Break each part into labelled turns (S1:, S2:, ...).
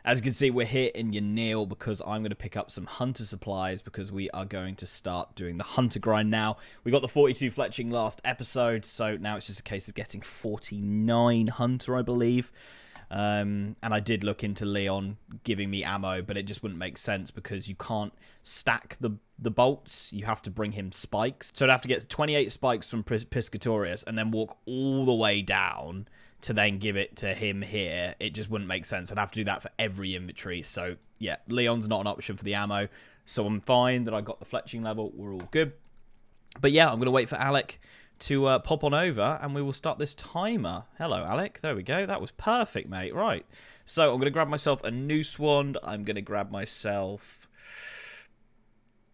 S1: As you can see, we're here in Yanil because I'm going to pick up some hunter supplies because we are going to start doing the hunter grind now. We got the 42 fletching last episode, so now it's just a case of getting 49 hunter, I believe. And I did look into Leon giving me ammo, but it just wouldn't make sense because you can't stack the bolts. You have to bring him spikes. So I'd have to get 28 spikes from Piscatorius and then walk all the way down to then give it to him here. It just wouldn't make sense. I'd have to do that for every inventory. So yeah, Leon's not an option for the ammo. So I'm fine that I got the fletching level. We're all good. But yeah, I'm going to wait for Alec to pop on over and we will start this timer. Hello, Alec. There we go. That was perfect, mate. Right. So I'm going to grab myself a noose wand. I'm going to grab myself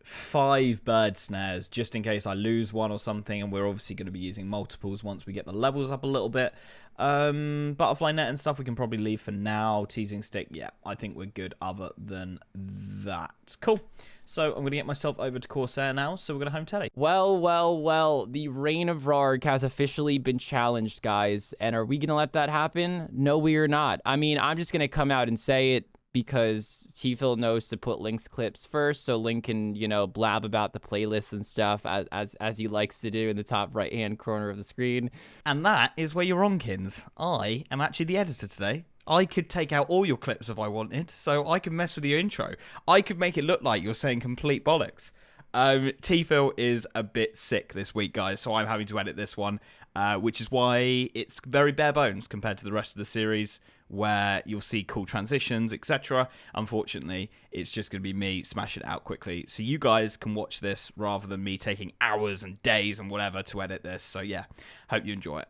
S1: 5 bird snares just in case I lose one or something, and we're obviously going to be using multiples once we get the levels up a little bit. Butterfly net and stuff we can probably leave for now. Teasing stick, yeah, I think we're good other than that. Cool. So I'm going to get myself over to Corsair now, so we're going to home tele.
S2: Well, the reign of Rargh has officially been challenged, guys, and are we going to let that happen? No, we are not. I mean, I'm just going to come out and say it, because T-Phil knows to put Link's clips first, so Link can, you know, blab about the playlists and stuff as he likes to do in the top right-hand corner of the screen.
S1: And that is where you're wrong, Kins. I am actually the editor today. I could take out all your clips if I wanted, so I could mess with your intro. I could make it look like you're saying complete bollocks. T-Phil is a bit sick this week, guys, so I'm having to edit this one, which is why it's very bare bones compared to the rest of the series, where you'll see cool transitions, etc. Unfortunately, it's just going to be me smashing it out quickly, so you guys can watch this rather than me taking hours and days and whatever to edit this. So yeah, hope you enjoy it.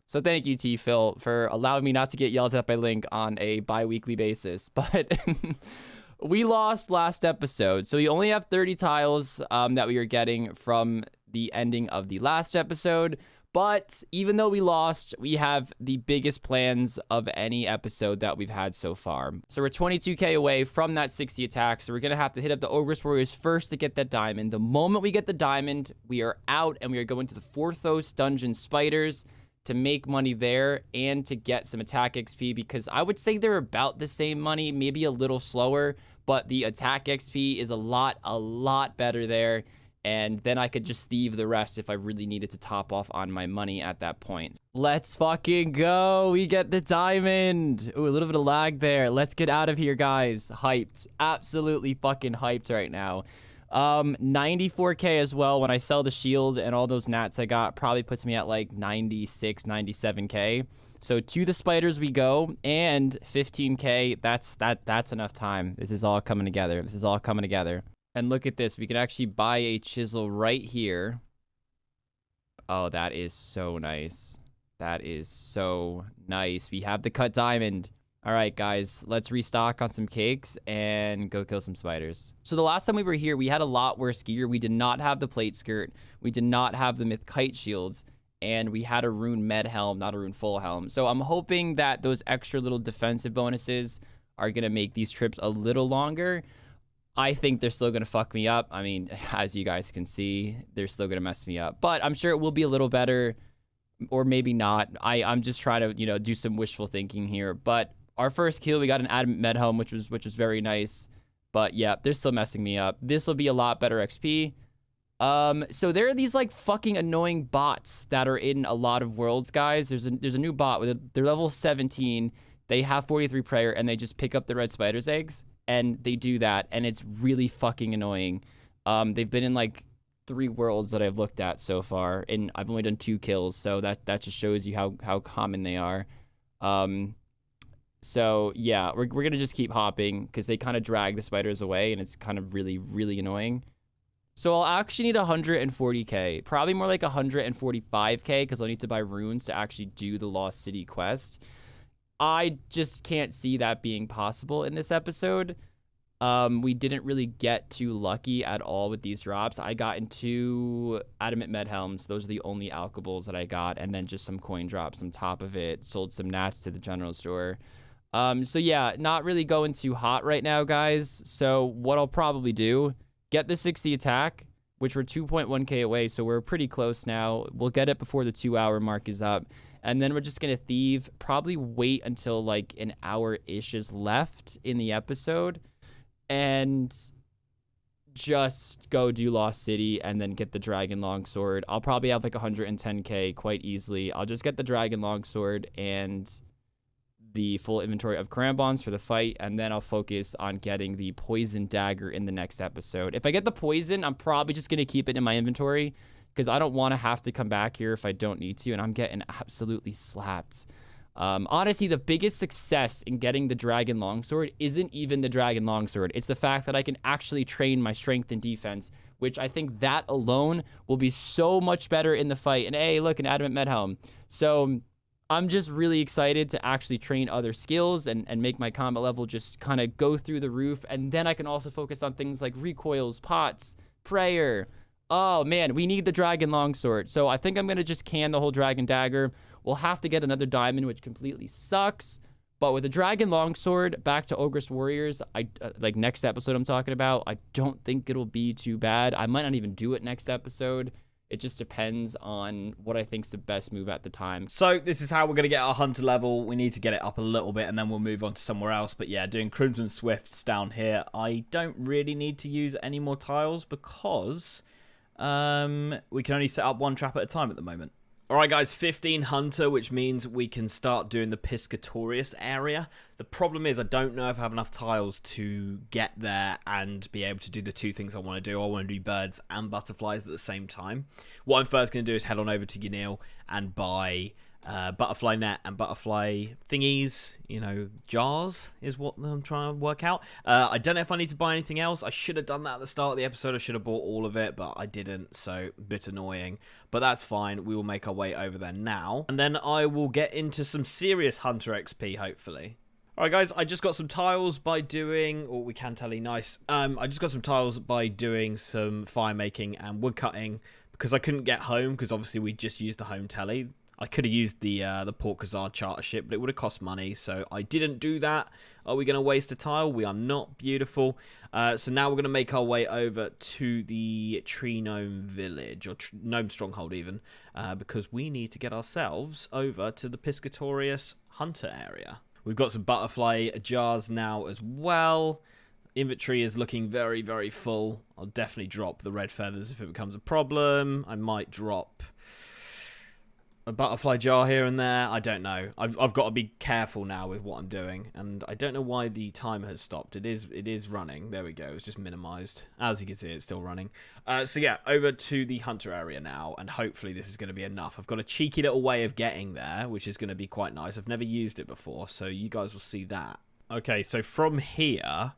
S2: So thank you, T-Phil, for allowing me not to get yelled at by Link on a bi-weekly basis, but we lost last episode, so we only have 30 tiles that we are getting from the ending of the last episode. But even though we lost, we have the biggest plans of any episode that we've had so far. So we're 22k away from that 60 attack, so we're going to have to hit up the Ogress Warriors first to get that diamond. The moment we get the diamond, we are out and we are going to the Forthos Dungeon Spiders to make money there and to get some attack XP, because I would say they're about the same money, maybe a little slower, but the attack XP is a lot better there. And then I could just thieve the rest if I really needed to top off on my money at that point. Let's fucking go. We get the diamond. Ooh, a little bit of lag there. Let's get out of here, guys. Hyped. Absolutely fucking hyped right now. 94k as well. When I sell the shield and all those gnats I got, probably puts me at like 96, 97k. So to the spiders we go, and 15k. That's enough time. This is all coming together. And look at this. We can actually buy a chisel right here. Oh, that is so nice. That is so nice. We have the cut diamond. All right, guys, let's restock on some cakes and go kill some spiders. So the last time we were here, we had a lot worse gear. We did not have the plate skirt. We did not have the myth kite shields. And we had a rune med helm, not a rune full helm. So I'm hoping that those extra little defensive bonuses are going to make these trips a little longer. I think they're still going to fuck me up. I mean, as you guys can see, they're still going to mess me up. But I'm sure it will be a little better, or maybe not. I'm just trying to, you know, do some wishful thinking here. But our first kill, we got an adamant med helm, which was very nice. But yeah, they're still messing me up. This will be a lot better XP. So there are these like fucking annoying bots that are in a lot of worlds, guys. There's a new bot with they're level 17. They have 43 prayer and they just pick up the red spider's eggs. And they do that, and it's really fucking annoying. They've been in like 3 worlds that I've looked at so far, and I've only done 2 kills, so that just shows you how common they are. So yeah, we're gonna just keep hopping because they kind of drag the spiders away, and it's kind of really annoying. So I'll actually need 140k, probably more like 145k, because I'll need to buy runes to actually do the Lost City quest. I just can't see that being possible in this episode. We didn't really get too lucky at all with these drops. I got into adamant med helms. Those are the only alkables that I got, and then just some coin drops on top of it. Sold some gnats to the general store. So yeah, not really going too hot right now, guys. So what I'll probably do, get the 60 attack, which we're 2.1k away, so we're pretty close now. We'll get it before the 2-hour mark is up. And then we're just going to thieve, probably wait until like an hour-ish is left in the episode, and just go do Lost City and then get the Dragon Longsword. I'll probably have like 110k quite easily. I'll just get the Dragon Longsword and the full inventory of Karambons for the fight, and then I'll focus on getting the Poison Dagger in the next episode. If I get the Poison, I'm probably just going to keep it in my inventory because I don't want to have to come back here if I don't need to, and I'm getting absolutely slapped. Honestly, the biggest success in getting the Dragon Longsword isn't even the Dragon Longsword. It's the fact that I can actually train my strength and defense, which I think that alone will be so much better in the fight. And hey, look, an Adamant Medhelm. So I'm just really excited to actually train other skills and make my combat level just kind of go through the roof. And then I can also focus on things like recoils, pots, prayer. Oh man, we need the Dragon Longsword. So I think I'm going to just can the whole Dragon Dagger. We'll have to get another diamond, which completely sucks. But with the Dragon Longsword, back to Ogress Warriors, like next episode I'm talking about, I don't think it'll be too bad. I might not even do it next episode. It just depends on what I think's the best move at the time.
S1: So this is how we're going to get our hunter level. We need to get it up a little bit and then we'll move on to somewhere else. But yeah, doing Crimson Swifts down here, I don't really need to use any more tiles because we can only set up one trap at a time at the moment. Alright guys, 15 Hunter, which means we can start doing the Piscatorius area. The problem is I don't know if I have enough tiles to get there and be able to do the two things I want to do. I want to do birds and butterflies at the same time. What I'm first going to do is head on over to Yanil and buy butterfly net and butterfly thingies, you know, jars is what I'm trying to work out. I don't know if I need to buy anything else. I should have done that at the start of the episode. I should have bought all of it, but I didn't, so a bit annoying. But that's fine. We will make our way over there now. And then I will get into some serious Hunter XP, hopefully. Alright guys, I just got some tiles by doing, or we can tally, nice. I just got some tiles by doing some fire making and wood cutting because I couldn't get home because obviously we just used the home telly. I could have used the Port Khazar charter ship, but it would have cost money, so I didn't do that. Are we going to waste a tile? We are not. Beautiful. So now we're going to make our way over to the Tree Gnome Village, or Gnome Stronghold even, because we need to get ourselves over to the Piscatorius Hunter area. We've got some butterfly jars now as well. Inventory is looking very, very full. I'll definitely drop the red feathers if it becomes a problem. I might drop a butterfly jar here and there. I don't know. I've got to be careful now with what I'm doing, and I don't know why the timer has stopped. It is running. There we go. It's just minimized. As you can see, it's still running. So yeah, over to the hunter area now, and hopefully this is going to be enough. I've got a cheeky little way of getting there, which is going to be quite nice. I've never used it before, so you guys will see that. Okay, so from here,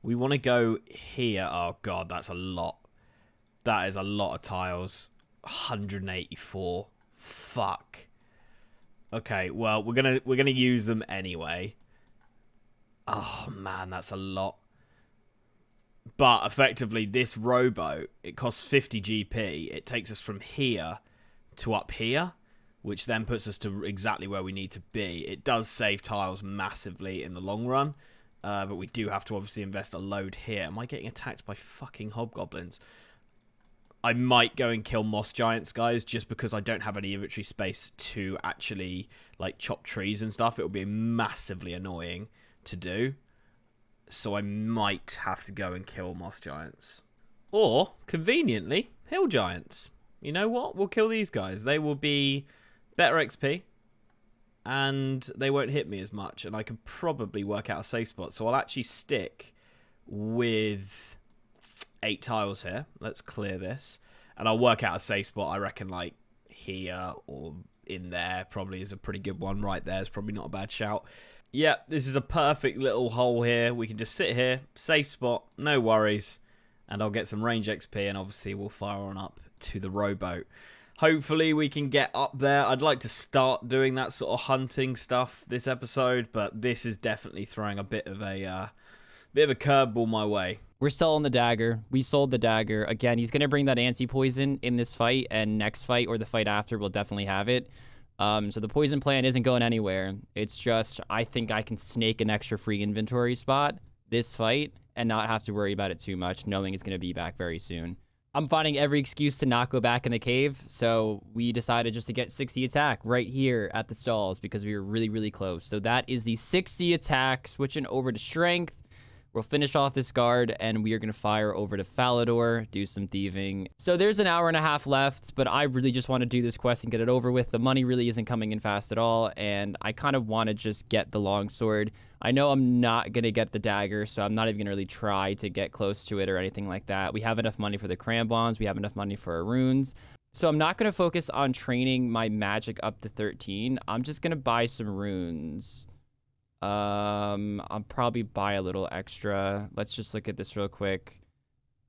S1: we want to go here. Oh god, that's a lot. That is a lot of tiles. 184. Fuck. Okay, well, we're gonna use them anyway. Oh man, that's a lot. But effectively, this rowboat, it costs 50 GP. It takes us from here to up here, which then puts us to exactly where we need to be. It does save tiles massively in the long run, but we do have to obviously invest a load here. Am I getting attacked by fucking hobgoblins? I might go and kill moss giants, guys, just because I don't have any inventory space to actually, like, chop trees and stuff. It would be massively annoying to do. So I might have to go and kill moss giants. Or, conveniently, hill giants. You know what? We'll kill these guys. They will be better XP, and they won't hit me as much, and I can probably work out a safe spot. So I'll actually stick with 8 tiles here. Let's clear this, and I'll work out a safe spot. I reckon like here or in there probably is a pretty good one. Right there is probably not a bad shout. Yeah, this is a perfect little hole here. We can just sit here, safe spot, no worries, and I'll get some range XP, and obviously we'll fire on up to the rowboat. Hopefully we can get up there. I'd like to start doing that sort of hunting stuff this episode, but this is definitely throwing a bit of a curveball my way.
S2: We're selling the dagger. We sold the dagger. Again, he's going to bring that anti-poison in this fight, and next fight or the fight after we'll definitely have it. So the poison plan isn't going anywhere. It's just I think I can snake an extra free inventory spot this fight and not have to worry about it too much, knowing it's going to be back very soon. I'm finding every excuse to not go back in the cave, so we decided just to get 60 attack right here at the stalls because we were really, really close. So that is the 60 attack, switching over to strength. We'll finish off this guard, and we are going to fire over to Falador, do some thieving. So there's an hour and a half left, but I really just want to do this quest and get it over with. The money really isn't coming in fast at all, and I kind of want to just get the longsword. I know I'm not going to get the dagger, so I'm not even going to really try to get close to it or anything like that. We have enough money for the crambons. We have enough money for our runes. So I'm not going to focus on training my magic up to 13. I'm just going to buy some runes. I'll probably buy a little extra. Let's just look at this real quick.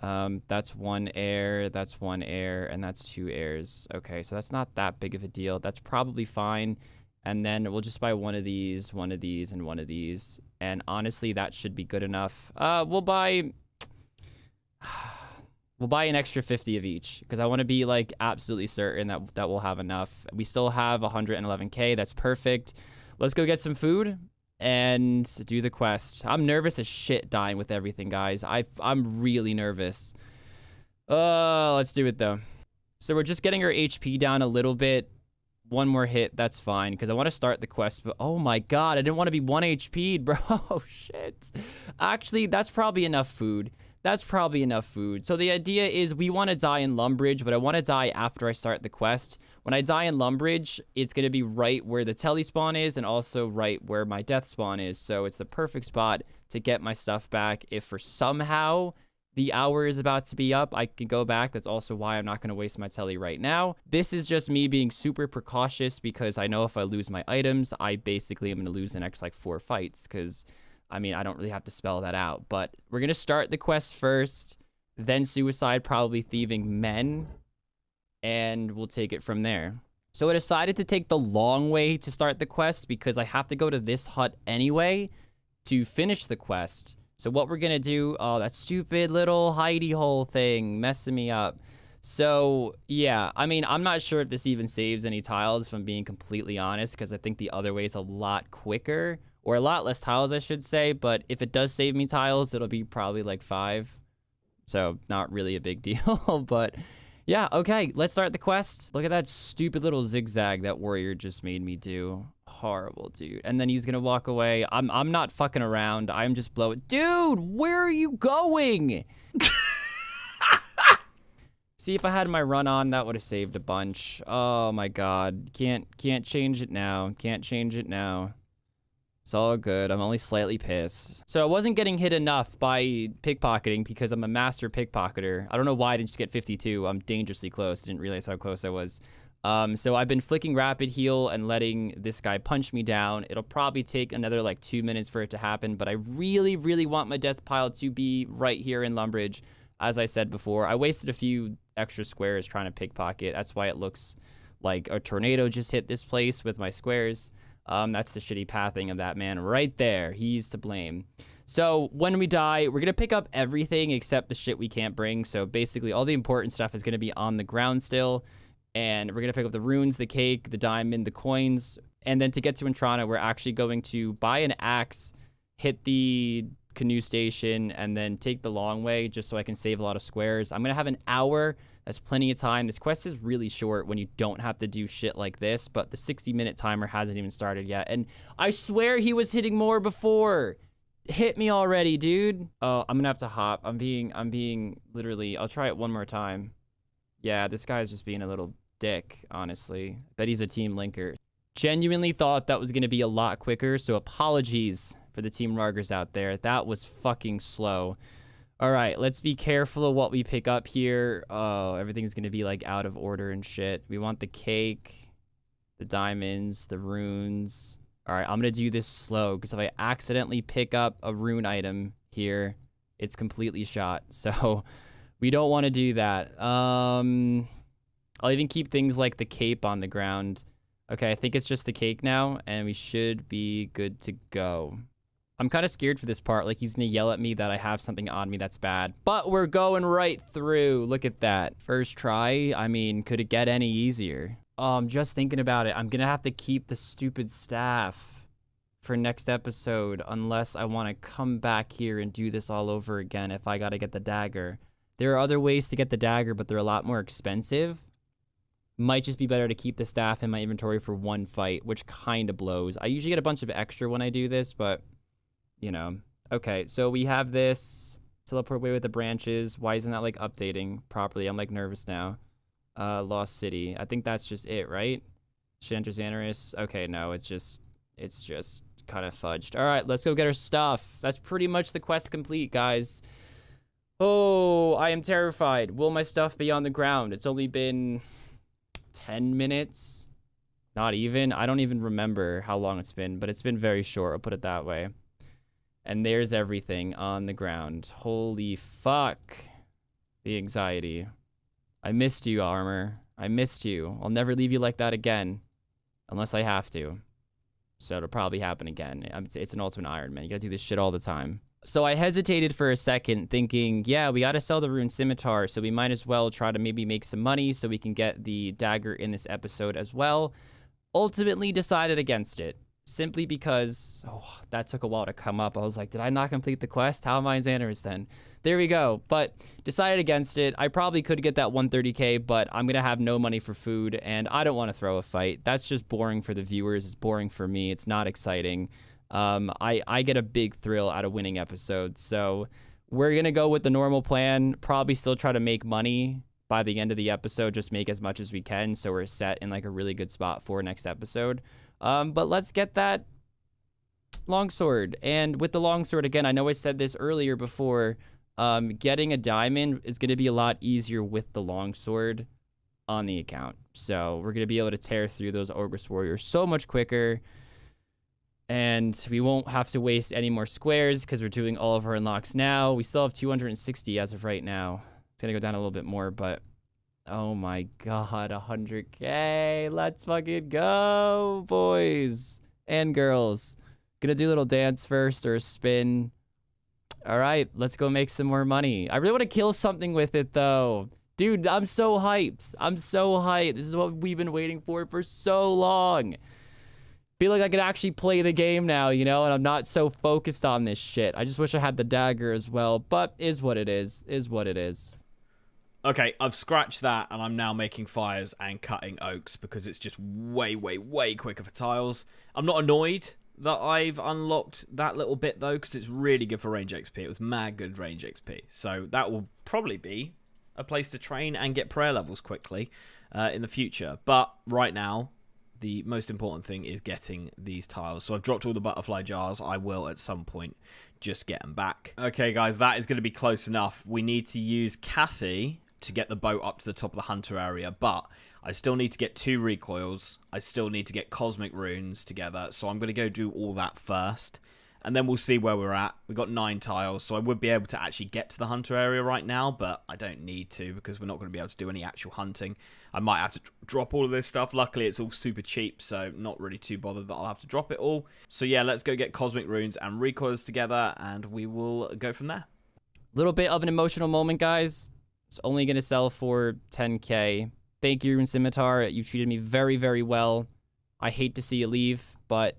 S2: That's 1 air, that's 1 air, and that's 2 airs. Okay, so that's not that big of a deal. That's probably fine. And then we'll just buy one of these, and one of these. And honestly, that should be good enough. We'll buy an extra 50 of each because I want to be like absolutely certain that we'll have enough. We still have 111k. That's perfect. Let's go get some food and do the quest. I'm nervous as shit dying with everything, guys. I'm really nervous. Let's do it though. So we're just getting our HP down a little bit. One more hit, that's fine, because I want to start the quest, but oh my god, I didn't want to be 1 HP'd, bro. Oh, shit. Actually, that's probably enough food. That's probably enough food. So the idea is we want to die in Lumbridge, but I want to die after I start the quest. When I die in Lumbridge, it's going to be right where the tele spawn is and also right where my death spawn is. So it's the perfect spot to get my stuff back. If for somehow the hour is about to be up, I can go back. That's also why I'm not going to waste my tele right now. This is just me being super precautious because I know if I lose my items, I basically am going to lose the next like 4 fights because, I mean, I don't really have to spell that out. But we're going to start the quest first, then suicide, probably thieving men, and we'll take it from there. So I decided to take the long way to start the quest because I have to go to this hut anyway to finish the quest. So what we're going to do, oh, that stupid little hidey hole thing messing me up. So, yeah, I mean, I'm not sure if this even saves any tiles, if I'm being completely honest, because I think the other way is a lot quicker, or a lot less tiles, I should say. But if it does save me tiles, it'll be probably like 5. So not really a big deal, but yeah, okay, let's start the quest. Look at that stupid little zigzag that warrior just made me do. Horrible, dude. And then he's gonna walk away. I'm not fucking around. I'm just blowing. Dude, where are you going? See, if I had my run on, that would have saved a bunch. Oh my god. Can't change it now. Can't change it now. It's all good. I'm only slightly pissed. So I wasn't getting hit enough by pickpocketing because I'm a master pickpocketer. I don't know why I didn't just get 52. I'm dangerously close. I didn't realize how close I was. So I've been flicking rapid heal and letting this guy punch me down. It'll probably take another like 2 minutes for it to happen, but I really, really want my death pile to be right here in Lumbridge. As I said before, I wasted a few extra squares trying to pickpocket. That's why it looks like a tornado just hit this place with my squares. That's the shitty pathing of that man right there. He's to blame. So when we die, we're going to pick up everything except the shit we can't bring. So basically all the important stuff is going to be on the ground still. And we're going to pick up the runes, the cake, the diamond, the coins. And then to get to Entrana, we're actually going to buy an axe, hit the canoe station, and then take the long way just so I can save a lot of squares. I'm going to have an hour. That's plenty of time. This quest is really short when you don't have to do shit like this, but the 60-minute timer hasn't even started yet. And I swear he was hitting more before. Hit me already, dude. Oh, I'm going to have to hop. I'm being literally, I'll try it one more time. Yeah, this guy's just being a little dick, honestly. Bet he's a team linker. Genuinely thought that was going to be a lot quicker, so apologies for the Team Rarghers out there. That was fucking slow. All right, let's be careful of what we pick up here. Oh, everything's going to be, like, out of order and shit. We want the cake, the diamonds, the runes. All right, I'm going to do this slow, because if I accidentally pick up a rune item here, it's completely shot. So we don't want to do that. I'll even keep things like the cape on the ground. Okay, I think it's just the cake now, and we should be good to go. I'm kind of scared for this part. Like, he's going to yell at me that I have something on me that's bad. But we're going right through. Look at that. First try. I mean, could it get any easier? Oh, I'm just thinking about it. I'm going to have to keep the stupid staff for next episode unless I want to come back here and do this all over again if I got to get the dagger. There are other ways to get the dagger, but they're a lot more expensive. Might just be better to keep the staff in my inventory for one fight, which kind of blows. I usually get a bunch of extra when I do this, but, you know. Okay, so we have this teleport away with the branches. Why isn't that, like, updating properly? I'm, like, nervous now. Lost City. I think that's just it, right? Shanter Xanaris. Okay, no, it's just kind of fudged. All right, let's go get our stuff. That's pretty much the quest complete, guys. Oh, I am terrified. Will my stuff be on the ground? It's only been 10 minutes. Not even. I don't even remember how long it's been, but it's been very short. I'll put it that way. And there's everything on the ground. Holy fuck. The anxiety. I missed you, Armor. I missed you. I'll never leave you like that again. Unless I have to. So it'll probably happen again. It's an Ultimate Iron Man. You gotta do this shit all the time. So I hesitated for a second, thinking, yeah, we gotta sell the Rune Scimitar, so we might as well try to maybe make some money so we can get the dagger in this episode as well. Ultimately decided against it. Simply because, that took a while to come up. I was like, did I not complete the quest? How am I in Xanaris then? There we go. But decided against it. I probably could get that 130k, but I'm going to have no money for food, and I don't want to throw a fight. That's just boring for the viewers. It's boring for me. It's not exciting. I get a big thrill out of winning episodes. So we're going to go with the normal plan. Probably still try to make money by the end of the episode. Just make as much as we can so we're set in like a really good spot for next episode. But let's get that longsword. And with the longsword, again, I know I said this earlier before, getting a diamond is going to be a lot easier with the longsword on the account. So we're going to be able to tear through those Ogress Warriors so much quicker. And we won't have to waste any more squares because we're doing all of our unlocks now. We still have 260 as of right now. It's going to go down a little bit more, but oh my god, 100k. Let's fucking go, boys and girls. Gonna do a little dance first or a spin. All right, let's go make some more money. I really want to kill something with it, though. Dude, I'm so hyped. I'm so hyped. This is what we've been waiting for so long. Feel like I could actually play the game now, you know, and I'm not so focused on this shit. I just wish I had the dagger as well, but is what it is what it is.
S1: Okay, I've scratched that, and I'm now making fires and cutting oaks because it's just way, way, way quicker for tiles. I'm not annoyed that I've unlocked that little bit, though, because it's really good for range XP. It was mad good range XP. So that will probably be a place to train and get prayer levels quickly in the future. But right now, the most important thing is getting these tiles. So I've dropped all the butterfly jars. I will, at some point, just get them back. Okay, guys, that is going to be close enough. We need to use Kathy to get the boat up to the top of the hunter area, but I still need to get 2 recoils. I still need to get cosmic runes together, so I'm going to go do all that first, and then we'll see where we're at. We've got 9 tiles, so I would be able to actually get to the hunter area right now, but I don't need to because we're not going to be able to do any actual hunting. I might have to drop all of this stuff. Luckily, it's all super cheap, so not really too bothered that I'll have to drop it all. So yeah, let's go get cosmic runes and recoils together, and we will go from there.
S2: Little bit of an emotional moment, guys. It's only going to sell for 10k. Thank you, Rune Scimitar. You treated me very, very well. I hate to see you leave, but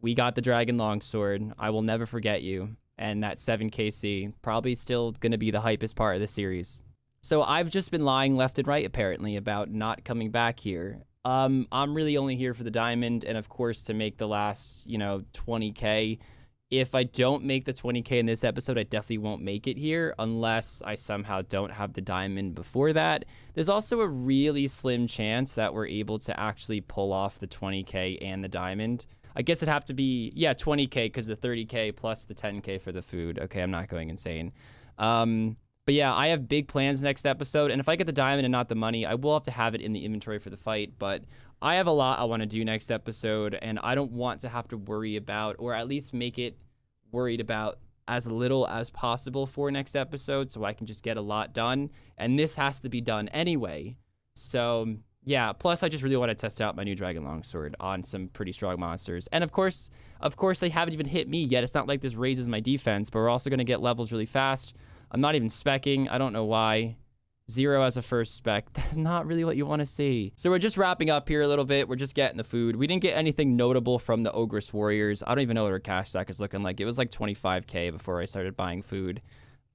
S2: we got the Dragon Longsword. I will never forget you. And that 7kc, probably still going to be the hypest part of the series. So I've just been lying left and right, apparently, about not coming back here. I'm really only here for the diamond and, of course, to make the last, 20k. If I don't make the 20k in this episode, I definitely won't make it here unless I somehow don't have the diamond before that. There's also a really slim chance that we're able to actually pull off the 20k and the diamond. I guess it'd have to be, 20k because the 30k plus the 10k for the food. Okay, I'm not going insane. But yeah, I have big plans next episode, and if I get the diamond and not the money, I will have to have it in the inventory for the fight, but I have a lot I want to do next episode, and I don't want to have to worry about, or at least make it worried about as little as possible for next episode, so I can just get a lot done, and this has to be done anyway. So yeah, plus I just really want to test out my new Dragon Longsword on some pretty strong monsters, and of course they haven't even hit me yet. It's not like this raises my defense, but we're also going to get levels really fast. I'm not even specking. I don't know why. 0 as a first spec. That's not really what you want to see. So we're just wrapping up here a little bit. We're just getting the food. We didn't get anything notable from the Ogress Warriors. I don't even know what our cash stack is looking like. It was like 25k before I started buying food.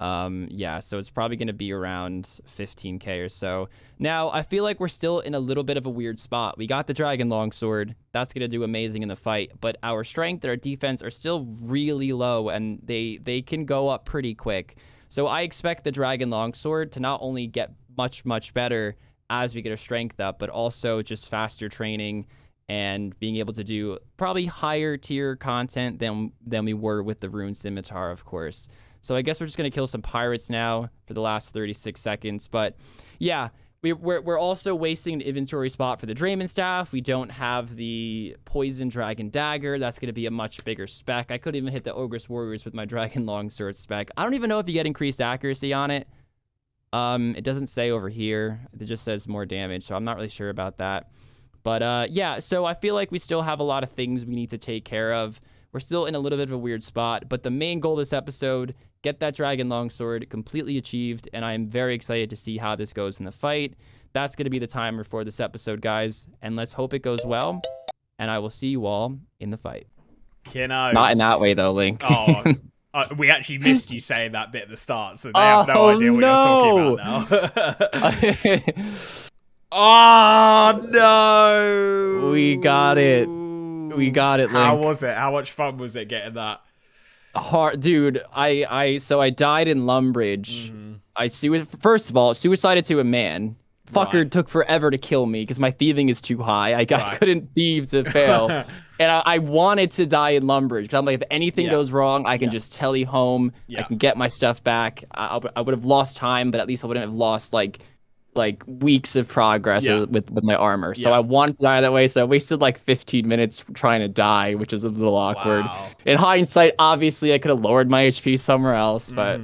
S2: Yeah, so it's probably going to be around 15k or so. Now, I feel like we're still in a little bit of a weird spot. We got the Dragon Longsword. That's going to do amazing in the fight, but our strength and our defense are still really low, and they can go up pretty quick. So I expect the Dragon Longsword to not only get much, much better as we get our strength up, but also just faster training and being able to do probably higher tier content than we were with the Rune Scimitar, of course. So I guess we're just going to kill some pirates now for the last 36 seconds. But yeah, we're also wasting an inventory spot for the Drayman Staff. We don't have the Poison Dragon Dagger. That's going to be a much bigger spec. I couldn't even hit the Ogress Warriors with my Dragon Longsword spec. I don't even know if you get increased accuracy on it. It doesn't say over here. It just says more damage, so I'm not really sure about that. But yeah, so I feel like we still have a lot of things we need to take care of. We're still in a little bit of a weird spot, but the main goal this episode, get that Dragon Longsword completely achieved, and I'm very excited to see how this goes in the fight. That's going to be the timer for this episode, guys, and let's hope it goes well, and I will see you all in the fight.
S1: Kiddos.
S2: Not in that way, though, Link.
S1: Oh, we actually missed you saying that bit at the start, so they have no idea what you're talking about now. Oh, no!
S2: We got it. We got it, Link.
S1: How was it? How much fun was it getting that?
S2: Hard, dude. So I died in Lumbridge. First of all, suicided to a man. Fucker took forever to kill me because my thieving is too high. I couldn't thieve to fail. And I wanted to die in Lumbridge because I'm like, if anything goes wrong, I can just tele home. I can get my stuff back. I would have lost time, but at least I wouldn't have lost like weeks of progress with my armor. So I wanted to die that way. So I wasted like 15 minutes trying to die, which is a little awkward.
S1: Wow.
S2: In hindsight, obviously I could have lowered my HP somewhere else, but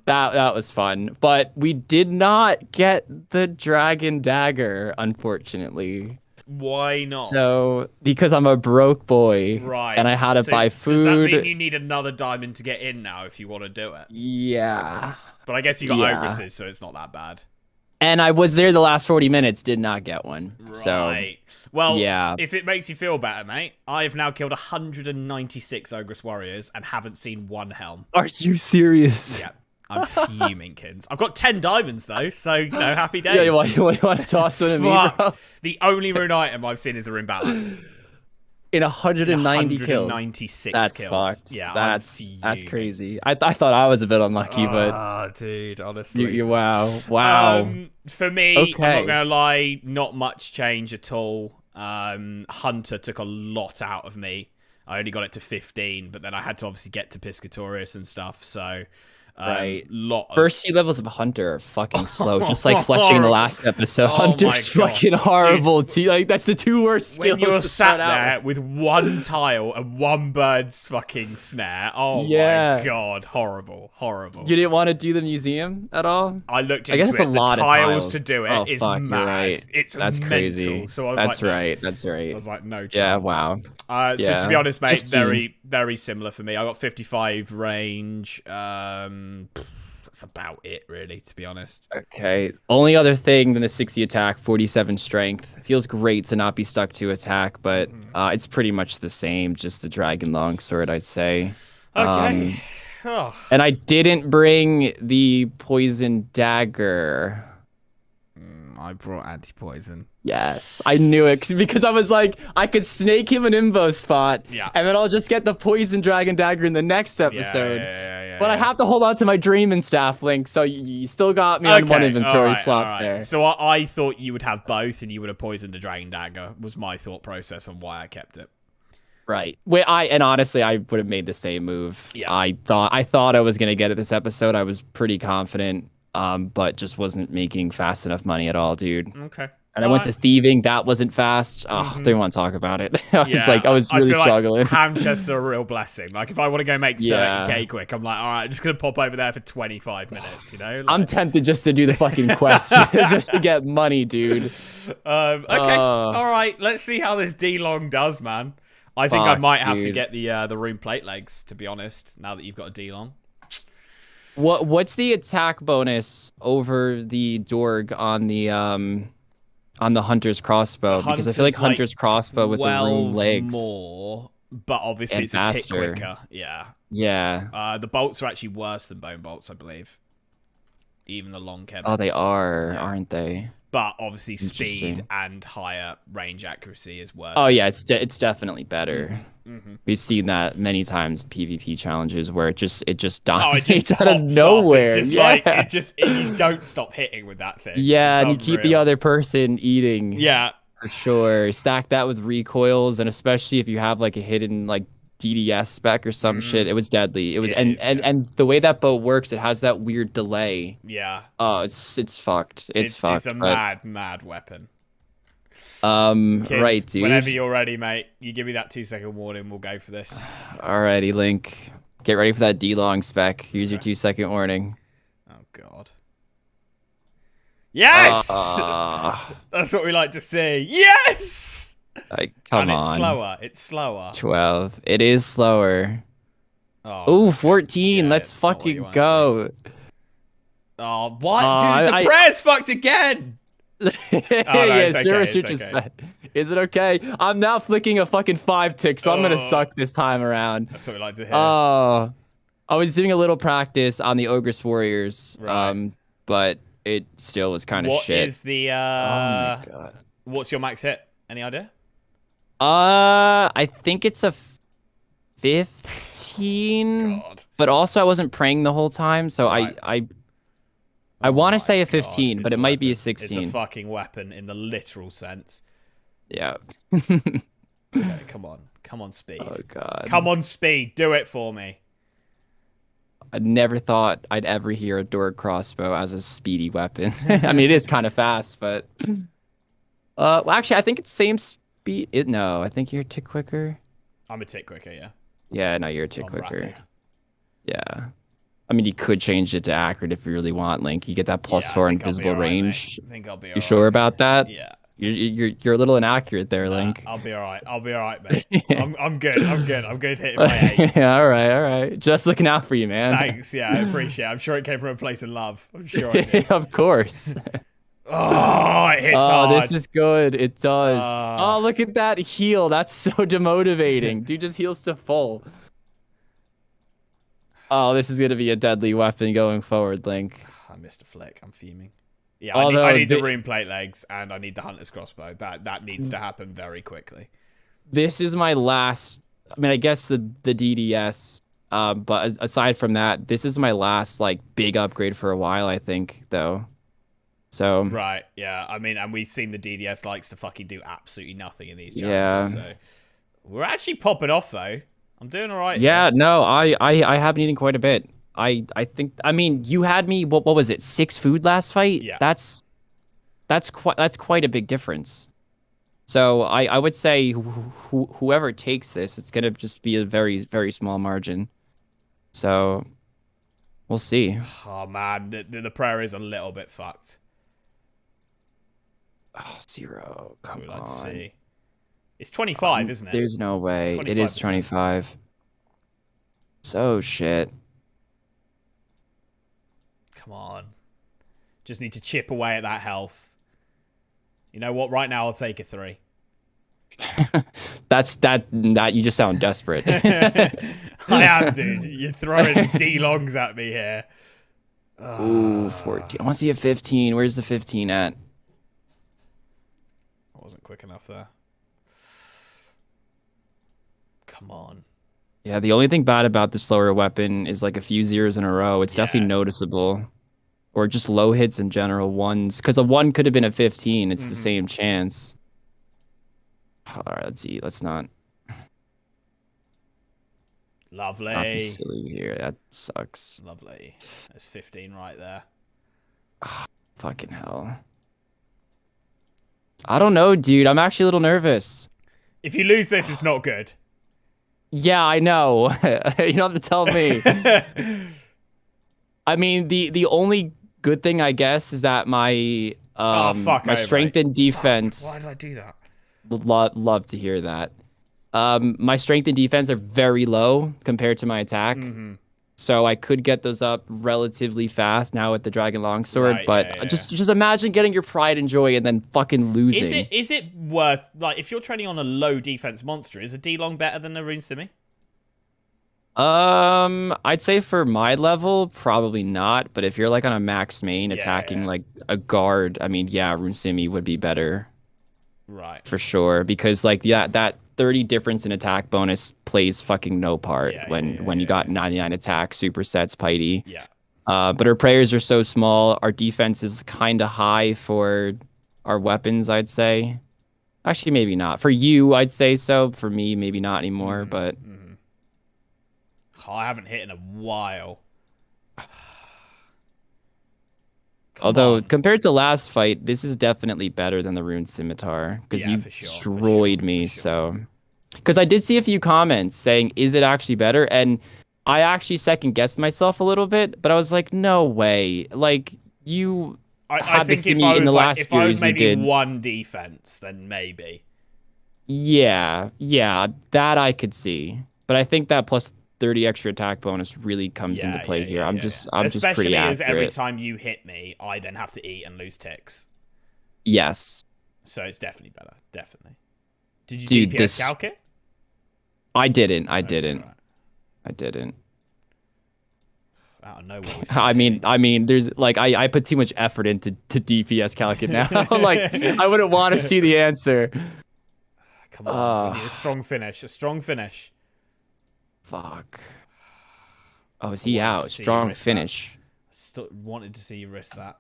S2: that was fun. But we did not get the Dragon Dagger, unfortunately.
S1: Why not?
S2: So because I'm a broke boy,
S1: right?
S2: And I had to buy food.
S1: Does that mean you need another diamond to get in now if you want to do it?
S2: Yeah.
S1: But I guess you got ogresses, so it's not that bad.
S2: And I was there the last 40 minutes, did not get one.
S1: Right.
S2: So,
S1: well,
S2: yeah.
S1: If it makes you feel better, mate, I've now killed 196 Ogress Warriors and haven't seen one helm.
S2: Are you serious?
S1: Yeah. I'm fuming, Kins. I've got 10 diamonds, though, so, happy days.
S2: Yeah, you want to toss one at me, bro?
S1: The only rune item I've seen is a rune balance.
S2: In 190 kills.
S1: 196
S2: That's
S1: kills.
S2: fucked.
S1: Yeah,
S2: that's crazy. I thought I was a bit unlucky, but...
S1: Oh, dude, honestly.
S2: Wow.
S1: For me,
S2: okay.
S1: I'm not going to lie, not much change at all. Hunter took a lot out of me. I only got it to 15, but then I had to obviously get to Piscatorius and stuff, so...
S2: Right. First few levels of Hunter are fucking slow, just like Fletching in the last episode. Hunter's fucking horrible too. Like that's the two worst skills.
S1: When you're sat there with one tile and one bird's fucking snare. Oh my god, horrible.
S2: You didn't want to do the museum at all?
S1: I looked into
S2: I guess it's
S1: it.
S2: a lot
S1: the
S2: of
S1: tiles to do it is
S2: fuck,
S1: mad.
S2: Right.
S1: That's
S2: mental.
S1: Crazy. So I was
S2: That's right.
S1: I was like, no chance.
S2: Yeah, wow.
S1: So to be honest, mate, very, very similar for me. I got 55 range. That's about it, really, to be honest.
S2: Okay. Only other thing than the 60 attack, 47 strength. Feels great to not be stuck to attack, but it's pretty much the same. Just a Dragon Longsword, I'd say.
S1: Okay.
S2: And I didn't bring the Poison Dagger.
S1: I brought anti-poison.
S2: Yes, I knew it because I was like, I could snake him an Imbo spot, and then I'll just get the Poison Dragon Dagger in the next episode. But I have to hold on to my Drayman Staff, Link, so you still got me on one inventory slot there.
S1: So I thought you would have both, and you would have poisoned the Dragon Dagger, was my thought process on why I kept it.
S2: Right. And honestly, I would have made the same move.
S1: Yeah.
S2: I thought I was going to get it this episode. I was pretty confident, but just wasn't making fast enough money at all, dude.
S1: Okay.
S2: And I went to thieving. That wasn't fast. Oh, didn't want to talk about it. I was really struggling.
S1: Like ham chests are a real blessing. Like if I want to go make 30k quick, I'm like, all right, I'm just gonna pop over there for 25 minutes. You know. Like...
S2: I'm tempted just to do the fucking quest just to get money, dude.
S1: Okay. All right. Let's see how this D-Long does, man. I think I might have to get the rune plate legs. To be honest, now that you've got a D-Long.
S2: What's the attack bonus over the Dorg on the Hunter's crossbow? Because I feel like Hunter's crossbow with the rune legs.
S1: More but obviously
S2: And
S1: it's a tick
S2: faster.
S1: quicker. Yeah.
S2: Yeah.
S1: The bolts are actually worse than bone bolts, I believe. Even the long Kevins.
S2: Oh, they are,
S1: Yeah.
S2: aren't they?
S1: But obviously speed
S2: Interesting.
S1: and higher range accuracy is worth.
S2: Oh yeah, it's definitely better.
S1: Mm-hmm.
S2: We've seen that many times in PvP challenges where it just
S1: Oh,
S2: dominates
S1: it just
S2: out of
S1: pops
S2: nowhere.
S1: Off. It's just like you don't stop hitting with that thing.
S2: Yeah,
S1: It's
S2: and you keep the
S1: unreal.
S2: other person eating.
S1: Yeah.
S2: For sure. Stack that with recoils, and especially if you have like a hidden like DDS spec or some shit, it was deadly. It was, and the way that bow works, it has that weird delay.
S1: Yeah.
S2: Oh, it's fucked. It's fucked.
S1: It's a mad weapon.
S2: Kids,
S1: right,
S2: dude.
S1: Whenever you're ready, mate, you give me that 2-second warning. We'll go for this.
S2: Alrighty, Link. Get ready for that D-long spec. Here's your 2-second warning.
S1: Oh god. Yes!
S2: Uh,
S1: That's what we like to see. Yes!
S2: Come
S1: and it's
S2: on.
S1: slower. It's slower.
S2: 12. It is slower.
S1: Oh,
S2: Ooh, 14.
S1: yeah,
S2: Let's
S1: it's not what you
S2: fucking
S1: wanna
S2: go.
S1: Oh, what? Dude, the
S2: I-
S1: prayer's fucked again!
S2: Yeah,
S1: it's okay,
S2: Zero
S1: it's
S2: Switch is
S1: okay.
S2: bad. Is it okay? I'm now flicking a fucking 5 tick, so I'm gonna
S1: Oh.
S2: suck this time around.
S1: That's what we like to hear.
S2: Oh, I was doing a little practice on the Ogress Warriors,
S1: Right.
S2: but it still was kind of
S1: What
S2: shit.
S1: is the,
S2: Oh my god.
S1: what's your max hit? Any idea?
S2: I think it's a 15.
S1: God.
S2: But also I wasn't praying the whole time, so
S1: Right.
S2: I want
S1: my
S2: to say a
S1: God,
S2: 15,
S1: it's
S2: but it might be a
S1: weapon.
S2: 16.
S1: It's a fucking weapon in the literal sense.
S2: Yeah.
S1: Okay, come on, speed.
S2: Oh god.
S1: Come on, speed. Do it for me.
S2: I never thought I'd ever hear a Dorg crossbow as a speedy weapon. I mean, it is kind of fast, but well, actually, I think it's same speed. No, I think you're a tick quicker.
S1: I'm a tick quicker, yeah.
S2: Yeah, no, you're a tick
S1: I'm
S2: quicker.
S1: rapid.
S2: Yeah. I mean, you could change it to accurate if you really want, Link. You get that +4
S1: Yeah, I think I'll be
S2: invisible
S1: alright,
S2: range.
S1: mate. I think I'll be
S2: You
S1: alright.
S2: sure about that?
S1: Yeah.
S2: You're a little inaccurate there,
S1: Nah,
S2: Link.
S1: I'll be alright. I'll be alright, mate. I'm good. I'm good hitting my 8s.
S2: Yeah, all right. Just looking out for you, man.
S1: Thanks, yeah, I appreciate it. I'm sure it came from a place of love. I'm sure it did.
S2: Of course.
S1: Oh, it hits
S2: Oh,
S1: hard.
S2: this is good. It does.
S1: Ah.
S2: Oh, look at that heal. That's so demotivating. Dude just heals to full. Oh, this is going to be a deadly weapon going forward, Link.
S1: I missed a flick. I'm fuming. Yeah,
S2: Although
S1: I need the
S2: the-
S1: rune plate legs and I need the hunter's crossbow. That needs to happen very quickly.
S2: This is my last... I mean, I guess the DDS. But aside from that, this is my last, like, big upgrade for a while, I think, though. So...
S1: Right, yeah. I mean, and we've seen the DDS likes to fucking do absolutely nothing in these
S2: Yeah.
S1: challenges. So we're actually popping off, though. I'm doing all right.
S2: Yeah,
S1: here.
S2: no, I have been eating quite a bit. I think, I mean, you had me, what was it, 6 food last fight?
S1: Yeah.
S2: That's quite a big difference. So I would say whoever takes this, it's gonna just be a very, very small margin. So we'll see.
S1: Oh man, the prayer is a little bit fucked.
S2: Oh, 0.
S1: That's
S2: Come
S1: what we like to
S2: on.
S1: see. It's 25, isn't it?
S2: There's no way. It is
S1: 25%.
S2: 25. So shit.
S1: Come on. Just need to chip away at that health. You know what? Right now, I'll take a 3.
S2: That you just sound desperate.
S1: I am, dude. You're throwing D-longs at me here.
S2: Ooh, 14. I want to see a 15. Where's the 15 at?
S1: I wasn't quick enough there. Come on.
S2: Yeah, the only thing bad about the slower weapon is like a few zeros in a row. It's definitely noticeable. Or just low hits in general, ones. Because a 1 could have been a 15. It's the same chance. All right, let's see. Let's not be
S1: Lovely.
S2: silly here. That sucks.
S1: Lovely. There's 15 right there.
S2: Fucking hell. I don't know, dude. I'm actually a little nervous.
S1: If you lose this, it's not good.
S2: Yeah, I know. You don't have to tell me. I mean, the only good thing, I guess, is that my my strength and defense.
S1: Why did I do that?
S2: Love to hear that. My strength and defense are very low compared to my attack. So I could get those up relatively fast now with the Dragon Longsword,
S1: Right,
S2: but
S1: yeah.
S2: just imagine getting your pride and joy and then fucking losing.
S1: Is it worth, like, if you're trading on a low defense monster, is a D-Long better than a Rune Simi?
S2: I'd say for my level, probably not. But if you're like on a max main attacking like a guard, I mean, yeah, Rune Simi would be better.
S1: Right.
S2: For sure. Because like, yeah, that 30 difference in attack bonus plays fucking no part when you got 99 attack, supersets, Piety.
S1: Yeah.
S2: But our prayers are so small. Our defense is kind of high for our weapons, I'd say. Actually, maybe not. For you, I'd say so. For me, maybe not anymore, but...
S1: Oh, I haven't hit in a while.
S2: Although, compared to last fight, this is definitely better than the Rune Scimitar. Because you destroyed me, so... Because I did see a few comments saying, is it actually better? And I actually second-guessed myself a little bit, but I was like, no way. Like, you
S1: I think if I was maybe one defense, then maybe.
S2: Yeah, that I could see. But I think that plus 30 extra attack bonus really comes into play here. I'm just pretty accurate.
S1: Especially as every time you hit me, I then have to eat and lose ticks.
S2: Yes.
S1: So it's definitely better. Definitely. Did you DPS calc it?
S2: I didn't. I didn't.
S1: Out of nowhere.
S2: I mean, there's like I put too much effort into DPS calc it now. Like I wouldn't want to see the answer.
S1: Come on, we need a strong finish. A strong finish.
S2: Fuck. Oh, is he out? Strong finish.
S1: Still wanted to see you risk that.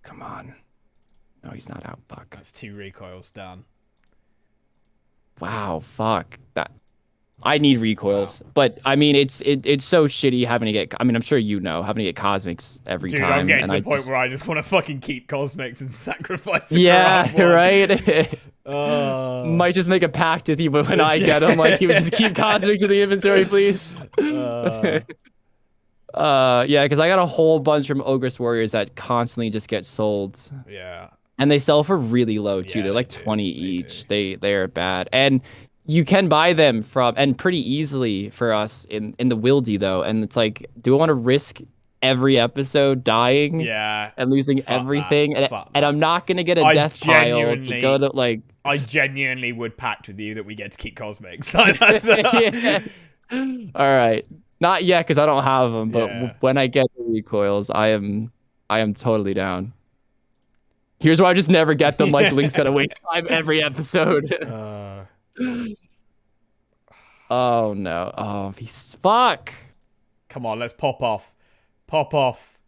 S2: Come on. No, he's not out. Fuck.
S1: That's 2 recoils down.
S2: Wow. Fuck. That. I need recoils, but I mean, it's so shitty having to get. I mean, I'm sure you know having to get cosmics every time.
S1: Dude, I'm getting to the point where I just want to fucking keep cosmics and sacrifice.
S2: Yeah, right. Might just make a pact with you, but when I get them, like you would just keep cosmic to the inventory, please. Yeah, because I got a whole bunch from Ogress Warriors that constantly just get sold.
S1: Yeah. And
S2: they sell for really low too. They're like 20 each. They are bad. And you can buy them and pretty easily for us in the Wildy though. And it's like, do I want to risk every episode dying?
S1: Yeah.
S2: And losing everything? And I'm not gonna get a death pile to go to like.
S1: I genuinely would pact with you that we get to keep cosmics.
S2: Yeah. All right. Not yet because I don't have them, but when I get the recoils, I am totally down. Here's why I just never get them. Like Link's gotta waste time every episode. Oh no! Oh, he's fuck!
S1: Come on, let's pop off. Pop off.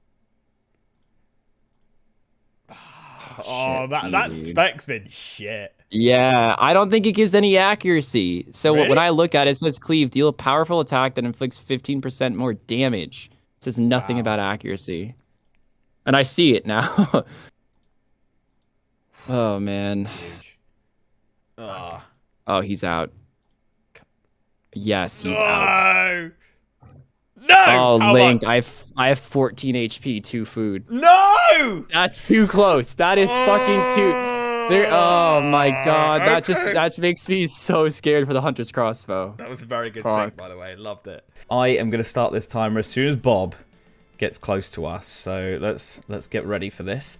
S1: Oh, that spec's been shit.
S2: Yeah, I don't think it gives any accuracy. So when I look at it, it says cleave, deal a powerful attack that inflicts 15% more damage. It says nothing about accuracy. And I see it now. Oh, man. Oh, he's out. Yes, he's out.
S1: No!
S2: Oh, Link, I have 14 HP, 2 food.
S1: No!
S2: That's too close. That is fucking too... Oh my god, that makes me so scared for the Hunter's Crossbow.
S1: That was a very good sync, by the way. Loved it. I am going to start this timer as soon as Bob gets close to us. So let's get ready for this.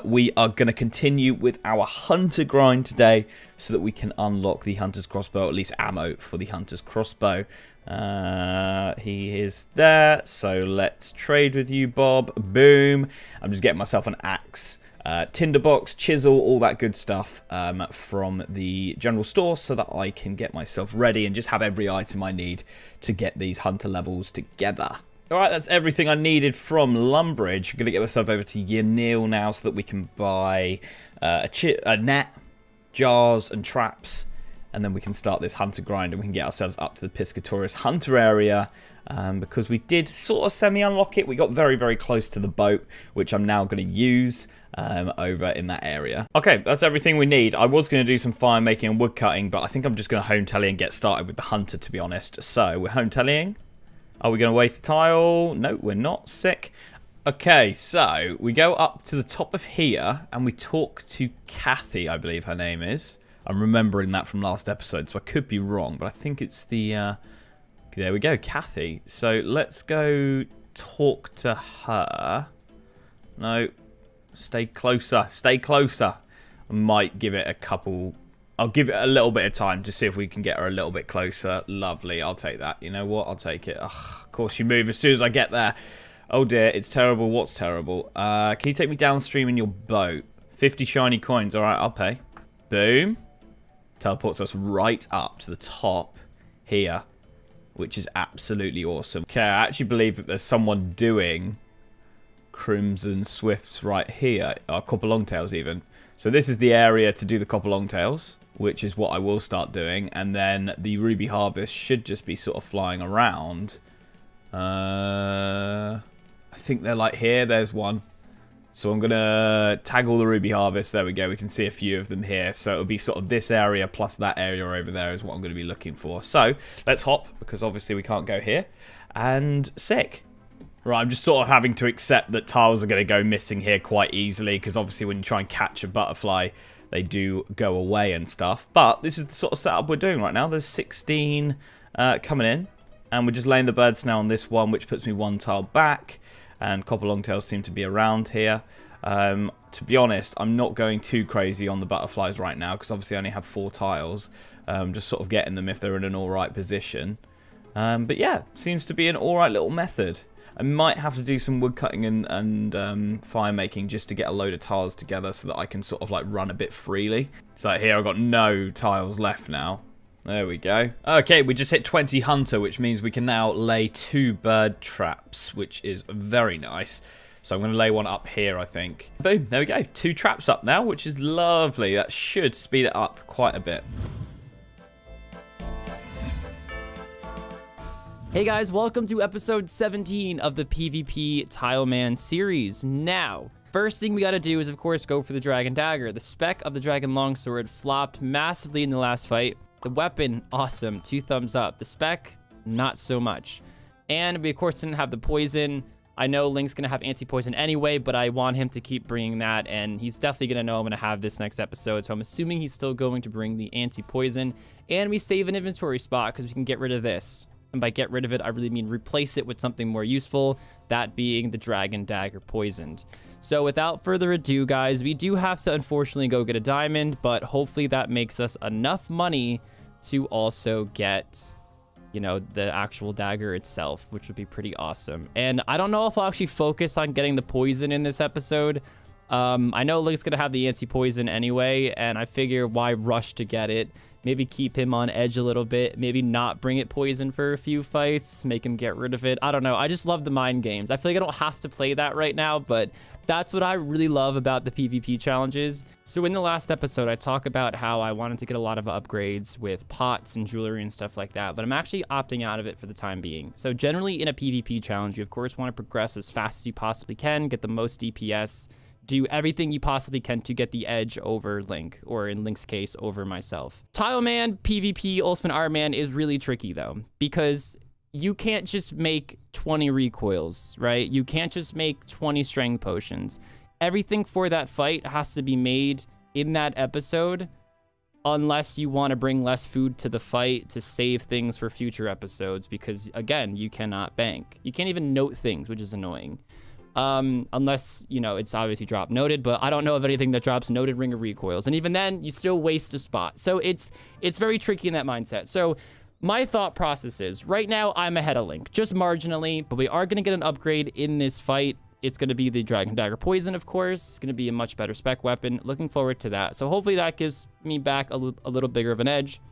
S1: We are going to continue with our Hunter grind today so that we can unlock the Hunter's Crossbow, at least ammo for the Hunter's Crossbow. He is there, so let's trade with you, Bob. Boom. I'm just getting myself an axe. Tinderbox, chisel, all that good stuff from the general store so that I can get myself ready and just have every item I need to get these hunter levels together. Alright, that's everything I needed from Lumbridge. I'm going to get myself over to Ynil now so that we can buy a net, jars and traps, and then we can start this hunter grind and we can get ourselves up to the Piscatorius hunter area. Because we did sort of semi-unlock it. We got very, very close to the boat, which I'm now going to use over in that area. Okay, that's everything we need. I was going to do some fire making and wood cutting, but I think I'm just going to home tally and get started with the hunter, to be honest. So, we're home tallying. Are we going to waste a tile? No, we're not. Sick. Okay, so we go up to the top of here and we talk to Kathy, I believe her name is. I'm remembering that from last episode, so I could be wrong, but I think it's the There we go, Kathy. So let's go talk to her. No, stay closer. Stay closer. I might give it a couple... I'll give it a little bit of time to see if we can get her a little bit closer. Lovely. I'll take that. You know what? I'll take it. Ugh, of course, you move as soon as I get there. Oh, dear. It's terrible. What's terrible? Can you take me downstream in your boat? 50 shiny coins. All right, I'll pay. Boom. Teleports us right up to the top here, which is absolutely awesome. Okay, I actually believe that there's someone doing Crimson Swifts right here. Copper Longtails even. So this is the area to do the Copper Longtails, which is what I will start doing. And then the Ruby Harvest should just be sort of flying around. I think they're like here. There's one. So I'm going to tag all the Ruby Harvest. There we go. We can see a few of them here. So it'll be sort of this area plus that area over there is what I'm going to be looking for. So let's hop, because obviously we can't go here. And sick. Right, I'm just sort of having to accept that tiles are going to go missing here quite easily, because obviously when you try and catch a butterfly, they do go away and stuff. But this is the sort of setup we're doing right now. There's 16 coming in, and we're just laying the birds now on this one, which puts me one tile back. And Copper Longtails seem to be around here. To be honest, I'm not going too crazy on the butterflies right now, because obviously I only have 4 tiles. Just sort of getting them if they're in an alright position. But yeah, seems to be an alright little method. I might have to do some wood cutting and fire making just to get a load of tiles together so that I can sort of like run a bit freely. So here I've got no tiles left now. There we go. Okay, we just hit 20 hunter, which means we can now lay 2 bird traps, which is very nice. So I'm going to lay one up here, I think. Boom, there we go. 2 traps up now, which is lovely. That should speed it up quite a bit.
S2: Hey guys, welcome to episode 17 of the PvP Tileman series. Now, first thing we gotta do is, of course, go for the Dragon Dagger. The spec of the Dragon Longsword flopped massively in the last fight. The weapon, awesome, 2 thumbs up. The spec, not so much. And we, of course, didn't have the poison. I know Link's gonna have anti-poison anyway, but I want him to keep bringing that, and he's definitely gonna know I'm gonna have this next episode, so I'm assuming he's still going to bring the anti-poison. And we save an inventory spot, because we can get rid of this. And by get rid of it, I really mean replace it with something more useful, that being the Dragon Dagger Poisoned. So without further ado, guys, we do have to unfortunately go get a diamond, but hopefully that makes us enough money to also get, you know, the actual dagger itself, which would be pretty awesome. And I don't know if I'll actually focus on getting the poison in this episode. I know Link's gonna have the anti-poison anyway, and I figure why rush to get it. Maybe keep him on edge a little bit. Maybe not bring it poison for a few fights. Make him get rid of it. I don't know. I just love the mind games. I feel like I don't have to play that right now, but that's what I really love about the PvP challenges. So in the last episode, I talk about how I wanted to get a lot of upgrades with pots and jewelry and stuff like that, but I'm actually opting out of it for the time being. So generally in a PvP challenge, you of course want to progress as fast as you possibly can, get the most DPS, do everything you possibly can to get the edge over Link, or in Link's case, over myself. Tileman, PvP, Ultimate Iron Man is really tricky though, because you can't just make 20 recoils, right? You can't just make 20 strength potions. Everything for that fight has to be made in that episode, unless you want to bring less food to the fight to save things for future episodes, because again, you cannot bank. You can't even note things, which is annoying. Unless, you know, it's obviously drop noted, but I don't know of anything that drops noted ring of recoils. And even then, you still waste a spot. So it's very tricky in that mindset. So my thought process is, right now, I'm ahead of Link, just marginally, but we are going to get an upgrade in this fight. It's going to be the Dragon Dagger Poison, of course. It's going to be a much better spec weapon. Looking forward to that. So hopefully that gives me back a little bigger of an edge.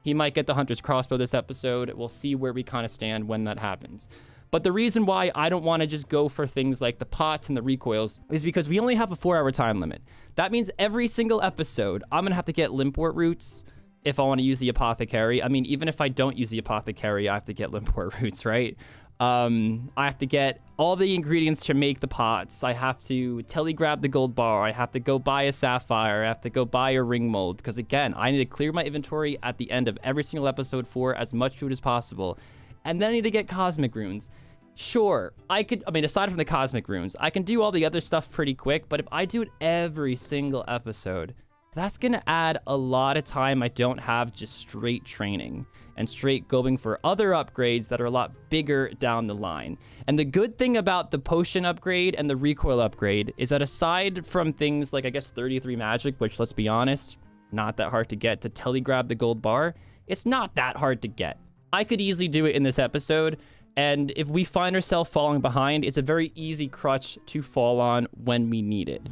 S2: He might get the Hunter's Crossbow this episode. We'll see where we kind of stand when that happens. But the reason why I don't want to just go for things like the pots and the recoils is because we only have a 4-hour time limit. That means every single episode, I'm going to have to get Limpwort roots if I want to use the Apothecary. I mean, even if I don't use the Apothecary, I have to get Limpwort roots, right? I have to get all the ingredients to make the pots. I have to telegrab the gold bar. I have to go buy a sapphire. I have to go buy a ring mold. Because again, I need to clear my inventory at the end of every single episode for as much food as possible. And then I need to get cosmic runes. Sure, I mean, aside from the cosmic runes, I can do all the other stuff pretty quick, but if I do it every single episode, that's going to add a lot of time I don't have just straight training and straight going for other upgrades that are a lot bigger down the line. And the good thing about the potion upgrade and the recoil upgrade is that aside from things like, I guess, 33 magic, which, let's be honest, not that hard to get, to telegrab the gold bar, it's not that hard to get. I could easily do it in this episode, and if we find ourselves falling behind, it's a very easy crutch to fall on when we need it.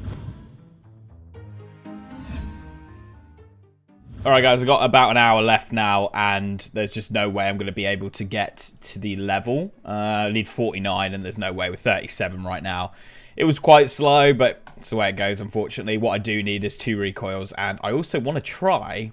S1: All right, guys, I've got about an hour left now, and there's just no way I'm going to be able to get to the level. I need 49, and there's no way with 37 right now. It was quite slow, but it's the way it goes, unfortunately. What I do need is 2 recoils, and I also want to try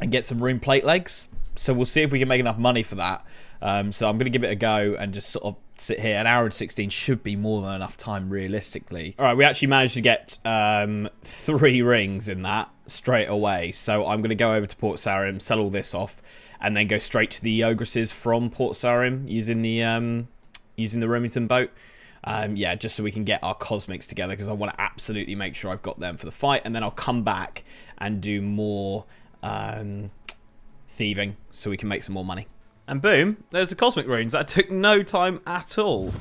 S1: and get some rune plate legs. So we'll see if we can make enough money for that. So I'm going to give it a go and just sort of sit here. An hour and 16 should be more than enough time, realistically. All right, we actually managed to get 3 rings in that straight away. So I'm going to go over to Port Sarim, sell all this off, and then go straight to the ogresses from Port Sarim using the Remington boat. Yeah, just so we can get our cosmics together, because I want to absolutely make sure I've got them for the fight, and then I'll come back and do more thieving so we can make some more money. And boom, there's the cosmic runes. That took no time at all.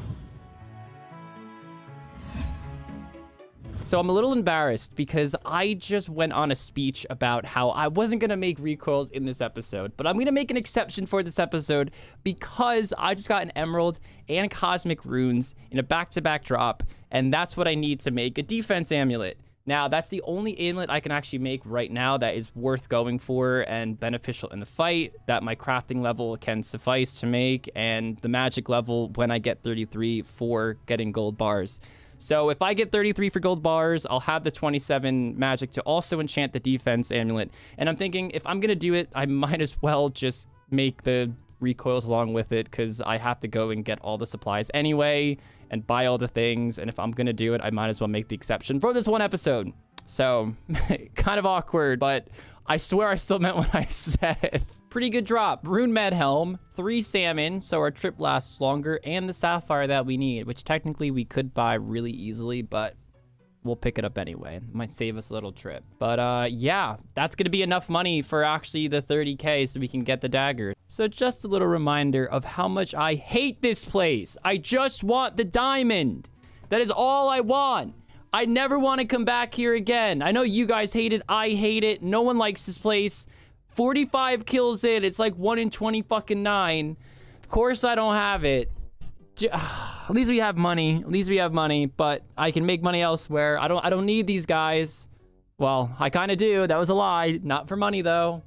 S2: So I'm a little embarrassed because I just went on a speech about how I wasn't going to make recoils in this episode, but I'm going to make an exception for this episode because I just got an emerald and cosmic runes in a back-to-back drop, and that's what I need to make a defense amulet. Now, that's the only amulet I can actually make right now that is worth going for and beneficial in the fight, that my crafting level can suffice to make, and the magic level when I get 33 for getting gold bars. So if I get 33 for gold bars, I'll have the 27 magic to also enchant the defense amulet. And I'm thinking, if I'm going to do it, I might as well just make the recoils along with it, because I have to go and get all the supplies anyway and buy all the things. And if I'm going to do it, I might as well make the exception for this one episode. So kind of awkward, but I swear I still meant what I said. Pretty good drop. Rune Med Helm, 3 salmon, so our trip lasts longer, and the sapphire that we need, which technically we could buy really easily, but we'll pick it up anyway. It might save us a little trip. But yeah, that's going to be enough money for actually the 30K so we can get the dagger. So just a little reminder of how much I hate this place. I just want the diamond. That is all I want. I never want to come back here again. I know you guys hate it. I hate it. No one likes this place. 45 kills in. It's like 1 in 20 fucking 9. Of course I don't have it. At least we have money. At least we have money, but I can make money elsewhere. I don't need these guys. Well, I kind of do. That was a lie. Not for money though.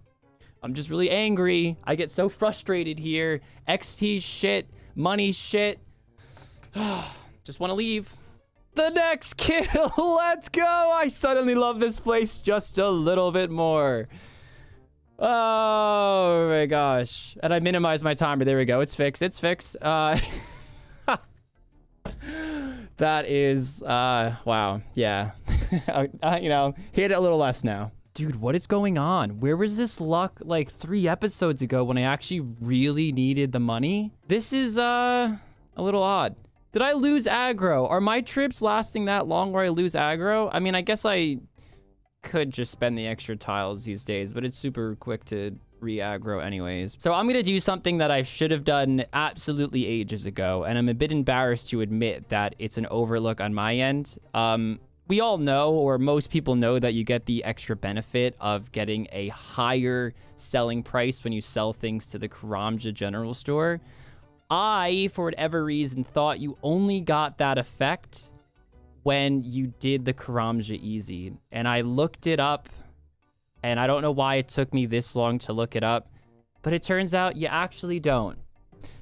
S2: I'm just really angry. I get so frustrated here. XP shit, money shit. Just want to leave. The next kill. Let's go. I suddenly love this place just a little bit more. Oh my gosh. And I minimized my timer. There we go. It's fixed. It's fixed. That is, wow. Yeah. You know, hit it a little less now. Dude, what is going on? Where was this luck like 3 episodes ago when I actually really needed the money? This is, a little odd. Did I lose aggro? Are my trips lasting that long where I lose aggro? I mean, I guess I could just spend the extra tiles these days, but it's super quick to re-aggro anyways. So I'm gonna do something that I should have done absolutely ages ago, and I'm a bit embarrassed to admit that it's an overlook on my end. We all know, or most people know, that you get the extra benefit of getting a higher selling price when you sell things to the Karamja General Store. I, for whatever reason, thought you only got that effect when you did the Karamja Easy. And I looked it up, and I don't know why it took me this long to look it up, but it turns out you actually don't.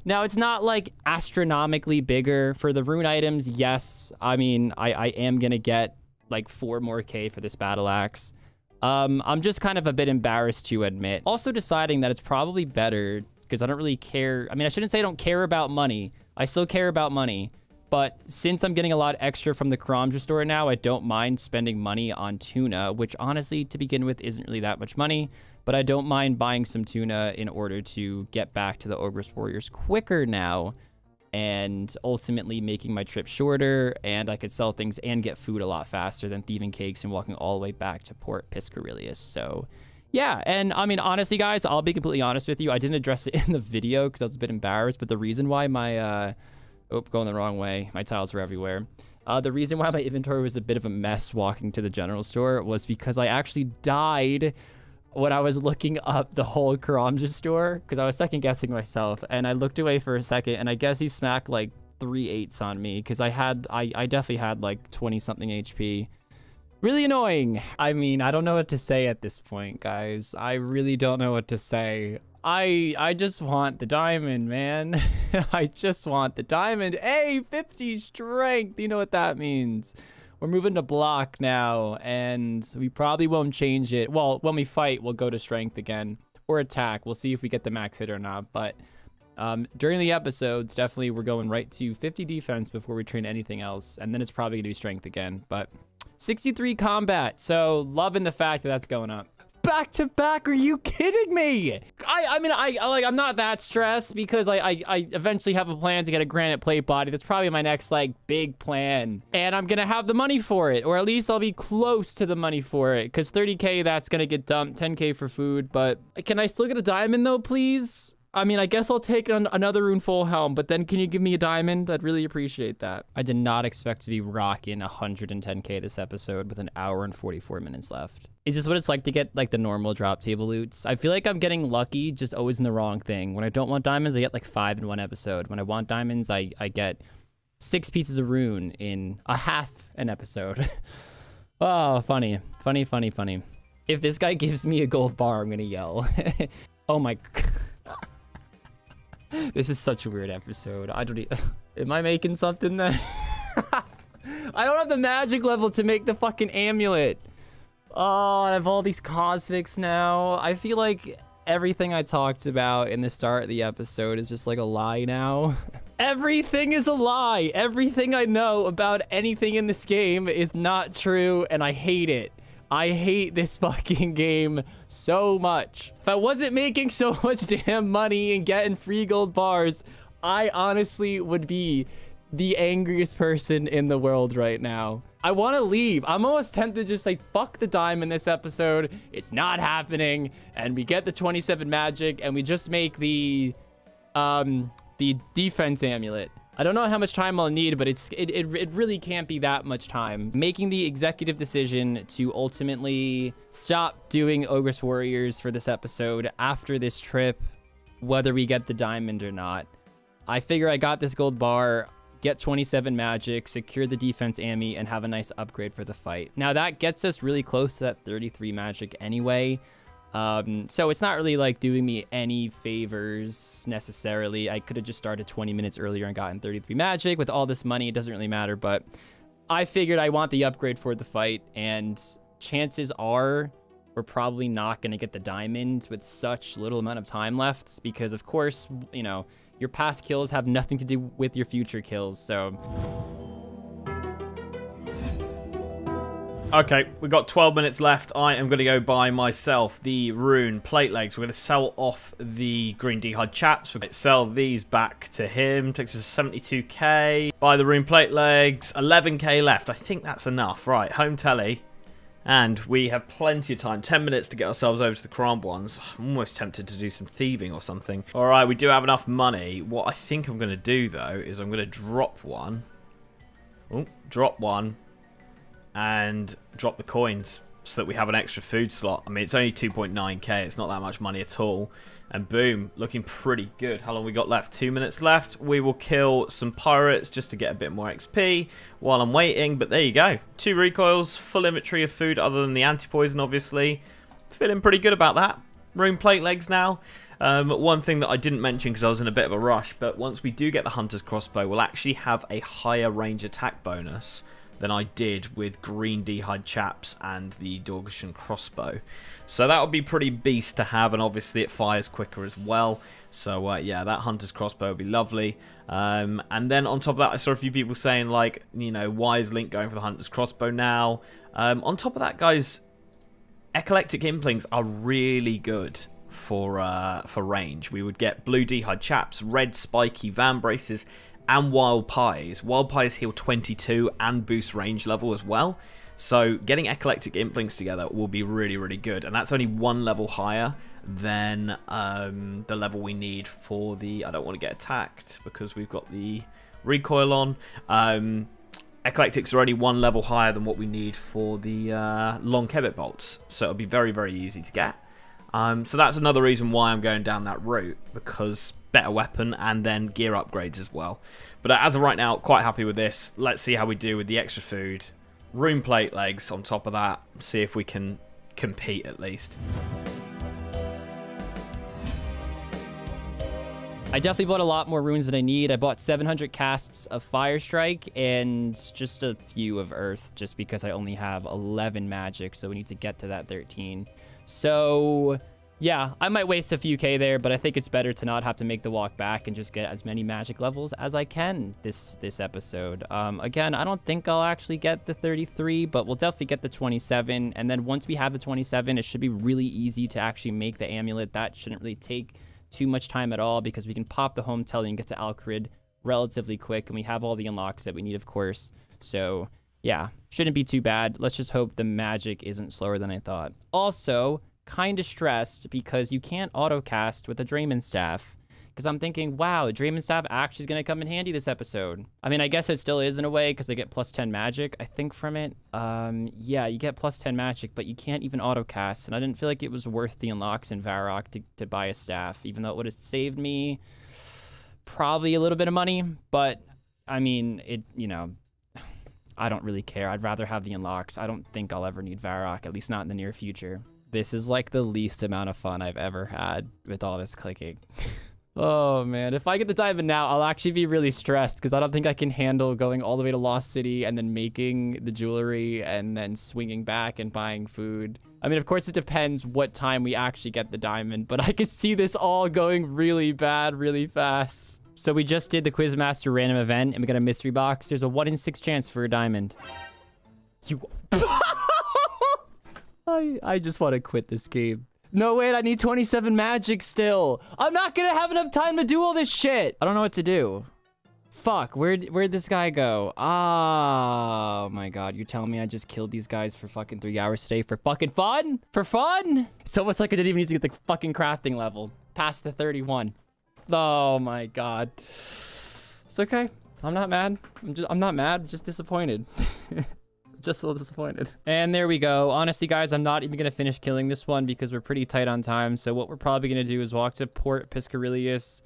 S2: Now, it's not like astronomically bigger for the rune items. Yes, I mean, I am going to get like 4 more K for this battle axe. I'm just kind of a bit embarrassed to admit. Also deciding that it's probably better, because I don't really care. I mean, I shouldn't say I don't care about money. I still care about money. But since I'm getting a lot extra from the Karamja store now, I don't mind spending money on tuna, which honestly, to begin with, isn't really that much money. But I don't mind buying some tuna in order to get back to the Ogress Warriors quicker now. and ultimately making my trip shorter, and I could sell things and get food a lot faster than thieving cakes and walking all the way back to Port Piscarilius. So yeah, and I mean, honestly, guys, I'll be completely honest with you. I didn't address it in the video because I was a bit embarrassed, but the reason why my, going the wrong way. My tiles were everywhere. The reason why my inventory was a bit of a mess walking to the general store was because I actually died when I was looking up the whole Karamja store because I was second guessing myself, and I looked away for a second, and I guess he smacked like 3/8 on me because I definitely had like 20 something HP. Really annoying. I mean, I don't know what to say at this point, guys. I really don't know what to say. I just want the diamond, man. I just want the diamond. Hey, 50 strength. You know what that means. We're moving to block now, and we probably won't change it. Well, when we fight, we'll go to strength again. Or attack. We'll see if we get the max hit or not. But during the episodes, definitely we're going right to 50 defense before we train anything else. And then it's probably going to be strength again. But 63 combat. So loving the fact that that's going up. Back to back, are you kidding me? I'm not that stressed because I eventually have a plan to get a granite plate body. That's probably my next like big plan, and I'm gonna have the money for it, or at least I'll be close to the money for it, because 30k that's gonna get dumped, 10k for food. But can I still get a diamond though, please? I mean, I guess I'll take another rune full helm, but then can you give me a diamond? I'd really appreciate that. I did not expect to be rocking 110k this episode with an hour and 44 minutes left. Is this what it's like to get like the normal drop table loots? I feel like I'm getting lucky, just always in the wrong thing. When I don't want diamonds, I get like 5 in one episode. When I want diamonds, I get 6 pieces of rune in a half an episode. Oh, funny. Funny, funny, funny. If this guy gives me a gold bar, I'm gonna yell. Oh my... This is such a weird episode. Am I making something then? I don't have the magic level to make the fucking amulet. Oh, I have all these cosmics now. I feel like everything I talked about in the start of the episode is just like a lie now. Everything is a lie. Everything I know about anything in this game is not true, and I hate it. I hate this fucking game so much. If I wasn't making so much damn money and getting free gold bars, I honestly would be the angriest person in the world right now. I want to leave. I'm almost tempted to just say, fuck the diamond this episode. It's not happening. And we get the 27 magic, and we just make the defense amulet. I don't know how much time I'll need, but it really can't be that much time. Making the executive decision to ultimately stop doing Ogress Warriors for this episode after this trip, whether we get the diamond or not. I figure I got this gold bar, get 27 magic, secure the defense ammy, and have a nice upgrade for the fight. Now that gets us really close to that 33 magic anyway. So it's not really like doing me any favors necessarily. I could have just started 20 minutes earlier and gotten 33 magic. With all this money, it doesn't really matter, but I figured I want the upgrade for the fight, and chances are we're probably not going to get the diamond with such little amount of time left, because of course, you know, your past kills have nothing to do with your future kills. So
S1: okay, we've got 12 minutes left. I am going to go buy myself the rune plate legs. We're going to sell off the green d'hide chaps. We're going to sell these back to him. Takes us 72k. Buy the rune plate legs. 11k left. I think that's enough. Right, home telly. And we have plenty of time. 10 minutes to get ourselves over to the Karamj ones. I'm almost tempted to do some thieving or something. All right, we do have enough money. What I think I'm going to do, though, is I'm going to drop one. Oh, drop one. And drop the coins so that we have an extra food slot. I mean, it's only 2.9k. It's not that much money at all. And boom, looking pretty good. How long we got left? 2 minutes left. We will kill some pirates just to get a bit more XP while I'm waiting. But there you go. 2 recoils, full inventory of food other than the anti-poison, obviously. Feeling pretty good about that. Rune plate legs now. One thing that I didn't mention because I was in a bit of a rush, but once we do get the hunter's crossbow, we'll actually have a higher range attack bonus than I did with green d'hide chaps and the Dorgeshan crossbow. So that would be pretty beast to have, and obviously it fires quicker as well. So yeah, that hunter's crossbow would be lovely. And then on top of that, I saw a few people saying, like, you know, why is Link going for the hunter's crossbow now? On top of that, guys, eclectic implings are really good for range. We would get blue d'hide chaps, red spiky van braces, and wild pies. Wild pies heal 22 and boost range level as well. So getting eclectic implings together will be really, really good. And that's only one level higher than the level we need for the... I don't want to get attacked because we've got the recoil on. Eclectics are only one level higher than what we need for the long Kebbit bolts. So it'll be very, very easy to get. So that's another reason why I'm going down that route, because better weapon and then gear upgrades as well. But as of right now, quite happy with this. Let's see how we do with the extra food. Rune plate legs on top of that. See if we can compete at least.
S2: I definitely bought a lot more runes than I need. I bought 700 casts of Fire Strike and just a few of Earth, just because I only have 11 magic, so we need to get to that 13. So yeah, I might waste a few K there, but I think it's better to not have to make the walk back and just get as many magic levels as I can this episode. Again, I don't think I'll actually get the 33, but we'll definitely get the 27. And then once we have the 27, it should be really easy to actually make the amulet. That shouldn't really take too much time at all, because we can pop the home telly and get to Alcarid relatively quick, and we have all the unlocks that we need, of course. So yeah, shouldn't be too bad. Let's just hope the magic isn't slower than I thought. Also, kind of stressed because you can't auto cast with a Drayman staff, because I'm thinking, wow, Drayman staff actually is going to come in handy this episode. I mean, I guess it still is in a way, because I get plus 10 magic, I think, from it. Yeah, you get plus 10 magic, but you can't even auto cast, and I didn't feel like it was worth the unlocks in Varrock to buy a staff, even though it would have saved me probably a little bit of money. But I mean, it, you know, I don't really care. I'd rather have the unlocks. I don't think I'll ever need Varrock, at least not in the near future. This is like the least amount of fun I've ever had with all this clicking. Oh man, if I get the diamond now, I'll actually be really stressed, because I don't think I can handle going all the way to Lost City and then making the jewelry and then swinging back and buying food. I mean, of course, it depends what time we actually get the diamond, but I could see this all going really bad really fast. So we just did the Quizmaster random event and we got a mystery box. There's a 1 in 6 chance for a diamond. You... I just want to quit this game. No, wait, I need 27 magic still. I'm not gonna have enough time to do all this shit. I don't know what to do. Fuck, where'd this guy go? Oh my god, you're telling me I just killed these guys for fucking 3 hours today for fucking fun? For fun? It's almost like I didn't even need to get the fucking crafting level past the 31. Oh my god. It's okay. I'm not mad. I'm not mad, just disappointed. Just a little disappointed. And there we go. Honestly, guys, I'm not even going to finish killing this one because we're pretty tight on time. So what we're probably going to do is walk to Port Piscarilius.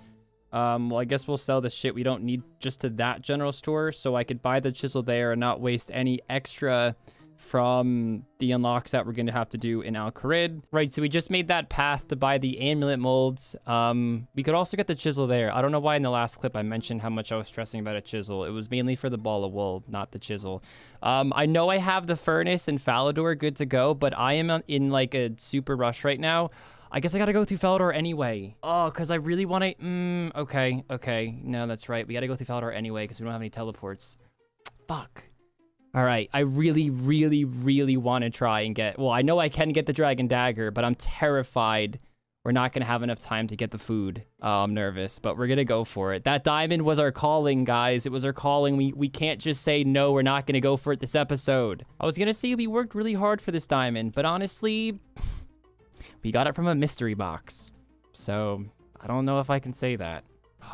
S2: Well, I guess we'll sell the shit we don't need just to that general store, so I could buy the chisel there and not waste any extra from the unlocks that we're going to have to do in Alcarid. Right, so we just made that path to buy the amulet molds. We could also get the chisel there. I don't know why in the last clip I mentioned how much I was stressing about a chisel. It was mainly for the ball of wool, not the chisel. I know I have the furnace and Falador good to go, but I am in like a super rush right now. I guess I gotta go through Falador anyway. Oh, because I really want to... okay. No, that's right. We gotta go through Falador anyway because we don't have any teleports. Fuck. All right, I really, really, really want to try and get... Well, I know I can get the Dragon Dagger, but I'm terrified we're not going to have enough time to get the food. Oh, I'm nervous, but we're going to go for it. That diamond was our calling, guys. It was our calling. We can't just say, no, we're not going to go for it this episode. I was going to say we worked really hard for this diamond, but honestly, we got it from a mystery box. So I don't know if I can say that.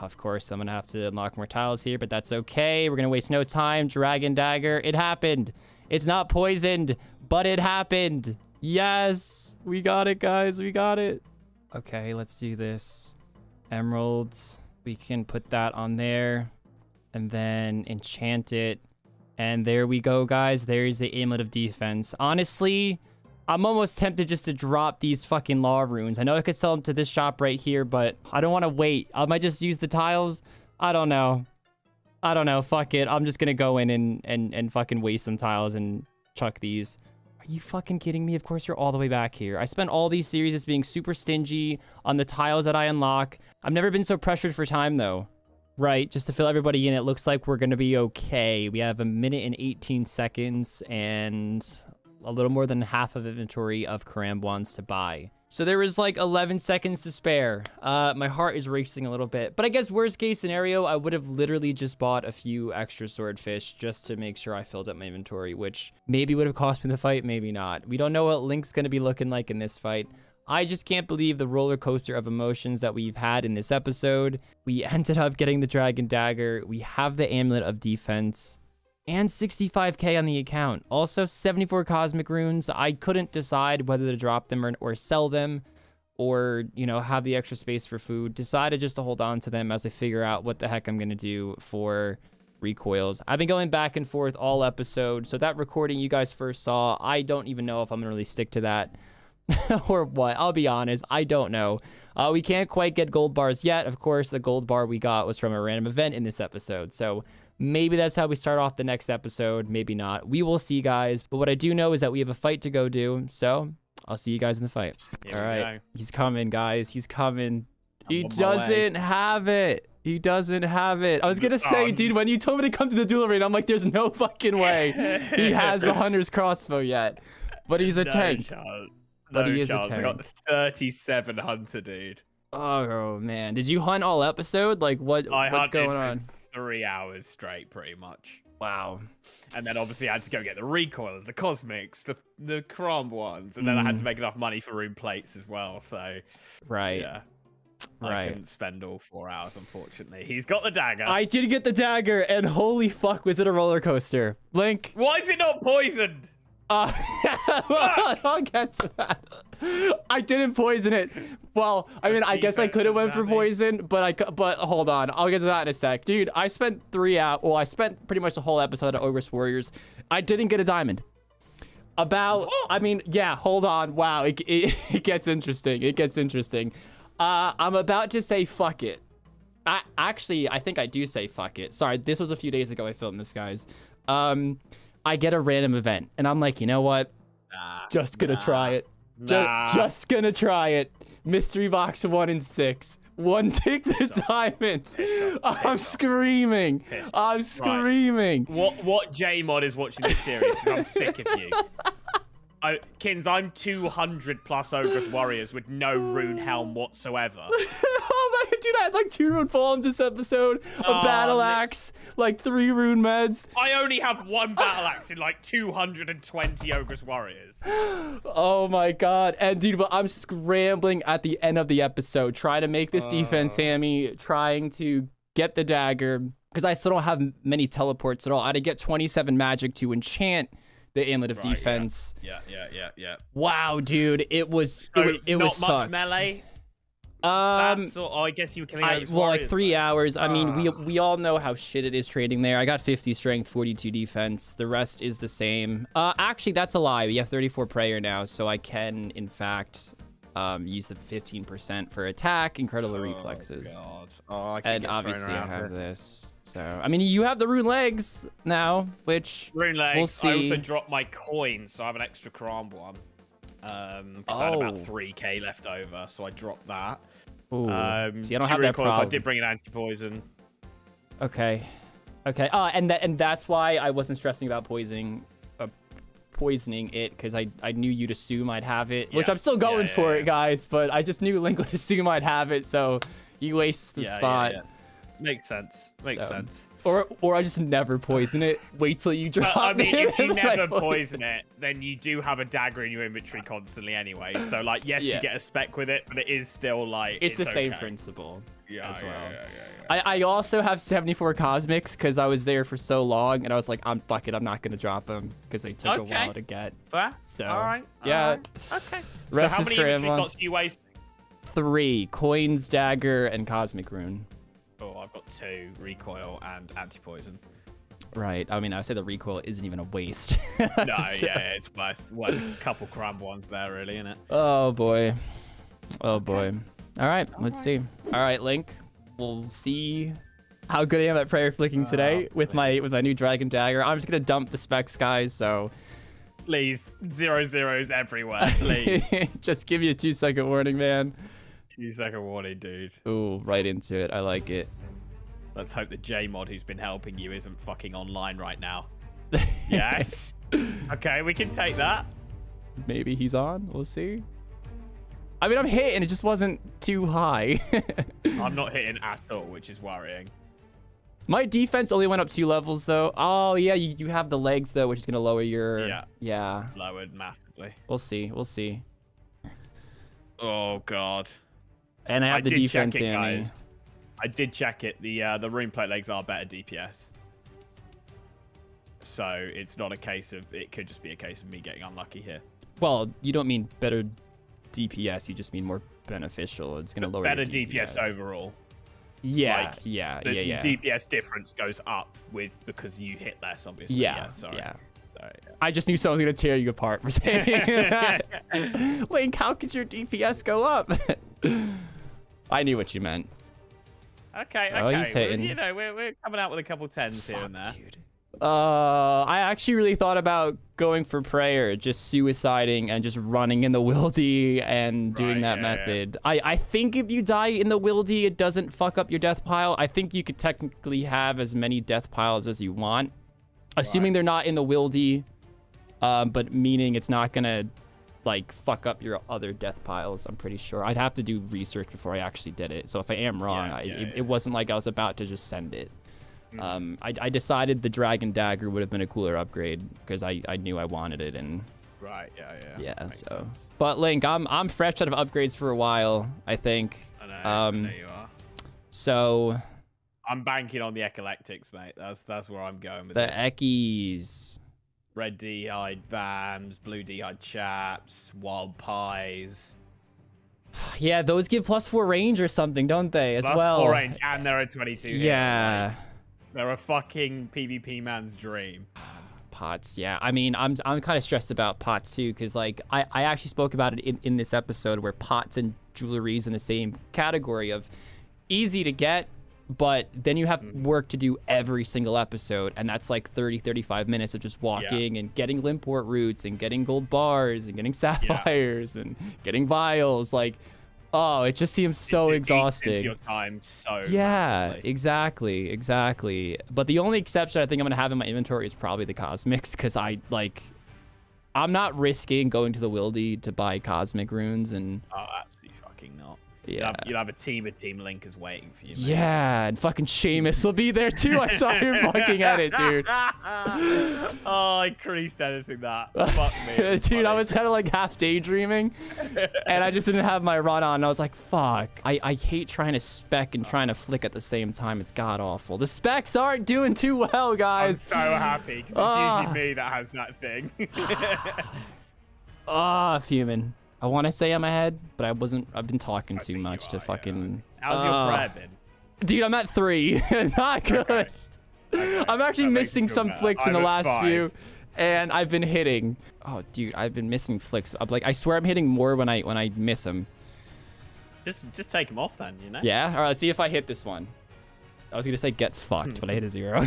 S2: Of course, I'm going to have to unlock more tiles here, but that's okay. We're going to waste no time. Dragon Dagger. It happened. It's not poisoned, but it happened. Yes. We got it, guys. We got it. Okay, let's do this. Emeralds. We can put that on there and then enchant it. And there we go, guys. There's the Amulet of Defense. Honestly, I'm almost tempted just to drop these fucking law runes. I know I could sell them to this shop right here, but I don't want to wait. I might just use the tiles. I don't know. Fuck it. I'm just going to go in and fucking waste some tiles and chuck these. Are you fucking kidding me? Of course you're all the way back here. I spent all these series as being super stingy on the tiles that I unlock. I've never been so pressured for time, though. Right, just to fill everybody in, it looks like we're going to be okay. We have 1 minute and 18 seconds and... a little more than half of inventory of Karambwans to buy. So there was like 11 seconds to spare. My heart is racing a little bit. But I guess worst case scenario, I would have literally just bought a few extra swordfish just to make sure I filled up my inventory, which maybe would have cost me the fight, maybe not. We don't know what Link's going to be looking like in this fight. I just can't believe the roller coaster of emotions that we've had in this episode. We ended up getting the Dragon Dagger. We have the Amulet of Defense. And 65k on the account. Also 74 cosmic runes. I couldn't decide whether to drop them or sell them, or, you know, have the extra space for food. Decided just to hold on to them as I figure out what the heck I'm gonna do for recoils. I've been going back and forth all episode, so that recording you guys first saw, I don't even know if I'm gonna really stick to that or what. I'll be honest, I don't know. We can't quite get gold bars yet. Of course, the gold bar we got was from a random event in this episode, so maybe that's how we start off the next episode. Maybe not. We will see, guys. But what I do know is that we have a fight to go do. So I'll see you guys in the fight. All right. He's coming, guys. He's coming. He doesn't have it. He doesn't have it. I was going to say, dude, when you told me to come to the duel arena, I'm like, there's no fucking way he has the Hunter's crossbow yet. But he's a tank. But he is a tank.
S1: I got the 37 Hunter, dude.
S2: Oh, man. Did you hunt all episode? Like, what's going on?
S1: 3 hours straight, pretty much.
S2: Wow.
S1: And then obviously I had to go get the recoils, the cosmics, the chrome ones, and then I had to make enough money for rune plates as well. So yeah, I couldn't spend all 4 hours, unfortunately. He's got the dagger.
S2: I did get the dagger, and holy fuck, was it a roller coaster? Link,
S1: why is it not poisoned?
S2: I'll get to that. I didn't poison it. Well, I mean, I guess I could have went for poison, but hold on. I'll get to that in a sec. Dude, I spent 3 hours. Well, I spent pretty much the whole episode of Ogress Warriors. I didn't get a diamond. I mean, yeah, hold on. Wow, it gets interesting. It gets interesting. I'm about to say fuck it. I think I do say fuck it. Sorry, this was a few days ago I filmed this, guys. I get a random event, and I'm like, you know what? Just gonna try it. Just gonna try it. Mystery box 1 in 6. One, take the diamond. I'm screaming. I'm screaming.
S1: What J-mod is watching this series? Because I'm sick of you. Kins, I'm 200 plus Ogress Warriors with no rune helm whatsoever.
S2: Oh my, dude, I had like 2 rune palms this episode, a battle axe, like 3 rune meds.
S1: I only have 1 battle axe in like 220 Ogress Warriors.
S2: Oh my god. And dude, but I'm scrambling at the end of the episode, trying to make this defense, Sammy, trying to get the dagger, because I still don't have many teleports at all. I had to get 27 magic to enchant the Amulet of Defense.
S1: Yeah.
S2: Wow, dude, it was it was
S1: not much
S2: fucked.
S1: Melee. Stats, or I guess you were killing
S2: well, like 3
S1: then.
S2: hours. I mean, we all know how shit it is trading there. I got 50 strength, 42 defense. The rest is the same. Actually, that's a lie. We have 34 prayer now, so I can, in fact, use the 15% for attack, incredible reflexes.
S1: God.
S2: And obviously I have this. So, I mean, you have the rune legs now, which
S1: rune legs.
S2: We'll see.
S1: I also dropped my coins, so I have an extra Karam one. Because I had about 3k left over, so I dropped that.
S2: Ooh. See, I don't have that problem.
S1: I did bring an anti-poison.
S2: Okay. And that's why I wasn't stressing about poisoning it, because I knew you'd assume I'd have it, which I'm still going for it, guys. But I just knew Link would assume I'd have it, so he wastes the spot.
S1: Makes sense. Makes sense.
S2: Or I just never poison it. Wait till you drop it.
S1: I mean, if you never poison it, then you do have a dagger in your inventory constantly anyway. So, like, yes, you get a spec with it, but it is still, like,
S2: it's the same
S1: okay.
S2: principle as well.
S1: Yeah.
S2: I also have 74 cosmics because I was there for so long, and I was like, fuck it, I'm not going to drop them because they took a while to get.
S1: Fair.
S2: So,
S1: all right.
S2: Yeah.
S1: Okay.
S2: Rest
S1: so how
S2: is
S1: many inventory slots do you waste?
S2: 3. Coins, dagger, and cosmic rune.
S1: Oh, I've got 2, recoil and anti-poison.
S2: Right. I mean, I would say the recoil isn't even a waste.
S1: No, it's worth a couple crumb ones there, really, isn't it?
S2: Oh, boy. Oh, boy. All right, let's see. All right, Link. We'll see how good I am at prayer flicking today with my new dragon dagger. I'm just going to dump the specs, guys, so...
S1: Please, 0-0s everywhere, please.
S2: Just give you a 2-second warning, man.
S1: 2-second warning, dude.
S2: Ooh, right into it. I like it.
S1: Let's hope the J-mod who's been helping you isn't fucking online right now. Yes. Okay, we can take that.
S2: Maybe he's on. We'll see. I mean, I'm hitting. It just wasn't too high.
S1: I'm not hitting at all, which is worrying.
S2: My defense only went up 2 levels, though. Oh, yeah, you have the legs, though, which is going to lower your... Yeah.
S1: Lowered massively.
S2: We'll see. We'll see.
S1: Oh, God.
S2: And I have the defense in me.
S1: I did check it. The rune plate legs are better DPS. So it's not a case of... It could just be a case of me getting unlucky here.
S2: Well, you don't mean better DPS. You just mean more beneficial. It's going to lower
S1: better
S2: your DPS.
S1: DPS overall.
S2: Yeah,
S1: like,
S2: yeah.
S1: The DPS difference goes up because you hit less, obviously.
S2: Yeah,
S1: sorry.
S2: yeah.
S1: Sorry, yeah.
S2: I just knew someone was going to tear you apart for saying that. Link, how could your DPS go up? I knew what you meant.
S1: Okay.
S2: Oh, he's hitting.
S1: You know, we're coming out with a couple 10s here and there.
S2: Dude. I actually really thought about going for prayer, just suiciding and just running in the wildy and doing that method. Yeah. I think if you die in the wildy, it doesn't fuck up your death pile. I think you could technically have as many death piles as you want, assuming they're not in the wildy, but meaning it's not gonna like fuck up your other death piles. I'm pretty sure. I'd have to do research before I actually did it. So if I am wrong, it wasn't like I was about to just send it. I decided the Dragon Dagger would have been a cooler upgrade because I knew I wanted it, and yeah. Makes sense. But Link, I'm fresh out of upgrades for a while, I think.
S1: I know you are.
S2: So
S1: I'm banking on the Epileptics, mate. That's where I'm going with
S2: the
S1: this.
S2: Eckies.
S1: Red D-eyed Vams, blue D-eyed Chaps, Wild Pies.
S2: Yeah, those give +4 range or something, don't they? As well.
S1: +4 range, and they're a 22 hit.
S2: Yeah.
S1: Like, they're a fucking PvP man's dream.
S2: Pots, yeah. I mean, I'm kind of stressed about pots too, because like I actually spoke about it in this episode where pots and jewelry is in the same category of easy to get, but then you have work to do every single episode, and that's like 30-35 minutes of just walking and getting Limport roots and getting gold bars and getting sapphires and getting vials. Like, oh, it just seems so exhausting.
S1: Your time so
S2: massively. Exactly. But the only exception I think I'm gonna have in my inventory is probably the cosmics, because I'm not risking going to the wildy to buy cosmic runes and.
S1: Oh, absolutely fucking not.
S2: Yeah.
S1: You'll have a team of Team Linkers waiting for you, mate.
S2: Yeah, and fucking Seamus will be there too. I saw him fucking at it, dude.
S1: Oh, I creased editing that. Fuck me.
S2: Dude, I was kind of like half daydreaming, and I just didn't have my run on. And I was like, fuck. I hate trying to spec and trying to flick at the same time. It's god awful. The specs aren't doing too well, guys.
S1: I'm so happy, because it's usually me that has that thing.
S2: Fuming. I want to say I'm ahead, but I've been talking too much to fucking.
S1: How's your prayer been?
S2: Dude, I'm at 3. Not good. Okay. I'm actually missing some flicks in the last few, and I've been hitting. Oh, dude, I've been missing flicks. I swear I'm hitting more when I miss them.
S1: Just take them off then, you know?
S2: Yeah. All right. Let's see if I hit this one. I was gonna say get fucked, but I hit a 0.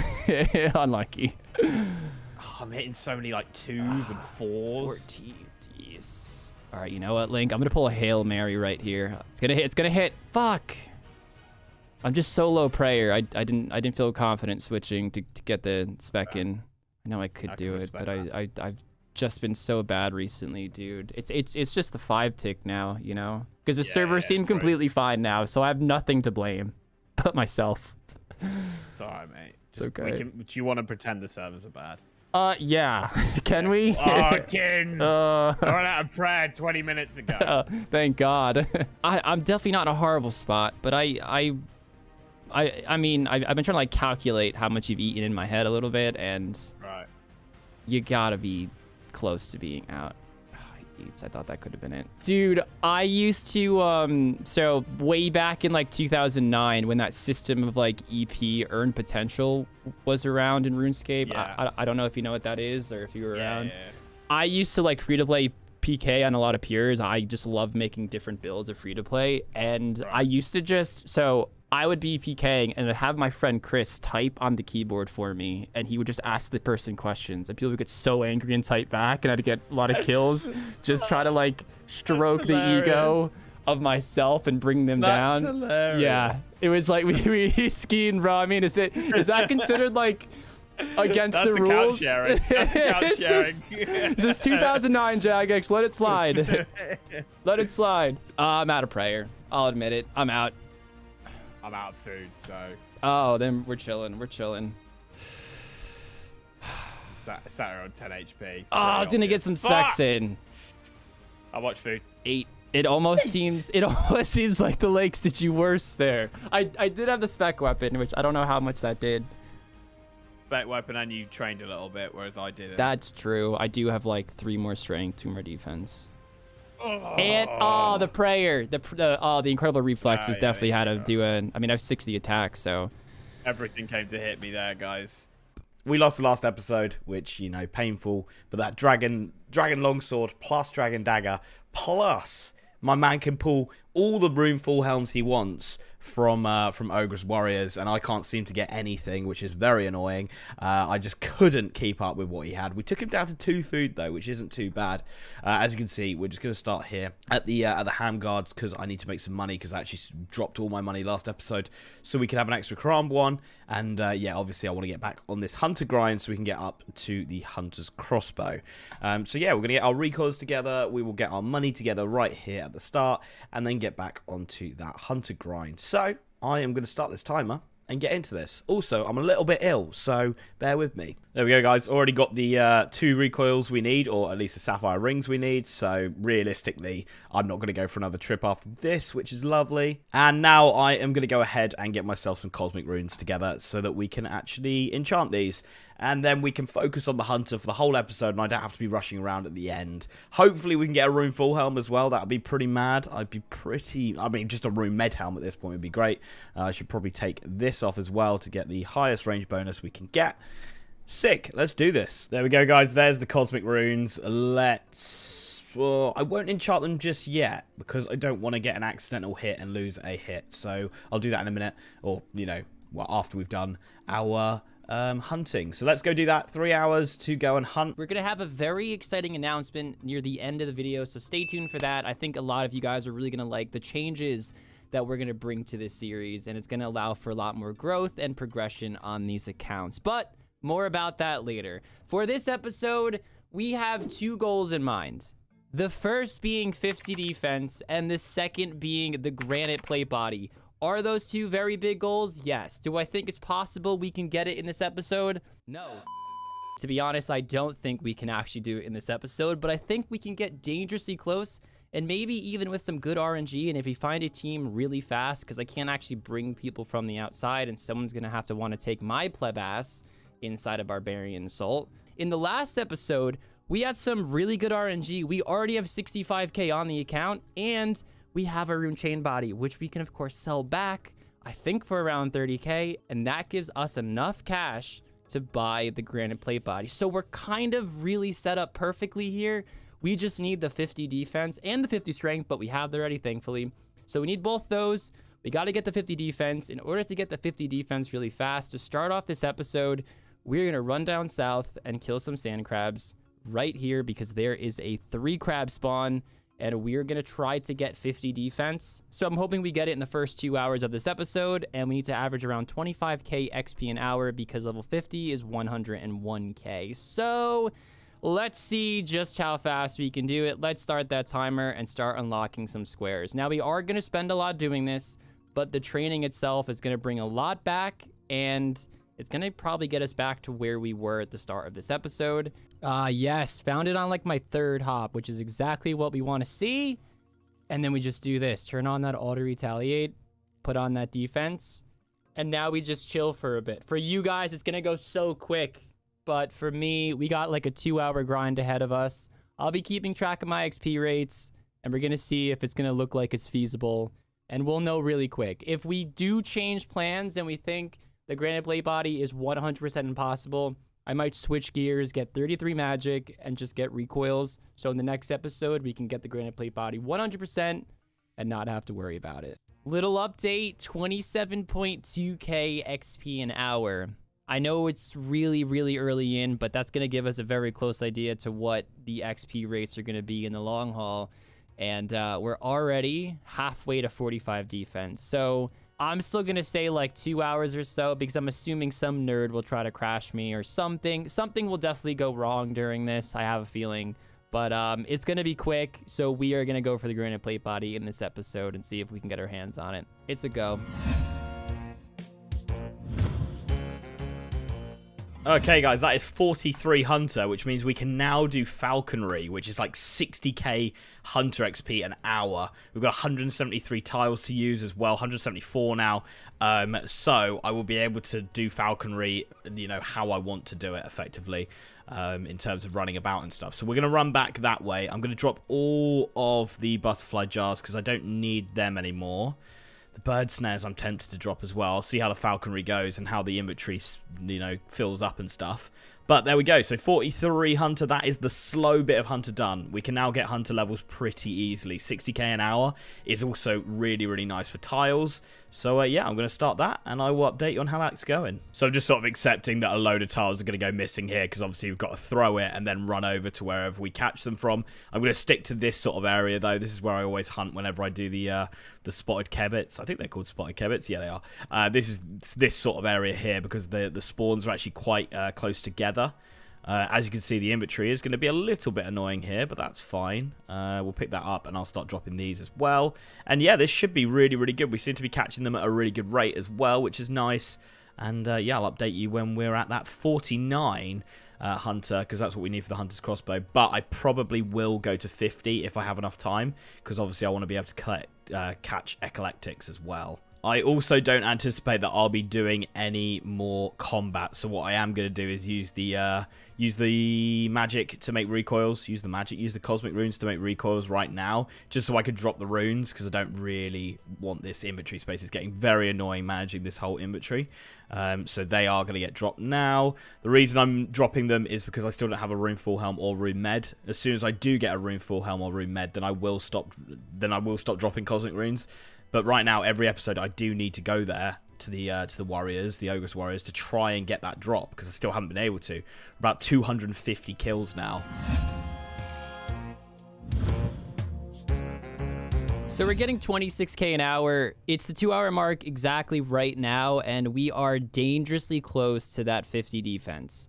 S2: Unlucky.
S1: Oh, I'm hitting so many like 2s and 4s.
S2: 14. Jeez. All right, you know what, Link? I'm gonna pull a Hail Mary right here. It's gonna hit. It's gonna hit. Fuck. I'm just so low prayer. I didn't feel confident switching to get the spec in. I know I could do it, but I've just been so bad recently, dude. It's just the 5 tick now, you know, because the server seemed completely fine now, so I have nothing to blame but myself.
S1: It's all right, mate.
S2: It's okay.
S1: Do you want to pretend the servers are bad?
S2: Yeah. Can we?
S1: Oh, Kins! I ran out of prayer 20 minutes ago.
S2: Thank God. I'm definitely not in a horrible spot, but I mean, I've been trying to like calculate how much you've eaten in my head a little bit, and you gotta be close to being out. I thought that could have been it. Dude, I used to, so way back in like 2009 when that system of like EP earn potential was around in RuneScape. Yeah. I don't know if you know what that is or if you were around. Yeah. I used to like free-to-play PK on a lot of peers. I just love making different builds of free-to-play. And I used to just, so I would be PKing and I'd have my friend Chris type on the keyboard for me, and he would just ask the person questions, and people would get so angry and type back, and I'd get a lot of kills. Just try to like stroke the ego of myself and bring them down.
S1: Hilarious.
S2: Yeah, it was like we skiing, bro. I mean, is that considered like against
S1: That's
S2: the
S1: account
S2: rules.
S1: sharing. That's account sharing.
S2: This is 2009, Jagex. Let it slide. Let it slide. I'm out of prayer. I'll admit it. I'm out.
S1: I'm out of food, so.
S2: Oh, then we're chilling. We're chilling.
S1: Sat on 10 HP.
S2: Oh, I was gonna get some specs in.
S1: How much food?
S2: 8. It almost seems like the lakes did you worse there. I did have the spec weapon, which I don't know how much that did.
S1: Spec weapon, and you trained a little bit, whereas I didn't.
S2: That's true. I do have like 3 more strength, 2 more defense.
S1: Oh.
S2: And the prayer, the incredible reflexes definitely had to do I mean, I have 60 attacks, so
S1: everything came to hit me there, guys. We lost the last episode, which, you know, painful. But that dragon longsword plus dragon dagger plus my man can pull all the rune full helms he wants from Ogre's warriors, and I can't seem to get anything, which is very annoying. I just couldn't keep up with what he had. We took him down to 2 food though, which isn't too bad. As you can see, we're just going to start here at the ham guards because I need to make some money because I actually dropped all my money last episode, so we can have an extra cram one. And yeah, obviously I want to get back on this hunter grind so we can get up to the hunter's crossbow. So yeah, we're going to get our recoils together. We will get our money together right here at the start, and then get back onto that hunter grind. So I am going to start this timer and get into this. Also, I'm a little bit ill, so bear with me. There we go, guys. Already got the 2 recoils we need, or at least the sapphire rings we need. So realistically, I'm not going to go for another trip after this, which is lovely. And now I am going to go ahead and get myself some cosmic runes together so that we can actually enchant these. And then we can focus on the hunter for the whole episode, and I don't have to be rushing around at the end. Hopefully we can get a rune full helm as well. That would be pretty mad. I mean, just a rune med helm at this point would be great. I should probably take this off as well to get the highest range bonus we can get. Sick. Let's do this. There we go, guys. There's the cosmic runes. Well, I won't enchant them just yet because I don't want to get an accidental hit and lose a hit. So I'll do that in a minute, or, you know, well, after we've done our hunting. So let's go do that. 3 hours to go and hunt.
S2: We're gonna have a very exciting announcement near the end of the video, so stay tuned for that. I think a lot of you guys are really gonna like the changes that we're gonna bring to this series, and it's gonna allow for a lot more growth and progression on these accounts. But more about that later. For this episode, we have 2 goals in mind. The first being 50 defense, and the second being the granite plate body. Are those 2 very big goals? Yes. Do I think it's possible we can get it in this episode? No. To be honest, I don't think we can actually do it in this episode, but I think we can get dangerously close, and maybe even with some good RNG, and if we find a team really fast, because I can't actually bring people from the outside, and someone's going to have to want to take my pleb ass inside of Barbarian Assault. In the last episode, we had some really good RNG. We already have 65k on the account, and we have a rune chain body, which we can, of course, sell back, I think, for around 30k, and that gives us enough cash to buy the granite plate body. So we're kind of really set up perfectly here. We just need the 50 defense and the 50 strength, but we have that already, thankfully. So we need both those. We got to get the 50 defense. In order to get the 50 defense really fast, to start off this episode, we're going to run down south and kill some sand crabs right here because there is a 3 crab spawn, and we're going to try to get 50 defense. So I'm hoping we get it in the first 2 hours of this episode, and we need to average around 25k XP an hour because level 50 is 101k. So let's see just how fast we can do it. Let's start that timer and start unlocking some squares. Now, we are going to spend a lot doing this, but the training itself is going to bring a lot back, and it's going to probably get us back to where we were at the start of this episode. Yes, found it on like my 3rd hop, which is exactly what we want to see. And then we just do this. Turn on that auto retaliate, put on that defense, and now we just chill for a bit. For you guys, it's going to go so quick. But for me, we got like a 2-hour grind ahead of us. I'll be keeping track of my XP rates, and we're going to see if it's going to look like it's feasible. And we'll know really quick. If we do change plans and we think the granite plate body is 100% impossible, I might switch gears, get 33 magic, and just get recoils. So in the next episode, we can get the granite plate body 100% and not have to worry about it. Little update, 27.2k XP an hour. I know it's really, really early in, but that's going to give us a very close idea to what the XP rates are going to be in the long haul. And we're already halfway to 45 defense. So I'm still going to say like 2 hours or so because I'm assuming some nerd will try to crash me or something. Something will definitely go wrong during this. I have a feeling. But it's going to be quick. So we are going to go for the granite plate body in this episode and see if we can get our hands on it. It's a go.
S1: Okay, guys, that is 43 Hunter, which means we can now do Falconry, which is like 60k Hunter XP an hour. We've got 173 tiles to use as well, 174 now. So I will be able to do Falconry, you know, how I want to do it effectively in terms of running about and stuff. So we're going to run back that way. I'm going to drop all of the butterfly jars because I don't need them anymore. The bird snares I'm tempted to drop as well. I'll see how the falconry goes and how the inventory, you know, fills up and stuff. But there we go. So 43 Hunter, that is the slow bit of Hunter done. We can now get Hunter levels pretty easily. 60k an hour is also really, really nice for tiles. So yeah, I'm going to start that and I will update you on how that's going. So I'm just sort of accepting that a load of tiles are going to go missing here because obviously we've got to throw it and then run over to wherever we catch them from. I'm going to stick to this sort of area though. This is where I always hunt whenever I do the spotted kebits. I think they're called spotted kebits. Yeah, they are. This is this sort of area here because the spawns are actually quite close together. As you can see, the inventory is going to be a little bit annoying here, but that's fine. We'll pick that up and I'll start dropping these as well. And yeah, this should be really, really good. We seem to be catching them at a really good rate as well, which is nice. And yeah, I'll update you when we're at that 49 Hunter, because that's what we need for the Hunter's crossbow. But I probably will go to 50 if I have enough time, because obviously I want to be able to catch epileptics as well. I also don't anticipate that I'll be doing any more combat. So what I am going to do is use the magic to make recoils. Use the cosmic runes to make recoils right now, just so I can drop the runes, because I don't really want this inventory space. It's getting very annoying managing this whole inventory. So they are going to get dropped now. The reason I'm dropping them is because I still don't have a rune full helm or rune med. As soon as I do get a rune full helm or rune med, then I will stop dropping cosmic runes. But right now, every episode, I do need to go there to the warriors, the Ogress warriors, to try and get that drop, because I still haven't been able to. About 250 kills now.
S2: So we're getting 26k an hour. It's the 2 hour mark exactly right now, and we are dangerously close to that 50 defense.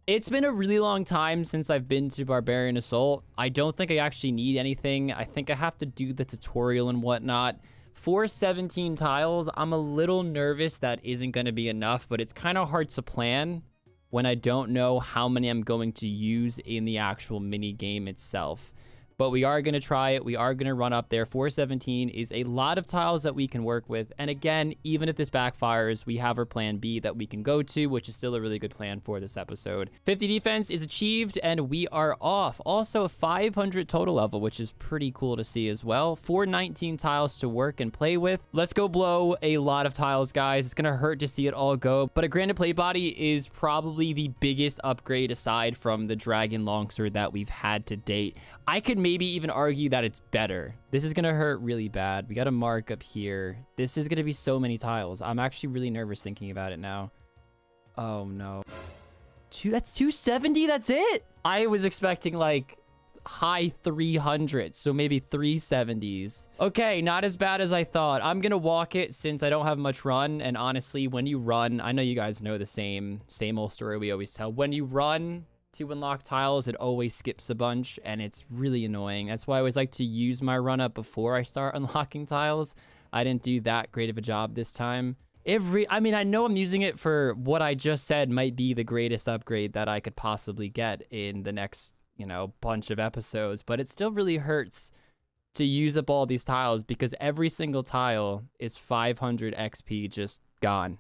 S2: It's been a really long time since I've been to Barbarian Assault. I don't think I actually need anything. I think I have to do the tutorial and whatnot. For 17 tiles, I'm a little nervous that isn't going to be enough, but it's kind of hard to plan when I don't know how many I'm going to use in the actual mini game itself. But we are going to try it. We are going to run up there. 417 is a lot of tiles that we can work with. And again, even if this backfires, we have our plan B that we can go to, which is still a really good plan for this episode. 50 defense is achieved, and we are off. Also, 500 total level, which is pretty cool to see as well. 419 tiles to work and play with. Let's go blow a lot of tiles, guys. It's going to hurt to see it all go. But a granite plate body is probably the biggest upgrade aside from the dragon longsword that we've had to date. I could maybe even argue that it's better. This is gonna hurt really bad. We got a mark up here. This is gonna be so many tiles. I'm actually really nervous thinking about it now. Oh no. That's 270? That's it? I was expecting like high 300s, so maybe 370s. Okay, not as bad as I thought. I'm gonna walk it since I don't have much run, and honestly, when you run, I know you guys know the same old story we always tell. When you run to unlock tiles, it always skips a bunch, and it's really annoying. That's why I always like to use my run up before I start unlocking tiles. I didn't do that great of a job this time. I mean, I know I'm using it for what I just said might be the greatest upgrade that I could possibly get in the next, you know, bunch of episodes, but it still really hurts to use up all these tiles because every single tile is 500 XP just gone.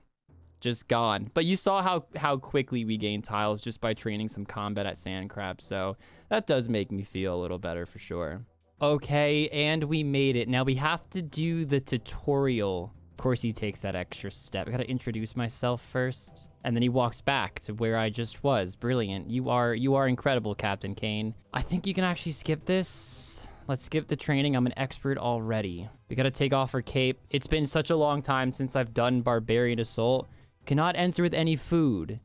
S2: Just gone. But you saw how quickly we gained tiles just by training some combat at Sandcrab, so that does make me feel a little better for sure. Okay, and we made it. Now we have to do the tutorial. Of course he takes that extra step. I gotta introduce myself first. And then he walks back to where I just was. Brilliant. You are incredible, Captain Kane. I think you can actually skip this. Let's skip the training. I'm an expert already. We gotta take off our cape. It's been such a long time since I've done Barbarian Assault. Cannot enter with any food.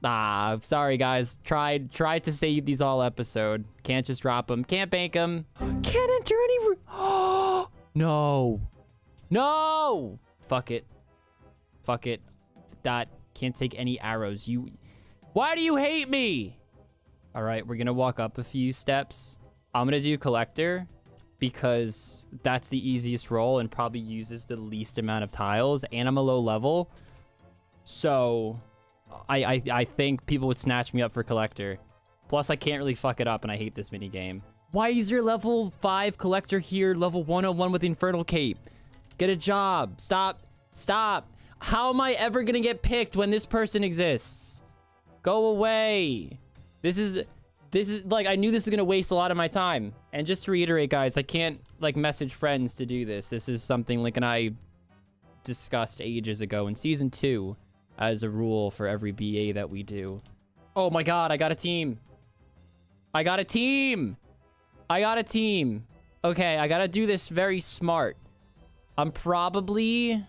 S2: Ah, sorry guys. Tried to save these all episode. Can't just drop them. Can't bank them. Can't enter any. Oh no. No. Fuck it. Fuck it. That can't take any arrows. Why do you hate me? All right, we're gonna walk up a few steps. I'm gonna do collector because that's the easiest roll and probably uses the least amount of tiles, and I'm a low level. So I think people would snatch me up for collector. Plus, I can't really fuck it up, and I hate this mini game. Why is your level 5 collector here, level 101 with Infernal Cape? Get a job. Stop. Stop. How am I ever gonna get picked when this person exists? Go away. This is like, I knew this was gonna waste a lot of my time. And just to reiterate, guys, I can't like message friends to do this. This is something Link and I discussed ages ago in season 2 as a rule for every BA that we do. Oh my god, I got a team. I got a team. I got a team. Okay, I gotta do this very smart. I'm probably...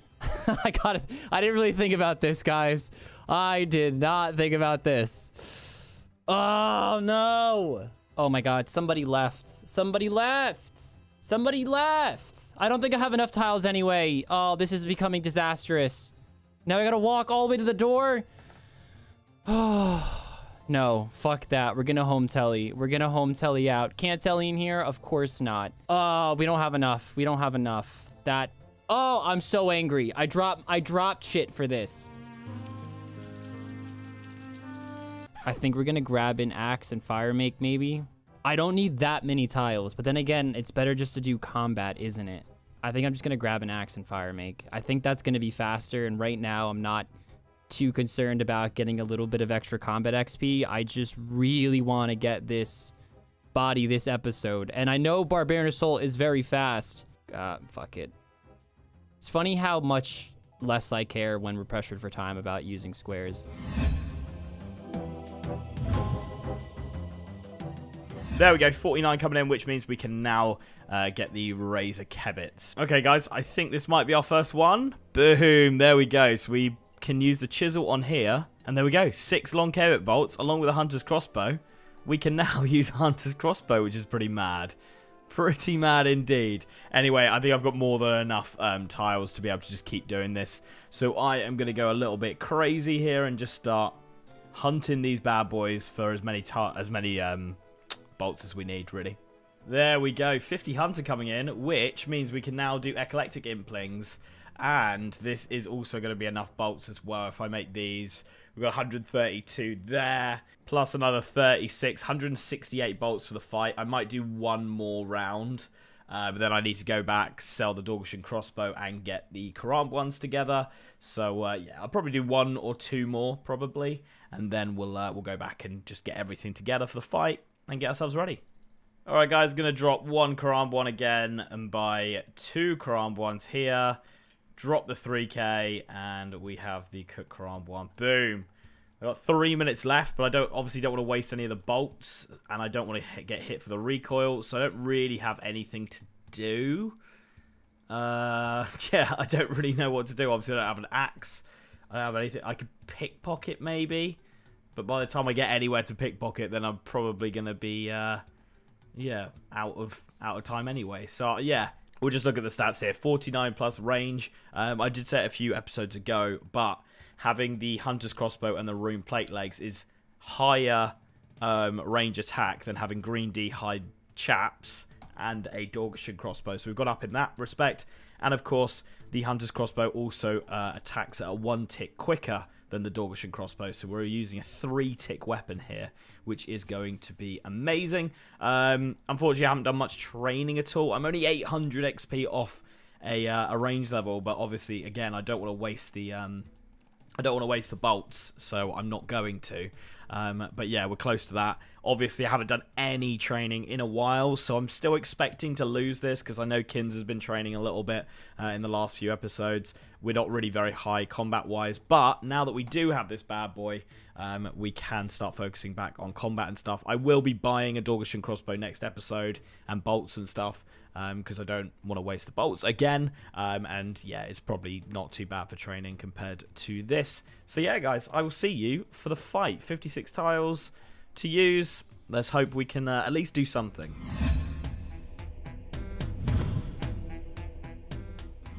S2: I didn't really think about this, guys. I did not think about this. Oh, no. Oh, my God. Somebody left. Somebody left. Somebody left. I don't think I have enough tiles anyway. Oh, this is becoming disastrous. Now I gotta walk all the way to the door. Oh, no. Fuck that. We're gonna home telly. We're gonna home telly out. Can't telly in here? Of course not. Oh, we don't have enough. We don't have enough. That... Oh, I'm so angry. I dropped shit for this. I think we're gonna grab an axe and fire make, maybe. I don't need that many tiles, but then again, it's better just to do combat, isn't it? I think I'm just gonna grab an axe and fire make. I think that's gonna be faster, and right now I'm not too concerned about getting a little bit of extra combat XP. I just really want to get this body this episode. And I know Barbarian Assault is very fast. Fuck it. It's funny how much less I care when we're pressured for time about using squares.
S1: There we go, 49 coming in, which means we can now get the Razor Kebbits. Okay, guys, I think this might be our first one. Boom, there we go. So we can use the chisel on here, and there we go. 6 long Kebbit bolts, along with a Hunter's Crossbow. We can now use Hunter's Crossbow, which is pretty mad. Pretty mad indeed. Anyway, I think I've got more than enough tiles to be able to just keep doing this. So I am going to go a little bit crazy here and just start hunting these bad boys for as many bolts as we need, really. There we go. 50 Hunter coming in, which means we can now do Eclectic Implings. And this is also going to be enough bolts as well. If I make these, we've got 132 there, plus another 36, 168 bolts for the fight. I might do one more round, but then I need to go back, sell the Dorgeshan crossbow, and get the Karamb ones together. So yeah, I'll probably do 1 or 2 more, probably, and then we'll go back and just get everything together for the fight and get ourselves ready. Alright guys, going to drop 1 Karamb one again and buy 2 Karamb ones here. Drop the 3k, and we have the Cook Karamb one. Boom. I've got 3 minutes left, but I obviously don't want to waste any of the bolts, and I don't want to get hit for the recoil, so I don't really have anything to do. Yeah, I don't really know what to do. Obviously, I don't have an axe. I don't have anything. I could pickpocket maybe, but by the time I get anywhere to pickpocket, then I'm probably going to be, yeah, out of time anyway. So, yeah. We'll just look at the stats here. 49 plus range. I did say it a few episodes ago, but having the Hunter's Crossbow and the Rune Plate Legs is higher range attack than having Green D Hide Chaps and a Dorgeshan Crossbow. So we've gone up in that respect. And of course, the Hunter's Crossbow also attacks at a 1 tick quicker than the Dorgeshan Crossbow. So we're using a 3-tick weapon here, which is going to be amazing. Unfortunately, I haven't done much training at all. I'm only 800 XP off a range level, but obviously, again, I don't want to waste the bolts, so I'm not going to. But yeah, we're close to that. Obviously, I haven't done any training in a while, so I'm still expecting to lose this because I know Kins has been training a little bit in the last few episodes. We're not really very high combat-wise, but now that we do have this bad boy, we can start focusing back on combat and stuff. I will be buying a Dorgeshan crossbow next episode and bolts and stuff because I don't want to waste the bolts again. And yeah, it's probably not too bad for training compared to this. So yeah, guys, I will see you for the fight. 56 tiles to use. Let's hope we can at least do something.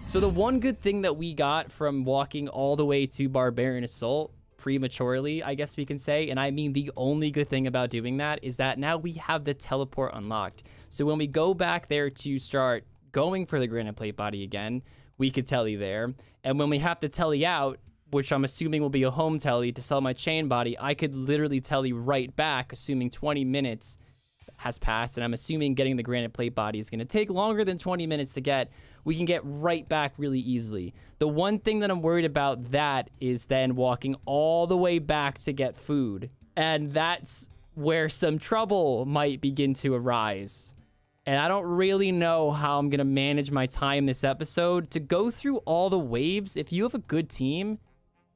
S2: So the one good thing that we got from walking all the way to Barbarian Assault prematurely, I guess we can say, and I mean the only good thing about doing that is that now we have the teleport unlocked. So when we go back there to start going for the granite plate body again, we could telly there. And when we have to telly out, which I'm assuming will be a home telly to sell my chain body, I could literally telly right back, assuming 20 minutes has passed. And I'm assuming getting the granite plate body is going to take longer than 20 minutes to get. We can get right back really easily. The one thing that I'm worried about that is then walking all the way back to get food. And that's where some trouble might begin to arise. And I don't really know how I'm going to manage my time this episode to go through all the waves. If you have a good team,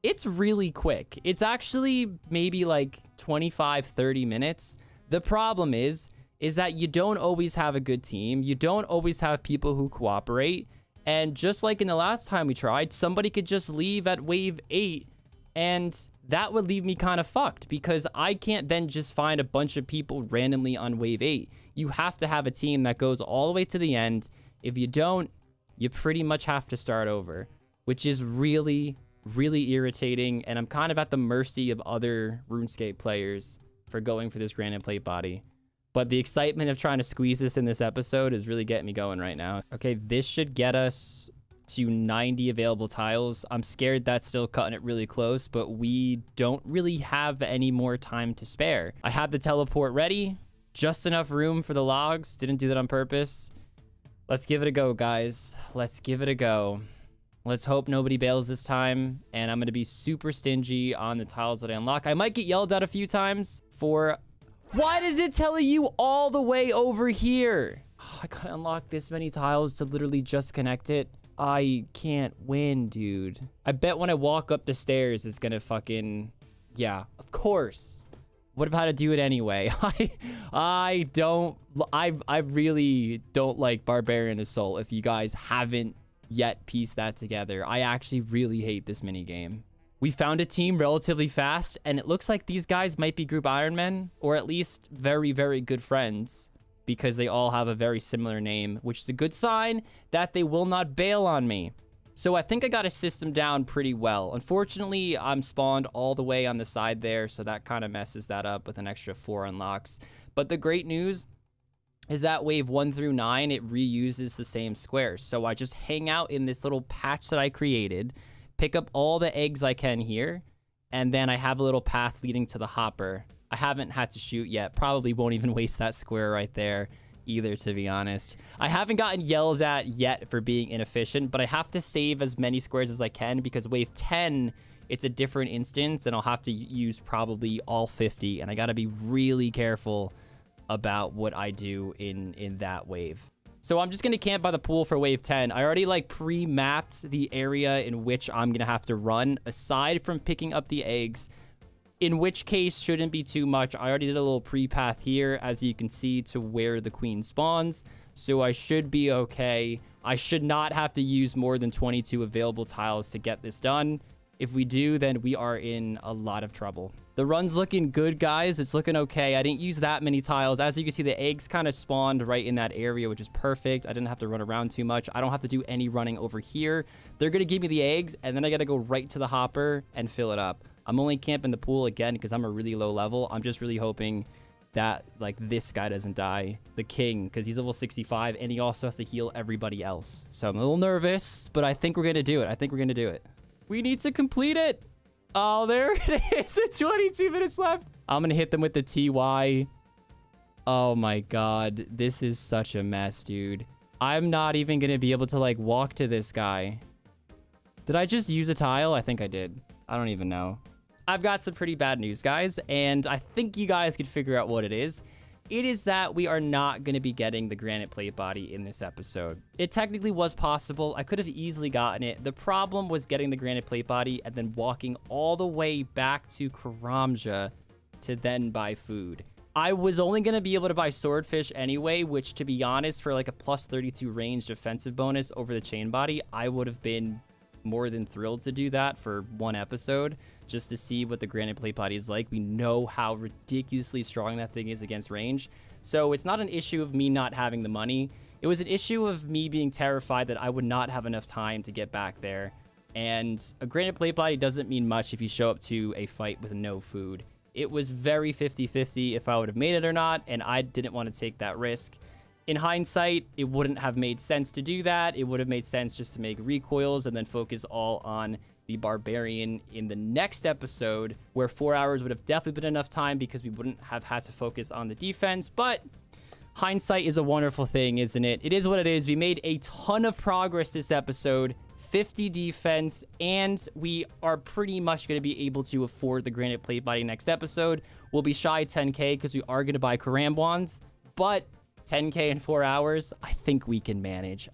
S2: it's really quick. It's actually maybe like 25, 30 minutes. The problem is that you don't always have a good team. You don't always have people who cooperate. And just like in the last time we tried, somebody could just leave at wave 8 and that would leave me kind of fucked because I can't then just find a bunch of people randomly on wave 8. You have to have a team that goes all the way to the end. If you don't, you pretty much have to start over, which is really, really irritating. And I'm kind of at the mercy of other RuneScape players for going for this granite plate body. But the excitement of trying to squeeze this in this episode is really getting me going right now. Okay, this should get us to 90 available tiles. I'm scared that's still cutting it really close, but we don't really have any more time to spare. I have the teleport ready. Just enough room for the logs. Didn't do that on purpose. Let's give it a go, guys. Let's give it a go. Let's hope nobody bails this time. And I'm going to be super stingy on the tiles that I unlock. I might get yelled at a few times for... Why does it tell you all the way over here? Oh, I gotta unlock this many tiles to literally just connect it. I can't win, dude. I bet when I walk up the stairs, it's gonna fucking... Yeah, of course. Would have had to do it anyway. I really don't like Barbarian Assault if you guys haven't yet pieced that together. I actually really hate this minigame. We found a team relatively fast, and it looks like these guys might be Group Ironmen, or at least very, very good friends, because they all have a very similar name, which is a good sign that they will not bail on me. So I think I got a system down pretty well. Unfortunately, I'm spawned all the way on the side there, so that kind of messes that up with an extra 4 unlocks. But the great news is that wave 1 through 9, it reuses the same squares. So I just hang out in this little patch that I created, pick up all the eggs I can here, and then I have a little path leading to the hopper. I haven't had to shoot yet. Probably won't even waste that square right there either, to be honest. I haven't gotten yelled at yet for being inefficient, but I have to save as many squares as I can because wave 10, it's a different instance, and I'll have to use probably all 50, and I gotta be really careful about what I do in that wave. So I'm just going to camp by the pool for wave 10. I already like pre-mapped the area in which I'm going to have to run aside from picking up the eggs, in which case shouldn't be too much. I already did a little pre-path here, as you can see, to where the queen spawns. So I should be okay. I should not have to use more than 22 available tiles to get this done. If we do, then we are in a lot of trouble. The run's looking good, guys. It's looking okay. I didn't use that many tiles. As you can see, the eggs kind of spawned right in that area, which is perfect. I didn't have to run around too much. I don't have to do any running over here. They're going to give me the eggs, and then I got to go right to the hopper and fill it up. I'm only camping the pool again because I'm a really low level. I'm just really hoping that, like, this guy doesn't die. The king, because he's level 65, and he also has to heal everybody else. So I'm a little nervous, but I think we're going to do it. I think we're going to do it. We need to complete it. Oh, there it is. 22 minutes left. I'm going to hit them with the TY. Oh, my God. This is such a mess, dude. I'm not even going to be able to, like, walk to this guy. Did I just use a tile? I think I did. I don't even know. I've got some pretty bad news, guys, and I think you guys could figure out what it is. It is that we are not going to be getting the granite plate body in this episode. It technically was possible. I could have easily gotten it. The problem was getting the granite plate body and then walking all the way back to Karamja to then buy food. I was only going to be able to buy swordfish anyway, which, to be honest, for like a plus 32 range defensive bonus over the chain body, I would have been more than thrilled to do that for one episode just to see what the granite plate body is like. We know how ridiculously strong that thing is against range, so it's not an issue of me not having the money.
S3: It was an issue of me being terrified that I would not have enough time to get back there. And a granite plate body doesn't mean much if you show up to a fight with no food. It was very 50-50 if I would have made it or not, and I didn't want to take that risk. In hindsight, it wouldn't have made sense to do that. It would have made sense just to make recoils and then focus all on the barbarian in the next episode, where 4 hours would have definitely been enough time because we wouldn't have had to focus on the defense. But hindsight is a wonderful thing, isn't it? It is what it is. We made a ton of progress this episode. 50 defense, and we are pretty much going to be able to afford the granite plate body next episode. We'll be shy 10k because we are going to buy Karambwans, but 10k in 4 hours, I think we can manage.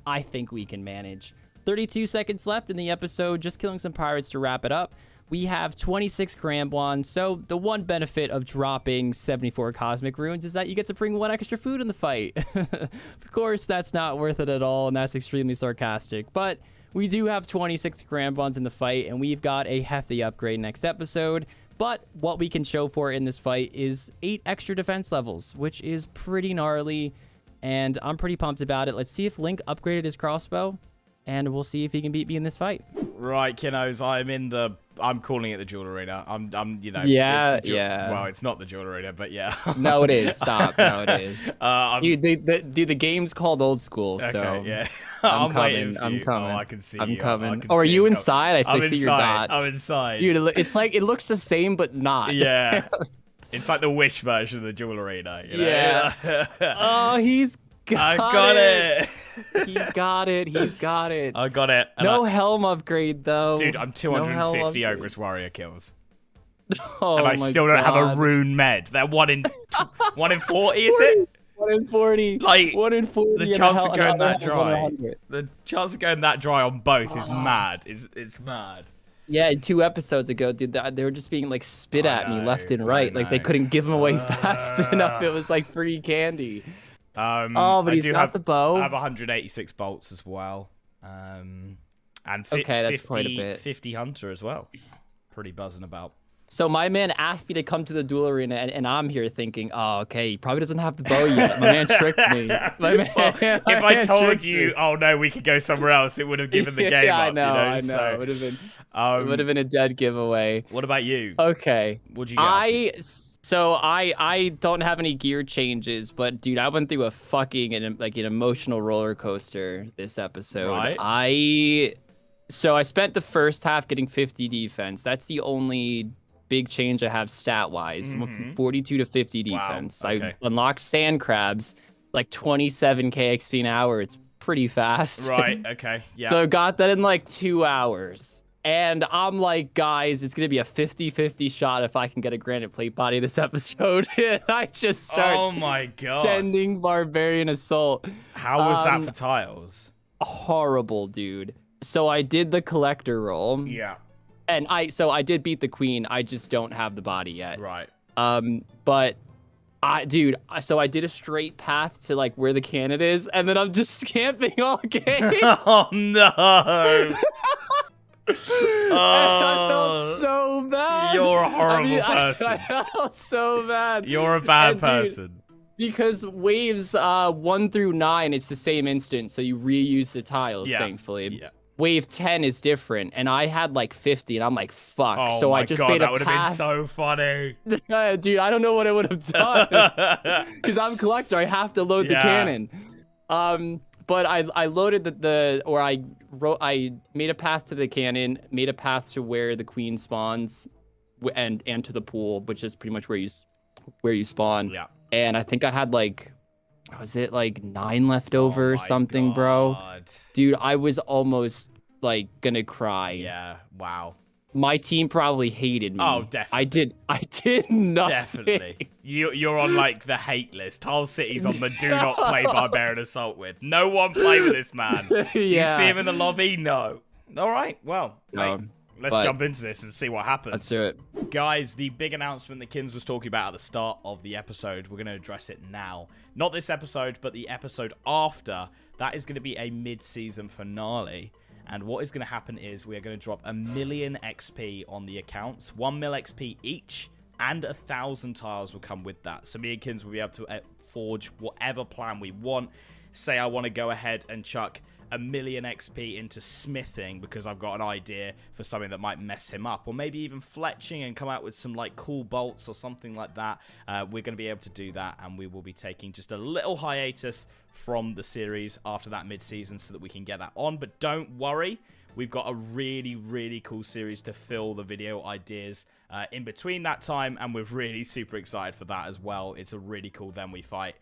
S3: 32 seconds left in the episode, just killing some pirates to wrap it up. We have 26 Karambwans, so the one benefit of dropping 74 Cosmic Runes is that you get to bring 1 extra food in the fight. Of course, that's not worth it at all, and that's extremely sarcastic, but we do have 26 Karambwans in the fight, and we've got a hefty upgrade next episode. But what we can show for it in this fight is 8 extra defense levels, which is pretty gnarly, and I'm pretty pumped about it. Let's see if Link upgraded his crossbow, and we'll see if he can beat me in this fight.
S1: Right, kiddos, I'm calling it the Jewel Arena. You know.
S2: Yeah,
S1: yeah. Well, it's not the Jewel Arena, but yeah.
S2: No, it is. Stop. No, it is. The game's called Old School, so.
S1: Okay, yeah.
S2: I'm coming. I'm coming.
S1: Oh, I can see
S2: I'm
S1: you.
S2: coming. Oh, are you inside?
S1: I'm
S2: see
S1: inside.
S2: your dot.
S1: I'm inside.
S2: Dude, it's like, it looks the same, but not.
S1: Yeah. It's like the Wish version of the Jewel Arena, you know?
S2: Yeah. Oh, he's
S1: I got it.
S2: He's got it.
S1: I got it.
S2: No helm upgrade, though.
S1: Dude, I'm 250 Ogress Warrior kills.
S2: Oh,
S1: and I still don't have a rune med. They're 1 in 40, is it?
S2: 1 in 40.
S1: Like,
S2: 1 in 40.
S1: The chance of going that dry. The chance of going that dry on both is mad. It's mad.
S2: Yeah, 2 episodes ago, dude, they were just being like spit at me left and right. Like they couldn't give them away fast enough. It was like free candy. But he's got the bow.
S1: I have 186 bolts as well. And
S2: that's quite a bit.
S1: 50 hunter as well. Pretty buzzing about.
S2: So my man asked me to come to the duel arena, and I'm here thinking, oh, okay, he probably doesn't have the bow yet. My man tricked me. If
S1: I told you, oh no, we could go somewhere else, it would have given the game up.
S2: I know.
S1: You know? So,
S2: it would have been a dead giveaway.
S1: What about you?
S2: Okay.
S1: What'd you get?
S2: So I don't have any gear changes, but dude, I went through a fucking an emotional roller coaster this episode.
S1: Right.
S2: So I spent the first half getting 50 defense. That's the only big change I have stat-wise. 42 to 50 defense.
S1: Wow. Okay.
S2: I unlocked sand crabs, like 27k XP an hour. It's pretty fast.
S1: Right, okay, yeah.
S2: So I got that in like 2 hours. And I'm like, guys, it's going to be a 50-50 shot if I can get a granite plate body this episode. And I just start sending Barbarian Assault.
S1: How was that for tiles?
S2: Horrible, dude. So I did the collector roll.
S1: Yeah.
S2: And I did beat the queen. I just don't have the body yet.
S1: Right.
S2: But I did a straight path to like where the cannon is, and then I'm just camping all game.
S1: Oh no.
S2: I felt so bad.
S1: You're a horrible person.
S2: I felt so bad.
S1: You're a bad person.
S2: Because waves 1 through 9, it's the same instance, so you reuse the tiles, thankfully. Yeah. Wave 10 is different, and I had like 50, and I'm like, fuck.
S1: Oh
S2: so
S1: my
S2: I just
S1: God,
S2: made a
S1: that would have been so funny.
S2: Dude, I don't know what I would have done. Because I'm a collector, I have to load the cannon. But I loaded I made a path to the cannon, made a path to where the queen spawns, and to the pool, which is pretty much where you spawn.
S1: Yeah.
S2: And I think I had like, was it like 9 left over or something, bro? Dude, I was almost like gonna cry.
S1: Yeah. Wow.
S2: My team probably hated me.
S1: Oh, definitely.
S2: I did nothing.
S1: Definitely. You're on like the hate list. Tile City's on the do not play Barbarian Assault with. No one play with this man. You see him in the lobby? No. All right. Well, let's jump into this and see what happens.
S2: Let's do it.
S1: Guys, the big announcement that Kins was talking about at the start of the episode, we're going to address it now. Not this episode, but the episode after. That is going to be a mid-season finale. And what is going to happen is we are going to drop 1 million XP on the accounts. 1 mil XP each, and 1,000 tiles will come with that. So me and Kins will be able to forge whatever plan we want. say I want to go ahead and chuck 1,000,000 XP into smithing because I've got an idea for something that might mess him up, or maybe even fletching and come out with some like cool bolts or something like that, we're going to be able to do that, and we will be taking just a little hiatus from the series after that mid-season so that we can get that on. But don't worry, we've got a really cool series to fill the video ideas in between that time, and we're really super excited for that as well. It's a really cool Then We Fight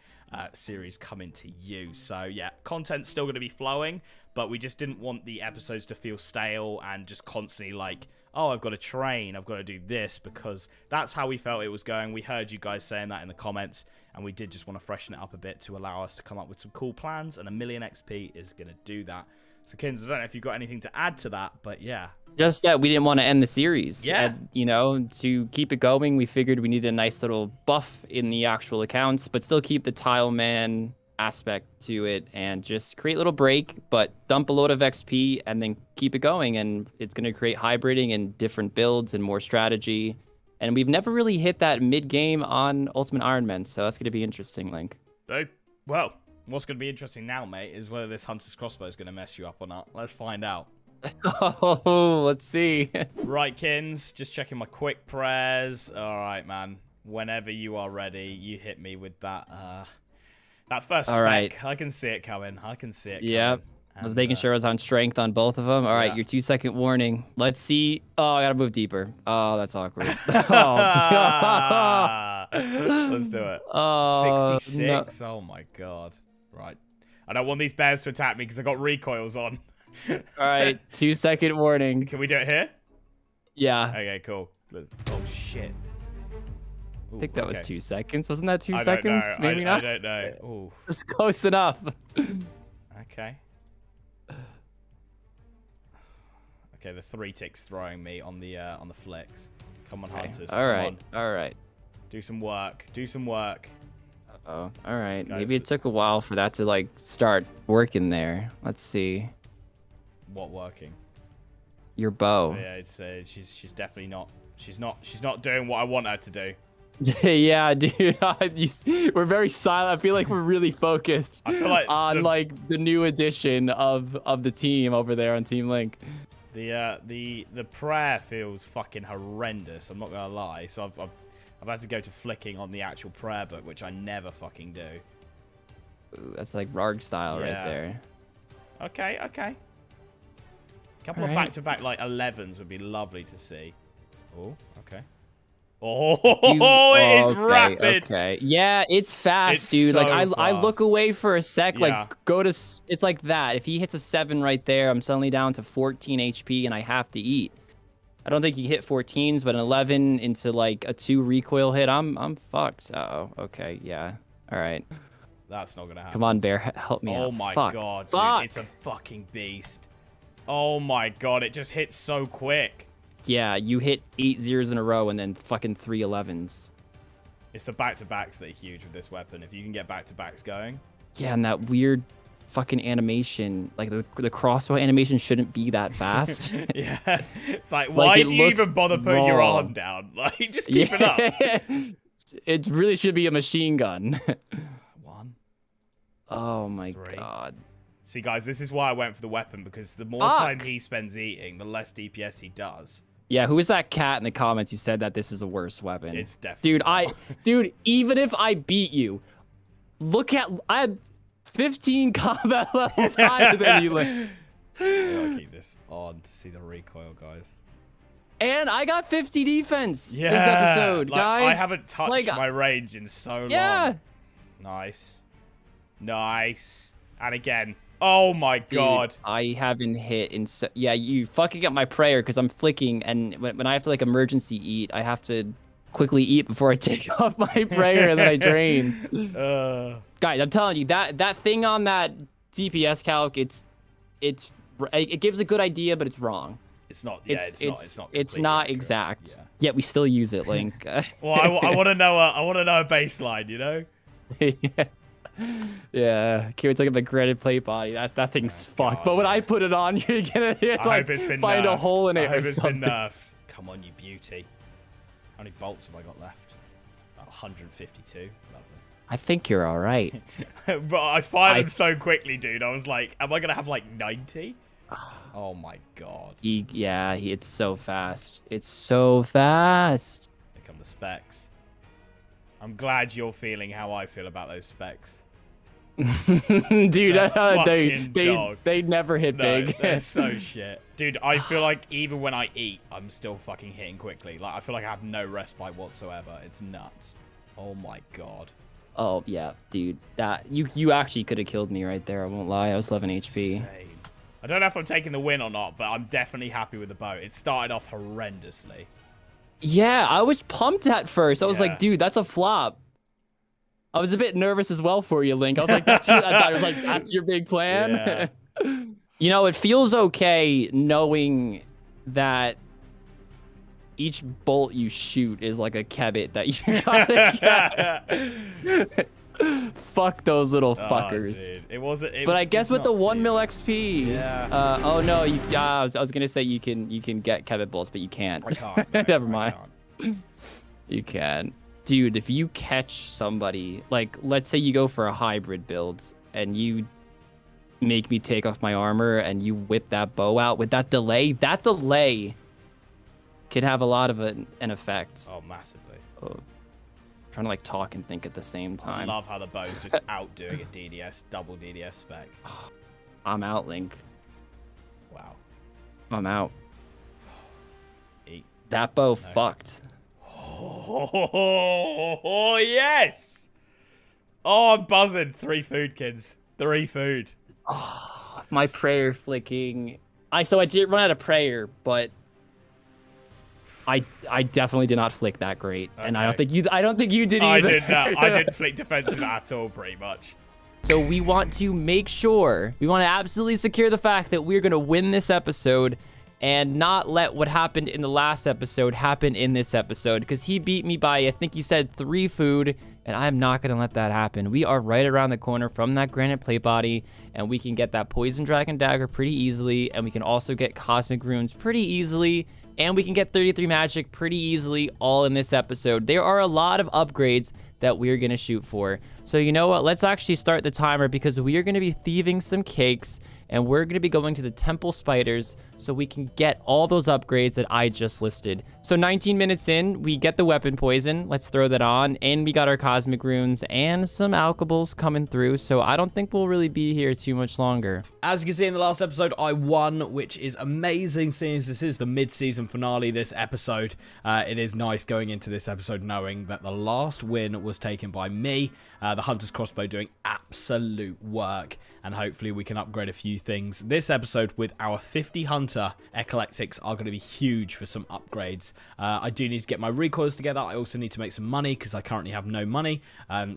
S1: series coming to you. So yeah, content's still going to be flowing, but we just didn't want the episodes to feel stale and just constantly like, oh, I've got to train, I've got to do this, because that's how we felt it was going. We heard you guys saying that in the comments, and we did just want to freshen it up a bit to allow us to come up with some cool plans, and 1,000,000 XP is going to do that. So, Kins, I don't know if you've got anything to add to that, but yeah.
S2: Just that we didn't want to end the series.
S1: Yeah.
S2: And, you know, to keep it going, we figured we needed a nice little buff in the actual accounts, but still keep the Tileman aspect to it and just create a little break, but dump a load of XP and then keep it going. And it's going to create hybriding and different builds and more strategy. And we've never really hit that mid-game on Ultimate Iron Man, so that's going to be interesting, Link.
S1: Well, what's going to be interesting now, mate, is whether this Hunter's Crossbow is going to mess you up or not. Let's find out.
S2: Oh, let's see.
S1: Right, Kins, just checking my quick prayers. All right, man. Whenever you are ready, you hit me with that that first spec.
S2: Right.
S1: I can see it coming. I can see it coming.
S2: Yep. I was making sure I was on strength on both of them. All right, your 2-second warning. Let's see. Oh, I got to move deeper. Oh, that's awkward.
S1: Let's do it. 66. No. Oh, my God. Right. I don't want these bears to attack me because I got recoils on.
S2: All right, 2-second warning.
S1: Can we do it here?
S2: Yeah.
S1: Okay, cool. Oh, shit. Ooh,
S2: I think that was 2 seconds. Wasn't that 2
S1: I
S2: seconds?
S1: Don't know.
S2: Maybe not.
S1: I don't know. Ooh.
S2: It's close enough.
S1: Okay. Okay, the 3 ticks throwing me on the flicks. Come on, Hunters.
S2: All right. All right.
S1: Do some work. Do some work.
S2: Oh, all right.
S1: Guys,
S2: maybe it took a while for that to like start working there. Let's see.
S1: What working?
S2: Your bow.
S1: Oh, yeah, it's she's definitely not. She's not doing what I want her to do.
S2: Yeah, dude. We're very silent. I feel like we're really focused.
S1: I feel like
S2: on like the new addition of the team over there on Team Link.
S1: The prayer feels fucking horrendous. I'm not gonna lie. So I've had to go to flicking on the actual prayer book, which I never fucking do.
S2: Ooh, that's like Rargh style right there.
S1: Okay. A couple of back-to-back like 11s would be lovely to see. Oh, okay. Oh, it is rapid.
S2: Okay. Yeah, it's fast,
S1: it's
S2: dude.
S1: So
S2: like
S1: fast.
S2: I look away for a sec,
S1: Yeah.
S2: like go to. It's like that. If he hits a 7 right there, I'm suddenly down to 14 HP and I have to eat. I don't think you hit 14s, but an 11 into like a 2 recoil hit, I'm fucked. Oh, okay, yeah. All right.
S1: That's not gonna happen.
S2: Come on, Bear, help me out.
S1: Oh my
S2: God,
S1: dude, it's a fucking beast. Oh my god, it just hits so quick.
S2: Yeah, you hit 8 zeros in a row and then fucking 3 11s.
S1: It's the back-to-backs that are huge with this weapon. If you can get back-to-backs going.
S2: Yeah, and that weird fucking animation, like the crossbow animation shouldn't be that fast.
S1: Yeah, it's like, why do you even bother putting your arm down? Like, just keep it up.
S2: It really should be a machine gun.
S1: 1.
S2: Oh my
S1: 3.
S2: god.
S1: See, guys, this is why I went for the weapon, because the more time he spends eating, the less DPS he does.
S2: Yeah, who is that cat in the comments who said that this is a worse weapon?
S1: It's definitely
S2: Dude, even if I beat you, I had 15 combat levels higher than you.
S1: I gotta keep this on to see the recoil, guys.
S2: And I got 50 defense
S1: this
S2: episode, guys.
S1: I haven't touched my range in so long. Nice. And again. Oh my god.
S2: Dude, I haven't hit in yeah, you fucking up my prayer because I'm flicking, and when I have to like emergency eat, I have to quickly eat before I take off my prayer and then I drain. Guys, I'm telling you, that thing on that DPS calc, it gives a good idea, but it's wrong.
S1: It's not. Yeah,
S2: it's not exact. Yeah. Yet we still use it, Link.
S1: Well, I want to know. I want to know a baseline. You know.
S2: Yeah. Can't wait to look at the granite plate body. That thing's fucked. But when I put it on, you're gonna like find a hole in it.
S1: I hope
S2: or
S1: it's
S2: something.
S1: been nerfed. Come on, you beauty. How many bolts have I got left? 152. Lovely.
S2: I think you're all right.
S1: But I fired him so quickly, dude. I was like, am I going to have like 90? Oh my god.
S2: It's so fast. It's so fast.
S1: Here come the specs. I'm glad you're feeling how I feel about those specs.
S2: Dude,
S1: dog.
S2: they never hit big.
S1: They're so shit. Dude, I feel like even when I eat, I'm still fucking hitting quickly. Like, I feel like I have no respite whatsoever. It's nuts. Oh my god.
S2: Oh, yeah, dude. That you actually could have killed me right there. I won't lie. I was 11 HP.
S1: Insane. I don't know if I'm taking the win or not, but I'm definitely happy with the bow. It started off horrendously.
S2: Yeah, I was pumped at first. I was like, dude, that's a flop. I was a bit nervous as well for you, Link. I was like, that's your big plan. Yeah. You know, it feels okay knowing that each bolt you shoot is like a kebit that you gotta get. Fuck those little fuckers.
S1: Dude. It wasn't.
S2: But I guess with the 1 mil XP.
S1: Yeah.
S2: Oh no. I was gonna say you can get kebit bolts, but you can't.
S1: I can't. No,
S2: Never mind. You can. Dude, if you catch somebody, like, let's say you go for a hybrid build and you make me take off my armor and you whip that bow out with that delay can have a lot of an effect.
S1: Oh, massively.
S2: Trying to, like, talk and think at the same time.
S1: I love how the bow's just outdoing a DDS, double DDS spec.
S2: I'm out, Link.
S1: Wow.
S2: I'm out.
S1: Eat.
S2: That bow fucked.
S1: Oh, yes! Oh, I'm buzzing. 3 food, kids. 3 food.
S2: Oh, my prayer flicking. So I did run out of prayer, but I definitely did not flick that great. Okay. And I don't think you did either.
S1: I didn't flick defensive at all, pretty much.
S2: So we want to absolutely secure the fact that we're going to win this episode and not let what happened in the last episode happen in this episode, because he beat me by, I think he said 3 food, and I'm not going to let that happen. We are right around the corner from that granite plate body, and we can get that poison dragon dagger pretty easily, and we can also get cosmic runes pretty easily, and we can get 33 magic pretty easily, all in this episode. There are a lot of upgrades that we're going to shoot for. So you know what? Let's actually start the timer, because we are going to be thieving some cakes, and we're going to be going to the temple spiders so we can get all those upgrades that I just listed. So 19 minutes in, we get the weapon poison. Let's throw that on. And we got our cosmic runes and some alchables coming through. So I don't think we'll really be here too much longer.
S1: As you can see in the last episode, I won, which is amazing, seeing as this is the mid-season finale this episode. It is nice going into this episode knowing that the last win was taken by me. The Hunter's Crossbow doing absolute work, and hopefully we can upgrade a few things. This episode with our 50 Hunter Eclectics are going to be huge for some upgrades. I do need to get my recoils together. I also need to make some money because I currently have no money.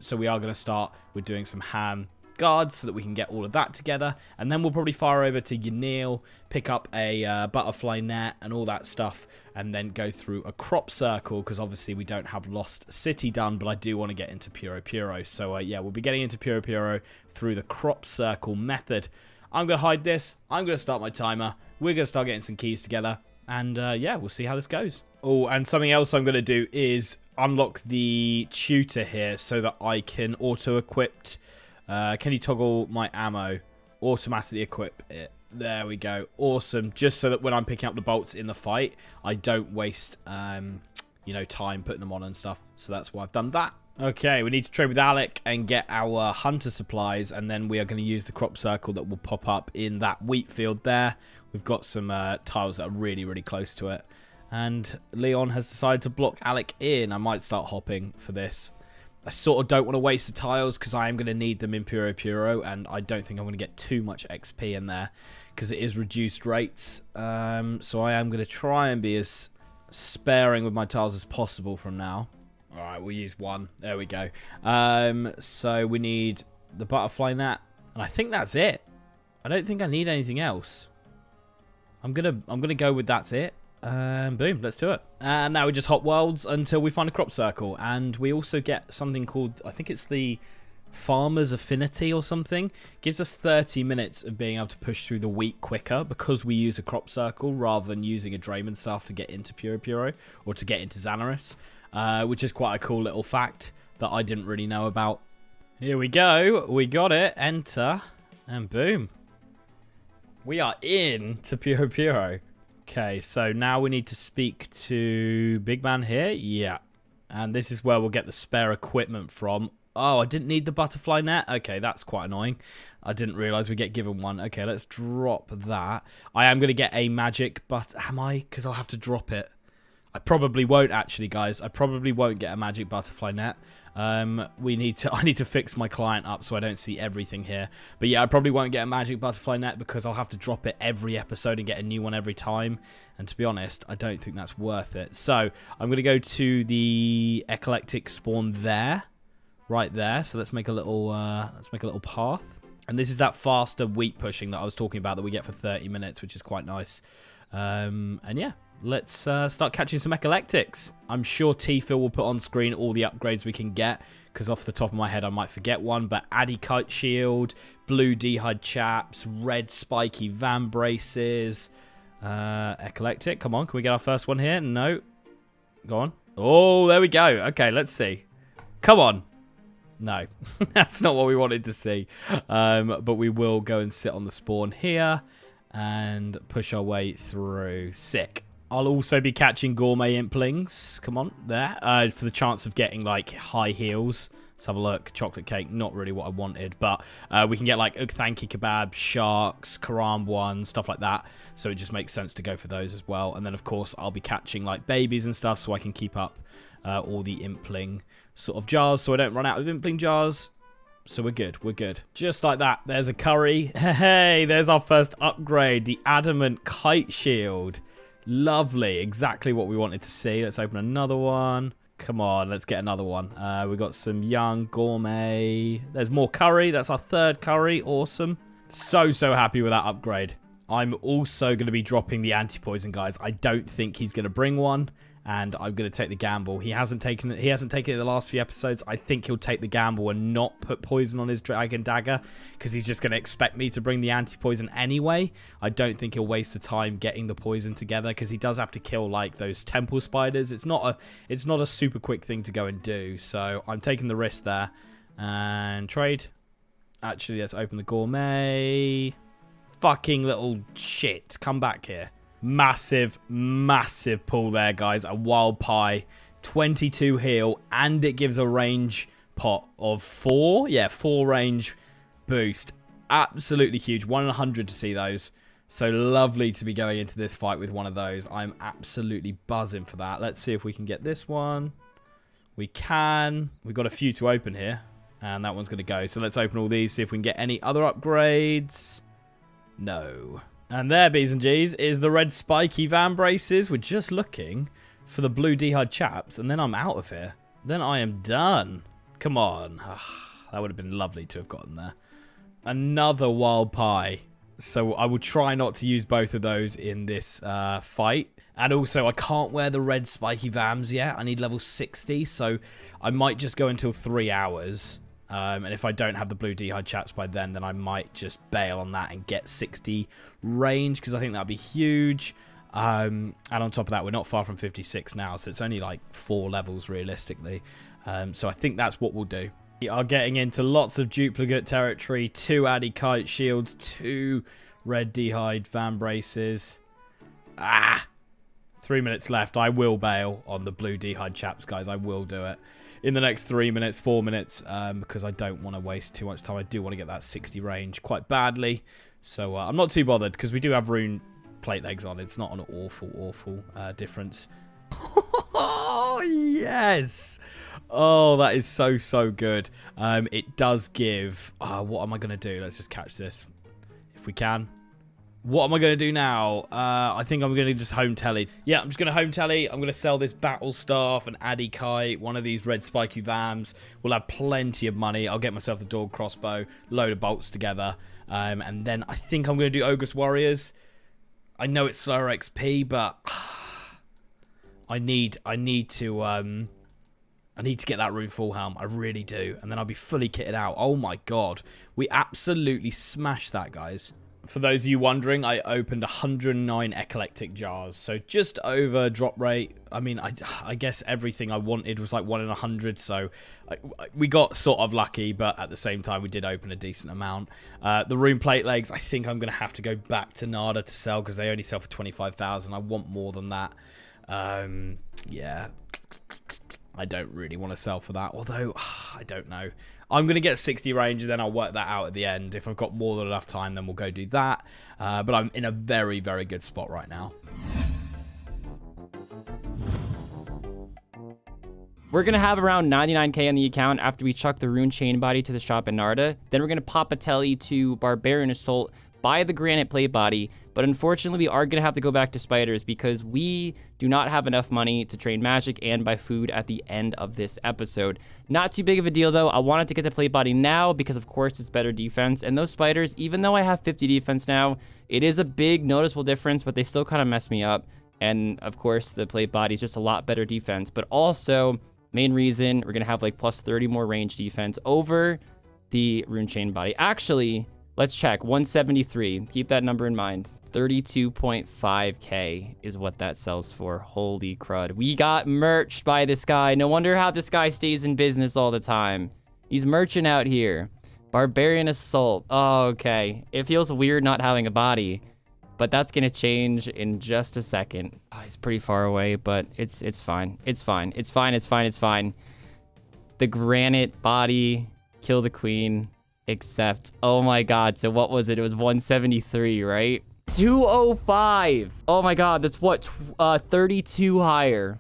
S1: So we are going to start with doing some ham guards so that we can get all of that together, and then we'll probably fire over to Yanil, pick up a butterfly net and all that stuff, and then go through a crop circle, because obviously we don't have Lost City done, but I do want to get into Puro Puro. So yeah, we'll be getting into Puro Puro through the crop circle method. I'm going to hide this, I'm going to start my timer, we're going to start getting some keys together, and yeah, we'll see how this goes. Oh, and something else I'm going to do is unlock the tutor here so that I can auto-equip. Can you toggle my ammo? Automatically equip it. There we go. Awesome. Just so that when I'm picking up the bolts in the fight, I don't waste, you know, time putting them on and stuff. So that's why I've done that. Okay, we need to trade with Alec and get our hunter supplies, and then we are going to use the crop circle that will pop up in that wheat field there. We've got some tiles that are really, really close to it. And Leon has decided to block Alec in. I might start hopping for this. I sort of don't want to waste the tiles because I am going to need them in Puro Puro, and I don't think I'm going to get too much XP in there because it is reduced rates. So I am going to try and be as sparing with my tiles as possible from now. All right, we'll use 1. There we go. So we need the butterfly net, and I think that's it. I don't think I need anything else. I'm gonna go with that's it. Boom, let's do it. And now we just hop worlds until we find a crop circle, and we also get something called, I think it's the Farmer's Affinity or something. Gives us 30 minutes of being able to push through the wheat quicker because we use a crop circle rather than using a Draymond staff to get into Puro Puro or to get into Xanaris, which is quite a cool little fact that I didn't really know about. Here we go. We got it. Enter. And boom. We are in to Puro Puro. Okay, so now we need to speak to Big Man here. Yeah. And this is where we'll get the spare equipment from. Oh, I didn't need the butterfly net. Okay, that's quite annoying. I didn't realize we get given one. Okay, let's drop that. I am going to get a magic, but am I? Because I'll have to drop it. I probably won't actually, guys. I probably won't get a magic butterfly net. I need to fix my client up so I don't see everything here. But yeah, I probably won't get a magic butterfly net because I'll have to drop it every episode and get a new one every time. And to be honest, I don't think that's worth it. So I'm going to go to the eclectic spawn there, right there. So let's make a little path. And this is that faster wheat pushing that I was talking about that we get for 30 minutes, which is quite nice. And yeah. Let's start catching some eclectics. I'm sure T-Phil will put on screen all the upgrades we can get, because off the top of my head I might forget one, but Addy Kite Shield, Blue D'Hide Chaps, Red Spiky Van Braces, Eclectic. Come on, can we get our first one here? No. Go on. Oh, there we go. Okay, let's see. Come on. No, that's not what we wanted to see. But we will go and sit on the spawn here and push our way through. Sick. I'll also be catching gourmet implings. Come on, there. For the chance of getting, like, high heals. Let's have a look. Chocolate cake, not really what I wanted. But we can get, like, Ukthanki kebab, sharks, Karam one, stuff like that. So it just makes sense to go for those as well. And then, of course, I'll be catching, like, babies and stuff so I can keep up all the impling sort of jars so I don't run out of impling jars. So we're good. We're good. Just like that. There's a curry. Hey, there's our first upgrade. The adamant kite shield. Lovely. Exactly what we wanted to see. Let's open another one. Come on. Let's get another one. We've got some young gourmet. There's more curry. That's our third curry. Awesome. So happy with that upgrade. I'm also going to be dropping the anti-poison, guys. I don't think he's going to bring one. And I'm going to take the gamble. He hasn't taken it. He hasn't taken it in the last few episodes. I think he'll take the gamble and not put poison on his dragon dagger because he's just going to expect me to bring the anti-poison anyway. I don't think he'll waste the time getting the poison together because he does have to kill like those temple spiders. It's not a super quick thing to go and do. So I'm taking the risk there and trade. Actually, let's open the gourmet. Fucking little shit. Come back here. Massive pull there, guys. A wild pie, 22 heal, and it gives a range pot of 4. Yeah, 4 range boost. Absolutely huge. 1 in 100 to see those. So lovely to be going into this fight with one of those. I'm absolutely buzzing for that. Let's see if we can get this one. We can. We've got a few to open here, and that one's going to go. So let's open all these, see if we can get any other upgrades. No. And there, B's and G's, is the red spiky van braces. We're just looking for the blue D'Hide chaps, and then I'm out of here. Then I am done. Come on. That would have been lovely to have gotten there. Another wild pie. So I will try not to use both of those in this fight. And also, I can't wear the red spiky vams yet. I need level 60, so I might just go until 3 hours. And if I don't have the blue D'Hide chaps by then I might just bail on that and get 60 range, because I think that'd be huge. And on top of that, we're not far from 56 now, so it's only like 4 levels realistically. So I think that's what we'll do. We are getting into lots of duplicate territory. 2 Addy Kite Shields, 2 red D'Hide Van Braces. 3 minutes left. I will bail on the blue D'Hide chaps, guys. I will do it in the next 3 minutes, 4 minutes, because I don't want to waste too much time. I do want to get that 60 range quite badly. So I'm not too bothered, because we do have rune plate legs on. It's not an awful difference. Oh, yes. Oh, that is so good. It does give... what am I going to do? Let's just catch this if we can. What am I going to do now? I think I'm going to just home telly. Yeah, I'm just going to home telly. I'm going to sell this battle staff, an Addy Kite, one of these red spiky vams. We'll have plenty of money. I'll get myself the dog crossbow, load of bolts together. And then I think I'm going to do Ogre's Warriors. I know it's slower XP, but I need to get that rune full helm. I really do. And then I'll be fully kitted out. Oh my god. We absolutely smashed that, guys. For those of you wondering, I opened 109 eclectic jars, so just over drop rate. I mean, I guess everything I wanted was like 1 in 100, so we got sort of lucky, but at the same time, we did open a decent amount. The rune plate legs, I think I'm going to have to go back to Nada to sell, because they only sell for 25,000. I want more than that. Yeah, I don't really want to sell for that, although I don't know. I'm going to get 60 range, and then I'll work that out at the end. If I've got more than enough time, then we'll go do that. But I'm in a very, very good spot right now.
S3: We're going to have around 99k on the account after we chuck the rune chain body to the shop in Narda. Then we're going to pop a telly to Barbarian Assault, buy the granite plate body. But unfortunately, we are going to have to go back to spiders because we do not have enough money to train magic and buy food at the end of this episode. Not too big of a deal, though. I wanted to get the plate body now because, of course, it's better defense. And those spiders, even though I have 50 defense now, it is a big noticeable difference, but they still kind of mess me up. And, of course, the plate body is just a lot better defense. But also, main reason, we're going to have like plus 30 more range defense over the rune chain body. Actually, let's check. 173. Keep that number in mind. 32.5k is what that sells for. Holy crud. We got merched by this guy. No wonder how this guy stays in business all the time. He's merching out here. Barbarian Assault. Oh, okay. It feels weird not having a body, but that's going to change in just a second. Oh, he's pretty far away, but it's fine. It's fine. It's fine. It's fine. It's fine. The granite body. Kill the queen. Except, oh my god, so what was it? It was 173, right? 205. Oh my god, that's what? 32 higher.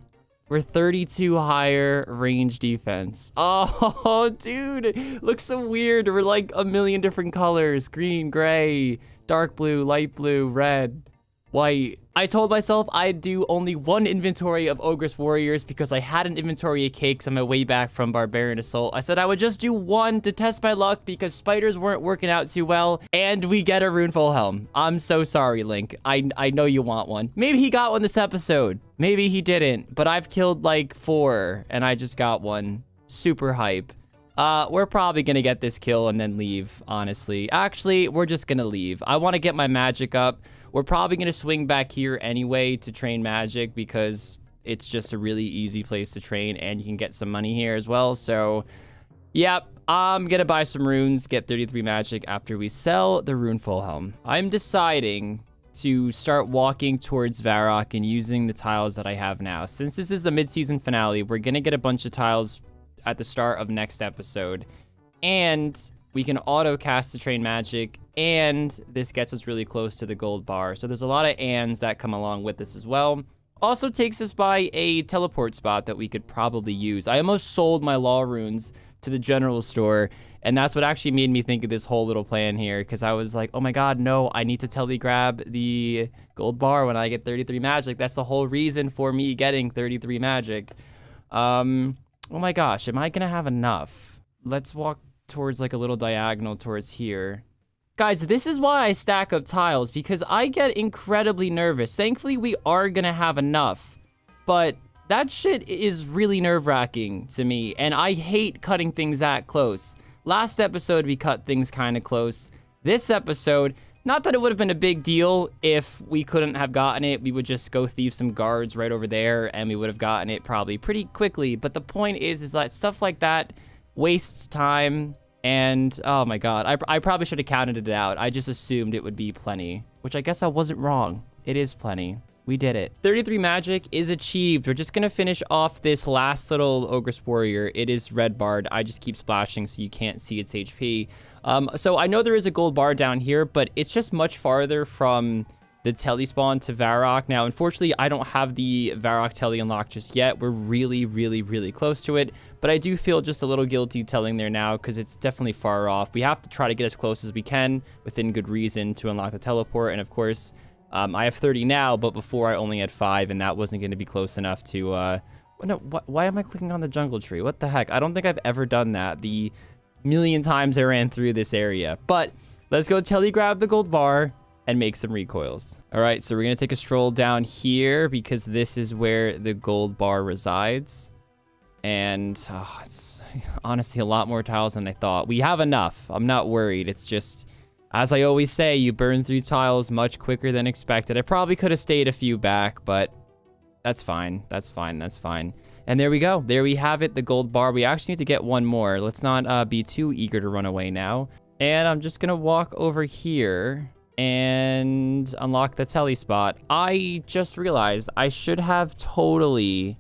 S3: We're 32 higher range defense. Oh, dude, looks so weird. We're like a million different colors. Green, gray, dark blue, light blue, red, white. I told myself I'd do only one inventory of Ogress Warriors because I had an inventory of cakes on my way back from Barbarian Assault. I said I would just do one to test my luck because spiders weren't working out too well, and we get a Runeful Helm. I'm so sorry, Link. I know you want one. Maybe he got one this episode. Maybe he didn't, but I've killed like 4, and I just got one. Super hype. We're probably gonna get this kill and then leave, honestly. Actually, we're just gonna leave. I want to get my magic up. We're probably going to swing back here anyway to train magic because it's just a really easy place to train and you can get some money here as well. So, yep, I'm going to buy some runes, get 33 magic after we sell the Runeful Helm. I'm deciding to start walking towards Varrock and using the tiles that I have now. Since this is the mid-season finale, we're going to get a bunch of tiles at the start of next episode. And we can auto cast to train magic, and this gets us really close to the gold bar. So there's a lot of ands that come along with this as well. Also takes us by a teleport spot that we could probably use. I almost sold my law runes to the general store, and that's what actually made me think of this whole little plan here, because I was like, oh my god, no, I need to telegrab the gold bar when I get 33 magic. That's the whole reason for me getting 33 magic. Oh my gosh, am I gonna have enough? Let's walk towards like a little diagonal towards here. Guys, this is why I stack up tiles, because I get incredibly nervous. Thankfully, we are gonna have enough, but that shit is really nerve-wracking to me, and I hate cutting things that close. Last episode, we cut things kind of close. This episode, not that it would have been a big deal if we couldn't have gotten it. We would just go thieve some guards right over there, and we would have gotten it probably pretty quickly, but the point is that stuff like that wastes time, and oh my god, I probably should have counted it out. I just assumed it would be plenty, which I guess I wasn't wrong. It is plenty. We did it. 33 magic is achieved. We're just gonna finish off this last little Ogress Warrior. It is red barred. I just keep splashing so you can't see its HP. So I know there is a gold bar down here, but it's just much farther from the telly spawn to Varrock. Now, unfortunately, I don't have the Varrock telly unlocked just yet. We're really, really, really close to it, but I do feel just a little guilty telling there now because it's definitely far off. We have to try to get as close as we can within good reason to unlock the teleport, and of course, I have 30 now, but before I only had 5, and that wasn't going to be close enough to... No, why am I clicking on the jungle tree? What the heck? I don't think I've ever done that the million times I ran through this area. But let's go telegrab the gold bar and make some recoils. All right, so we're going to take a stroll down here because this is where the gold bar resides. And it's honestly a lot more tiles than I thought. We have enough. I'm not worried. It's just
S2: As I always say, you burn through tiles much quicker than expected. I probably could have stayed a few back, but that's fine. That's fine. That's fine. And there we go. There we have it, the gold bar. We actually need to get one more. Let's not be too eager to run away now. And I'm just going to walk over here and unlock the tele spot. I just realized I should have totally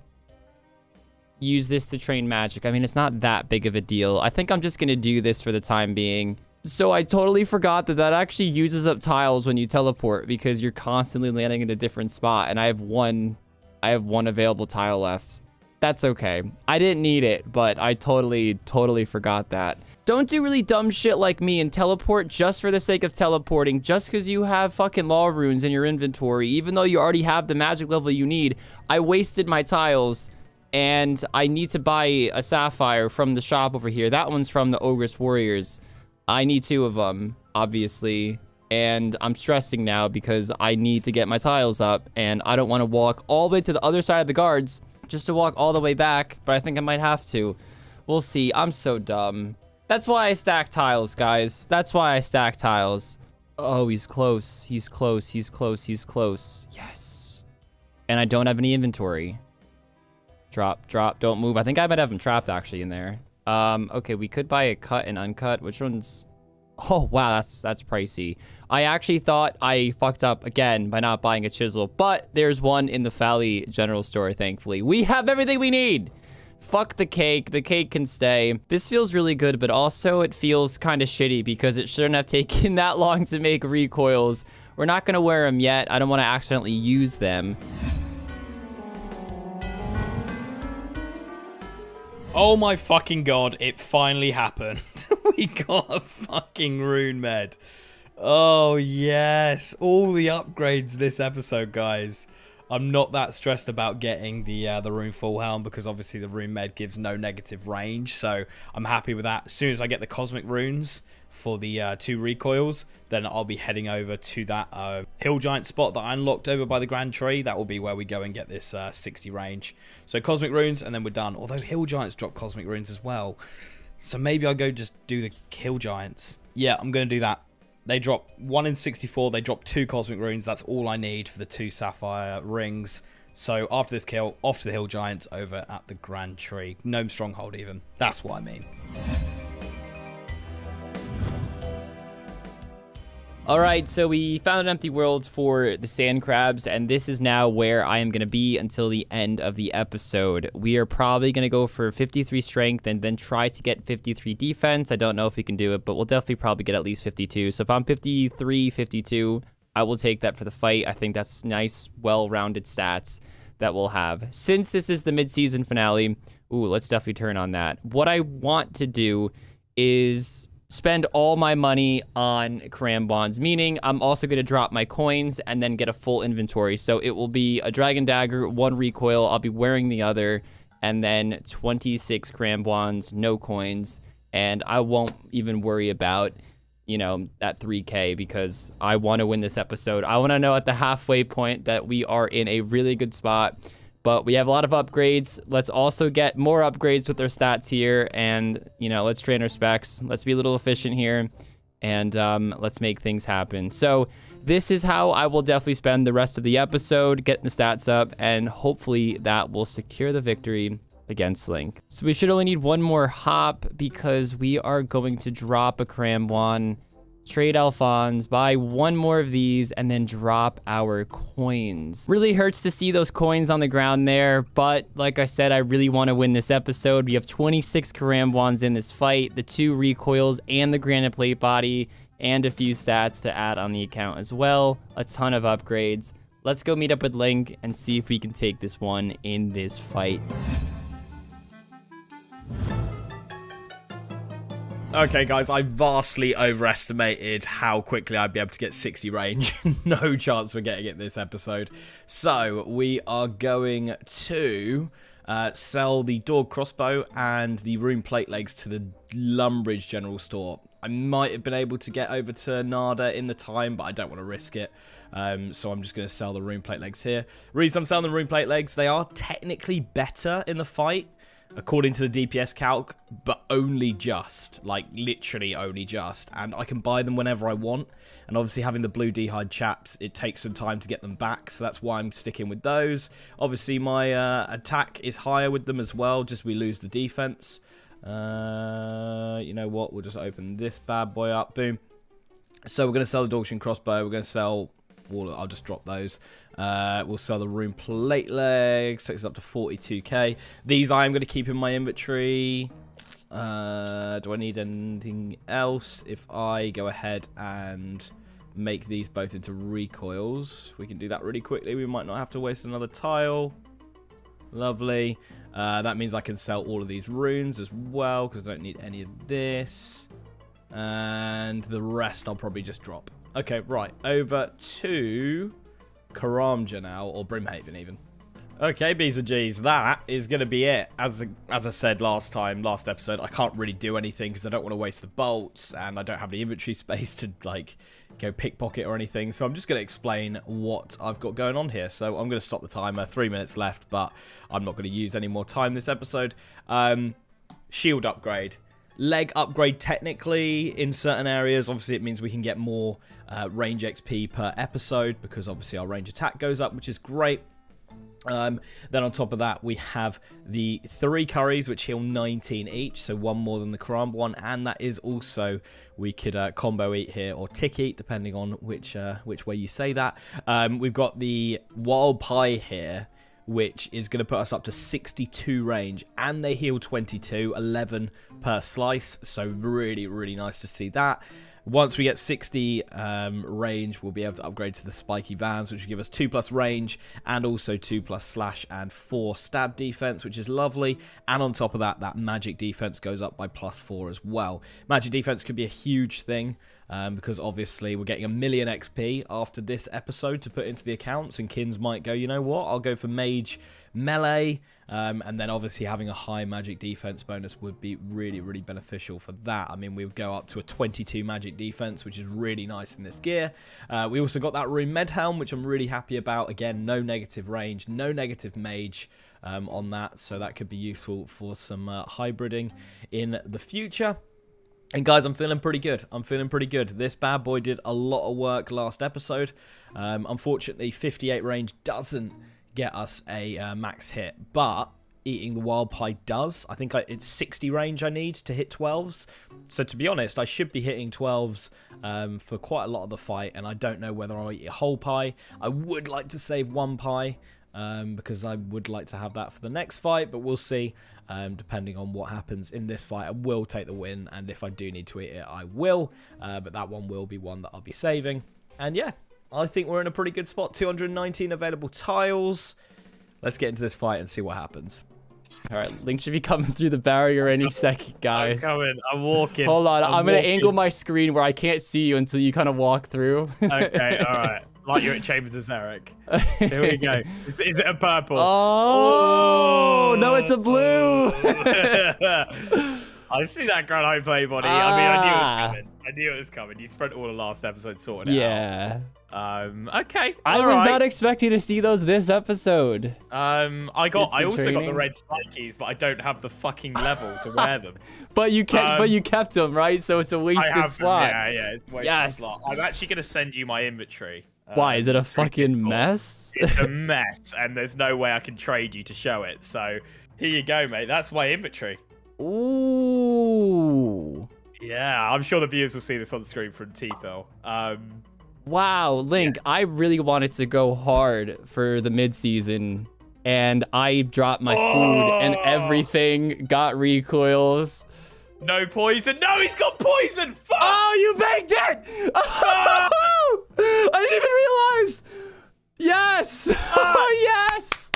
S2: used this to train magic. I mean, it's not that big of a deal. I think I'm just going to do this for the time being. So I totally forgot that that actually uses up tiles when you teleport because you're constantly landing in a different spot. And I have one available tile left. That's okay. I didn't need it, but I totally forgot that. Don't do really dumb shit like me and teleport just for the sake of teleporting, just because you have fucking law runes in your inventory, even though you already have the magic level you need. I wasted my tiles, and I need to buy a sapphire from the shop over here. That one's from the Ogress Warriors. I need 2 of them, obviously, and I'm stressing now because I need to get my tiles up, and I don't want to walk all the way to the other side of the guards just to walk all the way back, but I think I might have to. We'll see. I'm so dumb. That's why I stack tiles, guys. That's why I stack tiles. Oh, he's close. He's close. He's close. He's close. Yes. And I don't have any inventory. Drop, drop, don't move. I think I might have him trapped actually in there. Okay, we could buy a cut and uncut. Which one's... Oh, wow, that's pricey. I actually thought I fucked up again by not buying a chisel, but there's one in the Valley General Store, thankfully. We have everything we need. Fuck the cake. The cake can stay. This feels really good, but also it feels kind of shitty because it shouldn't have taken that long to make recoils. We're not going to wear them yet. I don't want to accidentally use them.
S1: Oh my fucking god, it finally happened. We got a fucking rune med. Oh yes, all the upgrades this episode, guys. I'm not that stressed about getting the rune full helm because obviously the rune med gives no negative range, so I'm happy with that. As soon as I get the cosmic runes for the 2 recoils, then I'll be heading over to that hill giant spot that I unlocked over by the grand tree. That will be where we go and get this 60 range. So cosmic runes and then we're done. Although hill giants drop cosmic runes as well, so maybe I'll go just do the hill giants. Yeah, I'm going to do that. They drop 1 in 64. They drop 2 cosmic runes. That's all I need for the 2 sapphire rings. So after this kill, off to the hill giants over at the grand tree. Gnome stronghold even. That's what I mean.
S2: All right, so we found an empty world for the sand crabs, and this is now where I am going to be until the end of the episode. We are probably going to go for 53 strength and then try to get 53 defense. I don't know if we can do it, but we'll definitely probably get at least 52. So if I'm 53, 52, I will take that for the fight. I think that's nice, well-rounded stats that we'll have. Since this is the mid-season finale, ooh, let's definitely turn on that. What I want to do is spend all my money on cram bonds, meaning I'm also going to drop my coins and then get a full inventory. So it will be a dragon dagger, 1 recoil, I'll be wearing the other, and then 26 cram bonds, no coins, and I won't even worry about, you know, that 3K because I want to win this episode. I want to know at the halfway point that we are in a really good spot. But we have a lot of upgrades. Let's also get more upgrades with our stats here. And, you know, let's train our specs. Let's be a little efficient here. And let's make things happen. So this is how I will definitely spend the rest of the episode, getting the stats up. And hopefully that will secure the victory against Link. So we should only need 1 more hop because we are going to drop a Cramwon, trade Alphonse, buy 1 more of these, and then drop our coins. Really hurts to see those coins on the ground there, but like I said, I really want to win this episode. We have 26 Cramwons in this fight, the 2 recoils, and the granite plate body, and a few stats to add on the account as well. A ton of upgrades. Let's go meet up with Link and see if we can take this one in this fight.
S1: Okay, guys, I vastly overestimated how quickly I'd be able to get 60 range. No chance we're getting it this episode. So, we are going to sell the Dog crossbow and the rune plate legs to the Lumbridge General Store. I might have been able to get over to Nada in the time, but I don't want to risk it. So I'm just going to sell the rune plate legs here. Reason I'm selling the rune plate legs, they are technically better in the fight. according to the DPS calc, but only just, like literally only just, and I can buy them whenever I want. And obviously having the blue d'hide chaps, it takes some time to get them back, so that's why I'm sticking with those. Obviously my attack is higher with them as well, just we lose the defense. You know what, we'll just open this bad boy up, boom. So we're going to sell the Dogshun crossbow, we're going to sell, well, I'll just drop those. We'll sell the rune plate legs, takes us up to 42k. These I am going to keep in my inventory. Do I need anything else? If I go ahead and make these both into recoils, we can do that really quickly. We might not have to waste another tile. Lovely. That means I can sell all of these runes as well, because I don't need any of this. And the rest I'll probably just drop. Okay, right. Over to Karamja now, or Brimhaven even. Okay, B's and G's, that is going to be it. As I said last episode, I can't really do anything because I don't want to waste the bolts, and I don't have the inventory space to, like, go pickpocket or anything. So I'm just going to explain what I've got going on here. So I'm going to stop the timer, 3 minutes left, but I'm not going to use any more time this episode. Shield upgrade. Leg upgrade technically in certain areas. Obviously, it means we can get more range XP per episode because obviously our range attack goes up, which is great. Then on top of that, we have the 3 curries, which heal 19 each, so 1 more than the Karam one, and that is also, we could combo eat here, or tick eat, depending on which way you say that. We've got the wild pie here, which is going to put us up to 62 range, and they heal 22, 11 per slice, so really, really nice to see that. Once we get 60 range, we'll be able to upgrade to the spiky vans, which will give us 2+ range and also 2+ slash and 4 stab defense, which is lovely. And on top of that, that magic defense goes up by +4 as well. Magic defense could be a huge thing because obviously we're getting 1,000,000 XP after this episode to put into the accounts, and Kins might go, you know what, I'll go for mage melee. And then obviously having a high magic defense bonus would be really, really beneficial for that. I mean, we would go up to a 22 magic defense, which is really nice in this gear. We also got that rune med helm, which I'm really happy about. Again, no negative range, no negative mage on that, so that could be useful for some hybriding in the future. And guys, I'm feeling pretty good. I'm feeling pretty good. This bad boy did a lot of work last episode. Unfortunately, 58 range doesn't get us a max hit, but eating the wild pie does. I think it's 60 range I need to hit 12s. So to be honest, I should be hitting 12s for quite a lot of the fight, and I don't know whether I'll eat a whole pie. I would like to save 1 pie because I would like to have that for the next fight, but we'll see. Depending on what happens in this fight, I will take the win, and if I do need to eat it, I will. But that one will be one that I'll be saving. And yeah, I think we're in a pretty good spot. 219 available tiles. Let's get into this fight and see what happens.
S3: All right, Link should be coming through the barrier any second, guys.
S1: I'm coming. I'm walking.
S3: Hold on. I'm going to angle my screen where I can't see you until you kind of walk through.
S1: Okay, all right. Like you're at Chambers as Eric. Here we go. Is it a purple?
S3: Oh, no, it's a blue.
S1: I see that granite play body. I mean, I knew it was coming. I knew it was coming. You spent all the last episode sorting it out.
S3: Yeah.
S1: Okay.
S3: I was not expecting to see those this episode.
S1: I also got the red spikies, but I don't have the fucking level to wear them.
S3: But you kept them, right? So it's a wasted slot.
S1: Yeah, it's a wasted slot. I'm actually gonna send you my inventory.
S3: Why? Is it a fucking mess?
S1: It's a mess, and there's no way I can trade you to show it. So here you go, mate. That's my inventory.
S3: Ooh.
S1: Yeah, I'm sure the viewers will see this on screen from T-Phil.
S3: Wow, Link, I really wanted to go hard for the mid-season, and I dropped my food and everything, got recoils.
S1: No poison. No, he's got poison. Fuck.
S3: Oh, you baked it. Oh, I didn't even realize. Yes. Oh, yes.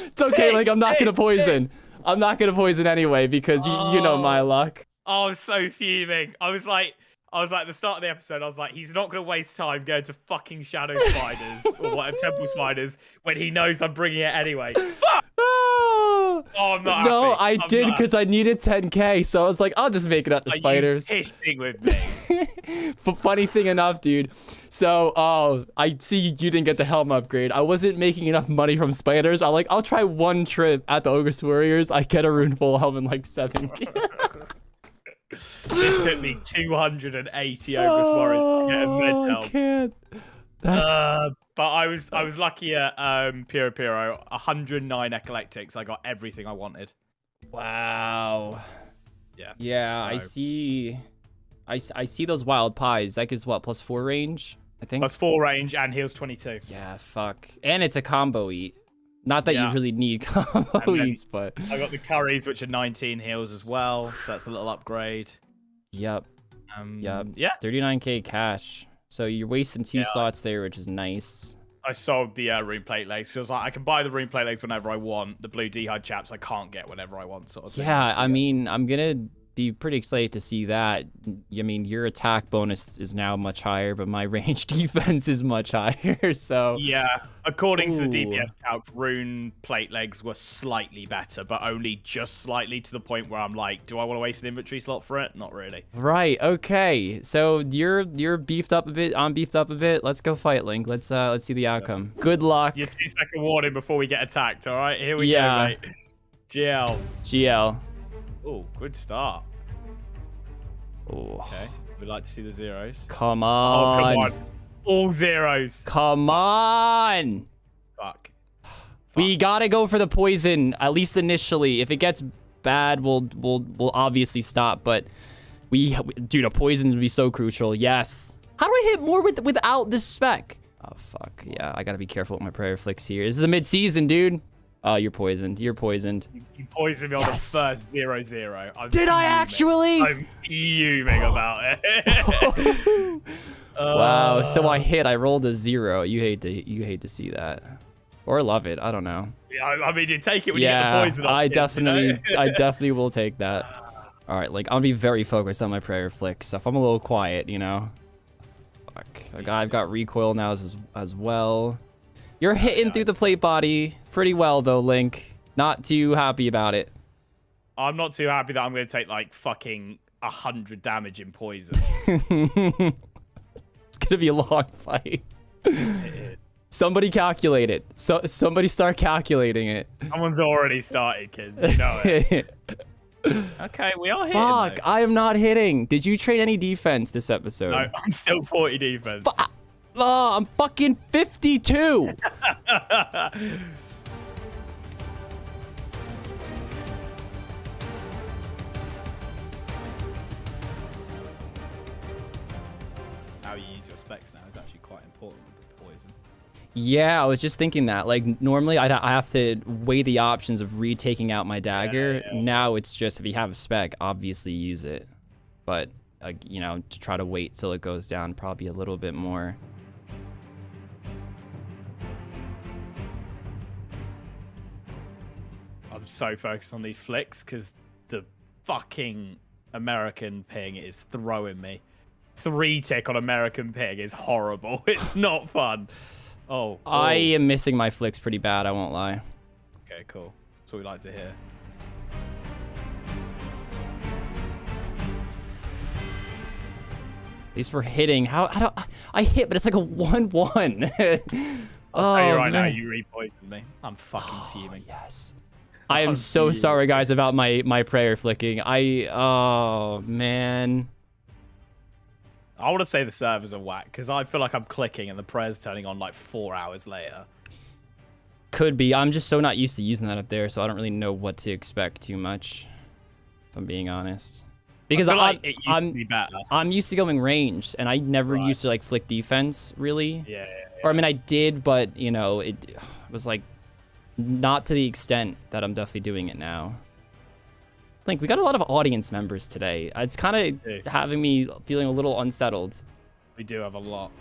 S3: It's okay, Link, I'm not going to poison. I'm not going to poison anyway because you know my luck.
S1: Oh, I'm so fuming. I was like at the start of the episode, I was like, he's not going to waste time going to fucking shadow spiders or whatever, temple spiders when he knows I'm bringing it anyway. Fuck! Oh, I'm not
S3: No,
S1: happy.
S3: I did because I needed 10k, so I was like, I'll just make it up to spiders.
S1: Are you pissing with me?
S2: But funny thing enough, dude. So, I see you didn't get the helm upgrade. I wasn't making enough money from spiders. I'll try one trip at the Ogre's Warriors. I get a rune full helm in like 7.
S1: This took me 280 Ogre's Warriors to get a med helm.
S2: I can't. That's...
S1: But I was lucky at Piro, 109 eclectics. I got everything I wanted.
S2: Wow.
S1: Yeah.
S2: Yeah,
S1: so.
S2: I see those wild pies. That gives what, +4 range? I think.
S1: +4 range and heals 22.
S2: Yeah, fuck. And it's a combo eat. Not that you really need combo eats, but
S1: I got the curries, which are 19 heals as well, so that's a little upgrade.
S2: Yep. Yep.
S1: Yeah.
S2: 39k cash. So you're wasting 2 slots there, which is nice.
S1: I sold the rune plate legs. So I was like, I can buy the rune plate legs whenever I want. The blue d'hide chaps I can't get whenever I want, sort of thing.
S2: Yeah, I mean, I'm gonna be pretty excited to see that. I mean, your attack bonus is now much higher, but my range defense is much higher. So
S1: yeah, according to the DPS calc, rune plate legs were slightly better, but only just slightly, to the point where I'm like, do I want to waste an inventory slot for it? Not really.
S2: Right. Okay. So you're beefed up a bit. I'm beefed up a bit. Let's go fight, Link. Let's see the outcome. Good luck.
S1: Your 2-second warning before we get attacked. All right, here we go, mate.
S2: GL.
S1: Oh, good start.
S2: Oh.
S1: Okay. We'd like to see the zeros.
S2: Come on.
S1: Oh, come on. All zeros.
S2: Come on.
S1: Fuck.
S2: We gotta go for the poison, at least initially. If it gets bad, we'll obviously stop. But dude, a poison would be so crucial. Yes. How do I hit more without this spec? Oh fuck. Yeah, I gotta be careful with my prayer flicks here. This is a mid-season, dude. Oh, you're poisoned. You're poised.
S1: You poisoned me on the first 0-0.
S2: Did I actually?
S1: I'm fuming about it.
S2: Wow. So I hit. I rolled a 0. You hate to see that, or love it. I don't know.
S1: Yeah, I mean, you take it when you get the poison off.
S2: I definitely will take that. All right, like I'll be very focused on my prayer flicks. If I'm a little quiet, you know. Fuck. I've got recoil now as well. You're hitting through the plate body pretty well, though, Link. Not too happy about it.
S1: I'm not too happy that I'm going to take, like, fucking 100 damage in poison.
S2: It's going to be a long fight.
S1: It is.
S2: Somebody calculate it. Somebody start calculating it.
S1: Someone's already started, kids. You know it. Okay, we are hitting.
S2: Fuck, I am not hitting. Did you trade any defense this episode?
S1: No, I'm still 40 defense.
S2: Oh, I'm fucking 52.
S1: How you use your specs now is actually quite important with the poison.
S2: Yeah, I was just thinking that. Like, normally I have to weigh the options of retaking out my dagger.
S1: Yeah.
S2: Now it's just, if you have a spec, obviously use it. But, you know, to try to wait till it goes down probably a little bit more.
S1: I'm so focused on these flicks because the fucking American ping is throwing me. 3-tick on American ping is horrible. It's not fun. Oh.
S2: I am missing my flicks pretty bad, I won't lie.
S1: Okay, cool. That's what we like to hear.
S2: At least we're hitting. How do I hit, but it's like a 1-1.
S1: I'll tell you right now, you re-poisoned me. I'm fucking fuming.
S2: Yes. I am so sorry, guys, about my prayer flicking. Oh, man.
S1: I want to say the servers are whack because I feel like I'm clicking and the prayer's turning on like 4 hours later.
S2: Could be. I'm just so not used to using that up there, so I don't really know what to expect too much, if I'm being honest. Because I'm used to going ranged, and I never used to like flick defense really.
S1: Yeah.
S2: Or I mean, I did, but you know, it was like not to the extent that I'm definitely doing it now. Like, we got a lot of audience members today. It's kind of having me feeling a little unsettled.
S1: We do have a lot.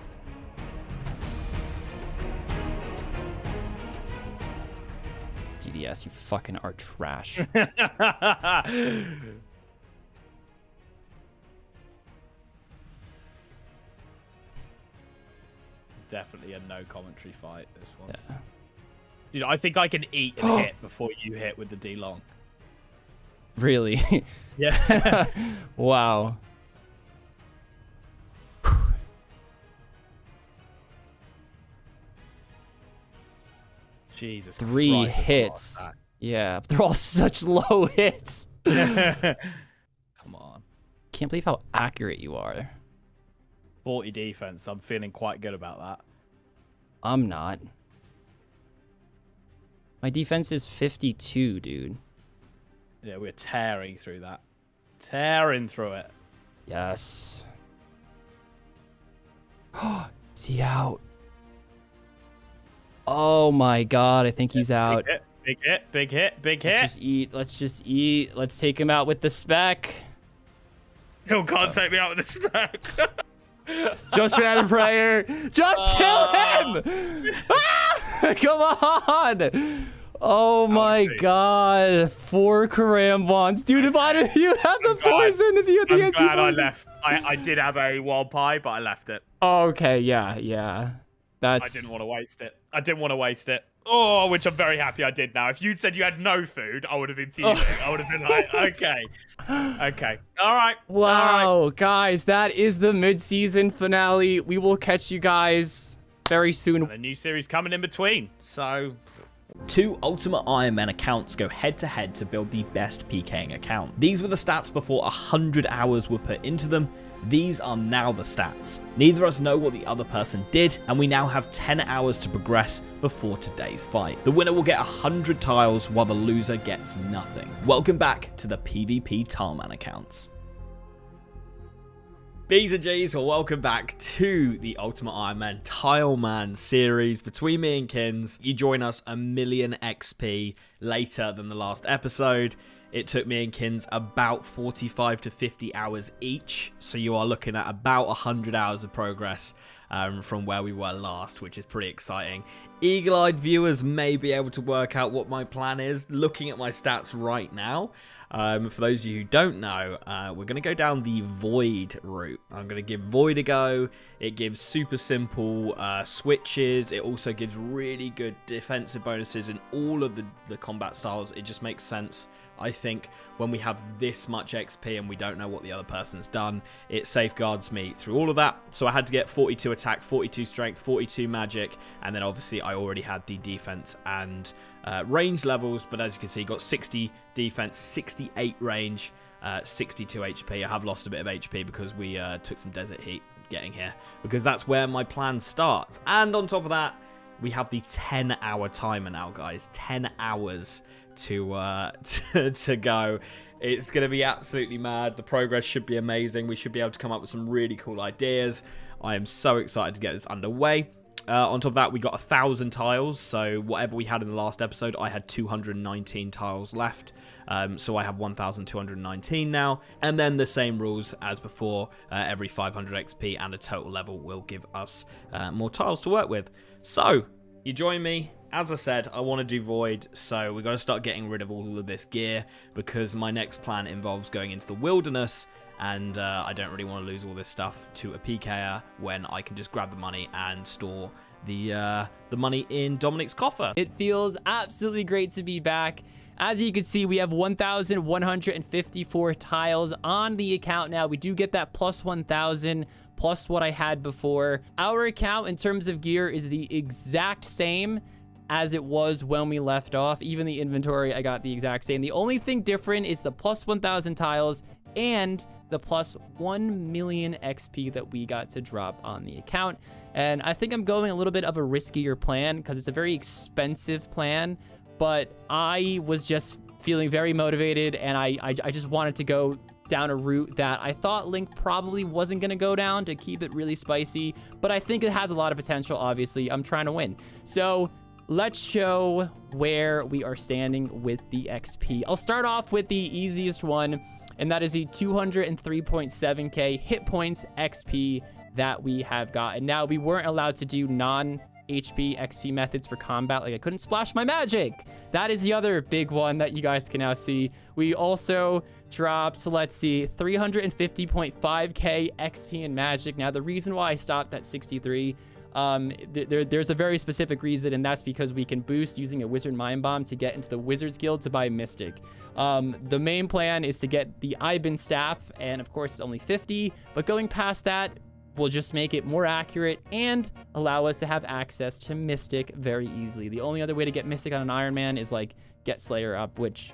S2: DDS, you fucking are trash.
S1: Definitely a no commentary fight, this one.
S2: Yeah.
S1: Dude, I think I can eat and hit before you hit with the D-long.
S2: Really?
S1: Yeah.
S2: Wow.
S1: Jesus
S2: 3
S1: Christ, that's a lot of
S2: hits.
S1: stacks.
S2: Yeah, they're all such low hits.
S1: Come on.
S2: Can't believe how accurate you are.
S1: 40 defense. I'm feeling quite good about that.
S2: I'm not. My defense is 52, dude.
S1: Yeah, we're tearing through that. Tearing through it.
S2: Yes. Is he out? Oh my god, I think he's out.
S1: Big hit, big hit, big hit.
S2: Let's just eat. Let's just eat. Let's take him out with the spec.
S1: You can't take me out with the spec.
S2: Just random prayer. Just kill him! Ah! Come on! Oh my god. 4 Karambons. Dude, if I didn't, you have the poison if you had the
S1: I'm glad I
S2: anti-poison.
S1: left. I did have a wild pie, but I left it.
S2: Okay, yeah.
S1: I didn't want to waste it. Oh, which I'm very happy I did now. If you'd said you had no food, I would have been fuming. I would have been like, okay. All right.
S2: Wow,
S1: All right.
S2: guys, that is the mid-season finale. We will catch you guys very soon.
S1: A new series coming in between. So 2 Ultimate Iron Man accounts go head-to-head to build the best PKing account. These were the stats before 100 hours were put into them. These are now the stats. Neither of us know what the other person did, and we now have 10 hours to progress before today's fight. The winner will get 100 tiles, while the loser gets nothing. Welcome back to the PvP Tileman accounts. B's and G's, well, welcome back to the Ultimate Iron Man Tileman series between me and Kins. You join us 1,000,000 XP later than the last episode. It took me and Kins about 45 to 50 hours each, so you are looking at about 100 hours of progress from where we were last, which is pretty exciting. Eagle-eyed viewers may be able to work out what my plan is, looking at my stats right now. For those of you who don't know, we're going to go down the Void route. I'm going to give Void a go. It gives super simple switches. It also gives really good defensive bonuses in all of the combat styles. It just makes sense, I think, when we have this much XP and we don't know what the other person's done. It safeguards me through all of that. So I had to get 42 attack, 42 strength, 42 magic, and then obviously I already had the defense and range levels, but as you can see, got 60 defense, 68 range, 62 HP. I have lost a bit of HP because we took some desert heat getting here, because that's where my plan starts. And on top of that, we have the 10-hour timer now, guys. 10 hours to go. It's going to be absolutely mad. The progress should be amazing. We should be able to come up with some really cool ideas. I am so excited to get this underway. On top of that, we got 1,000 tiles. So whatever we had in the last episode, I had 219 tiles left. So I have 1,219 now. And then the same rules as before. Every 500 XP and a total level will give us more tiles to work with. So you join me. As I said, I want to do Void, so we've got to start getting rid of all of this gear, because my next plan involves going into the wilderness, and I don't really want to lose all this stuff to a PKer when I can just grab the money and store the money in Dominic's coffer.
S2: It feels absolutely great to be back. As you can see, we have 1,154 tiles on the account now. We do get that plus 1,000 plus what I had before. Our account in terms of gear is the exact same as it was when we left off. Even the inventory, I got the exact same. The only thing different is the plus 1,000 tiles and the plus 1,000,000 XP that we got to drop on the account. And I think I'm going a little bit of a riskier plan because it's a very expensive plan, but I was just feeling very motivated, and I just wanted to go down a route that I thought Link probably wasn't going to go down to keep it really spicy, but I think it has a lot of potential. Obviously, I'm trying to win. So let's show where we are standing with the XP. I'll start off with the easiest one, and that is the 203.7k hit points XP that we have gotten. Now, we weren't allowed to do non-HP XP methods for combat. Like, I couldn't splash my magic. That is the other big one that you guys can now see. We also dropped, let's see, 350.5k XP in magic. Now, the reason why I stopped at 63, there's a very specific reason, and that's because we can boost using a Wizard Mind Bomb to get into the Wizard's Guild to buy Mystic. The main plan is to get the Ibin Staff, and of course it's only 50, but going past that,
S3: will just make it more accurate and allow us to have access to Mystic very easily. The only other way to get Mystic on an Iron Man is like get Slayer up, which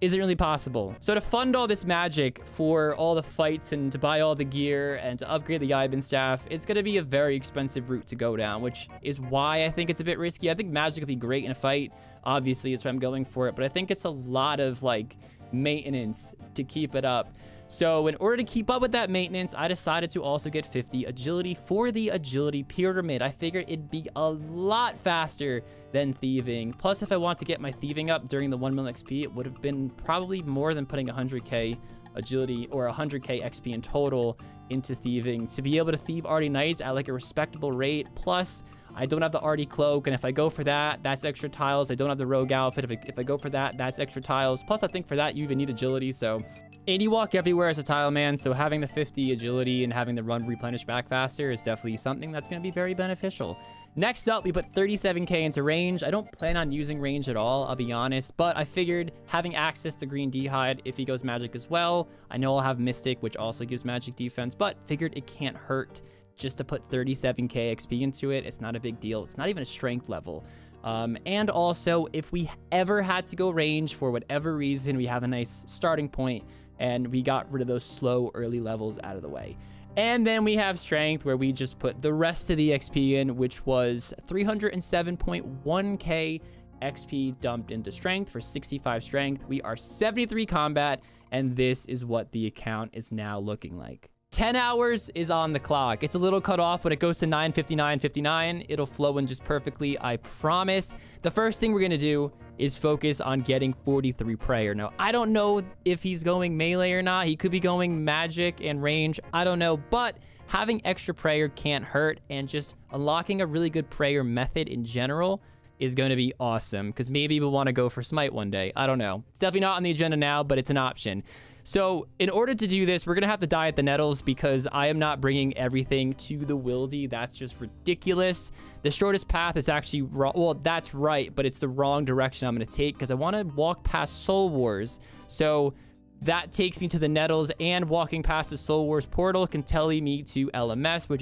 S3: isn't really possible. So to fund all this magic for all the fights and to buy all the gear and to upgrade the Ivan staff, it's going to be a very expensive route to go down, which is why I think it's a bit risky. I think magic would be great in a fight. Obviously, it's why I'm going for it, but I think it's a lot of like maintenance to keep it up. So in order to keep up with that maintenance, I decided to also get 50 agility for the agility pyramid. I figured it'd be a lot faster than thieving. Plus, if I want to get my thieving up during the 1 million XP, it would have been probably more than putting 100k agility or 100k XP in total into thieving to be able to thieve Arty Knights at like a respectable rate. Plus, I don't have the Arty Cloak, and if I go for that, that's extra tiles. I don't have the Rogue Outfit. If I go for that, that's extra tiles. Plus, I think for that, you even need agility, so 80 walk everywhere as a Tileman, so having the 50 agility and having the run replenish back faster is definitely something that's going to be very beneficial. Next up, we put 37k into range. I don't plan on using range at all, I'll be honest, but I figured having access to green D-Hide if he goes magic as well. I know I'll have Mystic, which also gives magic defense, but figured it can't hurt just to put 37k XP into it. It's not a big deal. It's not even a strength level. And also, if we ever had to go range for whatever reason, we have a nice starting point and we got rid of those slow early levels out of the way. And then we have strength, where we just put the rest of the XP in, which was 307.1k XP dumped into strength for 65 strength. We are 73 combat, and this is what the account is now looking like. 10 hours is on the clock. It's a little cut off when it goes to 9:59:59. It'll flow in just perfectly, I promise. The first thing we're going to do is focus on getting 43 prayer. Now, I don't know if he's going melee or not. He could be going magic and range. I don't know, but having extra prayer can't hurt, and just unlocking a really good prayer method in general is going to be awesome, because maybe we'll want to go for smite one day. I don't know. It's definitely not on the agenda now, but it's an option. So in order to do this, we're going to have to die at the nettles, because I am not bringing everything to the wildy. That's just ridiculous. The shortest path is actually wrong. Well, that's right, but it's the wrong direction I'm going to take, because I want to walk past Soul Wars. So that takes me to the nettles, and walking past the Soul Wars portal can telly me to LMS, which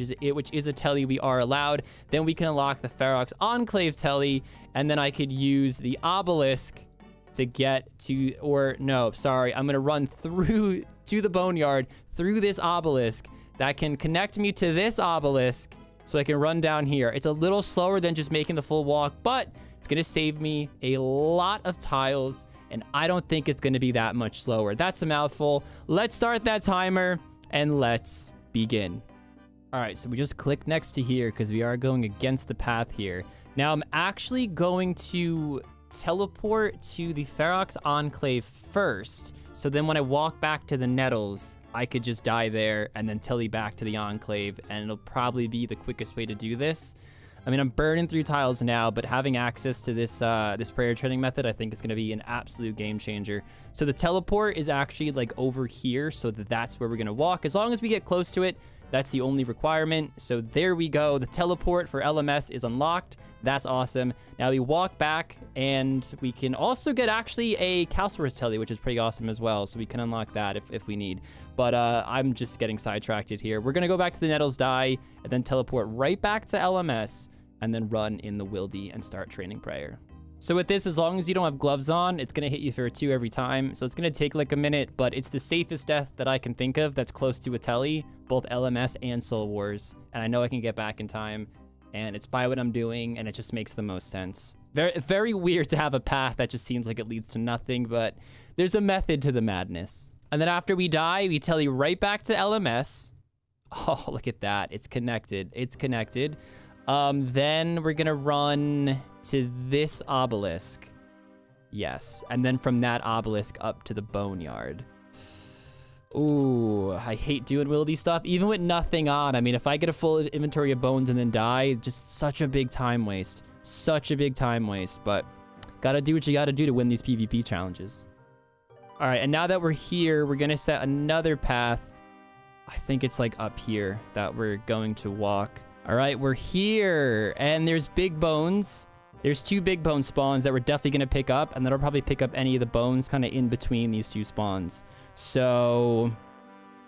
S3: is a telly we are allowed. Then we can unlock the Ferox Enclave telly, and then I could use the obelisk to get to, or no, sorry, I'm gonna run through to the boneyard through this obelisk that can connect me to this obelisk, so I can run down here. It's a little slower than just making the full walk, but it's gonna save me a lot of tiles, and I don't think it's gonna be that much slower. That's a mouthful. Let's start that timer and let's begin. All right, so we just click next to here because we are going against the path here. Now I'm actually going to teleport to the Ferox Enclave first, so then when I walk back to the nettles, I could just die there and then telly back to the Enclave, and it'll probably be the quickest way to do this. I mean, I'm burning through tiles now, but having access to this this prayer training method, I think is going to be an absolute game changer. So the teleport is actually like over here, so that's where we're going to walk. As long as we get close to it, that's the only requirement. So there we go. The teleport for LMS is unlocked. That's awesome. Now we walk back, and we can also get actually a Calciferous telly, which is pretty awesome as well. So we can unlock that if we need. But I'm just getting sidetracked here. We're going to go back to the nettles, die, and then teleport right back to LMS, and then run in the wildy and start training prayer. So with this, as long as you don't have gloves on, it's going to hit you for a 2 every time. So it's going to take like a minute, but it's the safest death that I can think of that's close to a telly, both LMS and Soul Wars. And I know I can get back in time, and it's by what I'm doing, and it just makes the most sense. Very, very weird to have a path that just seems like it leads to nothing, but there's a method to the madness. And then after we die, we telly right back to LMS. Oh, look at that. It's connected. It's connected. Then we're gonna run to this obelisk. Yes, and then from that obelisk up to the boneyard. Ooh, I hate doing wildy stuff, even with nothing on. I mean, if I get a full inventory of bones and then die, just such a big time waste. Such a big time waste, but gotta do what you gotta do to win these PvP challenges. All right, and now that we're here, we're gonna set another path. I think it's like up here that we're going to walk. All right, we're here, and there's big bones. There's 2 big bone spawns that we're definitely going to pick up, and that'll probably pick up any of the bones kind of in between these 2 spawns. So,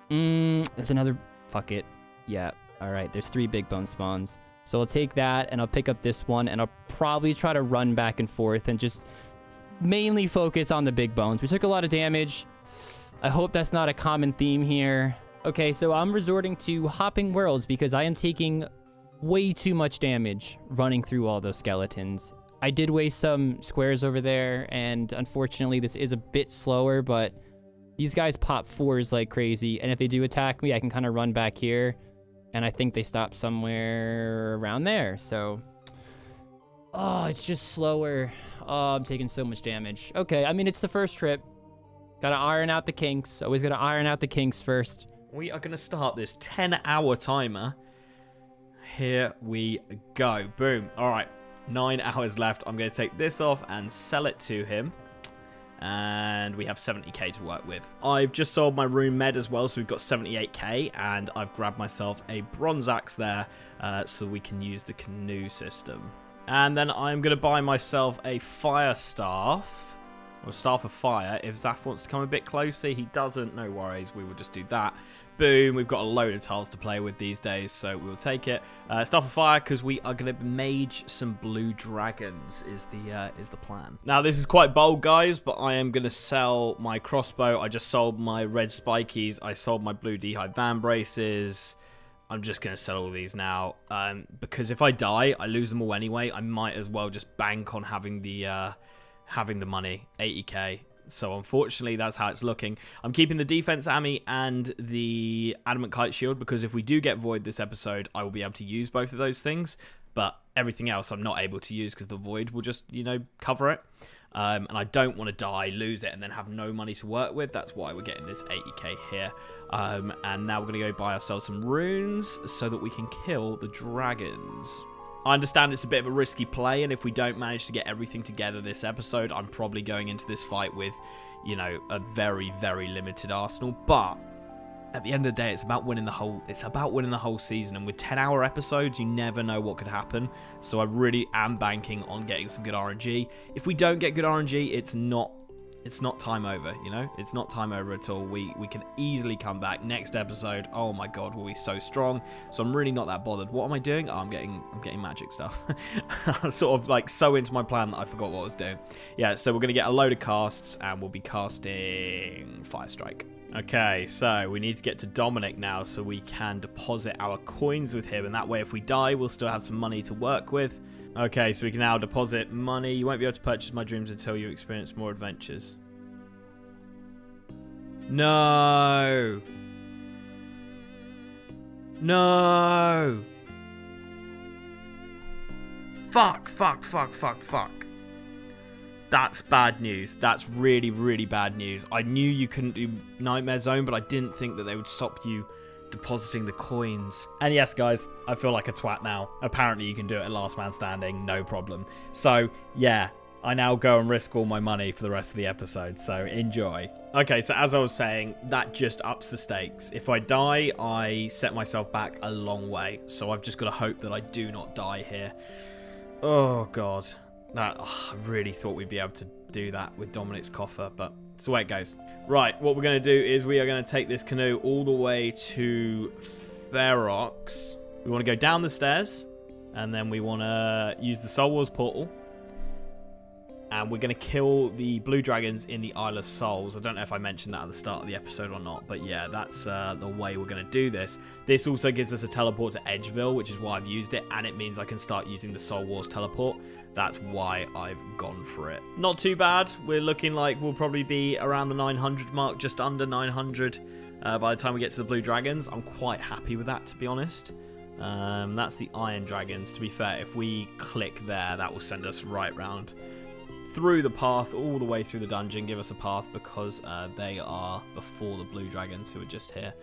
S3: there's another... Fuck it. Yeah, All right, there's 3 big bone spawns. So I'll take that, and I'll pick up this one, and I'll probably try to run back and forth and just mainly focus on the big bones. We took a lot of damage. I hope that's not a common theme here. Okay, so I'm resorting to hopping worlds because I am taking way too much damage running through all those skeletons. I did waste some squares over there, and unfortunately this is a bit slower, but these guys pop 4s like crazy, and if they do attack me, I can kind of run back here, and I think they stop somewhere around there, so... Oh, it's just slower. Oh, I'm taking so much damage. Okay, I mean, it's the first trip. Gotta iron out the kinks. Always gotta iron out the kinks first.
S1: We are going to start this 10-hour timer. Here we go. Boom. All right. 9 hours left. I'm going to take this off and sell it to him. And we have 70k to work with. I've just sold my rune med as well, so we've got 78k. And I've grabbed myself a bronze axe there so we can use the canoe system. And then I'm going to buy myself a fire staff. Or Staff of Fire. If Zaf wants to come a bit closer, he doesn't. No worries. We will just do that. Boom. We've got a load of tiles to play with these days, so we'll take it. Staff of Fire, because we are going to mage some blue dragons is the plan. Now, this is quite bold, guys, but I am going to sell my crossbow. I just sold my red spikies. I sold my blue D'hide van braces. I'm just going to sell all these now, because if I die, I lose them all anyway. I might as well just bank on having the money, 80k. So unfortunately, that's how it's looking. I'm keeping the defense ammy and the adamant kite shield because if we do get void this episode, I will be able to use both of those things. But everything else I'm not able to use because the void will just, cover it. And I don't want to die, lose it, and then have no money to work with. That's why we're getting this 80k here. And now we're going to go buy ourselves some runes so that we can kill the dragons. I understand it's a bit of a risky play, and if we don't manage to get everything together this episode, I'm probably going into this fight with, a very, very limited arsenal. But at the end of the day, it's about winning the whole season, and with 10-hour episodes, you never know what could happen. So I really am banking on getting some good RNG. If we don't get good RNG, it's not time over, It's not time over at all. We can easily come back. Next episode, oh my god, we'll be so strong. So I'm really not that bothered. What am I doing? Oh, I'm getting magic stuff. I'm sort of so into my plan that I forgot what I was doing. Yeah, so we're going to get a load of casts, and we'll be casting Fire Strike. Okay, so we need to get to Dominic now so we can deposit our coins with him, and that way if we die, we'll still have some money to work with. Okay, so we can now deposit money. You won't be able to purchase my dreams until you experience more adventures. No! No! Fuck. That's bad news. That's really, really bad news. I knew you couldn't do Nightmare Zone, but I didn't think that they would stop you depositing the coins. And yes, guys, I feel like a twat now. Apparently you can do it at last man standing, no problem. So yeah, I now go and risk all my money for the rest of the episode, so enjoy. Okay, so as I was saying, that just ups the stakes. If I die, I set myself back a long way, so I've just got to hope that I do not die here. Oh god, I really thought we'd be able to do that with Dominic's coffer, but it's the way it goes. Right, what we're going to do is we are going to take this canoe all the way to Ferox. We want to go down the stairs, and then we want to use the Soul Wars portal. And we're going to kill the blue dragons in the Isle of Souls. I don't know if I mentioned that at the start of the episode or not, but yeah, that's the way we're going to do this. This also gives us a teleport to Edgeville, which is why I've used it, and it means I can start using the Soul Wars teleport. That's why I've gone for it. Not too bad. We're looking like we'll probably be around the 900 mark, just under 900 by the time we get to the blue dragons. I'm quite happy with that, to be honest. That's the iron dragons. To be fair, if we click there, that will send us right round through the path, all the way through the dungeon, give us a path because they are before the blue dragons who are just here.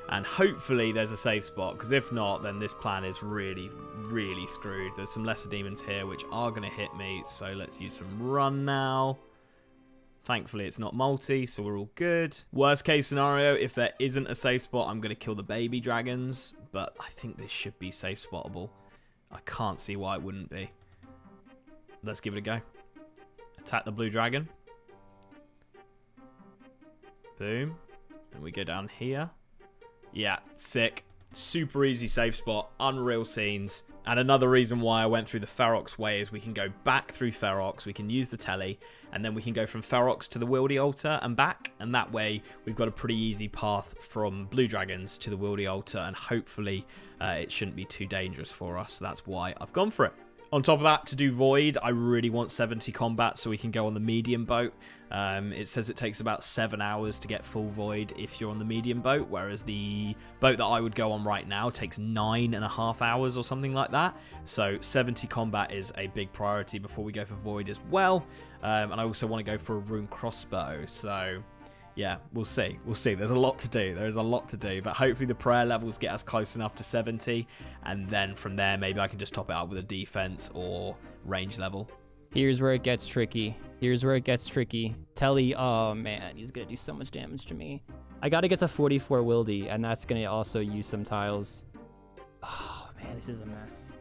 S1: And hopefully there's a safe spot, because if not, then this plan is really, really screwed. There's some lesser demons here which are going to hit me, so let's use some run now. Thankfully it's not multi, so we're all good. Worst case scenario, if there isn't a safe spot, I'm going to kill the baby dragons, but I think this should be safe spottable. I can't see why it wouldn't be. Let's give it a go. Attack the blue dragon. Boom. And we go down here. Yeah, sick. Super easy safe spot, unreal scenes. And another reason why I went through the Ferox way is we can go back through Ferox, we can use the telly, and then we can go from Ferox to the Wildy Altar and back. And that way, we've got a pretty easy path from Blue Dragons to the Wildy Altar, and hopefully it shouldn't be too dangerous for us. That's why I've gone for it. On top of that, to do Void, I really want 70 combat so we can go on the medium boat. It says it takes about 7 hours to get full Void if you're on the medium boat, whereas the boat that I would go on right now takes 9.5 hours or something like that. So 70 combat is a big priority before we go for Void as well. And I also want to go for a rune crossbow. So yeah, we'll see. We'll see. There's a lot to do. There is a lot to do. But hopefully the prayer levels get us close enough to 70. And then from there, maybe I can just top it up with a defense or range level.
S3: Here's where it gets tricky. Here's where it gets tricky. Telly, oh man, he's going to do so much damage to me. I got to get to 44 Wildy, and that's going to also use some tiles. Oh man, this is a mess.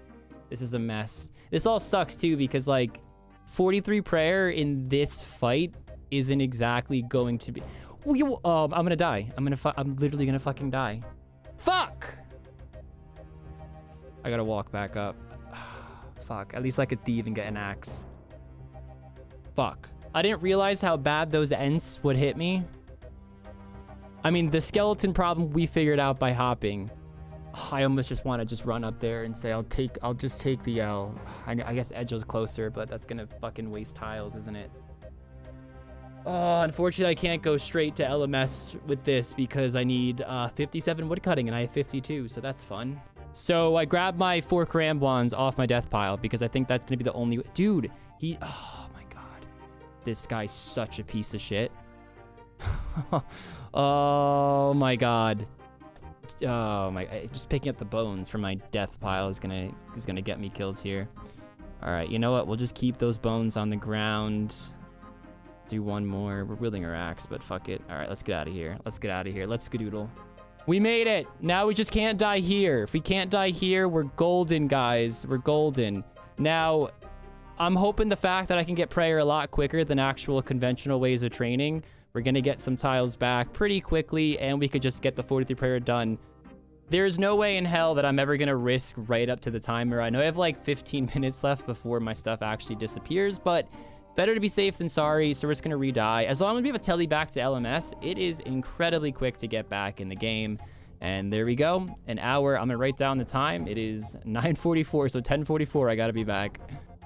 S3: This is a mess. This all sucks too because like 43 prayer in this fight isn't exactly going to be... I'm gonna die. I'm literally gonna fucking die. Fuck! I gotta walk back up. Fuck. At least I could thieve and get an axe. Fuck. I didn't realize how bad those Ents would hit me. I mean, the skeleton problem we figured out by hopping. I almost just want to just run up there and say, I'll just take the L. I guess Edgel's closer, but that's gonna fucking waste tiles, isn't it? Oh, unfortunately, I can't go straight to LMS with this because I need 57 woodcutting and I have 52, so that's fun. So I grabbed my 4 Karambwans off my death pile because I think that's going to be the only... Dude, oh my god. This guy's such a piece of shit. Oh my god. Oh my... Just picking up the bones from my death pile is gonna get me kills here. Alright, you know what? We'll just keep those bones on the ground. Do one more. We're wielding our axe, but fuck it. All right, let's get out of here. Let's get out of here. Let's skadoodle. We made it. Now we just can't die here. If we can't die here, we're golden, guys. We're golden. Now, I'm hoping the fact that I can get prayer a lot quicker than actual conventional ways of training. We're going to get some tiles back pretty quickly, and we could just get the 43 prayer done. There's no way in hell that I'm ever going to risk right up to the timer. I know I have like 15 minutes left before my stuff actually disappears, but... better to be safe than sorry, so we're just going to re-die. As long as we have a telly back to LMS, it is incredibly quick to get back in the game. And there we go. An hour. I'm going to write down the time. It is 9:44, so 10:44. I got to be back.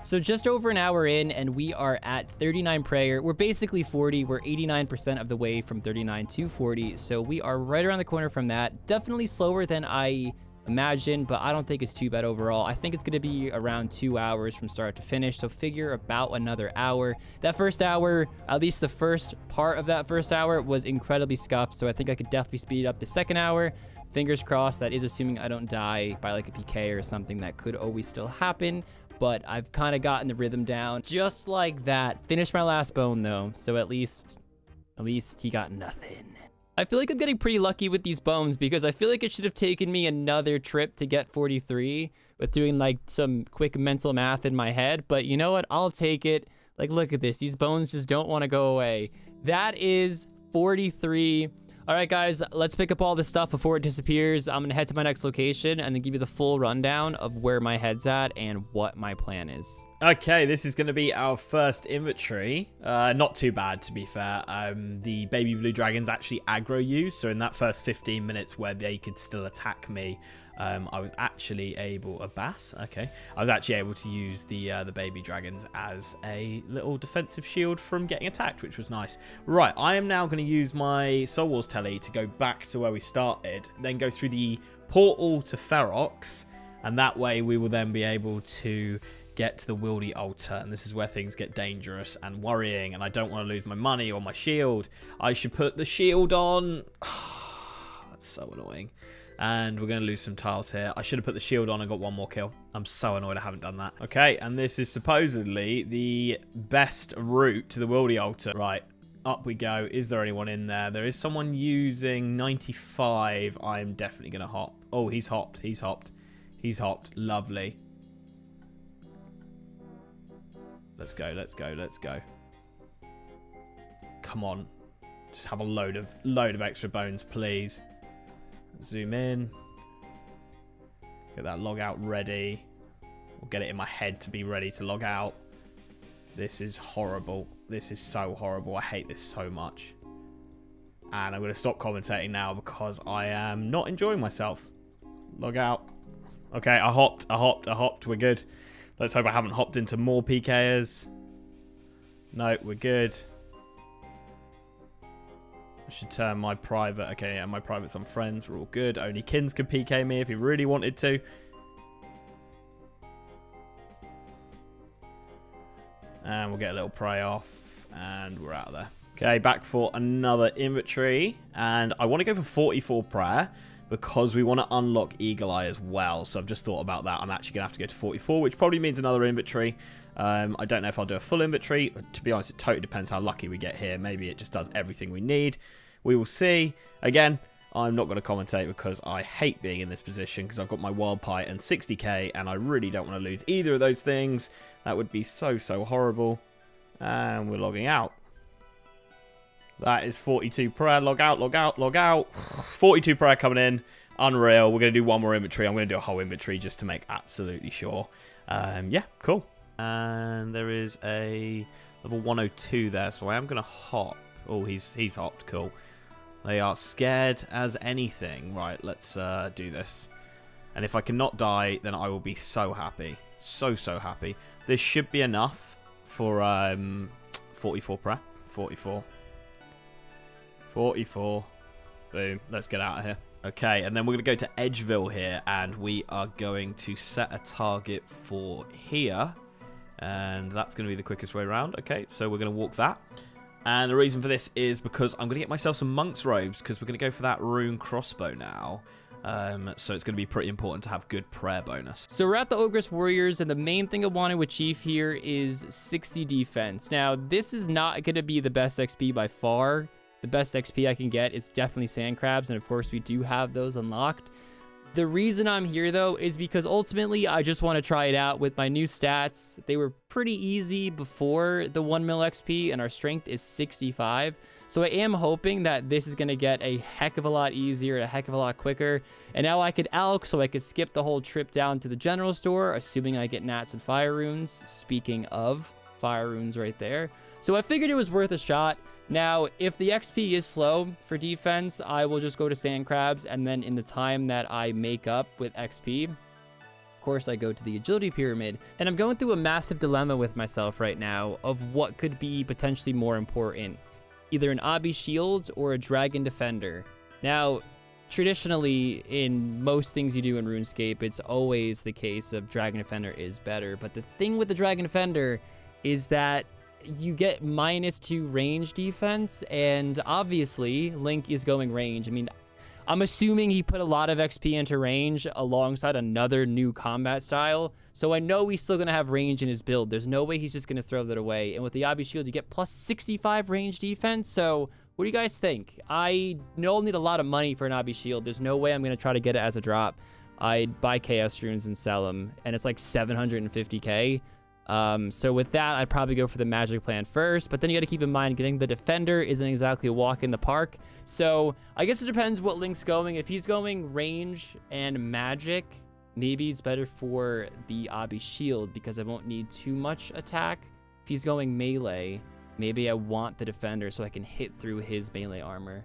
S3: So just over an hour in, and we are at 39 prayer. We're basically 40. We're 89% of the way from 39 to 40. So we are right around the corner from that. Definitely slower than I imagined, but I don't think it's too bad overall. I think it's going to be around 2 hours from start to finish. So figure about another hour. That first hour, at least the first part of that first hour, was incredibly scuffed. So I think I could definitely speed up the second hour. Fingers crossed. That is assuming I don't die by like a PK or something. That could always still happen. But I've kind of gotten the rhythm down just like that. Finished my last bone though. So at least he got nothing. I feel like I'm getting pretty lucky with these bones because I feel like it should have taken me another trip to get 43 with doing like some quick mental math in my head. But you know what? I'll take it. Like, look at this. These bones just don't want to go away. That is 43. All right, guys, let's pick up all this stuff before it disappears. I'm going to head to my next location and then give you the full rundown of where my head's at and what my plan is.
S1: Okay, this is going to be our first inventory. Not too bad, to be fair. The baby blue dragons actually aggro you, so in that first 15 minutes where they could still attack me, I was actually able... A bass? Okay. I was actually able to use the baby dragons as a little defensive shield from getting attacked, which was nice. Right, I am now going to use my Soul Wars telly to go back to where we started, then go through the portal to Ferox, and that way we will then be able to get to the Wildy Altar, and this is where things get dangerous and worrying, and I don't want to lose my money or my shield. I should put the shield on. That's so annoying. And we're going to lose some tiles here. I should have put the shield on and got one more kill. I'm so annoyed I haven't done that. Okay, and this is supposedly the best route to the Wildy Altar. Right, up we go. Is there anyone in there? There is someone using 95. I'm definitely going to hop. Oh, he's hopped. He's hopped. He's hopped. Lovely. Let's go, let's go, let's go. Come on. Just have a load of extra bones, please. Zoom in. Get that log out ready. We'll get it in my head to be ready to log out. This is horrible. This is so horrible. I hate this so much. And I'm going to stop commentating now because I am not enjoying myself. Log out. Okay, I hopped. We're good. Let's hope I haven't hopped into more PKers. No, we're good. I should turn my private. Okay, yeah, my private's on friends. We're all good. Only Kins could PK me if he really wanted to. And we'll get a little prey off. And we're out of there. Okay, back for another inventory. And I want to go for 44 prayer because we want to unlock Eagle Eye as well. So I've just thought about that. I'm actually going to have to go to 44, which probably means another inventory. I don't know if I'll do a full inventory. To be honest, it totally depends how lucky we get here. Maybe it just does everything we need. We will see. Again, I'm not going to commentate because I hate being in this position because I've got my wild pie and 60k and I really don't want to lose either of those things. That would be so horrible. And we're logging out. That is 42 prayer. Log out, log out, log out. 42 prayer coming in. Unreal. We're going to do one more inventory. I'm going to do a whole inventory just to make absolutely sure. Yeah, cool. And there is a level 102 there, so I am going to hop. Oh, he's hopped. Cool. They are scared as anything. Right, let's do this. And if I cannot die, then I will be so happy. So happy. This should be enough for 44 prayer. 44. 44. Boom. Let's get out of here. Okay, and then we're going to go to Edgeville here, and we are going to set a target for here. And that's going to be the quickest way around. Okay, so we're going to walk that. And the reason for this is because I'm going to get myself some monk's robes because we're going to go for that rune crossbow now. So it's going to be pretty important to have good prayer bonus.
S3: So we're at the Ogress Warriors, and the main thing I want to achieve here is 60 defense. Now, this is not going to be the best XP by far. The best XP I can get is definitely sand crabs, and of course we do have those unlocked. The reason I'm here, though, is because ultimately I just want to try it out with my new stats. They were pretty easy before the 1 mil XP, and our strength is 65. So I am hoping that this is going to get a heck of a lot easier, a heck of a lot quicker. And now I could alch, so I could skip the whole trip down to the general store, assuming I get gnats and fire runes. Speaking of fire runes right there. So I figured it was worth a shot. Now, if the XP is slow for defense, I will just go to sand crabs, and then in the time that I make up with XP, of course, I go to the agility pyramid. And I'm going through a massive dilemma with myself right now of what could be potentially more important, either an obby shield or a dragon defender. Now, traditionally, in most things you do in RuneScape, it's always the case of dragon defender is better. But the thing with the dragon defender is that you get -2 range defense, and obviously Link is going range. I mean, I'm assuming he put a lot of XP into range alongside another new combat style, so I know he's still going to have range in his build. There's no way he's just going to throw that away. And with the Obby Shield, you get plus 65 range defense, so what do you guys think? I know I'll need a lot of money for an Obby Shield. There's no way I'm going to try to get it as a drop. I'd buy Chaos Runes and sell them, and it's like 750k. So with that, I'd probably go for the magic plan first, but then you got to keep in mind getting the defender isn't exactly a walk in the park. So I guess it depends what Link's going. If he's going range and magic, maybe it's better for the Obby Shield because I won't need too much attack. If he's going melee, maybe I want the defender so I can hit through his melee armor.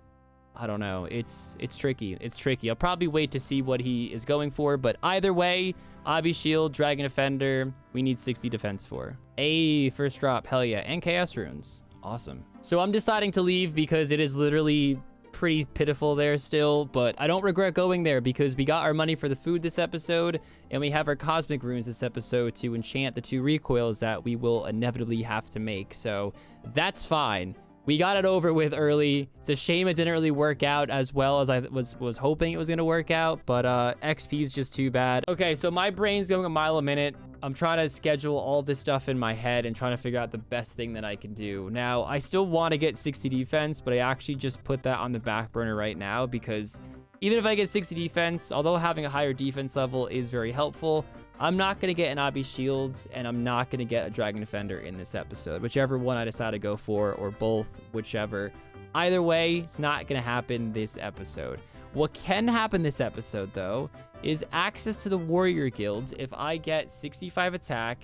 S3: I don't know. It's tricky. It's tricky. I'll probably wait to see what he is going for, but either way, Obby Shield, Dragon Defender, we need 60 defense for. Hey, first drop. Hell yeah. And Chaos Runes. Awesome. So I'm deciding to leave because it is literally pretty pitiful there still, but I don't regret going there because we got our money for the food this episode, and we have our Cosmic Runes this episode to enchant the 2 recoils that we will inevitably have to make. So that's fine. We got it over with early. It's a shame it didn't really work out as well as I was hoping it was going to work out, but XP is just too bad. Okay, so my brain's going a mile a minute. I'm trying to schedule all this stuff in my head and trying to figure out the best thing that I can do. Now, I still want to get 60 defense, but I actually just put that on the back burner right now because even if I get 60 defense, although having a higher defense level is very helpful, I'm not going to get an Obby Shield, and I'm not going to get a Dragon Defender in this episode. Whichever one I decide to go for, or both, whichever. Either way, it's not going to happen this episode. What can happen this episode, though, is access to the Warrior Guilds. If I get 65 attack,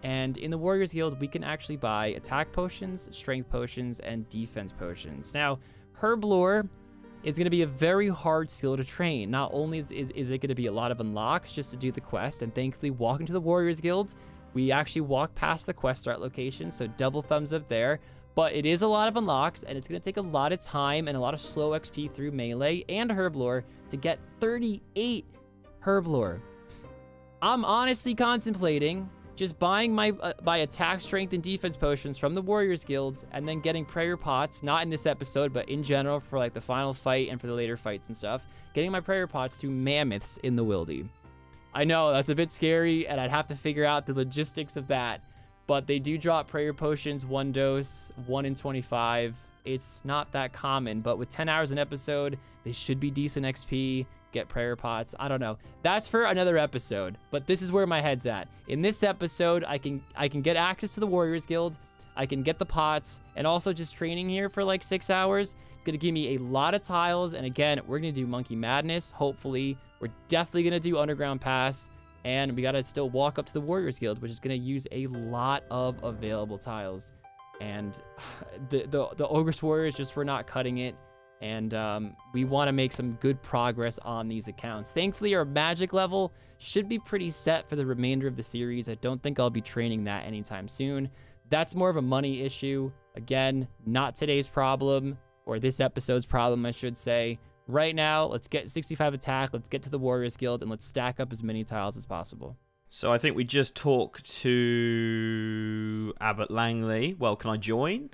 S3: and in the Warriors Guild, we can actually buy attack potions, strength potions, and defense potions. Now, Herblore is going to be a very hard skill to train. Not only is it going to be a lot of unlocks just to do the quest, and thankfully walking to the Warriors Guild, we actually walk past the quest start location, so double thumbs up there. But it is a lot of unlocks, and it's going to take a lot of time and a lot of slow XP through melee and Herblore to get 38 Herblore. I'm honestly contemplating just buying my attack, strength, and defense potions from the Warriors Guild, and then getting prayer pots, not in this episode, but in general for like the final fight and for the later fights and stuff, getting my prayer pots through mammoths in the Wildy. I know that's a bit scary, and I'd have to figure out the logistics of that, but they do drop prayer potions, 1 dose, 1 in 25. It's not that common, but with 10 hours an episode, they should be decent XP. Get prayer pots. I don't know. That's for another episode, but this is where my head's at. In this episode, I can get access to the Warriors Guild. I can get the pots, and also just training here for like 6 hours. It's going to give me a lot of tiles, and again, we're going to do Monkey Madness, hopefully. We're definitely going to do Underground Pass, and we got to still walk up to the Warriors Guild, which is going to use a lot of available tiles. And the Ogress Warriors just were not cutting it. And we want to make some good progress on these accounts. Thankfully, our magic level should be pretty set for the remainder of the series. I don't think I'll be training that anytime soon. That's more of a money issue. Again, not today's problem, or this episode's problem, I should say. Right now, let's get 65 attack, let's get to the Warriors Guild, and let's stack up as many tiles as possible.
S1: So I think we just talked to Abbott Langley. Well, can I join?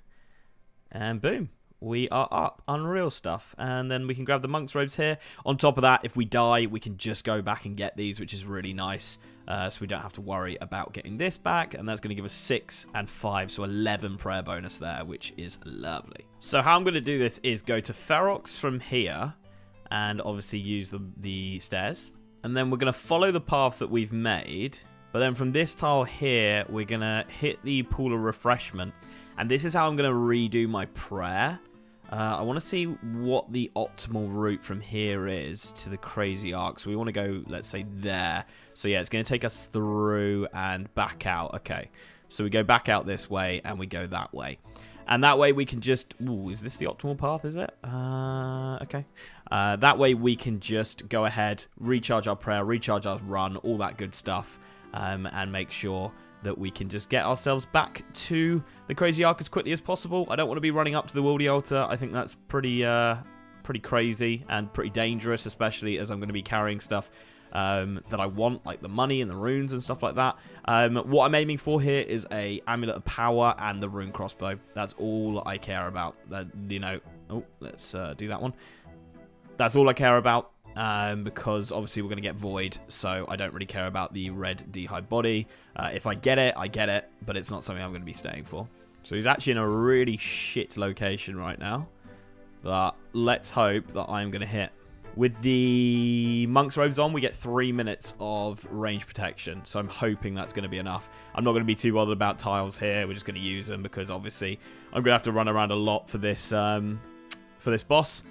S1: And boom. We are up. Unreal stuff. And then we can grab the monk's robes here. On top of that, if we die, we can just go back and get these, which is really nice. So we don't have to worry about getting this back. And that's going to give us 6 and 5, so 11 prayer bonus there, which is lovely. So how I'm going to do this is go to Ferox from here and obviously use the stairs. And then we're going to follow the path that we've made. But then from this tile here, we're going to hit the pool of refreshment. And this is how I'm going to redo my prayer. I want to see what the optimal route from here is to the crazy arc. So we want to go, let's say, there. So yeah, it's going to take us through and back out. Okay, so we go back out this way and we go that way. And that way we can just... Ooh, is this the optimal path, is it? Okay. That way we can just go ahead, recharge our prayer, recharge our run, all that good stuff, and make sure that we can just get ourselves back to the crazy arc as quickly as possible. I don't want to be running up to the Wildy Altar. I think that's pretty crazy and pretty dangerous, especially as I'm going to be carrying stuff that I want, like the money and the runes and stuff like that. What I'm aiming for here is a Amulet of Power and the rune crossbow. That's all I care about. You know, oh, let's do that one. That's all I care about. Because obviously we're going to get Void, so I don't really care about the red D'Hive body. If I get it, I get it, but it's not something I'm going to be staying for. So he's actually in a really shit location right now, but let's hope that I'm going to hit. With the monk's robes on, we get 3 minutes of range protection, so I'm hoping that's going to be enough. I'm not going to be too bothered about tiles here. We're just going to use them because obviously I'm going to have to run around a lot for this boss.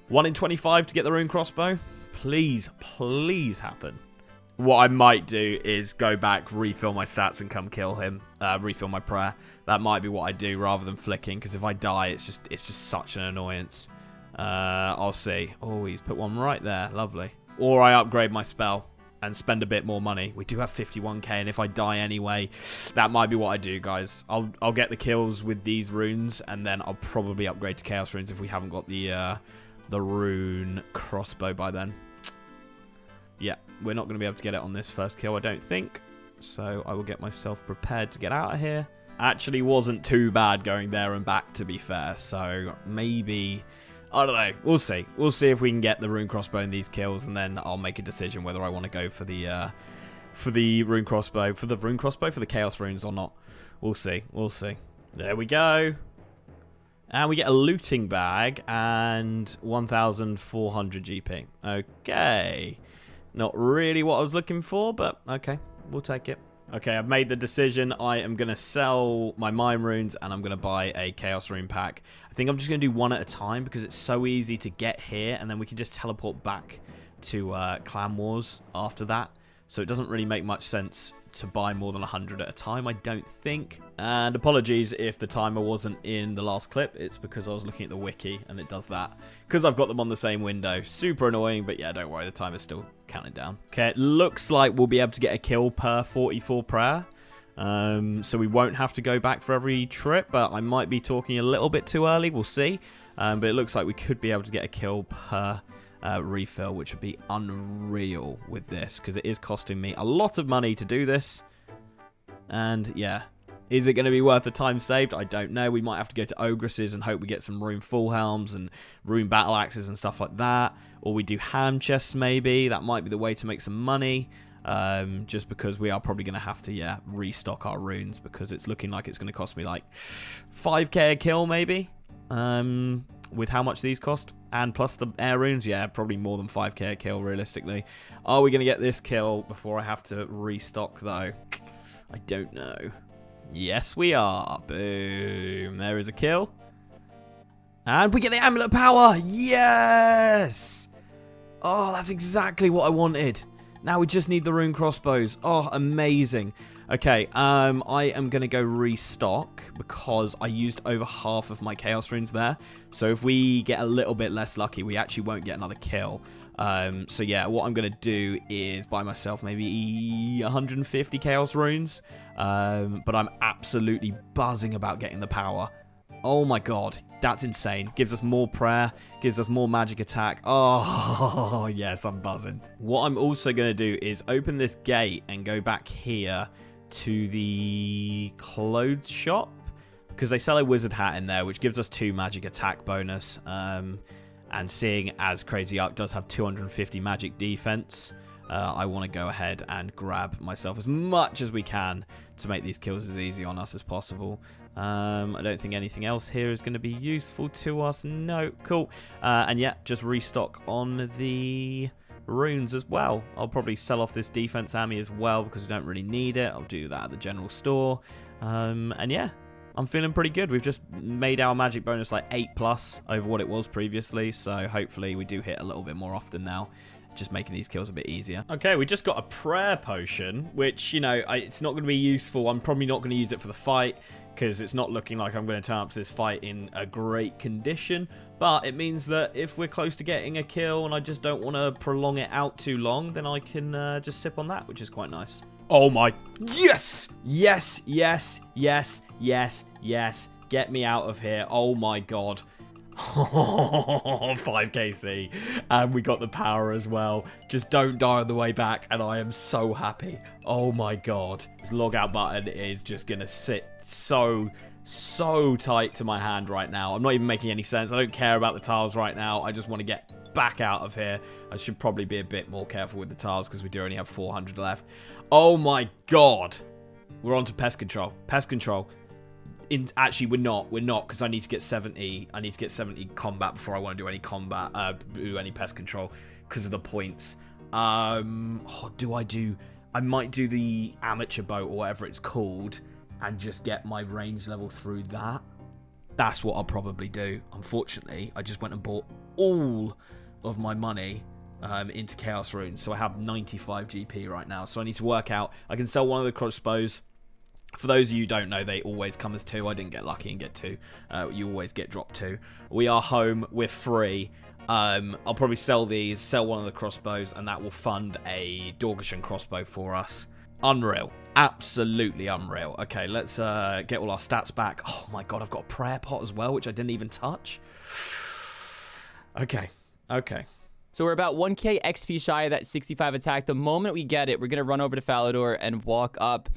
S1: 1 in 25 to get the rune crossbow. Please, please happen. What I might do is go back, refill my stats, and come kill him. Refill my prayer. That might be what I do rather than flicking, because if I die, it's just such an annoyance. I'll see. Oh, he's put one right there. Lovely. Or I upgrade my spell and spend a bit more money. We do have 51k, and if I die anyway, that might be what I do, guys. I'll get the kills with these runes, and then I'll probably upgrade to chaos runes if we haven't got the rune crossbow by then. Yeah, we're not going to be able to get it on this first kill, I don't think. So I will get myself prepared to get out of here. Actually wasn't too bad going there and back, to be fair. So maybe, I don't know. We'll see. We'll see if we can get the rune crossbow in these kills, and then I'll make a decision whether I want to go for the rune crossbow, for the chaos runes or not. We'll see. We'll see. There we go. And we get a looting bag and 1,400 GP. Okay. Not really what I was looking for, but okay. We'll take it. Okay, I've made the decision. I am going to sell my mine runes and I'm going to buy a chaos rune pack. I think I'm just going to do one at a time because it's so easy to get here and then we can just teleport back to Clan Wars after that. So it doesn't really make much sense to buy more than 100 at a time, I don't think. And apologies if the timer wasn't in the last clip. It's because I was looking at the wiki and it does that. Because I've got them on the same window. Super annoying, but yeah, don't worry. The timer's still counting down. Okay, it looks like we'll be able to get a kill per 44 prayer. So we won't have to go back for every trip, but I might be talking a little bit too early. We'll see. But it looks like we could be able to get a kill per refill, which would be unreal with this because it is costing me a lot of money to do this. And yeah, is it going to be worth the time saved? I don't know. We might have to go to Ogresses and hope we get some rune full helms and rune battle axes and stuff like that, or we do ham chests maybe. That might be the way to make some money, just because we are probably going to have to restock our runes because it's looking like it's going to cost me like 5k a kill maybe. With how much these cost, and plus the air runes, yeah, probably more than 5k a kill, realistically. Are we going to get this kill before I have to restock, though? I don't know. Yes, we are. Boom. There is a kill. And we get the amulet power. Yes! Oh, that's exactly what I wanted. Now we just need the rune crossbows. Oh, amazing. Okay, I am going to go restock because I used over half of my chaos runes there. So if we get a little bit less lucky, we actually won't get another kill. So yeah, what I'm going to do is buy myself maybe 150 chaos runes. But I'm absolutely buzzing about getting the power. Oh my god, that's insane. Gives us more prayer, gives us more magic attack. Oh, yes, I'm buzzing. What I'm also going to do is open this gate and go back here to the clothes shop because they sell a wizard hat in there, which gives us 2 magic attack bonus. And seeing as Crazy Ark does have 250 magic defense, I want to go ahead and grab myself as much as we can to make these kills as easy on us as possible. I don't think anything else here is going to be useful to us. No, cool. And yeah, just restock on the runes as well. I'll probably sell off this defense army as well because we don't really need it. I'll do that at the general store. And yeah, I'm feeling pretty good. We've just made our magic bonus like 8+ over what it was previously. So hopefully we do hit a little bit more often now. Just making these kills a bit easier. Okay, we just got a prayer potion, which, you know, it's not going to be useful. I'm probably not going to use it for the fight because it's not looking like I'm going to turn up to this fight in a great condition. But it means that if we're close to getting a kill and I just don't want to prolong it out too long, then I can just sip on that, which is quite nice. Oh my... Yes! Yes, yes, yes, yes, yes. Get me out of here. Oh my god. 5kc, and we got the power as well. Just don't die on the way back, and I am so happy. Oh my god, this log out button is just gonna sit so tight to my hand right now. I'm not even making any sense. I don't care about the tiles right now. I just want to get back out of here. I should probably be a bit more careful with the tiles because we do only have 400 left. Oh my god, we're on to pest control. Pest control. Actually, we're not because I need to get 70. I need to get 70 combat before I want to do any combat, do any pest control because of the points. I might do the amateur boat or whatever it's called and just get my range level through that. That's what I'll probably do. Unfortunately, I just went and bought all of my money into Chaos Runes, so I have 95 GP right now. So I need to work out. I can sell one of the crossbows. For those of you who don't know, they always come as 2. I didn't get lucky and get 2. You always get dropped 2. We are home. We're free. I'll probably sell these, sell one of the crossbows, and that will fund a Dorgashan crossbow for us. Unreal. Absolutely unreal. Okay, let's get all our stats back. Oh my god, I've got a prayer pot as well, which I didn't even touch. Okay.
S2: So we're about 1k XP shy of that 65 attack. The moment we get it, we're going to run over to Falador and walk up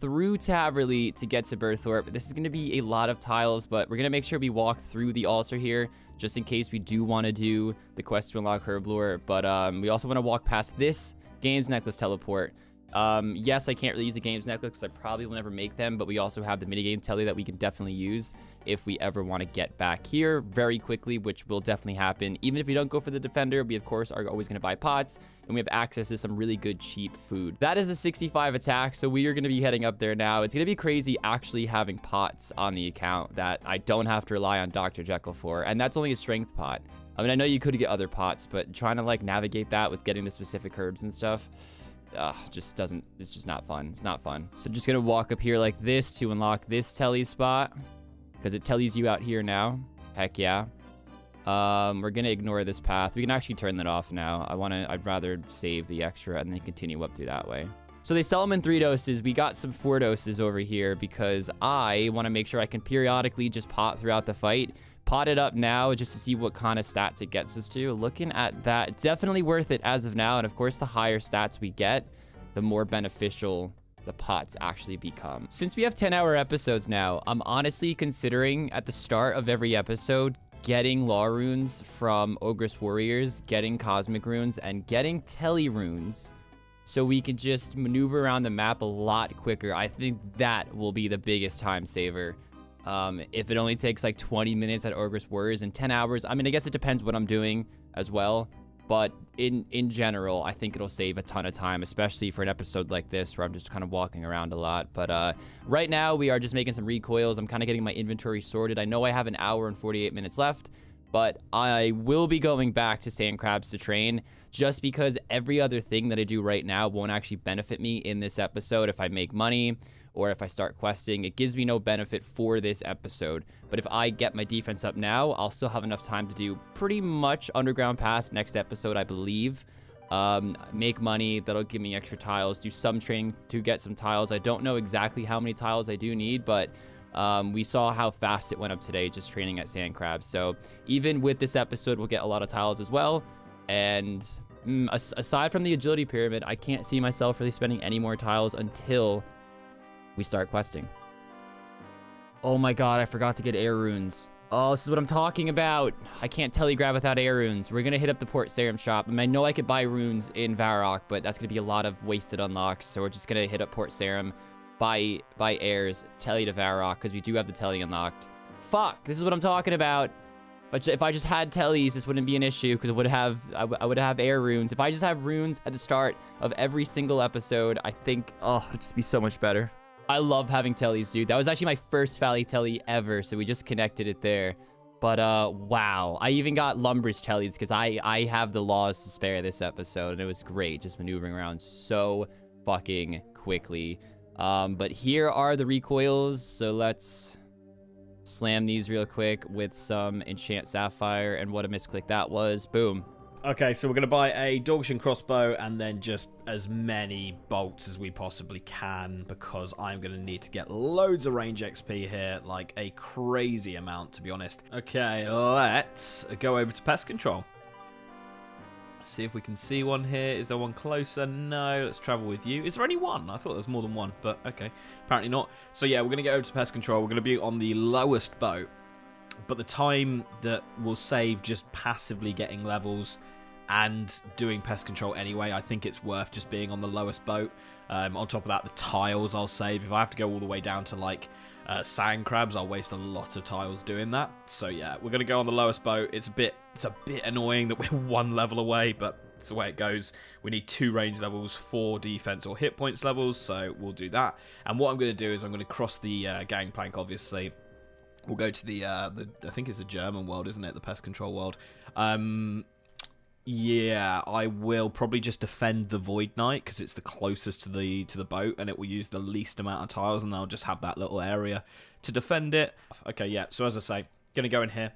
S2: through Taverley to get to Berthorpe. This is going to be a lot of tiles, but we're going to make sure we walk through the altar here just in case we do want to do the quest to unlock Herblore. But we also want to walk past this Games Necklace teleport Yes, I can't really use the games necklace because I probably will never make them, but we also have the minigame telly that we can definitely use if we ever want to get back here very quickly, which will definitely happen. Even if we don't go for the defender, we of course are always going to buy pots, and we have access to some really good cheap food. That is a 65 attack, so we are going to be heading up there now. It's going to be crazy actually having pots on the account that I don't have to rely on Dr. Jekyll for, and that's only a strength pot. I mean, I know you could get other pots, but trying to like navigate that with getting the specific herbs and stuff, just doesn't, it's just not fun. It's not fun. So just gonna walk up here like this to unlock this telly spot, because it tellies you out here now. Heck yeah. We're gonna ignore this path. We can actually turn that off now. I'd rather save the extra and then continue up through that way. So they sell them in 3 doses. We got some 4 doses over here because I want to make sure I can periodically just pot throughout the fight. Pot it up now just to see what kind of stats it gets us to. Looking at that, definitely worth it as of now. And of course, the higher stats we get, the more beneficial the pots actually become. Since we have 10-hour episodes now, I'm honestly considering at the start of every episode getting law runes from Ogress Warriors, getting cosmic runes, and getting telly runes, so we can just maneuver around the map a lot quicker. I think that will be the biggest time saver. If it only takes like 20 minutes at Ogress Warriors and 10 hours, I mean, I guess it depends what I'm doing as well. But in general, I think it'll save a ton of time, especially for an episode like this where I'm just kind of walking around a lot. But right now, we are just making some recoils. I'm kind of getting my inventory sorted. I know I have an hour and 48 minutes left, but I will be going back to sand crabs to train just because every other thing that I do right now won't actually benefit me in this episode. If I make money or if I start questing, it gives me no benefit for this episode. But if I get my defense up now, I'll still have enough time to do pretty much Underground Pass next episode, I believe. Make money, that'll give me extra tiles, do some training to get some tiles. I don't know exactly how many tiles I do need, but we saw how fast it went up today just training at sand crabs. So even with this episode, we'll get a lot of tiles as well. And aside from the agility pyramid, I can't see myself really spending any more tiles until we start questing. Oh my god, I forgot to get air runes. Oh, this is what I'm talking about. I can't telegraph without air runes. We're gonna hit up the Port Sarum shop. I mean, I know I could buy runes in Rargh, but that's gonna be a lot of wasted unlocks. So we're just gonna hit up Port Sarum, buy airs, telly to Rargh, because we do have the telly unlocked. Fuck, this is what I'm talking about. If I just had tellies, this wouldn't be an issue because I would have air runes. If I just have runes at the start of every single episode, I think, oh, it'd just be so much better. I love having tellies, dude. That was actually my first Valley telly ever, so we just connected it there. But, wow. I even got Lumbridge tellies because I have the laws to spare this episode, and it was great just maneuvering around so fucking quickly. But here are the recoils, so let's slam these real quick with some Enchant Sapphire, and what a misclick that was. Boom.
S1: Okay, so we're going to buy a Dogshun crossbow and then just as many bolts as we possibly can because I'm going to need to get loads of range XP here, like a crazy amount, to be honest. Okay, let's go over to pest control. See if we can see one here. Is there one closer? No, let's travel with you. Is there only one? I thought there was more than one, but okay, apparently not. So yeah, we're going to get over to pest control. We're going to be on the lowest boat, but the time that we'll save just passively getting levels and doing pest control anyway, I think it's worth just being on the lowest boat. On top of that, the tiles I'll save. If I have to go all the way down to like sand crabs, I'll waste a lot of tiles doing that. So yeah, we're gonna go on the lowest boat. It's a bit annoying that we're 1 level away, but it's the way it goes. We need 2 range levels, 4 defense or hit points levels, so we'll do that. And what I'm gonna do is I'm gonna cross the gangplank, obviously. We'll go to the I think it's the German world, isn't it? The pest control world. Yeah, I will probably just defend the Void Knight because it's the closest to the boat and it will use the least amount of tiles, and I'll just have that little area to defend it. Okay, yeah, so as I say, gonna go in here.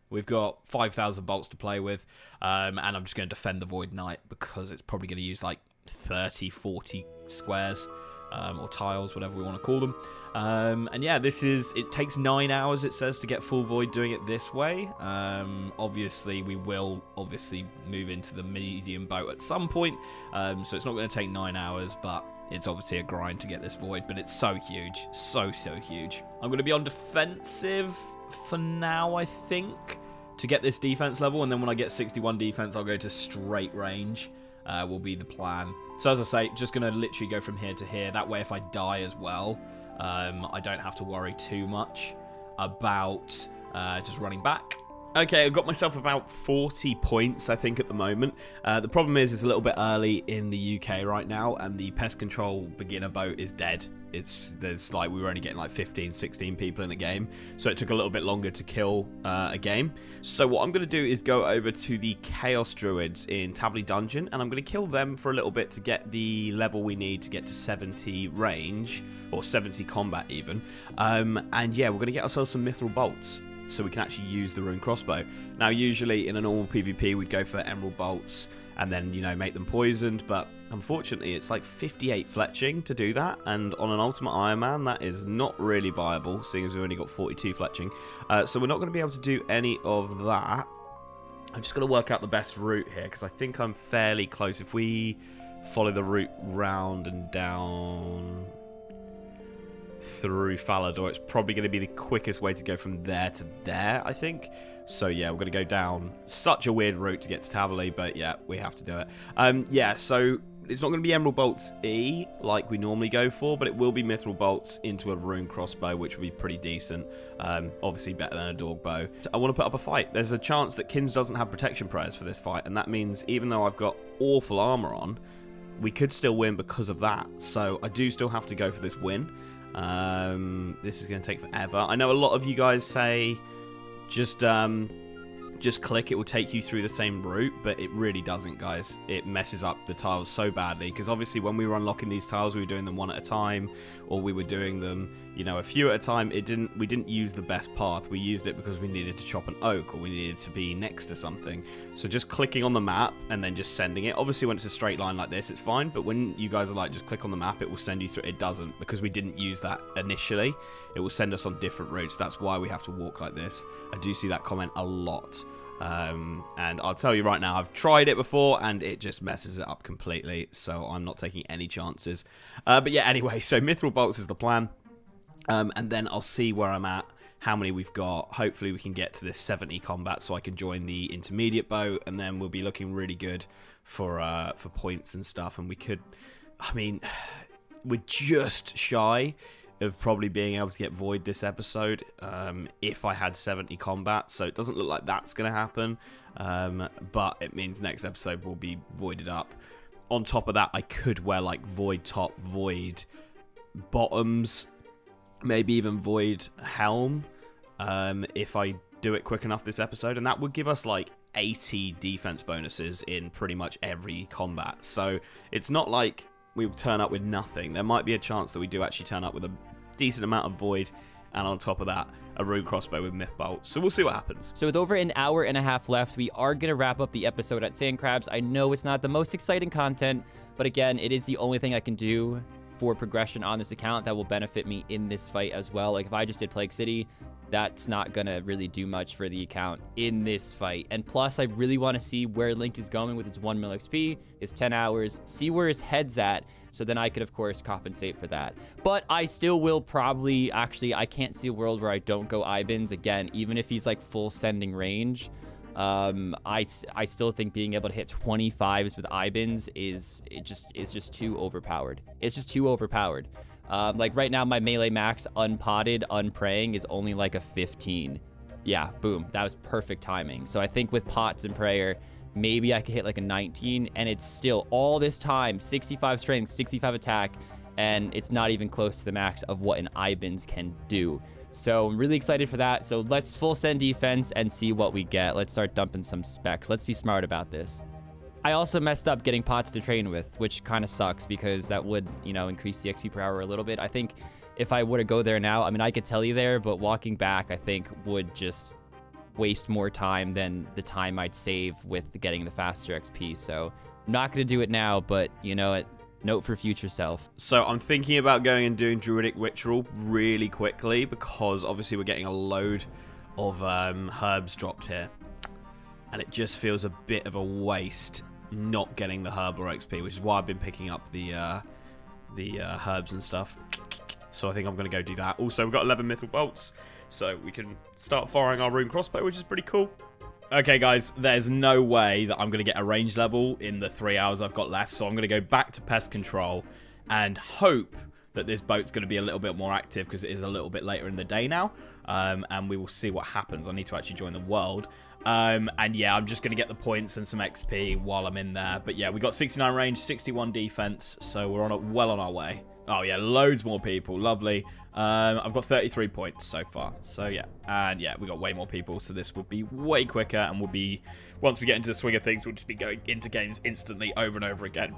S1: We've got 5,000 bolts to play with, and I'm just going to defend the Void Knight because it's probably going to use like 30, 40 squares or tiles, whatever we want to call them. And yeah, it takes 9 hours, it says, to get full void doing it this way. Obviously, we will move into the medium boat at some point, so it's not going to take 9 hours, but it's obviously a grind to get this void, but it's so huge, so huge. I'm going to be on defensive for now, I think, to get this defense level, and then when I get 61 defense, I'll go to straight range. will be the plan. So as I say, just going to literally go from here to here. That way, if I die as well, I don't have to worry too much about just running back. Okay, I've got myself about 40 points, I think, at the moment. The problem is it's a little bit early in the UK right now, and the pest control beginner boat is dead. We were only getting like 15, 16 people in a game, so it took a little bit longer to kill a game. So what I'm going to do is go over to the Chaos Druids in Tavley Dungeon, and I'm going to kill them for a little bit to get the level we need to get to 70 range, or 70 combat even. And yeah, we're going to get ourselves some Mithril Bolts, so we can actually use the rune crossbow. Now, usually in a normal PvP, we'd go for emerald bolts and then, you know, make them poisoned, but unfortunately, it's like 58 fletching to do that, and on an Ultimate Iron Man, that is not really viable, seeing as we've only got 42 fletching. So we're not going to be able to do any of that. I'm just going to work out the best route here, because I think I'm fairly close. If we follow the route round and down through Falador, it's probably going to be the quickest way to go from there to there, I think. So yeah, we're going to go down such a weird route to get to Tavley, but yeah, we have to do it. Yeah, so it's not going to be Emerald Bolts E like we normally go for, but it will be Mithril Bolts into a rune crossbow, which will be pretty decent. Obviously better than a dog bow. I want to put up a fight. There's a chance that Kins doesn't have protection prayers for this fight, and that means even though I've got awful armor on, we could still win because of that. So I do still have to go for this win. This is going to take forever. I know a lot of you guys say just click, it will take you through the same route, but it really doesn't, guys. It messes up the tiles so badly, because obviously when we were unlocking these tiles, we were doing them one at a time, or we were doing them, you know, a few at a time. We didn't use the best path. We used it because we needed to chop an oak, or we needed to be next to something. So just clicking on the map and then just sending it. Obviously when it's a straight line like this, it's fine, but when you guys are like, just click on the map, it will send you through. It doesn't, because we didn't use that initially. It will send us on different routes. That's why we have to walk like this. I do see that comment a lot. And I'll tell you right now, I've tried it before and it just messes it up completely, so I'm not taking any chances. But yeah, anyway, so Mithril Bolts is the plan, and then I'll see where I'm at, how many we've got. Hopefully we can get to this 70 combat so I can join the intermediate boat, and then we'll be looking really good for points and stuff. And we could, I mean, we're just shy of probably being able to get Void this episode if I had 70 combat, so it doesn't look like that's going to happen, but it means next episode will be voided up. On top of that, I could wear like Void top, Void bottoms, maybe even Void helm if I do it quick enough this episode, and that would give us like 80 defense bonuses in pretty much every combat. So it's not like we will turn up with nothing. There might be a chance that we do actually turn up with a decent amount of Void, and on top of that, a rune crossbow with myth bolts. So we'll see what happens.
S2: So with over an hour and a half left, we are going to wrap up the episode at Sand Crabs. I know it's not the most exciting content, but again, it is the only thing I can do for progression on this account that will benefit me in this fight as well. Like if I just did Plague City, that's not going to really do much for the account in this fight. And plus, I really want to see where Link is going with his 1 mil XP, his 10 hours, see where his head's at, so then I could, of course, compensate for that. But I still will probably, actually, I can't see a world where I don't go Ibans. Again, even if he's like full sending range, I still think being able to hit 25s with Ibans is just too overpowered. It's just too overpowered. Like right now, my melee max unpotted, unpraying is only like a 15. Yeah, boom. That was perfect timing. So I think with pots and prayer, maybe I could hit like a 19, and it's still all this time, 65 strength, 65 attack, and it's not even close to the max of what an Ibans can do. So I'm really excited for that. So let's full send defense and see what we get. Let's start dumping some specs. Let's be smart about this. I also messed up getting pots to train with, which kind of sucks because that would, you know, increase the XP per hour a little bit. I think if I were to go there now, I mean, I could tell you there, but walking back, I think would just waste more time than the time I'd save with getting the faster XP. So I'm not going to do it now, but you know, note for future self.
S1: So I'm thinking about going and doing Druidic Ritual really quickly, because obviously we're getting a load of herbs dropped here, and it just feels a bit of a waste not getting the herb or XP, which is why I've been picking up the herbs and stuff. So I think I'm going to go do that. Also, we've got 11 Mithril Bolts, so we can start firing our rune crossbow, which is pretty cool. Okay, guys, there's no way that I'm going to get a range level in the 3 hours I've got left, so I'm going to go back to pest control and hope that this boat's going to be a little bit more active because it is a little bit later in the day now, and we will see what happens. I need to actually join the world, and yeah, I'm just going to get the points and some XP while I'm in there. But yeah, we got 69 range, 61 defense, so we're well on our way. Oh yeah, loads more people, lovely. I've got 33 points so far, so yeah, and yeah, we got way more people, so this would be way quicker, and we'll be, once we get into the swing of things, we'll just be going into games instantly over and over again.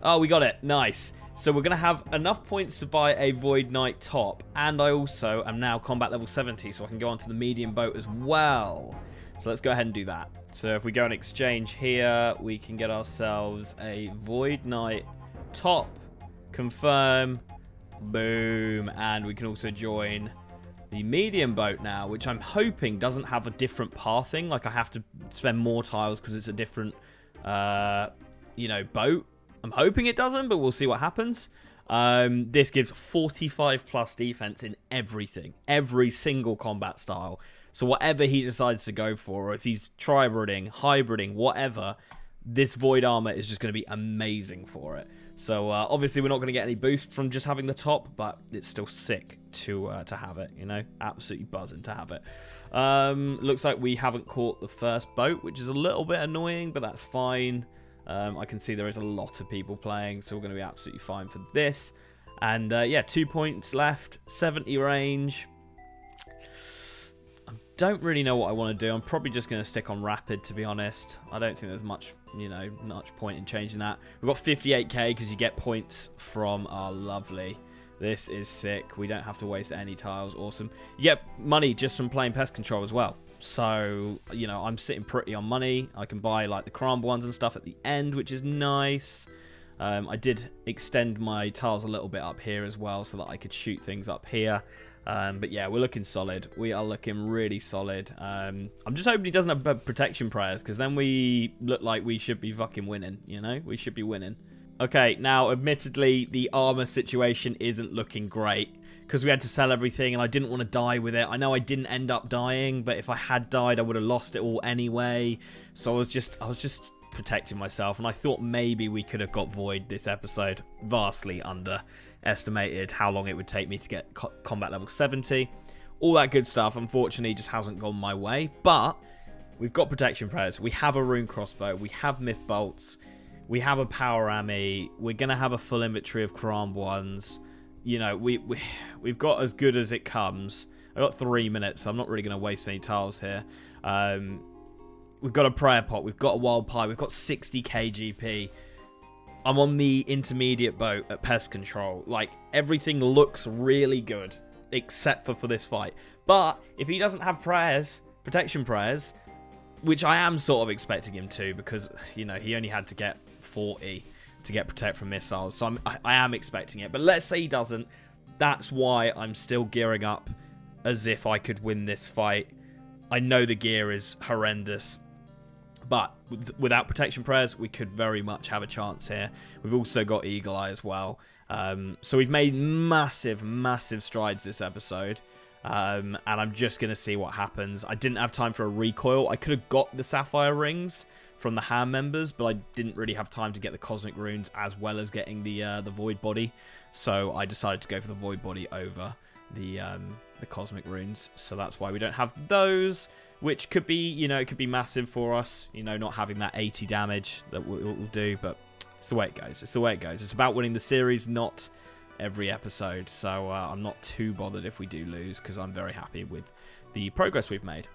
S1: Oh, we got it. Nice. So we're going to have enough points to buy a Void Knight top. And I also am now combat level 70, so I can go onto the medium boat as well. So let's go ahead and do that. So if we go and exchange here, we can get ourselves a Void Knight top. Confirm. Boom. And we can also join the medium boat now, which I'm hoping doesn't have a different pathing. Like I have to spend more tiles because it's a different, you know, boat. I'm hoping it doesn't, but we'll see what happens. This gives 45 plus defense in everything. Every single combat style. So whatever he decides to go for, or if he's tribriding, hybriding, whatever, this Void Armor is just going to be amazing for it. So obviously we're not going to get any boost from just having the top, but it's still sick to have it, you know? Absolutely buzzing to have it. Looks like we haven't caught the first boat, which is a little bit annoying, but that's fine. I can see there is a lot of people playing, so we're going to be absolutely fine for this. And yeah, 2 points left, 70 range. I don't really know what I want to do. I'm probably just going to stick on rapid, to be honest. I don't think there's much, you know, much point in changing that. We've got 58k because you get points from our lovely. This is sick. We don't have to waste any tiles. Awesome. You get money just from playing pest control as well. So, you know, I'm sitting pretty on money. I can buy, like, the crumb ones and stuff at the end, which is nice. I did extend my tiles a little bit up here as well so that I could shoot things up here. But, yeah, we're looking solid. We are looking really solid. I'm just hoping he doesn't have protection prayers because then we look like we should be fucking winning, you know? We should be winning. Okay, now, admittedly, the armor situation isn't looking great. Because we had to sell everything and I didn't want to die with it. I know I didn't end up dying, but if I had died, I would have lost it all anyway. So I was just protecting myself, and I thought maybe we could have got Void this episode. Vastly underestimated how long it would take me to get combat level 70. All that good stuff, unfortunately, just hasn't gone my way. But we've got protection prayers. We have a rune crossbow. We have myth bolts. We have a power ami. We're going to have a full inventory of Quran ones. You know, we've got as good as it comes. I've got 3 minutes, so I'm not really going to waste any tiles here. We've got a prayer pot. We've got a wild pie. We've got 60k GP. I'm on the intermediate boat at pest control. Like, everything looks really good, except for this fight. But if he doesn't have prayers, protection prayers, which I am sort of expecting him to, because, you know, he only had to get 40 to get protect from missiles, so I am expecting it. But let's say he doesn't. That's why I'm still gearing up as if I could win this fight. I know the gear is horrendous, but without protection prayers, we could very much have a chance here. We've also got Eagle Eye as well. So we've made massive, massive strides this episode. And I'm just going to see what happens. I didn't have time for a recoil. I could have got the Sapphire Rings from the ham members, but I didn't really have time to get the Cosmic Runes as well as getting the Void Body. So I decided to go for the Void Body over the Cosmic Runes. So that's why we don't have those, which could be, you know, it could be massive for us, you know, not having that 80 damage that we'll do, but it's the way it goes. It's the way it goes. It's about winning the series, not every episode. So I'm not too bothered if we do lose, because I'm very happy with the progress we've made.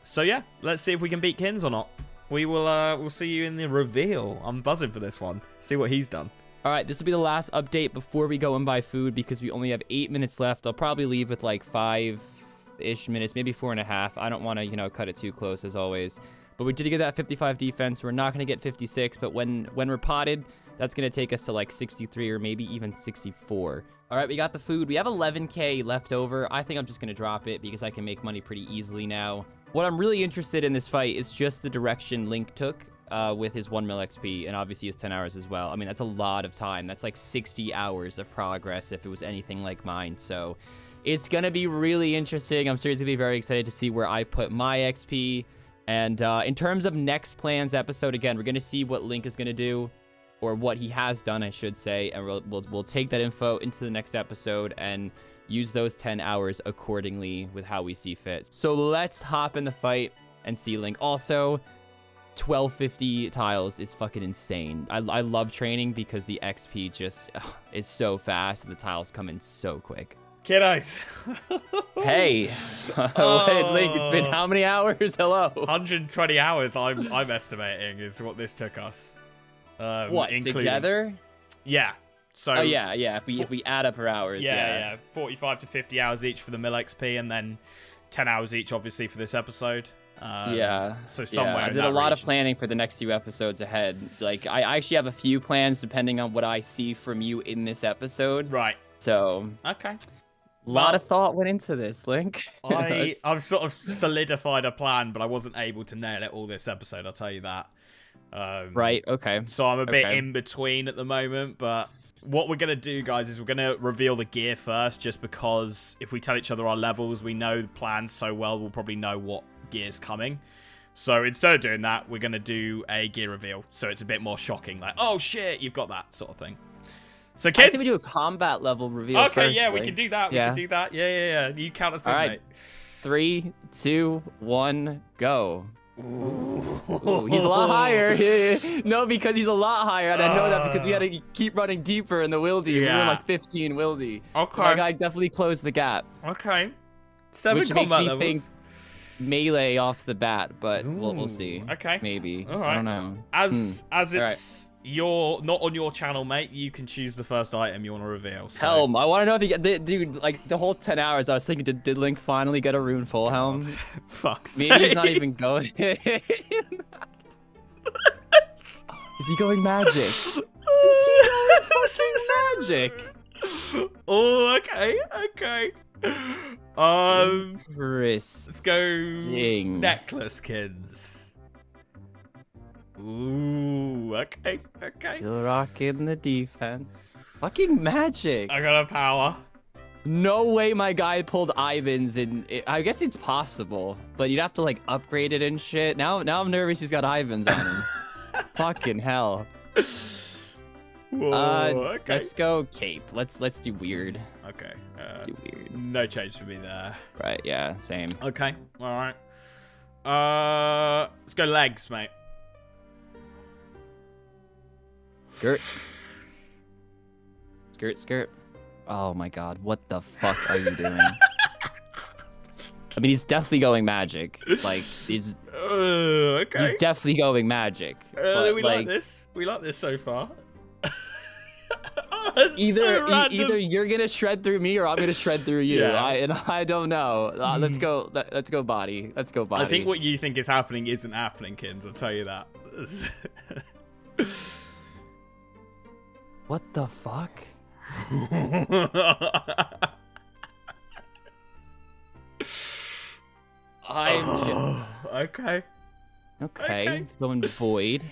S1: So yeah, let's see if we can beat Kins or not. We will we'll see you in the reveal. I'm buzzing for this one. See what he's done.
S2: All right, this will be the last update before we go and buy food, because we only have 8 minutes left. I'll probably leave with like 5-ish minutes, maybe 4.5. I don't want to, you know, cut it too close as always. But we did get that 55 defense. We're not going to get 56, but when we're potted, that's going to take us to like 63 or maybe even 64. All right, we got the food. We have 11k left over. I think I'm just going to drop it because I can make money pretty easily now. What I'm really interested in this fight is just the direction Link took with his 1 mil XP, and obviously his 10 hours as well. I mean, that's a lot of time. That's like 60 hours of progress if it was anything like mine. So it's going to be really interesting. I'm seriously very excited to see where I put my XP.
S3: And in terms of next plans episode, again, we're going to see what Link is going to do, or what he has done, I should say, and we'll take that info into the next episode and use those 10 hours accordingly with how we see fit. So let's hop in the fight and see Link. Also, 1250 tiles is fucking insane. I love training because the XP just is so fast and the tiles come in so quick.
S1: Kiddos.
S3: Hey.
S1: Oh.
S3: Link, it's been how many hours? Hello.
S1: 120 hours I'm estimating is what this took us.
S3: What,
S1: including...
S3: together?
S1: Yeah. So
S3: Oh yeah. If we add up our hours,
S1: yeah. 45 to 50 hours each for the mill XP, and then 10 hours each, obviously, for this episode. So somewhere
S3: I
S1: in
S3: did
S1: that
S3: a lot of
S1: region.
S3: planning for the next few episodes ahead. Like, I actually have a few plans depending on what I see from you in this episode.
S1: Right.
S3: So,
S1: Okay.
S3: a lot of thought went into this, Link.
S1: I've sort of solidified a plan, but I wasn't able to nail it all this episode, I'll tell you that.
S3: Right, okay.
S1: So I'm a bit
S3: Okay.
S1: in between at the moment, but what we're going to do, guys, is we're going to reveal the gear first, just because if we tell each other our levels, we know the plans so well, we'll probably know what gear's coming. So instead of doing that, we're going to do a gear reveal, so it's a bit more shocking, like, oh shit, you've got that sort of thing. So
S3: I
S1: kids...
S3: say we do a combat level reveal
S1: Okay,
S3: first,
S1: yeah, we
S3: Link.
S1: can do that, we
S3: Yeah.
S1: can do that. Yeah. You count us in,
S3: All right.
S1: mate.
S3: 3, 2, 1, go. Ooh, he's a lot higher. No, because he's a lot higher, and I know that because we had to keep running deeper in the wildy. We were
S1: Yeah.
S3: like 15 wildy.
S1: Okay.
S3: So my guy definitely closed the gap.
S1: Okay. 7
S3: Which makes
S1: combat
S3: me
S1: levels.
S3: think melee off the bat, but we'll see.
S1: Okay.
S3: Maybe.
S1: All right.
S3: I don't know.
S1: As
S3: All
S1: it's your not on your channel, mate, you can choose the first item you want to reveal. So.
S3: Helm. I want to know if you get, dude. Like the whole 10 hours, I was thinking, did Link finally get a rune full helm?
S1: Fuck's
S3: Maybe he's not
S1: sake.
S3: even going. Is he going magic? Is he going fucking magic?
S1: Oh, okay.
S3: Chris.
S1: Let's go.
S3: Ding.
S1: Necklace, kids. Ooh, okay.
S3: Still rocking the defense. Fucking magic.
S1: I got a power.
S3: No way my guy pulled Ivan's in. I guess it's possible, but you'd have to like upgrade it and shit. Now I'm nervous he's got Ivan's on him. Fucking hell.
S1: Whoa, okay.
S3: Let's go cape. Let's do weird.
S1: Okay.
S3: Do weird.
S1: No change for me there.
S3: Right, yeah, same.
S1: Okay, alright. Let's go legs, mate.
S3: Skirt. Skirt. Oh my god, what the fuck are you doing? I mean, he's definitely going magic. Like, he's
S1: Okay.
S3: definitely going magic. But,
S1: we like this. We like this so far.
S3: Either you're gonna shred through me or I'm gonna shred through you.
S1: Yeah.
S3: I don't know. Let's go. Let's go body. Let's go body.
S1: I think what you think is happening isn't happening, kids. I'll tell you that.
S3: What the fuck?
S1: Okay.
S3: Okay. Going void.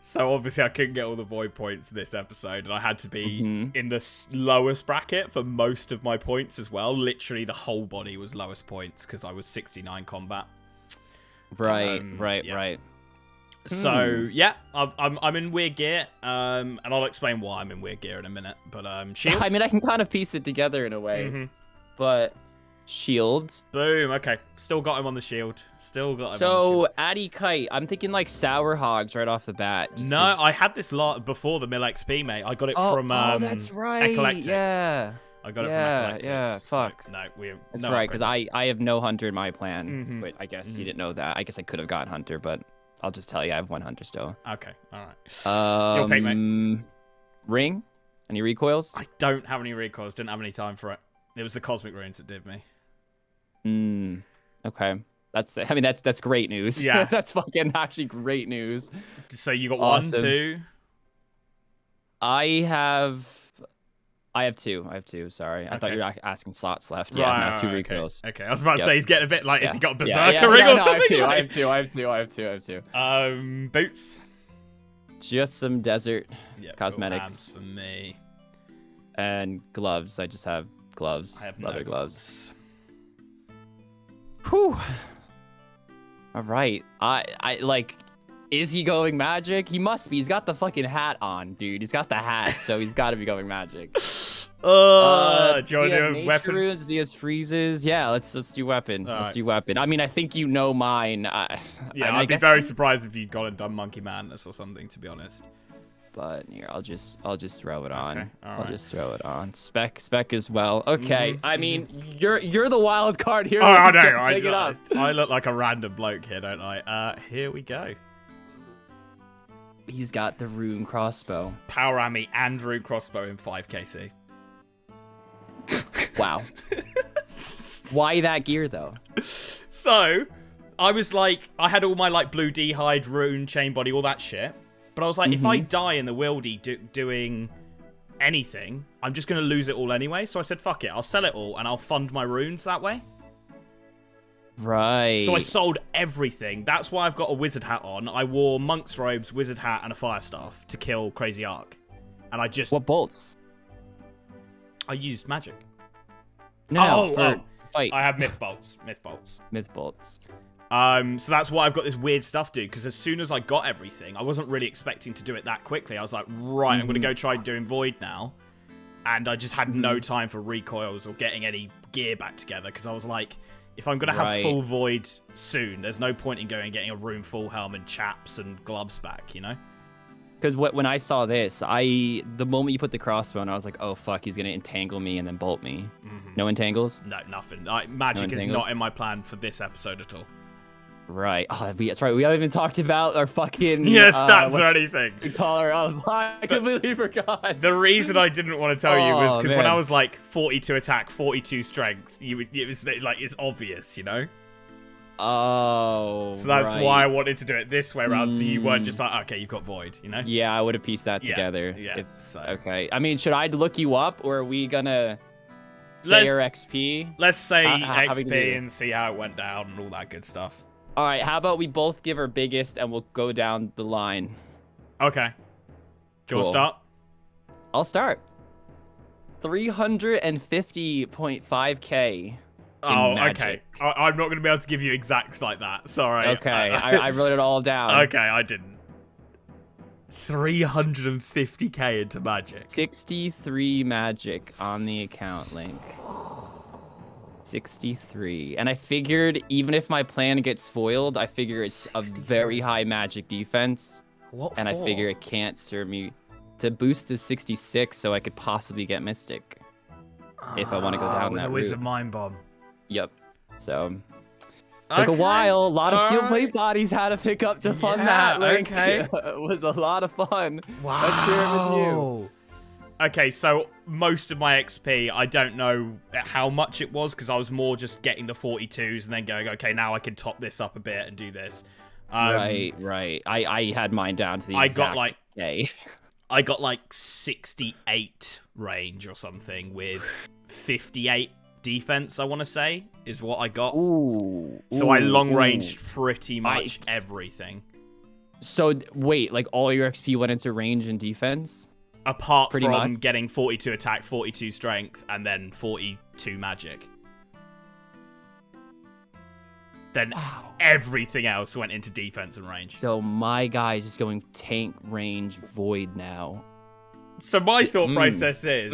S1: So obviously I couldn't get all the void points this episode, and I had to be
S3: Mhm.
S1: in the lowest bracket for most of my points as well. Literally the whole body was lowest points because I was 69 combat.
S3: Right.
S1: Yeah.
S3: Right.
S1: So yeah, I'm in weird gear, and I'll explain why I'm in weird gear in a minute. But shield.
S3: I mean, I can kind of piece it together in a way,
S1: Mhm.
S3: but shields.
S1: Boom. Okay, still got him on the shield. Still got him. on the
S3: So
S1: shield.
S3: Addy Kite, I'm thinking like sour hogs right off the bat. just
S1: No,
S3: 'cause-
S1: I had this lot before the Mill XP, mate. I got it from
S3: that's right.
S1: Eclectics.
S3: Yeah.
S1: I got it
S3: Yeah,
S1: from Eclectics.
S3: yeah,
S1: So,
S3: fuck.
S1: no,
S3: That's
S1: no
S3: right, because
S1: upgrade.
S3: I have no hunter in my plan.
S1: Mhm.
S3: But I guess
S1: Mhm.
S3: you didn't know that. I guess I could have gotten hunter, but I'll just tell you I have one hunter still.
S1: Okay, all right. Your pick, mate.
S3: Ring? Any recoils?
S1: I don't have any recoils. Didn't have any time for it. It was the cosmic runes that did me.
S3: Okay. That's great news.
S1: Yeah.
S3: That's fucking actually great news.
S1: So you got
S3: Awesome.
S1: 1, 2.
S3: I have two. Sorry. I thought you were asking slots left. Yeah,
S1: Right,
S3: no, two
S1: right,
S3: recoils.
S1: Okay. I was about to
S3: Yep.
S1: say he's getting a bit like, has he got a berserker
S3: Yeah,
S1: ring or
S3: no,
S1: something?
S3: I have two.
S1: Boots.
S3: Just some desert
S1: Yeah,
S3: Cosmetics.
S1: hands for me.
S3: and gloves. I just have gloves.
S1: I have
S3: leather
S1: no
S3: gloves. Whew.
S2: All right. I like, is he going magic? He must be. He's got the fucking hat on, dude. He's got the hat, so he's got to be going magic.
S1: Do you want to do a weapon?
S2: Runes, he has freezes. Yeah, let's do weapon. Let's do weapon. I mean, I think you know mine.
S1: Yeah, I'd be very surprised if you'd gone and done Monkey Madness or something, to be honest.
S2: But here, I'll just throw it on.
S1: Okay,
S2: I'll just throw it on. Spec as well. Okay. I mean, you're the wild card here.
S1: Oh, I know. I look like a random bloke here, don't I? Here we go.
S2: He's got the rune crossbow.
S1: Power Army and rune crossbow in 5kc.
S2: Wow. Why that gear though?
S1: So, I was like, I had all my like blue d'hide, rune, chain body, all that shit. But I was like, if I die in the wildy doing anything, I'm just going to lose it all anyway. So I said, fuck it. I'll sell it all and I'll fund my runes that way.
S2: Right.
S1: So I sold everything. That's why I've got a wizard hat on. I wore monk's robes, wizard hat, and a fire staff to kill Crazy Ark. And I just...
S2: What bolts?
S1: I used magic.
S2: No, for fight.
S1: I have myth bolts.
S2: Myth bolts.
S1: So that's why I've got this weird stuff, dude. Because as soon as I got everything, I wasn't really expecting to do it that quickly. I was like, right, I'm going to go try doing Void now. And I just had no time for recoils or getting any gear back together. Because I was like, if I'm going to have full Void soon, there's no point in going and getting a room full helm and chaps and gloves back, you know?
S2: Because when I saw this, the moment you put the crossbow on, I was like, oh, fuck, he's going to entangle me and then bolt me. No entangles?
S1: No, nothing. Magic is not in my plan for this episode at all.
S2: Right. Oh, that's right. We haven't even talked about our fucking...
S1: stats or anything.
S2: To call her out. I completely forgot.
S1: The reason I didn't want to tell you was because when I was like 42 attack, 42 strength, it was like, it's obvious, you know?
S2: Oh,
S1: so that's why I wanted to do it this way around, so you weren't just like, okay, you've got Void, you know?
S2: Yeah, I would have pieced that together.
S1: Yeah,
S2: okay. I mean, should I look you up, or are we gonna say our XP?
S1: Let's say XP and see how it went down and all that good stuff.
S2: All right, how about we both give our biggest, and we'll go down the line.
S1: Okay. Do you want to start?
S2: I'll start. 350.5k.
S1: Oh, okay. I'm not going to be able to give you exacts like that. Sorry.
S2: Okay, I wrote it all down.
S1: Okay, I didn't. 350k into magic.
S2: 63 magic on the account link. 63. And I figured even if my plan gets foiled, I figure it's 63. A very high magic defense.
S1: What
S2: and
S1: for?
S2: I figure it can't serve me to boost to 66 so I could possibly get Mystic. If I want to go down that route.
S1: Wizard Mind Bomb.
S2: Yep. So took a while. A lot of steel plate bodies had to pick up to fund that link. Okay. It was a lot of fun.
S1: Wow.
S2: Let's share it with you.
S1: Okay, so most of my XP, I don't know how much it was because I was more just getting the 42s and then going, okay, now I can top this up a bit and do this.
S2: Right. I had mine down to the exact day.
S1: I got like 68 range or something with 58 defense, I want to say, is what I got. So I long-ranged pretty much everything.
S2: So, wait, like all your XP went into range and defense?
S1: Apart from getting 42 attack, 42 strength, and then 42 magic. Then everything else went into defense and range.
S2: So my guy's just going tank, range, void now.
S1: So my thought process is,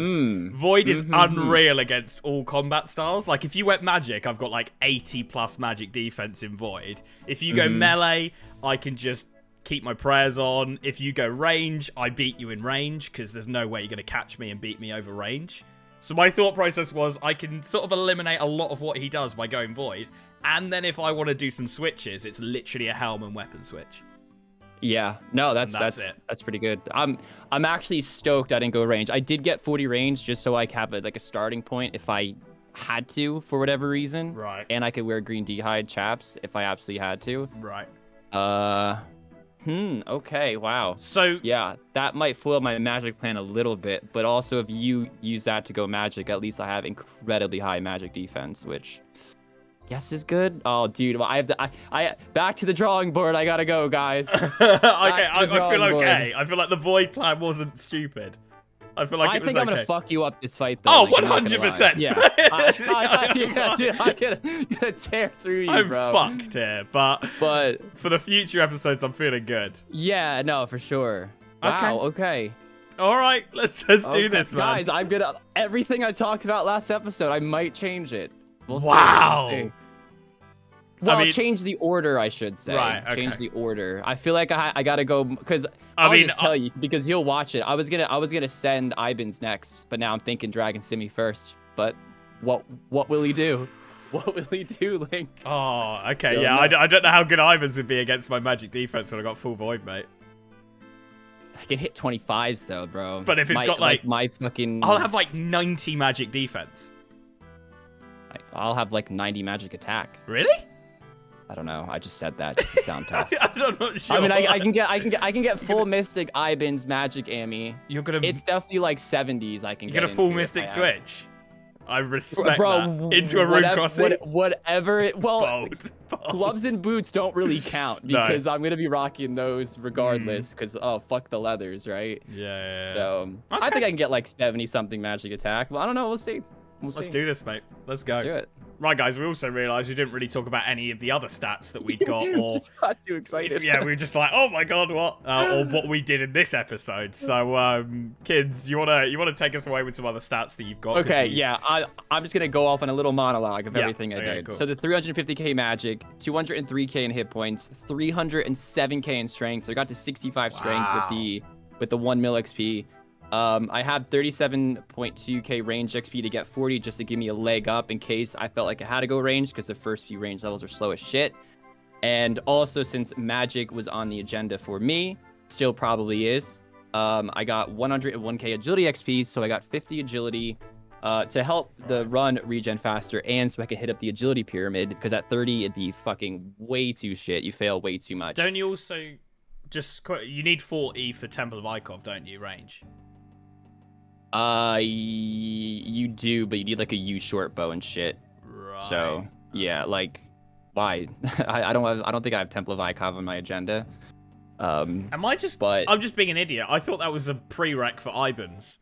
S1: Void is unreal against all combat styles. Like, if you went magic, I've got like 80 plus magic defense in Void. If you go melee, I can just keep my prayers on. If you go range, I beat you in range, because there's no way you're going to catch me and beat me over range. So my thought process was, I can sort of eliminate a lot of what he does by going Void. And then if I want to do some switches, it's literally a helm and weapon switch.
S2: Yeah, no, that's it. That's pretty good. I'm actually stoked I didn't go range. I did get 40 range just so I have a starting point if I had to for whatever reason.
S1: Right.
S2: And I could wear green d'hide chaps if I absolutely had to.
S1: Right.
S2: Okay, wow.
S1: So
S2: yeah, that might foil my magic plan a little bit, but also if you use that to go magic, at least I have incredibly high magic defense, which yes is good. Oh, dude, well, I back to the drawing board. I gotta go, guys.
S1: Okay, I feel okay. I feel like the Void plan wasn't stupid. I feel like it was
S3: think I'm
S1: okay.
S3: gonna fuck you up this fight, though.
S1: Oh,
S3: like, I'm not gonna lie.
S1: 100%.
S3: Yeah. Yeah, dude, I'm gonna tear through you,
S1: I'm
S3: bro.
S1: fucked here, but for the future episodes, I'm feeling good.
S3: Yeah, no, for sure. Wow. Okay.
S1: All right, let's do this, man.
S3: Guys, I'm gonna everything I talked about last episode. I might change it. We'll
S1: Wow.
S3: see. We'll see. Well,
S1: I mean,
S3: change the order, I should say.
S1: Right, okay.
S3: Change the order. I feel like I gotta go because
S1: I
S3: I'll
S1: mean,
S3: just tell you because you'll watch it. I was gonna send Ivan's next, but now I'm thinking Dragon Simi first. But what will he do? What will he do, Link?
S1: Oh, okay, yeah. I don't know how good Ivan's would be against my magic defense when I got full void, mate.
S3: I can hit 25s though, bro.
S1: But if it's got like
S3: my fucking,
S1: I'll have like 90 magic defense.
S3: I'll have like 90 magic attack.
S1: Really?
S3: I don't know. I just said that just to sound tough.
S1: I'm not sure.
S3: I mean, I can get full Mystic Ivan's magic Ammy.
S1: You're gonna.
S3: It's definitely like 70s. I can
S1: You're
S3: get.
S1: gonna full
S3: into
S1: Mystic
S3: if I
S1: switch. I respect
S3: bro,
S1: that. Into a room crossing.
S3: Whatever. Well,
S1: Bold.
S3: gloves and boots don't really count because I'm gonna be rocking those regardless. Because fuck the leathers, right?
S1: Yeah.
S3: So I think I can get like 70 something magic attack. Well, I don't know. We'll see.
S1: Let's do this, mate. Let's go.
S3: Let's do it.
S1: Right, guys, we also realised we didn't really talk about any of the other stats that we'd got. Or
S3: just got too excited.
S1: Yeah, we were just like, oh my god, what? Or what we did in this episode. So, kids, you wanna take us away with some other stats that you've got?
S3: Okay, yeah. I'm just gonna go off on a little monologue of everything I did.
S1: Cool.
S3: So the 350k magic, 203k in hit points, 307k in strength. So I got to 65 strength with the 1 mil XP. I have 37.2k range XP to get 40 just to give me a leg up in case I felt like I had to go range because the first few range levels are slow as shit. And also since magic was on the agenda for me, still probably is, I got 101k agility XP, so I got 50 agility to help the run regen faster and so I can hit up the agility pyramid because at 30 it'd be fucking way too shit. You fail way too much.
S1: Don't you also you need 40 for Temple of Ikov, don't you, range?
S3: You do, but you need like a U short bow and shit.
S1: Right.
S3: So yeah, like, why? I don't think I have Temple of Ikov on my agenda.
S1: Am I just? But I'm just being an idiot. I thought that was a prereq for Ibans.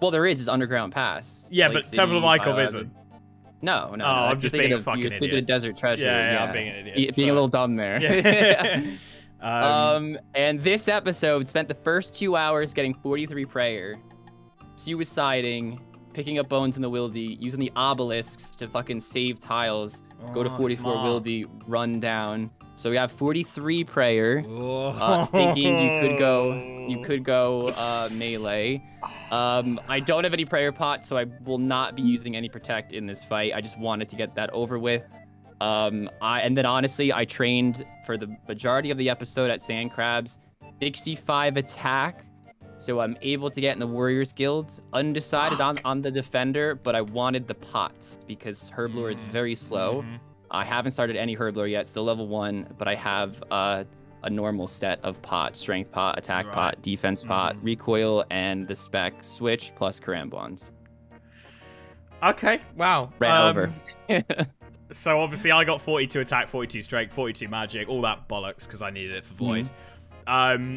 S3: Well, there is. It's Underground Pass.
S1: Yeah,
S3: like,
S1: but Temple of Ikov isn't.
S3: No.
S1: Oh, I'm just being a fucking
S3: you're
S1: idiot.
S3: thinking of Desert Treasure.
S1: Yeah, I'm being an idiot.
S3: Being a little dumb there.
S1: Yeah.
S3: And this episode spent the first 2 hours getting 43 prayer, suiciding, picking up bones in the wildy, using the obelisks to fucking save tiles, go to 44 wildy, run down. So we have 43 prayer, thinking you could go melee. I don't have any prayer pot, so I will not be using any protect in this fight. I just wanted to get that over with. And then honestly, I trained for the majority of the episode at Sand Crabs, 65 attack. So I'm able to get in the Warriors Guild. Undecided on the Defender, but I wanted the pots because Herblore is very slow. I haven't started any Herblore yet, still level 1, but I have a normal set of pots, Strength pot, Attack pot, Defense pot, Recoil, and the Spec Switch plus Karambwans.
S1: Okay, wow.
S3: Ran over.
S1: So obviously I got 42 attack, 42 strength, 42 magic, all that bollocks because I needed it for void.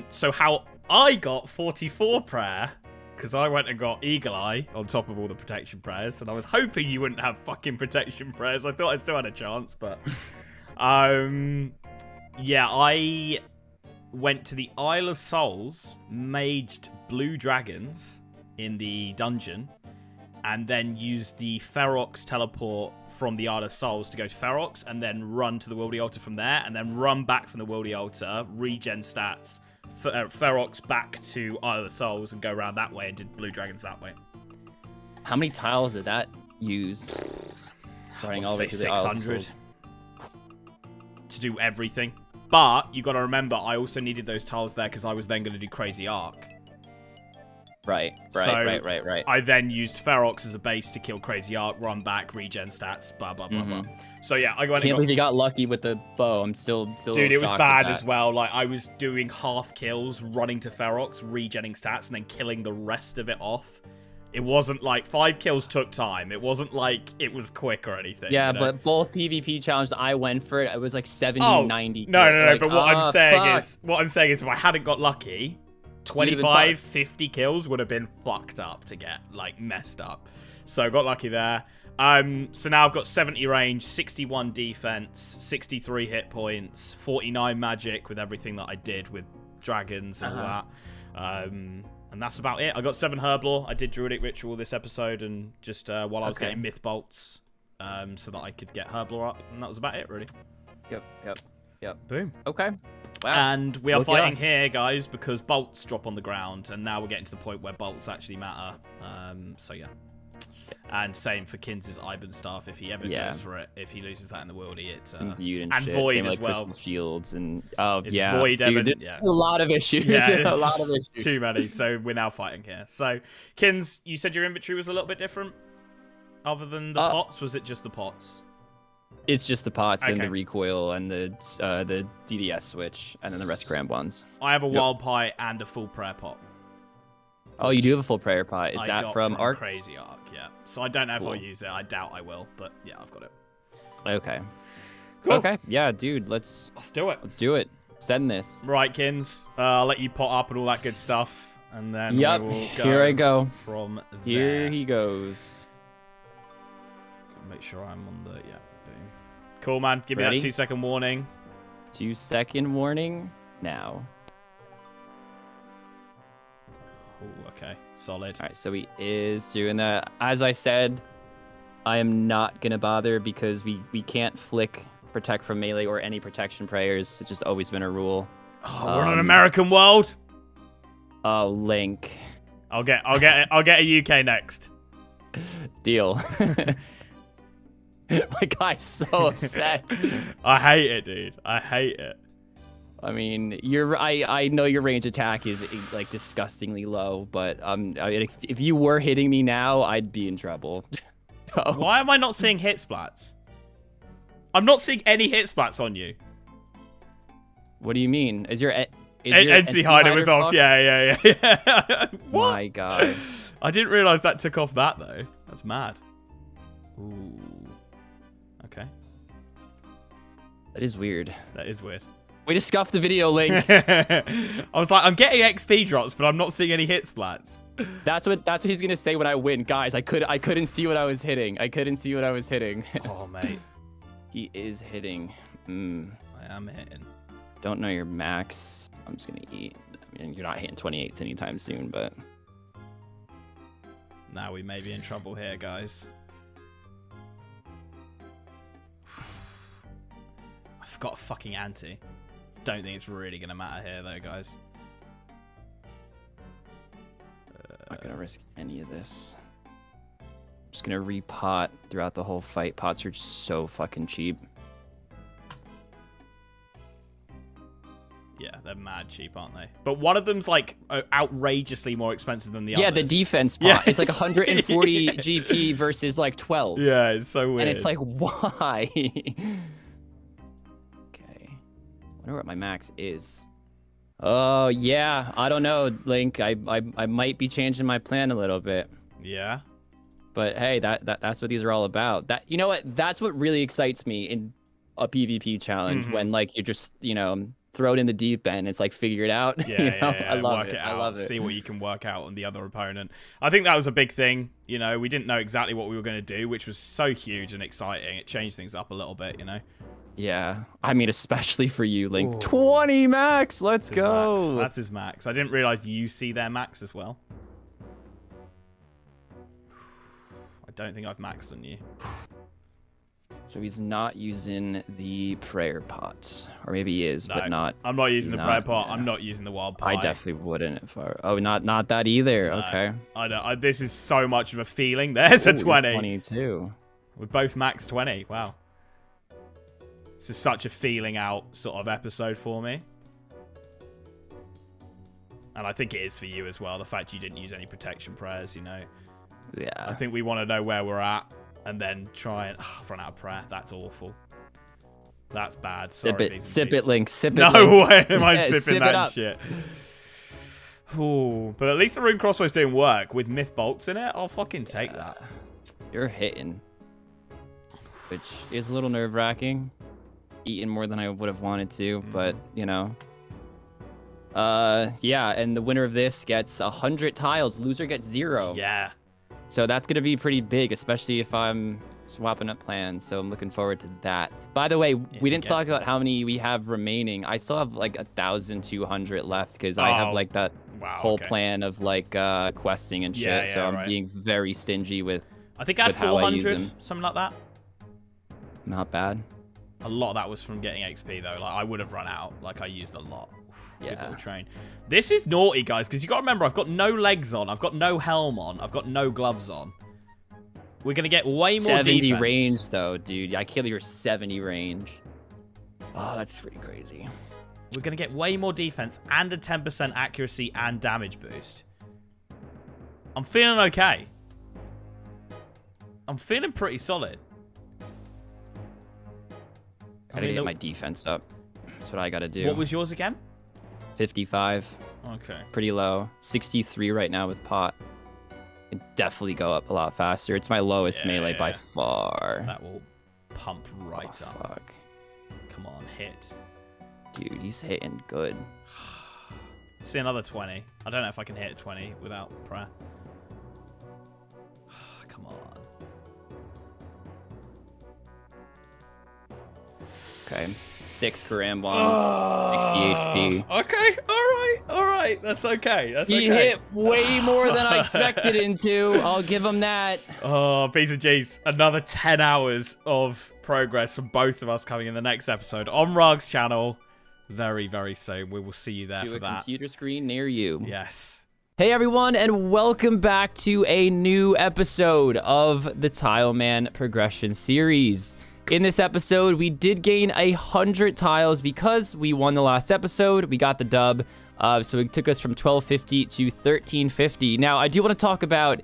S1: So how I got 44 prayer, because I went and got Eagle Eye on top of all the protection prayers, and I was hoping you wouldn't have fucking protection prayers. I thought I still had a chance, but yeah, I went to the Isle of Souls, maged blue dragons in the dungeon, and then used the Ferox teleport from the Isle of Souls to go to Ferox, and then run to the Wildy Altar from there, and then run back from the Wildy Altar, regen stats, Ferox back to Isle of Souls, and go around that way, and did blue dragons that way.
S3: How many tiles did that use? Running all the way to the Isle of Souls.
S1: To do everything. But you got to remember, I also needed those tiles there because I was then going to do Crazy Arc.
S3: Right.
S1: I then used Ferox as a base to kill Crazy Arc, run back, regen stats, blah, blah, blah, blah. So yeah, I went
S3: Can't believe you got lucky with the bow. I'm still
S1: Dude, it was bad as well. Like, I was doing half kills, running to Ferox, regenning stats, and then killing the rest of it off. It wasn't like 5 kills took time. It wasn't like it was quick or anything.
S3: Yeah,
S1: you know?
S3: but both PvP challenges I went for it was like 70, 90.
S1: No.
S3: Like,
S1: but what I'm saying is if I hadn't got lucky, 25, 50 kills would have been fucked up to get, like, messed up. So got lucky there. So now I've got 70 range, 61 defense, 63 hit points, 49 magic with everything that I did with dragons and all that. And that's about it. I got 7 herblore. I did druidic ritual this episode, and just while I was getting myth bolts, so that I could get herblore up, and that was about it, really.
S2: Yep.
S1: Boom.
S2: Okay. Wow.
S1: And we are
S2: Look at
S1: fighting
S2: us.
S1: here, guys, because bolts drop on the ground, and now we're getting to the point where bolts actually matter. So yeah. And same for Kins' Iban staff. If he ever goes for it, if he loses that in the worldy, it's
S2: imbued and
S1: and
S2: shit.
S1: void
S2: Same
S1: as
S2: like
S1: well.
S2: crystal shields and
S1: If void
S2: dude,
S1: yeah.
S2: a lot of issues.
S1: Yeah,
S2: a lot of issues.
S1: Too many. So we're now fighting here. So Kins, you said your inventory was a little bit different, other than the pots. Was it just the pots?
S2: It's just the pots and the recoil and the DDS switch, and then the rest cram ones.
S1: I have a wild pie and a full prayer pot.
S2: Oh, you do have a full prayer pot. Is that from Arc?
S1: Crazy Arc, yeah. So I don't know if I'll use it. I doubt I will, but yeah, I've got it.
S2: Okay.
S1: Cool.
S2: Okay. Yeah, dude. Let's
S1: do it.
S2: Let's do it. Send this.
S1: Right, Kins. I'll let you pot up and all that good stuff, and then we will go
S2: here I go.
S1: From
S2: Here
S1: there.
S2: he goes.
S1: Make sure I'm on the boom. Cool, man. Give me
S2: Ready?
S1: that 2-second warning.
S2: 2-second warning now.
S1: Ooh, okay. Solid.
S2: All right, so he is doing that. As I said, I am not going to bother because we can't flick protect from melee or any protection prayers. It's just always been a rule.
S1: Oh, we're on an American world.
S2: Oh, Link.
S1: I'll get a UK next.
S2: Deal. My guy's so upset.
S1: I hate it, dude. I hate it.
S2: I mean, I know your range attack is like disgustingly low, but I mean, if you were hitting me now, I'd be in trouble.
S1: Why am I not seeing hit splats? I'm not seeing any hit splats on you.
S2: What do you mean? Is your
S1: entity hider was off?
S2: fucked?
S1: Yeah. What?
S2: My God.
S1: I didn't realize that took off that though. That's mad. Ooh. Okay.
S2: That is weird.
S1: That is weird.
S2: Way to scuff the video, Link.
S1: I was like, I'm getting XP drops, but I'm not seeing any hit splats.
S2: That's what he's gonna say when I win, guys. I couldn't see what I was hitting.
S1: Oh, mate.
S2: He is hitting.
S1: I am hitting.
S2: Don't know your max. I'm just gonna eat. I mean, you're not hitting 28s anytime soon, but
S1: Now we may be in trouble here, guys. I forgot a fucking anti. Don't think it's really gonna matter here, though, guys.
S2: not gonna risk any of this. I'm just gonna repot throughout the whole fight. Pots are just so fucking cheap.
S1: Yeah, they're mad cheap, aren't they? But one of them's like outrageously more expensive than the other.
S2: Yeah, the defense pot.
S1: Yeah,
S2: it's like 140 GP versus like 12.
S1: Yeah, it's so weird.
S2: And it's like, why? Okay. Wonder what my max is. Oh yeah, I don't know, Link. I might be changing my plan a little bit.
S1: Yeah.
S2: But hey, that's what these are all about. That, you know what? That's what really excites me in a PvP challenge, when like you're just, throw it in the deep end. It's like figure it out.
S1: Yeah.
S2: I love
S1: work
S2: it.
S1: it out.
S2: I love it.
S1: See what you can work out on the other opponent. I think that was a big thing. We didn't know exactly what we were going to do, which was so huge and exciting. It changed things up a little bit,
S2: Yeah, I mean, especially for you, Link.
S1: Ooh.
S2: 20 max. Let's
S1: That's his
S2: go.
S1: max. That's his max. I didn't realize you see their max as well. I don't think I've maxed on you.
S2: So he's not using the prayer pot, or maybe he is,
S1: No,
S2: but not.
S1: I'm not using the prayer pot.
S2: Yeah.
S1: I'm not using the wild pie.
S2: I definitely wouldn't. If I, oh, not that either.
S1: No,
S2: Okay.
S1: I know. This is so much of a feeling. There's a 20.
S2: 22.
S1: We're both max 20. Wow. This is such a feeling out sort of episode for me. And I think it is for you as well. The fact you didn't use any protection prayers,
S2: Yeah.
S1: I think we want to know where we're at and then try and run out of prayer. That's awful. That's bad. Sorry,
S2: Sip it, Link. Sip it.
S1: No
S2: Link.
S1: way am I
S2: Yeah,
S1: sipping
S2: sip it
S1: that
S2: up.
S1: shit. Ooh, but at least the rune crossbow's doing work with myth bolts in it. I'll fucking take that.
S2: You're hitting, which is a little nerve-wracking. Eating more than I would have wanted to, but Yeah, and the winner of this gets 100 tiles. Loser gets 0.
S1: Yeah.
S2: So that's going to be pretty big, especially if I'm swapping up plans. So I'm looking forward to that. By the way, we didn't talk about how many we have remaining. I still have like 1,200 left because I have like that whole plan of like questing and shit.
S1: Yeah,
S2: so I'm being very stingy with
S1: I think I had 400, something like that.
S2: Not bad.
S1: A lot of that was from getting XP though. Like I would have run out. Like I used a lot. Good little train. This is naughty, guys, because you got to remember I've got no legs on, I've got no helm on, I've got no gloves on. We're gonna get way more
S2: 70
S1: defense.
S2: Range though, dude. I kill your 70 range. Oh, that's pretty crazy.
S1: We're gonna get way more defense and a 10% accuracy and damage boost. I'm feeling okay. I'm feeling pretty solid.
S2: I gotta get my defense up. That's what I gotta do.
S1: What was yours again?
S2: 55.
S1: Okay.
S2: Pretty low. 63 right now with pot. It definitely go up a lot faster. It's my lowest melee by far.
S1: That will pump right up.
S2: Fuck.
S1: Come on, hit.
S2: Dude, he's hitting good.
S1: See another 20. I don't know if I can hit 20 without prayer. Come on.
S2: Okay. 6 for once. 60 HP.
S1: Okay, all right. That's okay.
S2: He hit way more than I expected him to. I'll give him that.
S1: Oh, piece of Jeeves. Another 10 hours of progress for both of us coming in the next episode on Rargh's channel. Very, very soon. We will see you there for that.
S2: To a computer screen near you.
S1: Yes.
S2: Hey everyone, and welcome back to a new episode of the Tileman progression series. In this episode, we did gain 100 tiles because we won the last episode. We got the dub, so it took us from 1250 to 1350. Now, I do want to talk about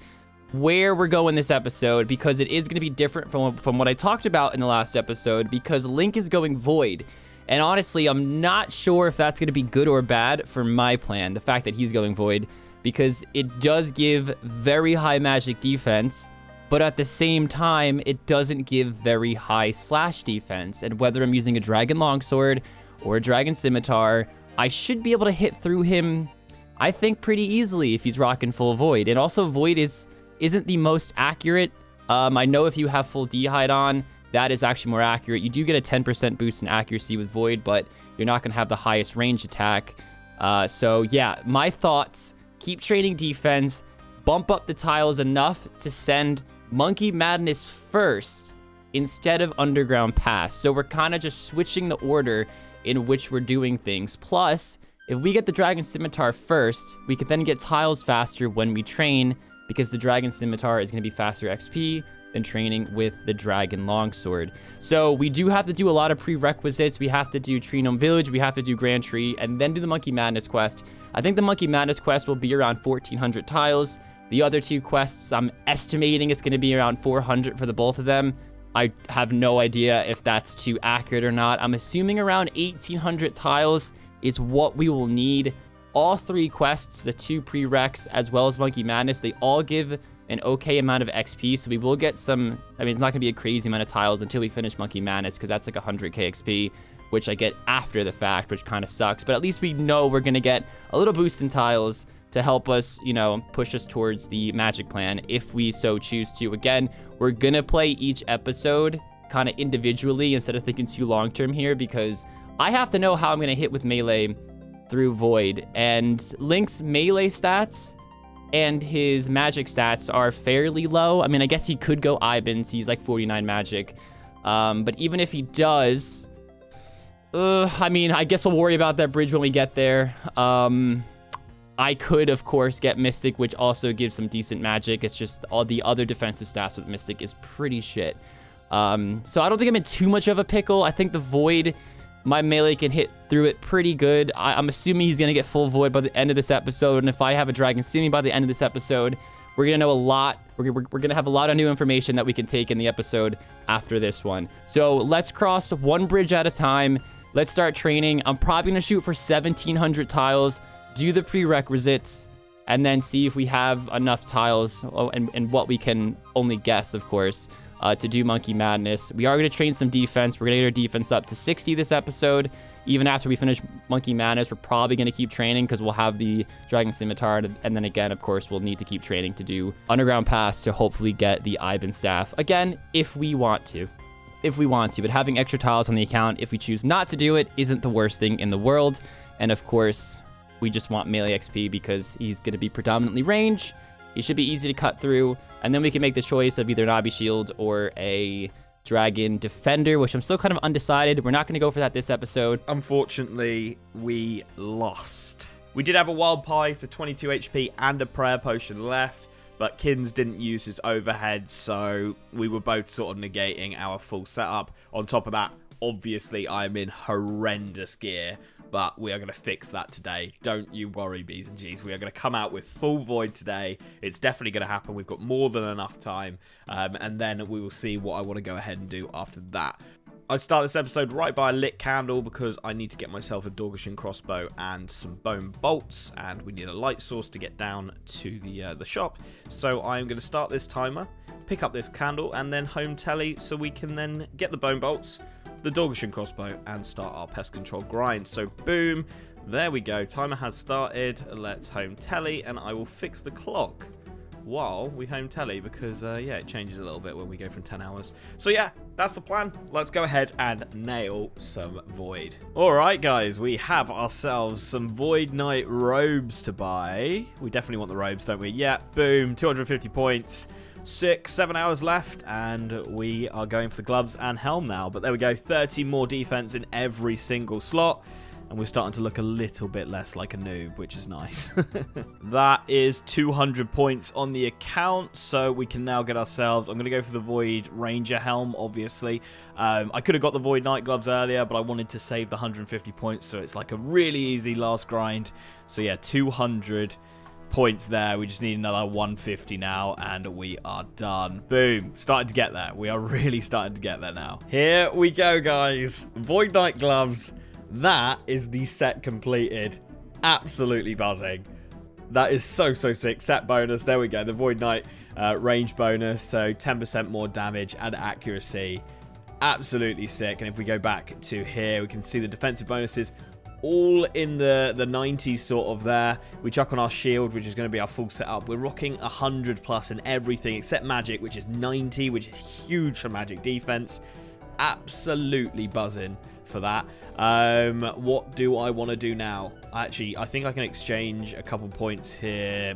S2: where we're going this episode because it is going to be different from what I talked about in the last episode because Link is going Void. And honestly, I'm not sure if that's going to be good or bad for my plan, the fact that he's going Void, because it does give very high magic defense, but at the same time, it doesn't give very high slash defense. And whether I'm using a Dragon Longsword or a Dragon Scimitar, I should be able to hit through him, I think, pretty easily if he's rocking full Void. And also, Void isn't the most accurate. I know if you have full D'hide on, that is actually more accurate. You do get a 10% boost in accuracy with Void, but you're not going to have the highest range attack. So yeah, my thoughts, keep training defense, bump up the tiles enough to send Monkey Madness first instead of Underground Pass. So we're kind of just switching the order in which we're doing things. Plus, if we get the Dragon Scimitar first, we can then get tiles faster when we train because the Dragon Scimitar is going to be faster XP than training with the Dragon Longsword. So we do have to do a lot of prerequisites. We have to do Tree Gnome Village, we have to do Grand Tree, and then do the Monkey Madness quest. I think the Monkey Madness quest will be around 1,400 tiles. The other two quests, I'm estimating it's going to be around 400 for the both of them. I have no idea if that's too accurate or not. I'm assuming around 1,800 tiles is what we will need. All three quests, the two prereqs, as well as Monkey Madness, they all give an okay amount of XP, so we will get some, I mean, it's not going to be a crazy amount of tiles until we finish Monkey Madness, because that's like 100k XP, which I get after the fact, which kind of sucks, but at least we know we're going to get a little boost in tiles to help us, you know, push us towards the magic plan, if we so choose to. Again, we're going to play each episode kind of individually, instead of thinking too long-term here, because I have to know how I'm going to hit with melee through Void, and Link's melee stats and his magic stats are fairly low. I mean, I guess he could go Ibans. He's like 49 magic. But even if he does, I mean, I guess we'll worry about that bridge when we get there. I could, of course, get Mystic, which also gives some decent magic. It's just all the other defensive stats with Mystic is pretty shit. So I don't think I'm in too much of a pickle. I think the Void, my melee can hit through it pretty good. I'm assuming he's going to get full Void by the end of this episode. And if I have a Dragon Simi by the end of this episode, we're going to know a lot. We're going to have a lot of new information that we can take in the episode after this one. So let's cross one bridge at a time. Let's start training. I'm probably going to shoot for 1,700 tiles, do the prerequisites, and then see if we have enough tiles and what we can only guess, of course, to do Monkey Madness. We are going to train some defense. We're going to get our defense up to 60 this episode. even after we finish Monkey Madness, we're probably going to keep training because we'll have the Dragon Scimitar. And then again, of course, we'll need to keep training to do Underground Pass to hopefully get the Ivan Staff. Again, if we want to. But having extra tiles on the account, if we choose not to do it, isn't the worst thing in the world. And of course, we just want melee XP because he's going to be predominantly range. He should be easy to cut through. And then we can make the choice of either an Obby Shield or a Dragon Defender, which I'm still kind of undecided. We're not going to go for that this episode.
S1: Unfortunately, we lost. We did have a Wild Pie, so 22 HP and a Prayer Potion left, but Kins didn't use his overhead, so we were both sort of negating our full setup. On top of that, obviously, I'm in horrendous gear, but we are going to fix that today. Don't you worry, B's and G's. We are going to come out with full Void today. It's definitely going to happen. We've got more than enough time, and then we will see what I want to go ahead and do after that. I start this episode right by a lit candle because I need to get myself a Dorgashin crossbow and some bone bolts, and we need a light source to get down to the shop. So I'm going to start this timer, pick up this candle, and then home telly so we can then get the bone bolts, the Dorgashin crossbow, and start our pest control grind. So boom, there we go. Timer has started. Let's home telly, and I will fix the clock while we home telly because yeah, it changes a little bit when we go from 10 hours. So yeah, that's the plan. Let's go ahead and nail some Void. All right, guys, we have ourselves some Void Knight robes to buy. We definitely want the robes, don't we? Yeah, boom, 250 points. 6-7 hours left, and we are going for the gloves and helm now. But there we go, 30 more defense in every single slot, and we're starting to look a little bit less like a noob, which is nice. That is 200 points on the account, so we can now get ourselves... I'm going to go for the Void Ranger helm, obviously. I could have got the Void Knight gloves earlier, but I wanted to save the 150 points, so it's like a really easy last grind. So yeah, 200 points there. We just need another 150 now, and we are done. Boom. Starting to get there. We are really starting to get there now. Here we go, guys. Void Knight gloves. That is the set completed. Absolutely buzzing. That is so sick. Set bonus. There we go. The Void Knight range bonus. So 10% more damage and accuracy. Absolutely sick. And if we go back to here, we can see the defensive bonuses all in the 90s sort of there. We chuck on our shield, which is going to be our full setup. We're rocking 100 plus in everything except magic, which is 90, which is huge for magic defense. Absolutely buzzing for that. What do I want to do now? Actually, I think I can exchange a couple points here.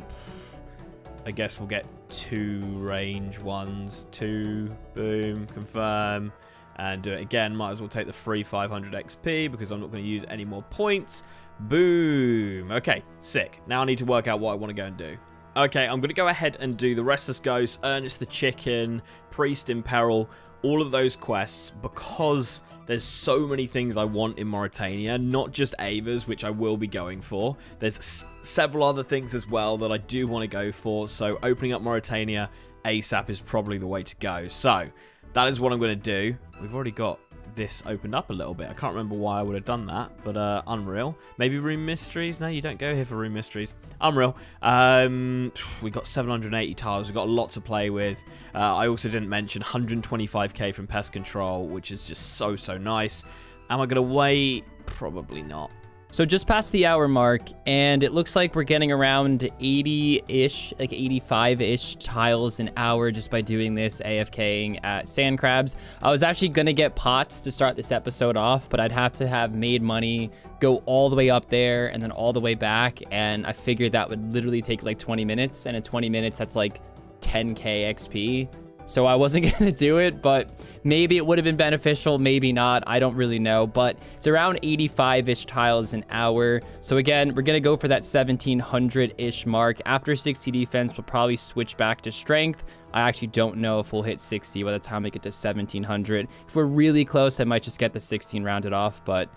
S1: I guess we'll get 2 range ones. 2, boom, confirm. And do it again. Might as well take the free 500 XP because I'm not going to use any more points. Boom. Okay, sick. Now I need to work out what I want to go and do. Okay, I'm going to go ahead and do the Restless Ghost, Ernest the Chicken, Priest in Peril, all of those quests because there's so many things I want in Mauritania, not just Ava's, which I will be going for. There's several other things as well that I do want to go for, so opening up Mauritania ASAP is probably the way to go. So that is what I'm going to do. We've already got this opened up a little bit. I can't remember why I would have done that, but unreal. Maybe room mysteries? No, you don't go here for room mysteries. Unreal. We got 780 tiles. We've got a lot to play with. I also didn't mention 125k from pest control, which is just so nice. Am I going to wait? Probably not.
S2: So just past the hour mark, and it looks like we're getting around 80-ish, like 85-ish tiles an hour just by doing this AFKing at Sand Crabs. I was actually going to get pots to start this episode off, but I'd have to have made money, go all the way up there, and then all the way back, and I figured that would literally take like 20 minutes, and in 20 minutes, that's like 10k XP. So I wasn't going to do it, but maybe it would have been beneficial, maybe not. I don't really know, but it's around 85-ish tiles an hour. So again, we're going to go for that 1700-ish mark. After 60 defense, we'll probably switch back to strength. I actually don't know if we'll hit 60 by the time we get to 1700. If we're really close, I might just get the 16 rounded off, but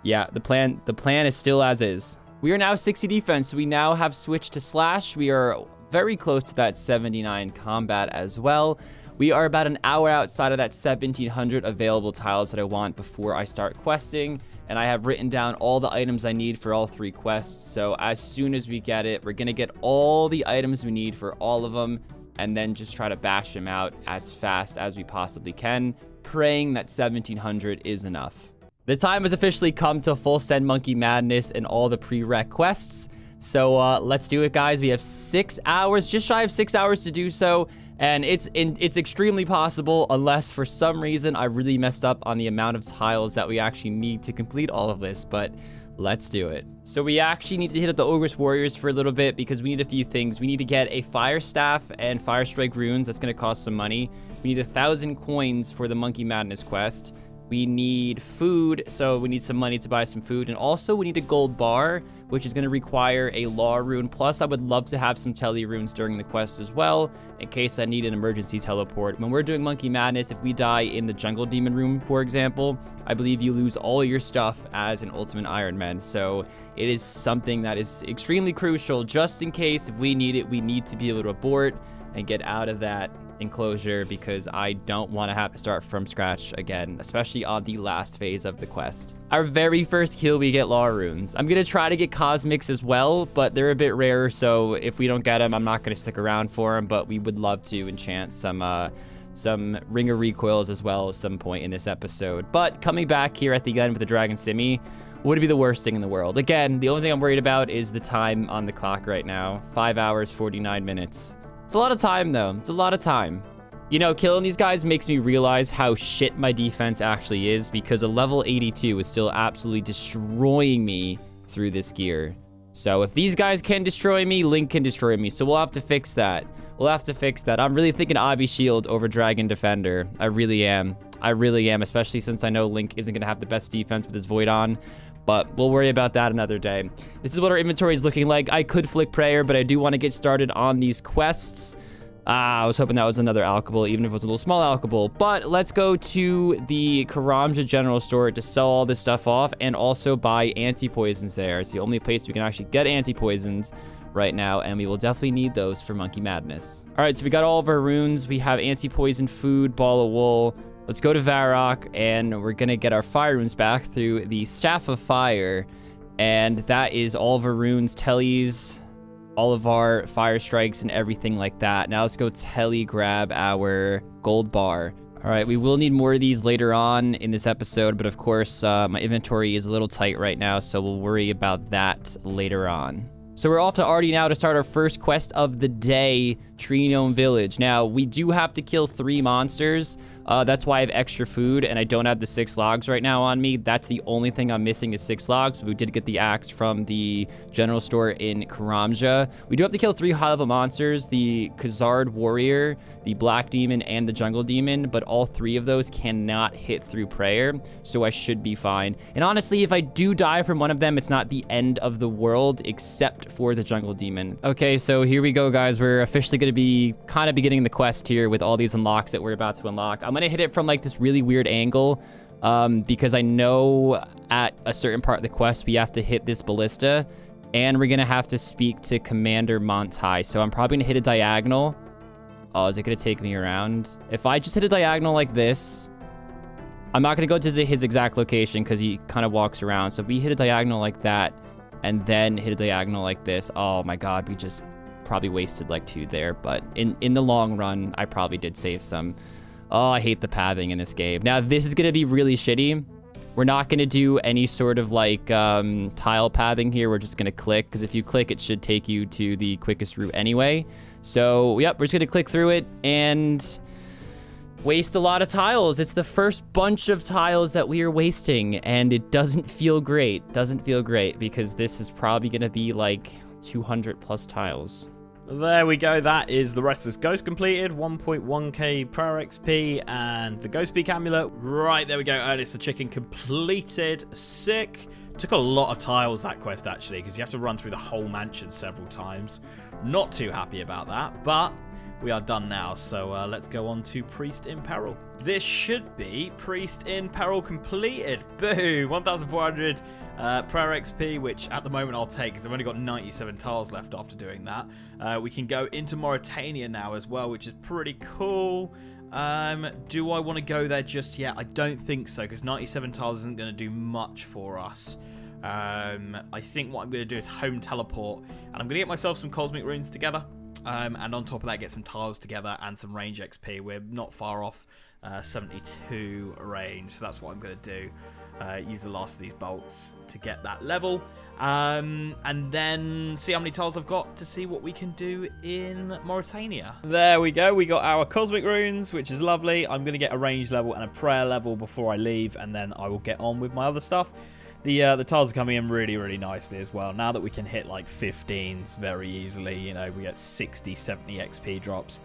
S2: yeah, the plan is still as is. We are now 60 defense, so we now have switched to slash. We are very close to that 79 combat as well. We are about an hour outside of that 1700 available tiles that I want before I start questing, and I have written down all the items I need for all 3 quests. So as soon as we get it, we're gonna get all the items we need for all of them, and then just try to bash them out as fast as we possibly can, praying that 1700 is enough. The time has officially come to full send Monkey Madness and all the prereq quests. So let's do it, guys. We have 6 hours, just shy of 6 hours to do so. And it's extremely possible, unless for some reason I really messed up on the amount of tiles that we actually need to complete all of this. But let's do it. So we actually need to hit up the Ogress Warriors for a little bit because we need a few things. We need to get a Fire Staff and Fire Strike runes. That's going to cost some money. We need 1,000 coins for the Monkey Madness quest. We need food, so we need some money to buy some food. And also we need a gold bar, which is going to require a law rune. Plus, I would love to have some tele runes during the quest as well, in case I need an emergency teleport. When we're doing Monkey Madness, if we die in the Jungle Demon room, for example, I believe you lose all your stuff as an Ultimate Iron Man. So it is something that is extremely crucial. Just in case, if we need it, we need to be able to abort and get out of that enclosure, because I don't want to have to start from scratch again, especially on the last phase of the quest. Our very first kill, we get law runes. I'm gonna try to get cosmics as well, but they're a bit rarer, so if we don't get them, I'm not gonna stick around for them. But we would love to enchant some Ring of Recoils as well at some point in this episode. But coming back here at the end with the Dragon Simi would be the worst thing in the world. Again, the only thing I'm worried about is the time on the clock right now. 5 hours 49 minutes. It's a lot of time, though. It's a lot of time. You know, killing these guys makes me realize how shit my defense actually is, because a level 82 is still absolutely destroying me through this gear. So if these guys can destroy me, Link can destroy me. So we'll have to fix that. We'll have to fix that. I'm really thinking Obby Shield over Dragon Defender. I really am. I really am, especially since I know Link isn't going to have the best defense with his Void on. But we'll worry about that another day. This is what our inventory is looking like. I could flick prayer, but I do want to get started on these quests. I was hoping that was another alchable, even if it was a little small alchable. But let's go to the Karamja General Store to sell all this stuff off and also buy anti-poisons there. It's the only place we can actually get anti-poisons right now, and we will definitely need those for Monkey Madness. All right, so we got all of our runes. We have anti-poison, food, ball of wool. Let's go to Varrock, and we're going to get our fire runes back through the Staff of Fire. And that is all of our runes, tellies, all of our fire strikes, and everything like that. Now let's go telly grab our gold bar. All right, we will need more of these later on in this episode, but of course, my inventory is a little tight right now, so we'll worry about that later on. So we're off to Artie now to start our first quest of the day, Tree Gnome Village. Now, we do have to kill 3 monsters. That's why I have extra food, and I don't have the 6 logs right now on me. That's the only thing I'm missing is 6 logs. We did get the axe from the general store in Karamja. We do have to kill 3 high-level monsters, the Khazard Warrior, the Black Demon, and the Jungle Demon, but all 3 of those cannot hit through prayer, so I should be fine. And honestly, if I do die from one of them, it's not the end of the world, except for the Jungle Demon. Okay, so here we go, guys. We're officially going to be kind of beginning the quest here with all these unlocks that we're about to unlock. I'm going to hit it from like this really weird angle because I know at a certain part of the quest we have to hit this ballista, and we're going to have to speak to Commander Montai. So I'm probably going to hit a diagonal. Oh, is it going to take me around? If I just hit a diagonal like this, I'm not going to go to his exact location because he kind of walks around. So if we hit a diagonal like that and then hit a diagonal like this, oh my god, we just probably wasted like 2 there. But in the long run, I probably did save some. Oh, I hate the pathing in this game. Now, this is going to be really shitty. We're not going to do any sort of like tile pathing here. We're just going to click, because if you click, it should take you to the quickest route anyway. So, yep, we're just going to click through it and waste a lot of tiles. It's the first bunch of tiles that we are wasting, and it doesn't feel great. Doesn't feel great, because this is probably going to be like 200 plus tiles.
S1: There we go. That is the Restless Ghost completed. 1.1k prayer XP and the Ghost Beak Amulet. Right, there we go. Ernest the Chicken completed. Sick. Took a lot of tiles, that quest, actually, because you have to run through the whole mansion several times. Not too happy about that, but we are done now. So let's go on to Priest in Peril. This should be Priest in Peril completed. Boo! 1,400 prayer XP, which at the moment I'll take because I've only got 97 tiles left after doing that. We can go into Mauritania now as well, which is pretty cool. Do I want to go there just yet? I don't think so, because 97 tiles isn't going to do much for us. I think what I'm going to do is home teleport, and I'm going to get myself some cosmic runes together. And on top of that, get some tiles together and some range XP. We're not far off 72 range, so that's what I'm going to do. use the last of these bolts to get that level. And then see how many tiles I've got to see what we can do in Mauritania. There we go. We got our cosmic runes, which is lovely. I'm going to get a range level and a prayer level before I leave, and then I will get on with my other stuff. The tiles are coming in really, really nicely as well. Now that we can hit like 15s very easily, you know, we get 60, 70 XP drops,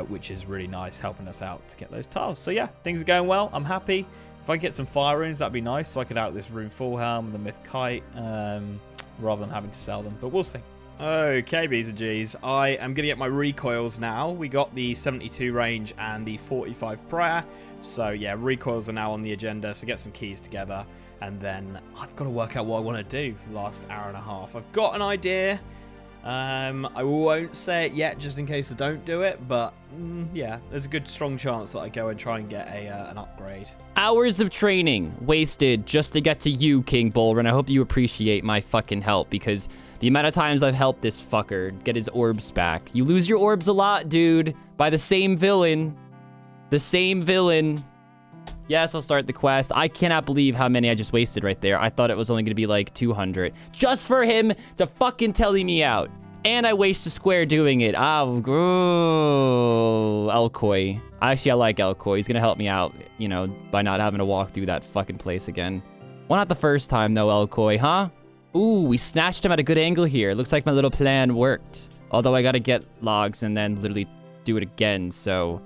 S1: which is really nice, helping us out to get those tiles. So yeah, things are going well. I'm happy. If I get some fire runes, that'd be nice, so I could out this rune full helm and the myth kite, rather than having to sell them. But we'll see. Okay, B's and G's. I am going to get my recoils now. We got the 72 range and the 45 prayer. So yeah, recoils are now on the agenda. So get some keys together. And then I've got to work out what I want to do for the last hour and a half. I've got an idea. I won't say it yet just in case I don't do it. But yeah, there's a good strong chance that I go and try and get an upgrade.
S2: Hours of training wasted just to get to you, King Bullrun. I hope you appreciate my fucking help, because the amount of times I've helped this fucker get his orbs back. You lose your orbs a lot, dude, by the same villain. The same villain. Yes, I'll start the quest. I cannot believe how many I just wasted right there. I thought it was only going to be like 200. Just for him to fucking telling me out. And I waste a square doing it. Oh, Elkoy. Actually, I like Elkoy. He's going to help me out, you know, by not having to walk through that fucking place again. Well, not the first time, though, Elkoy, huh? Ooh, we snatched him at a good angle here. Looks like my little plan worked. Although I got to get logs and then literally do it again, so...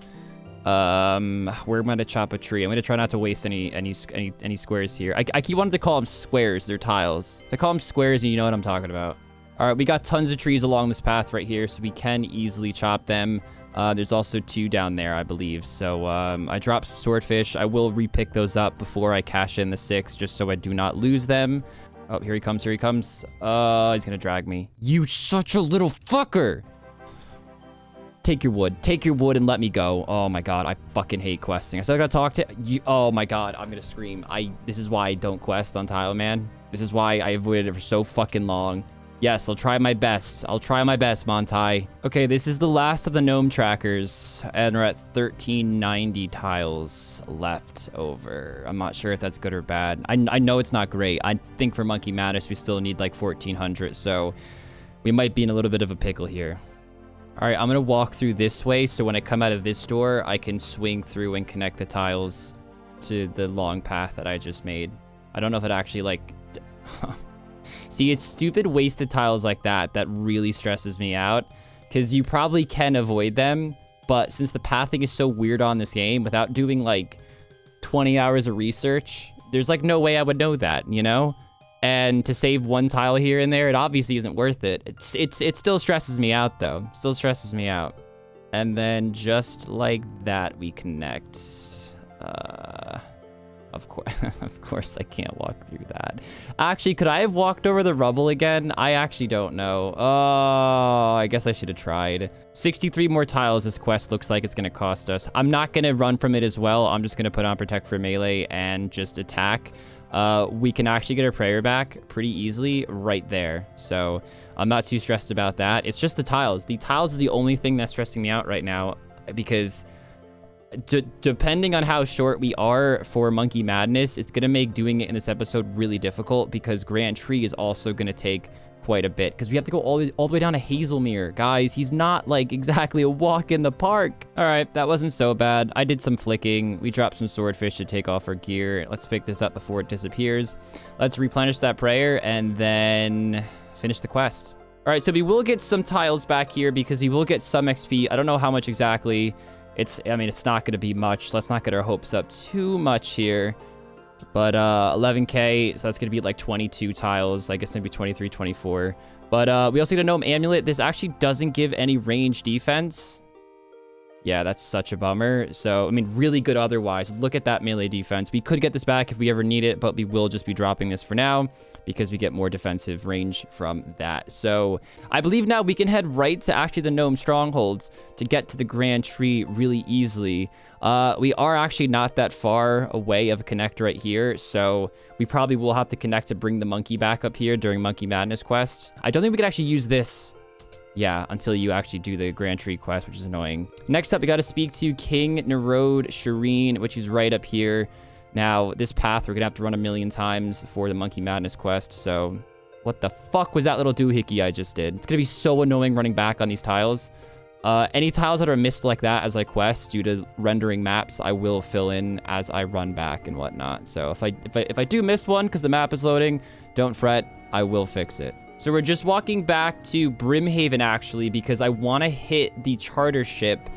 S2: where am I gonna chop a tree? I'm gonna try not to waste any squares here. I keep wanting to call them squares. They're tiles. They call them squares, and you know what I'm talking about. All right, we got tons of trees along this path right here, so we can easily chop them. There's also 2 down there, I believe. So I dropped some swordfish. I will repick those up before I cash in the 6, just so I do not lose them. Oh, here he comes. Here he comes. He's gonna drag me. You such a little fucker. Take your wood and let me go. Oh my god, I fucking hate questing. I still gotta talk to you. Oh my god, I'm gonna scream. This is why I don't quest on Tileman. This is why I avoided it for so fucking long. Yes, I'll try my best. I'll try my best, Montai. Okay, this is the last of the gnome trackers, and we're at 1390 tiles left over. I'm not sure if that's good or bad. I know it's not great. I think for Monkey Madness, we still need like 1400, so we might be in a little bit of a pickle here. All right, I'm going to walk through this way, so when I come out of this door, I can swing through and connect the tiles to the long path that I just made. I don't know if it actually, like... See, it's stupid wasted tiles like that that really stresses me out, because you probably can avoid them, but since the pathing is so weird on this game, without doing, like, 20 hours of research, there's, like, no way I would know that, you know? And to save 1 tile here and there, it obviously isn't worth it. It still stresses me out, though. It still stresses me out. And then just like that, we connect. Of course, I can't walk through that. Actually, could I have walked over the rubble again? I actually don't know. Oh, I guess I should have tried. 63 more tiles this quest looks like it's going to cost us. I'm not going to run from it as well. I'm just going to put on Protect for Melee and just attack. We can actually get our prayer back pretty easily right there. So I'm not too stressed about that. It's just the tiles. The tiles is the only thing that's stressing me out right now, because depending on how short we are for Monkey Madness, it's going to make doing it in this episode really difficult, because Grand Tree is also going to take quite a bit, because we have to go all the way down to Hazelmere. Guys, he's not like exactly a walk in the park. All right, that wasn't so bad. I did some flicking. We dropped some swordfish to take off our gear. Let's pick this up before it disappears. Let's replenish that prayer and then finish the quest. All right, so we will get some tiles back here, because we will get some XP. I don't know how much exactly. I mean, it's not going to be much. Let's not get our hopes up too much here. But 11k, so that's going to be like 22 tiles. I guess maybe 23, 24. But we also get a gnome amulet. This actually doesn't give any range defense. Yeah, that's such a bummer. So, I mean, really good otherwise. Look at that melee defense. We could get this back if we ever need it, but we will just be dropping this for now, because we get more defensive range from that. So I believe now we can head right to actually the gnome strongholds to get to the Grand Tree really easily. We are actually not that far away of a connect right here, so we probably will have to connect to bring the monkey back up here during Monkey Madness quest. I don't think we could actually use this, yeah, until you actually do the Grand Tree quest, which is annoying. Next up, we got to speak to King Nerode Shireen, which is right up here. Now, this path, we're going to have to run 1,000,000 times for the Monkey Madness quest. So, what the fuck was that little doohickey I just did? It's going to be so annoying running back on these tiles. Any tiles that are missed like that as I quest due to rendering maps, I will fill in as I run back and whatnot. So, if I do miss one because the map is loading, don't fret. I will fix it. So, we're just walking back to Brimhaven, actually, because I want to hit the charter ship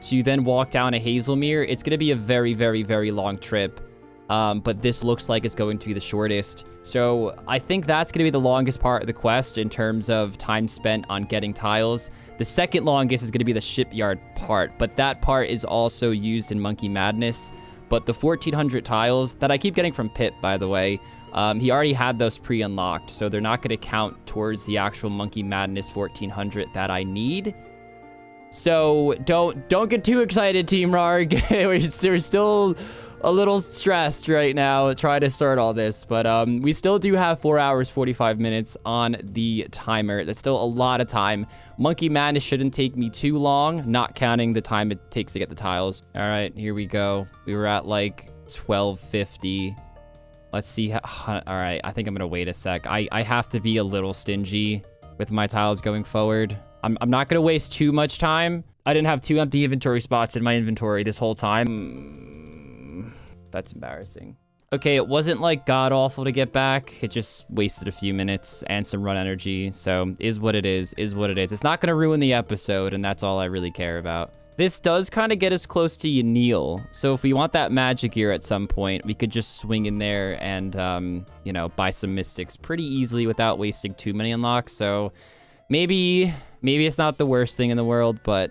S2: to then walk down to Hazelmere. It's going to be a very, very, very long trip. But this looks like it's going to be the shortest. So I think that's going to be the longest part of the quest in terms of time spent on getting tiles. The second longest is going to be the shipyard part, but that part is also used in Monkey Madness. But the 1,400 tiles that I keep getting from Pip, by the way, he already had those pre-unlocked, so they're not going to count towards the actual Monkey Madness 1,400 that I need. So don't get too excited, Team Rargh. We're still a little stressed right now trying to sort all this, but we still do have 4 hours 45 minutes on the timer. That's still a lot of time. Monkey Madness shouldn't take me too long, not counting the time it takes to get the tiles. All right, here we go. We were at like 12:50. Let's see how, all right, I think I'm gonna wait a sec. I have to be a little stingy with my tiles going forward. I'm not gonna waste too much time. I didn't have 2 empty inventory spots in my inventory this whole time. That's embarrassing. Okay, it wasn't like god-awful to get back. It just wasted a few minutes and some run energy. So, is what it is what it is. It's not going to ruin the episode, and that's all I really care about. This does kind of get us close to Yaneel. So, if we want that magic gear at some point, we could just swing in there and, you know, buy some mystics pretty easily without wasting too many unlocks. So, maybe it's not the worst thing in the world, but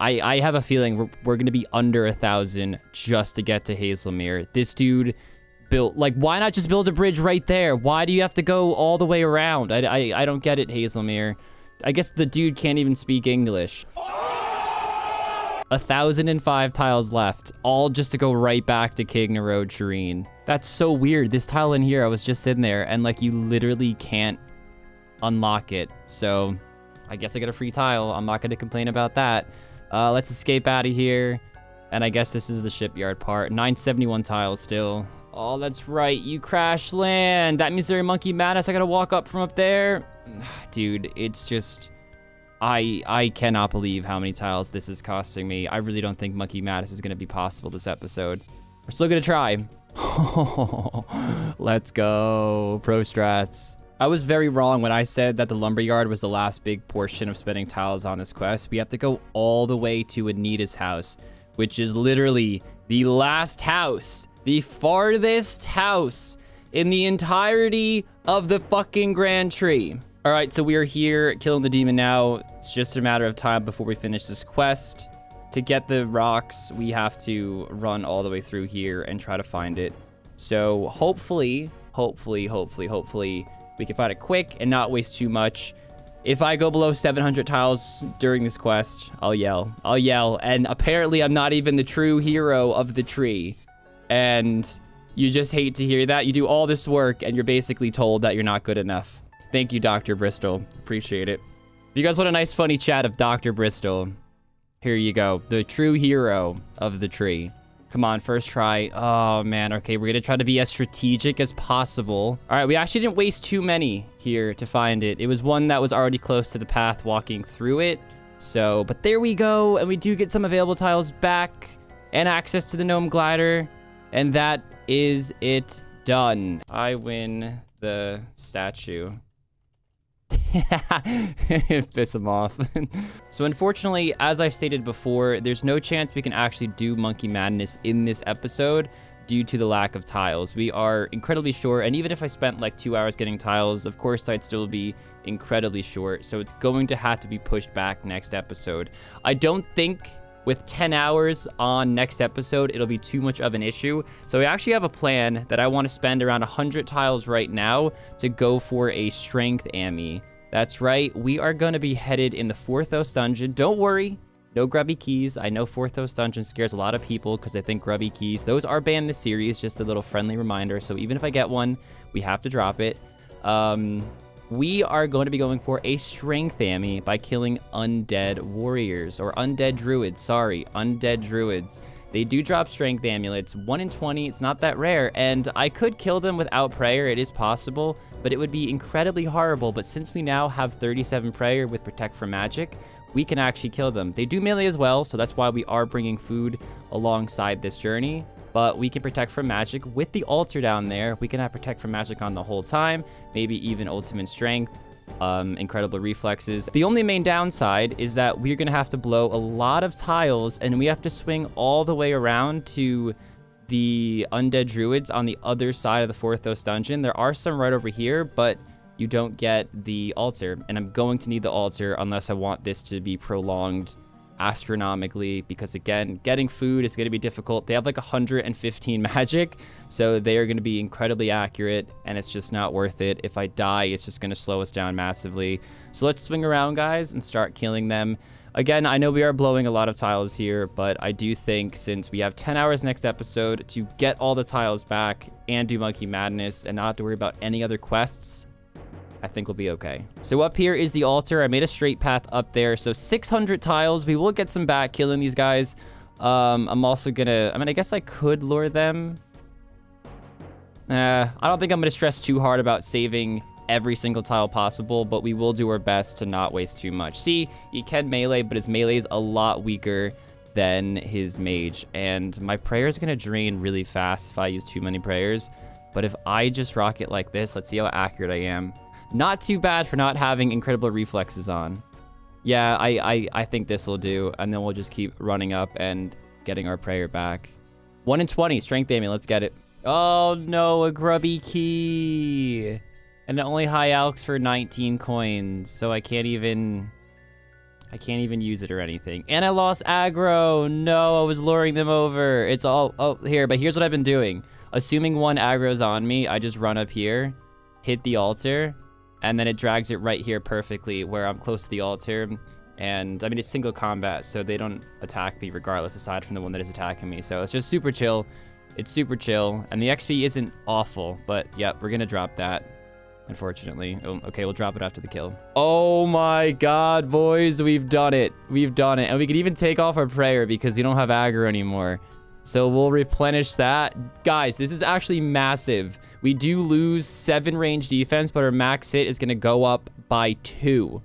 S2: I have a feeling we're going to be under 1,000 just to get to Hazelmere. This dude built, like, why not just build a bridge right there? Why do you have to go all the way around? I don't get it, Hazelmere. I guess the dude can't even speak English. 1,005 tiles left, all just to go right back to Kigna Road, Shireen. That's so weird. This tile in here, I was just in there, and, like, you literally can't unlock it. So, I guess I get a free tile. I'm not going to complain about that. Let's escape out of here. And I guess this is the shipyard part. 971 tiles still. Oh, that's right. You crash land. That means they're in Monkey Madness. I gotta walk up from up there. Dude, it's just... I cannot believe how many tiles this is costing me. I really don't think Monkey Madness is gonna be possible this episode. We're still gonna try. Let's go. Pro strats. I was very wrong when I said that the lumberyard was the last big portion of spending tiles on this quest. We have to go all the way to Anita's house, which is literally the last house, the farthest house in the entirety of the fucking Grand Tree. All right, so we are here killing the demon now. It's just a matter of time before we finish this quest. To get the rocks, we have to run all the way through here and try to find it. So hopefully, we can find it quick and not waste too much. If I go below 700 tiles during this quest, I'll yell. And apparently I'm not even the true hero of the tree. And you just hate to hear that. You do all this work and you're basically told that you're not good enough. Thank you, Dr. Bristol. Appreciate it. If you guys want a nice funny chat of Dr. Bristol, here you go. The true hero of the tree. Come on, first try. Oh, man. Okay, we're going to try to be as strategic as possible. All right, we actually didn't waste too many here to find it. It was one that was already close to the path walking through it. So, but there we go. And we do get some available tiles back and access to the gnome glider. And that is it done. I win the statue. Piss him off. So unfortunately, as I've stated before, there's no chance we can actually do Monkey Madness in this episode due to the lack of tiles. We are incredibly short, and even if I spent like 2 hours getting tiles, of course I'd still be incredibly short, so it's going to have to be pushed back next episode. I don't think with 10 hours on next episode it'll be too much of an issue, so I actually have a plan that I want to spend around 100 tiles right now to go for a strength Ami. That's right, we are going to be headed in the Fourthos dungeon. Don't worry, no grubby keys. I know Fourthos dungeon scares a lot of people because they think grubby keys, those are banned in the series. Just a little friendly reminder. So even if I get one, we have to drop it. We are going to be going for a strength Ami by killing undead warriors, or undead druids. Sorry, undead druids. They do drop strength amulets, 1 in 20, it's not that rare, and I could kill them without prayer, it is possible, but it would be incredibly horrible. But since we now have 37 prayer with protect from magic, we can actually kill them. They do melee as well, so that's why we are bringing food alongside this journey, but we can protect from magic with the altar down there. We can have protect from magic on the whole time, maybe even ultimate strength, incredible reflexes. The only main downside is that we're gonna have to blow a lot of tiles, and we have to swing all the way around to the undead druids on the other side of the Forthos dungeon. There are some right over here, but you don't get the altar, and I'm going to need the altar unless I want this to be prolonged astronomically, because again, getting food is going to be difficult. They have like 115 magic, so they are going to be incredibly accurate, and it's just not worth it. If I die, it's just going to slow us down massively. So let's swing around, guys, and start killing them. Again, I know we are blowing a lot of tiles here, but I do think since we have 10 hours next episode to get all the tiles back and do Monkey Madness and not have to worry about any other quests, I think we'll be okay. So up here is the altar. I made a straight path up there. So 600 tiles. We will get some back killing these guys. I'm also gonna, I guess I could lure them. I don't think I'm gonna stress too hard about saving every single tile possible, but we will do our best to not waste too much. See, he can melee, but his melee is a lot weaker than his mage. And my prayer is gonna drain really fast if I use too many prayers. But if I just rock it like this, let's see how accurate I am. Not too bad for not having incredible reflexes on. Yeah, I think this will do, and then we'll just keep running up and getting our prayer back. 1 in 20, strength aiming, let's get it. Oh no, a grubby key. And it only high alks for 19 coins, so I can't even use it or anything. And I lost aggro. No, I was luring them over. It's all, oh, here, but here's what I've been doing. Assuming one aggro's on me, I just run up here, hit the altar, and then it drags it right here perfectly where I'm close to the altar. And I mean, it's single combat, so they don't attack me regardless, aside from the one that is attacking me. So it's just super chill. It's super chill. And the XP isn't awful, but yeah, we're gonna drop that, unfortunately. Oh, okay, we'll drop it after the kill. Oh my God, boys, we've done it. We've done it. And we can even take off our prayer because we don't have aggro anymore. So we'll replenish that. Guys, this is actually massive. We do lose 7 range defense, but our max hit is going to go up by 2.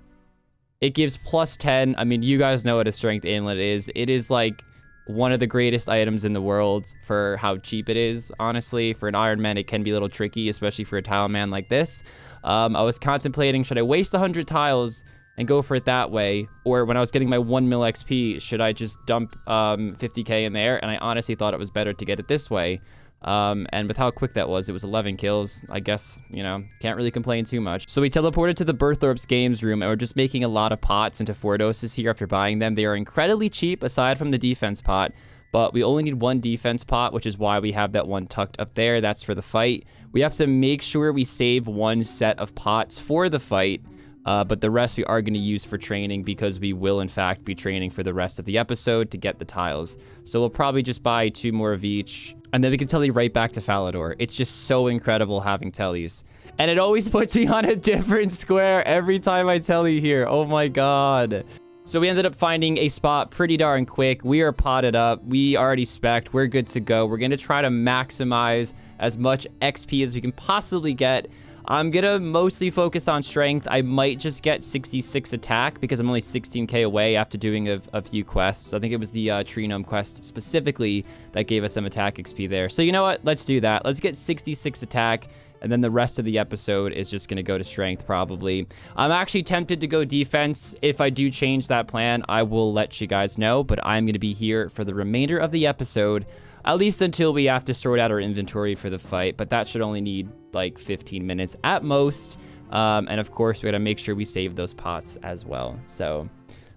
S2: It gives plus 10. I mean, you guys know what a strength amulet is. It is like one of the greatest items in the world for how cheap it is. Honestly, for an Iron Man, it can be a little tricky, especially for a Tileman like this. I was contemplating, should I waste 100 tiles and go for it that way, or when I was getting my 1 mil XP, should I just dump 50k in there? And I honestly thought it was better to get it this way. And with how quick that was, it was 11 kills. I guess, you know, can't really complain too much. So we teleported to the Berthorpe's games room, and we're just making a lot of pots into Fortoses here after buying them. They are incredibly cheap aside from the defense pot, but we only need 1 defense pot, which is why we have that one tucked up there. That's for the fight. We have to make sure we save 1 set of pots for the fight. But the rest we are going to use for training, because we will in fact be training for the rest of the episode to get the tiles. So we'll probably just buy 2 more of each, and then we can tele right back to Falador. It's just so incredible having teles. And it always puts me on a different square every time I tele here. Oh my God. So we ended up finding a spot pretty darn quick. We are potted up. We already spec'd. We're good to go. We're going to try to maximize as much XP as we can possibly get. I'm going to mostly focus on strength. I might just get 66 attack because I'm only 16k away after doing a few quests. I think it was the Tree Gnome quest specifically that gave us some attack XP there. So you know what? Let's do that. Let's get 66 attack, and then the rest of the episode is just going to go to strength probably. I'm actually tempted to go defense. If I do change that plan, I will let you guys know, but I'm going to be here for the remainder of the episode, at least until we have to sort out our inventory for the fight, but that should only need like 15 minutes at most. And of course, we gotta make sure we save those pots as well. So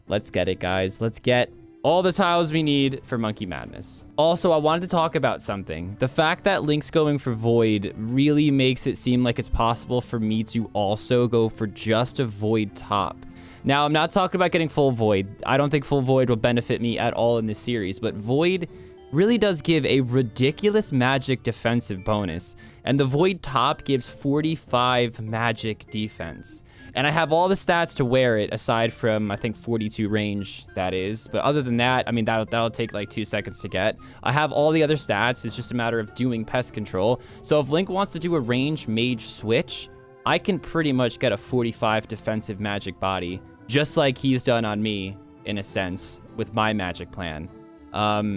S2: let's get it, guys. Let's get all the tiles we need for Monkey Madness. Also, I wanted to talk about something. The fact that Link's going for Void really makes it seem like it's possible for me to also go for just a Void top. Now, I'm not talking about getting full Void. I don't think full Void will benefit me at all in this series, but Void really does give a ridiculous magic defensive bonus. And the Void top gives 45 magic defense. And I have all the stats to wear it, aside from, I think, 42 range, that is. But other than that, I mean, that'll take like 2 seconds to get. I have all the other stats. It's just a matter of doing pest control. So if Link wants to do a range mage switch, I can pretty much get a 45 defensive magic body, just like he's done on me, in a sense, with my magic plan.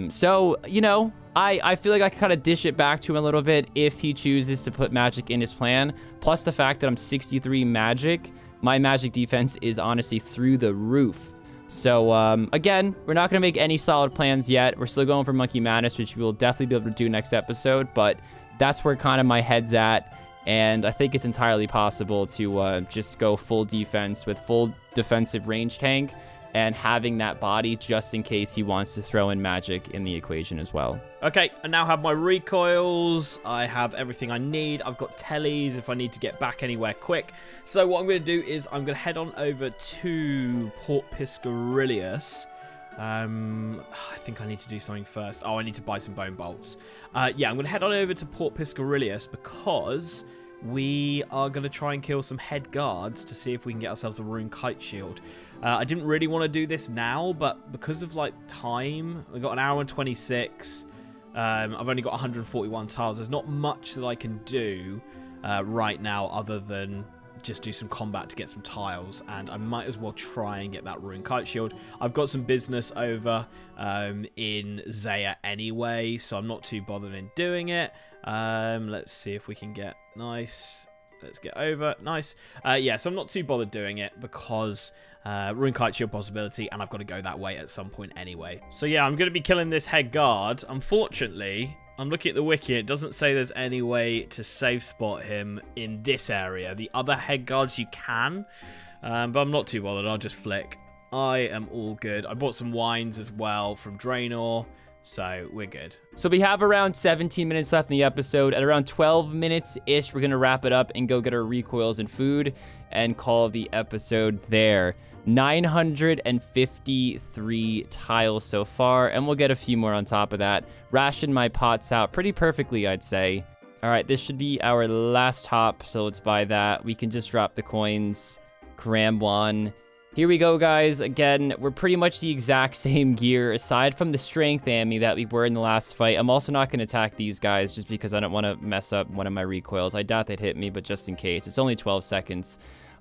S2: So, you know, I feel like I can kind of dish it back to him a little bit if he chooses to put magic in his plan. Plus the fact that I'm 63 magic, my magic defense is honestly through the roof. So, again, we're not going to make any solid plans yet. We're still going for Monkey Madness, which we will definitely be able to do next episode. But that's where kind of my head's at. And I think it's entirely possible to just go full defense with full defensive range tank and having that body just in case he wants to throw in magic in the equation as well.
S1: Okay, I now have my recoils. I have everything I need. I've got tellies if I need to get back anywhere quick. So what I'm going to do is I'm going to head on over to Port Piscarillius. I think I need to do something first. Oh, I need to buy some bone bolts. Yeah, I'm going to head on over to Port Piscarillius because we are going to try and kill some head guards to see if we can get ourselves a rune kite shield. I didn't really want to do this now, but because of like time, we've got an hour and 26. I've only got 141 tiles. There's not much that I can do right now other than just do some combat to get some tiles, and I might as well try and get that rune kite shield. I've got some business over in Zaya anyway, so I'm not too bothered in doing it. Let's see if we can get nice. Let's get over. Nice. Yeah, so I'm not too bothered doing it because rune kite shield possibility, and I've got to go that way at some point anyway. So yeah, I'm going to be killing this head guard. Unfortunately, I'm looking at the wiki. It doesn't say there's any way to safe spot him in this area. The other head guards you can, but I'm not too bothered. I'll just flick. I am all good. I bought some wines as well from Draenor, so we're good.
S2: So we have around 17 minutes left in the episode. At around 12 minutes-ish, we're going to wrap it up and go get our recoils and food and call the episode there. 953 tiles so far, and we'll get a few more on top of that. Ration my pots out pretty perfectly, I'd say. All right, this should be our last hop, so let's buy that. We can just drop the coins. Cram one. Here we go, guys. Again, we're pretty much the exact same gear, aside from the strength ammy that we were in the last fight. I'm also not going to attack these guys just because I don't want to mess up one of my recoils. I doubt they'd hit me, but just in case. It's only 12 seconds.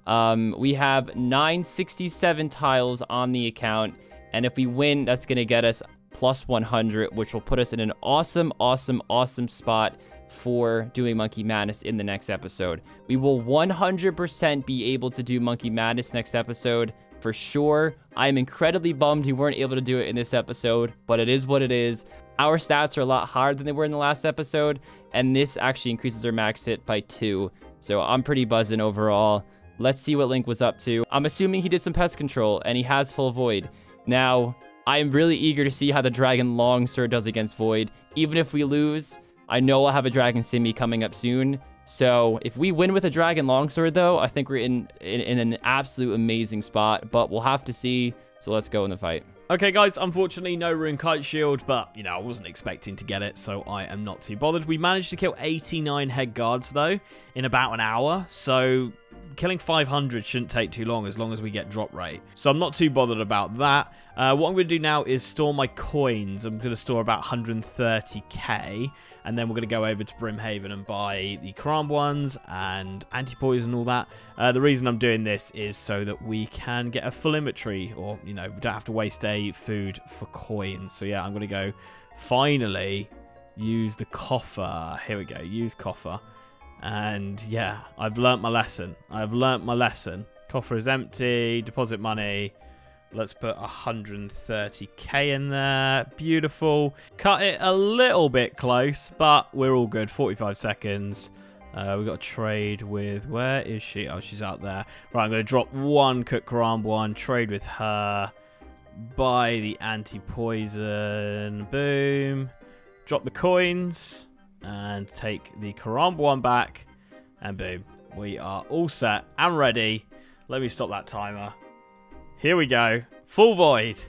S2: We have 967 tiles on the account, and if we win, that's going to get us plus 100, which will put us in an awesome, awesome, awesome spot for doing Monkey Madness in the next episode. We will 100% be able to do Monkey Madness next episode for sure. I'm incredibly bummed we weren't able to do it in this episode, but it is what it is. Our stats are a lot higher than they were in the last episode, and this actually increases our max hit by 2. So I'm pretty buzzing overall. Let's see what Link was up to. I'm assuming he did some pest control, and he has full Void. Now, I am really eager to see how the Dragon Longsword does against Void. Even if we lose, I know I'll have a Dragon Simi coming up soon. So if we win with a Dragon Longsword, though, I think we're in an absolute amazing spot. But we'll have to see. So let's go in the fight.
S1: Okay, guys, unfortunately, no rune kite shield, but, you know, I wasn't expecting to get it, so I am not too bothered. We managed to kill 89 head guards, though, in about an hour, so killing 500 shouldn't take too long as we get drop rate. So I'm not too bothered about that. What I'm going to do now is store my coins. I'm going to store about 130k, and then we're going to go over to Brimhaven and buy the Karam ones and anti-poison and all that. The reason I'm doing this is so that we can get a full inventory, or, you know, we don't have to waste a food for coins. So yeah, I'm going to go finally use the coffer. Here we go, use coffer. And yeah, I've learnt my lesson. I've learnt my lesson. Coffer is empty, deposit money. Let's put 130k in there. Beautiful. Cut it a little bit close, but we're all good. 45 seconds. We've got to trade with... Where is she? Oh, she's out there. Right, I'm going to drop one Cook Karam one. Trade with her. Buy the anti-poison. Boom. Drop the coins. And take the Karam one back. And boom. We are all set and ready. Let me stop that timer. Here we go. Full Void.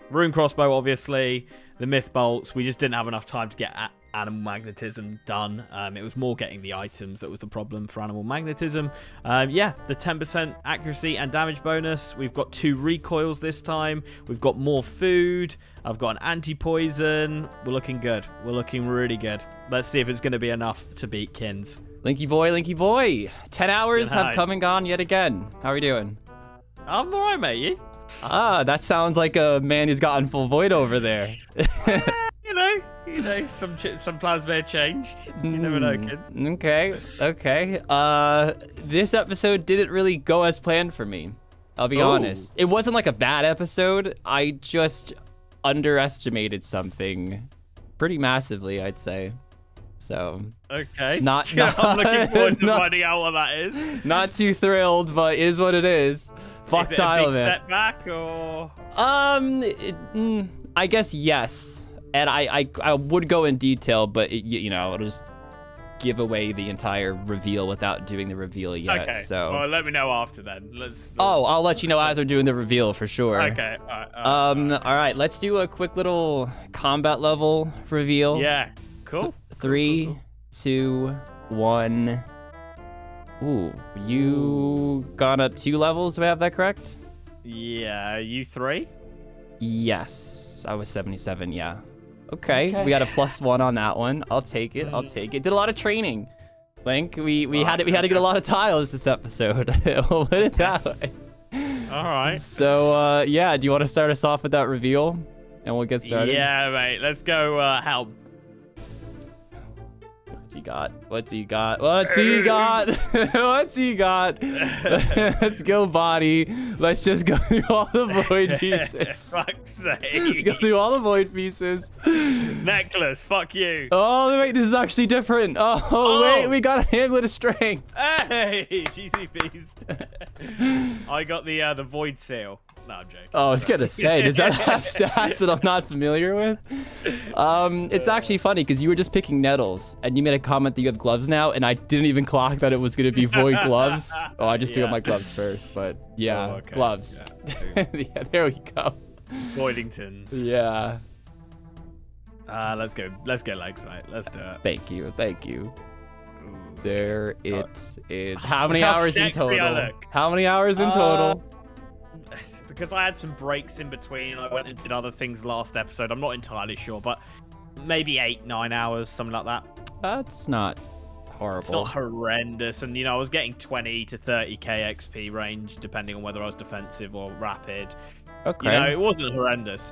S1: rune crossbow, obviously. The myth bolts. We just didn't have enough time to get animal magnetism done. It was more getting the items that was the problem for animal magnetism. Yeah, the 10% accuracy and damage bonus. We've got 2 recoils this time. We've got more food. I've got an anti-poison. We're looking good. We're looking really good. Let's see if it's going to be enough to beat Kins.
S2: Linky boy. 10 hours have come and gone yet again. How are we doing?
S1: I'm all right, mate. You?
S2: That sounds like a man who's gotten full void over there.
S1: You know, some plans may have changed. You never know, kids.
S2: Okay. This episode didn't really go as planned for me. I'll be honest. It wasn't like a bad episode. I just underestimated something pretty massively, I'd say. So.
S1: Okay.
S2: I'm
S1: looking forward to finding out what that is.
S2: Not too thrilled, but is what it is. Fuck
S1: Is it
S2: Tileman.
S1: a big setback or?
S2: I guess yes. And I would go in detail, but it'll just give away the entire reveal without doing the reveal yet.
S1: Okay.
S2: So.
S1: Well, let me know after then.
S2: I'll let you know as we're doing the reveal for sure.
S1: Okay. All
S2: right. Let's do a quick little combat level reveal.
S1: Yeah. Cool.
S2: 3, 2, 1. Ooh, you gone up 2 levels. Do I have that correct?
S1: Yeah. You 3?
S2: Yes, I was 77. Yeah. Okay. We got a +1 on that one. I'll take it. Did a lot of training. Link, we had to get a lot of tiles this episode. We'll put it that way.
S1: All right.
S2: So yeah, do you want to start us off with that reveal, and we'll get started?
S1: Yeah, mate. Let's go. Help.
S2: What's he got? Let's go, body. Let's just go through all the void pieces.
S1: Fuck's sake.
S2: Let's go through all the void pieces.
S1: Necklace. Fuck you.
S2: Oh, wait, this is actually different. Oh, wait, we got a Hamlet of Strength.
S1: Hey, GC Beast. I got the void seal. No, I'm joking.
S2: Oh, I was gonna say, does that have stats that I'm not familiar with? It's actually funny because you were just picking nettles and you made a comment that you have gloves now, and I didn't even clock that it was gonna be void gloves. Oh, I just took my gloves first, but yeah, gloves.
S1: Yeah,
S2: yeah, there we go.
S1: Voidingtons.
S2: Yeah.
S1: Let's go legs, mate. Let's do it.
S2: Thank you.
S1: Ooh.
S2: There it is. How many hours in
S1: sexy I
S2: total?
S1: look.
S2: How many hours in total?
S1: Because I had some breaks in between. I went and did other things last episode. I'm not entirely sure, but maybe 8-9 hours, something like that.
S2: That's not horrible.
S1: It's not horrendous. And, I was getting 20 to 30k XP range, depending on whether I was defensive or rapid.
S2: Okay.
S1: It wasn't horrendous.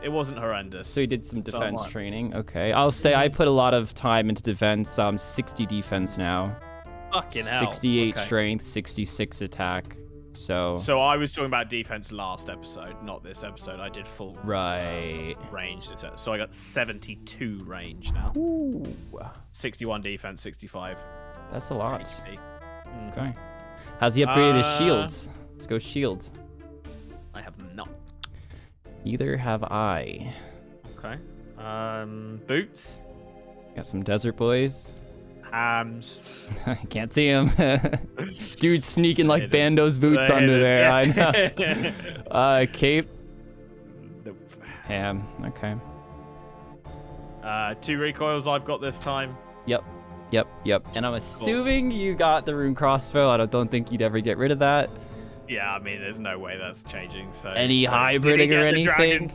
S2: So you did some defense training. Okay. I'll say I put a lot of time into defense. 60 defense now.
S1: Fucking hell.
S2: 68 strength, 66 attack. So
S1: I was talking about defense last episode, not this episode. I did full range. So I got 72 range now.
S2: Ooh.
S1: 61 defense, 65.
S2: That's a lot.
S1: HP.
S2: Okay. How's he upgraded his shields? Let's go shield.
S1: I have not.
S2: Neither have I.
S1: Okay. Boots.
S2: Got some desert boys.
S1: Hams.
S2: I can't see him. Dude sneaking like Bando's boots under there.
S1: Yeah.
S2: I know. Cape.
S1: Nope.
S2: Ham. Okay.
S1: 2 recoils I've got this time.
S2: Yep. And I'm assuming you got the rune crossbow. I don't think you'd ever get rid of that.
S1: Yeah, I mean, there's no way that's changing. So
S2: any hybriding or anything?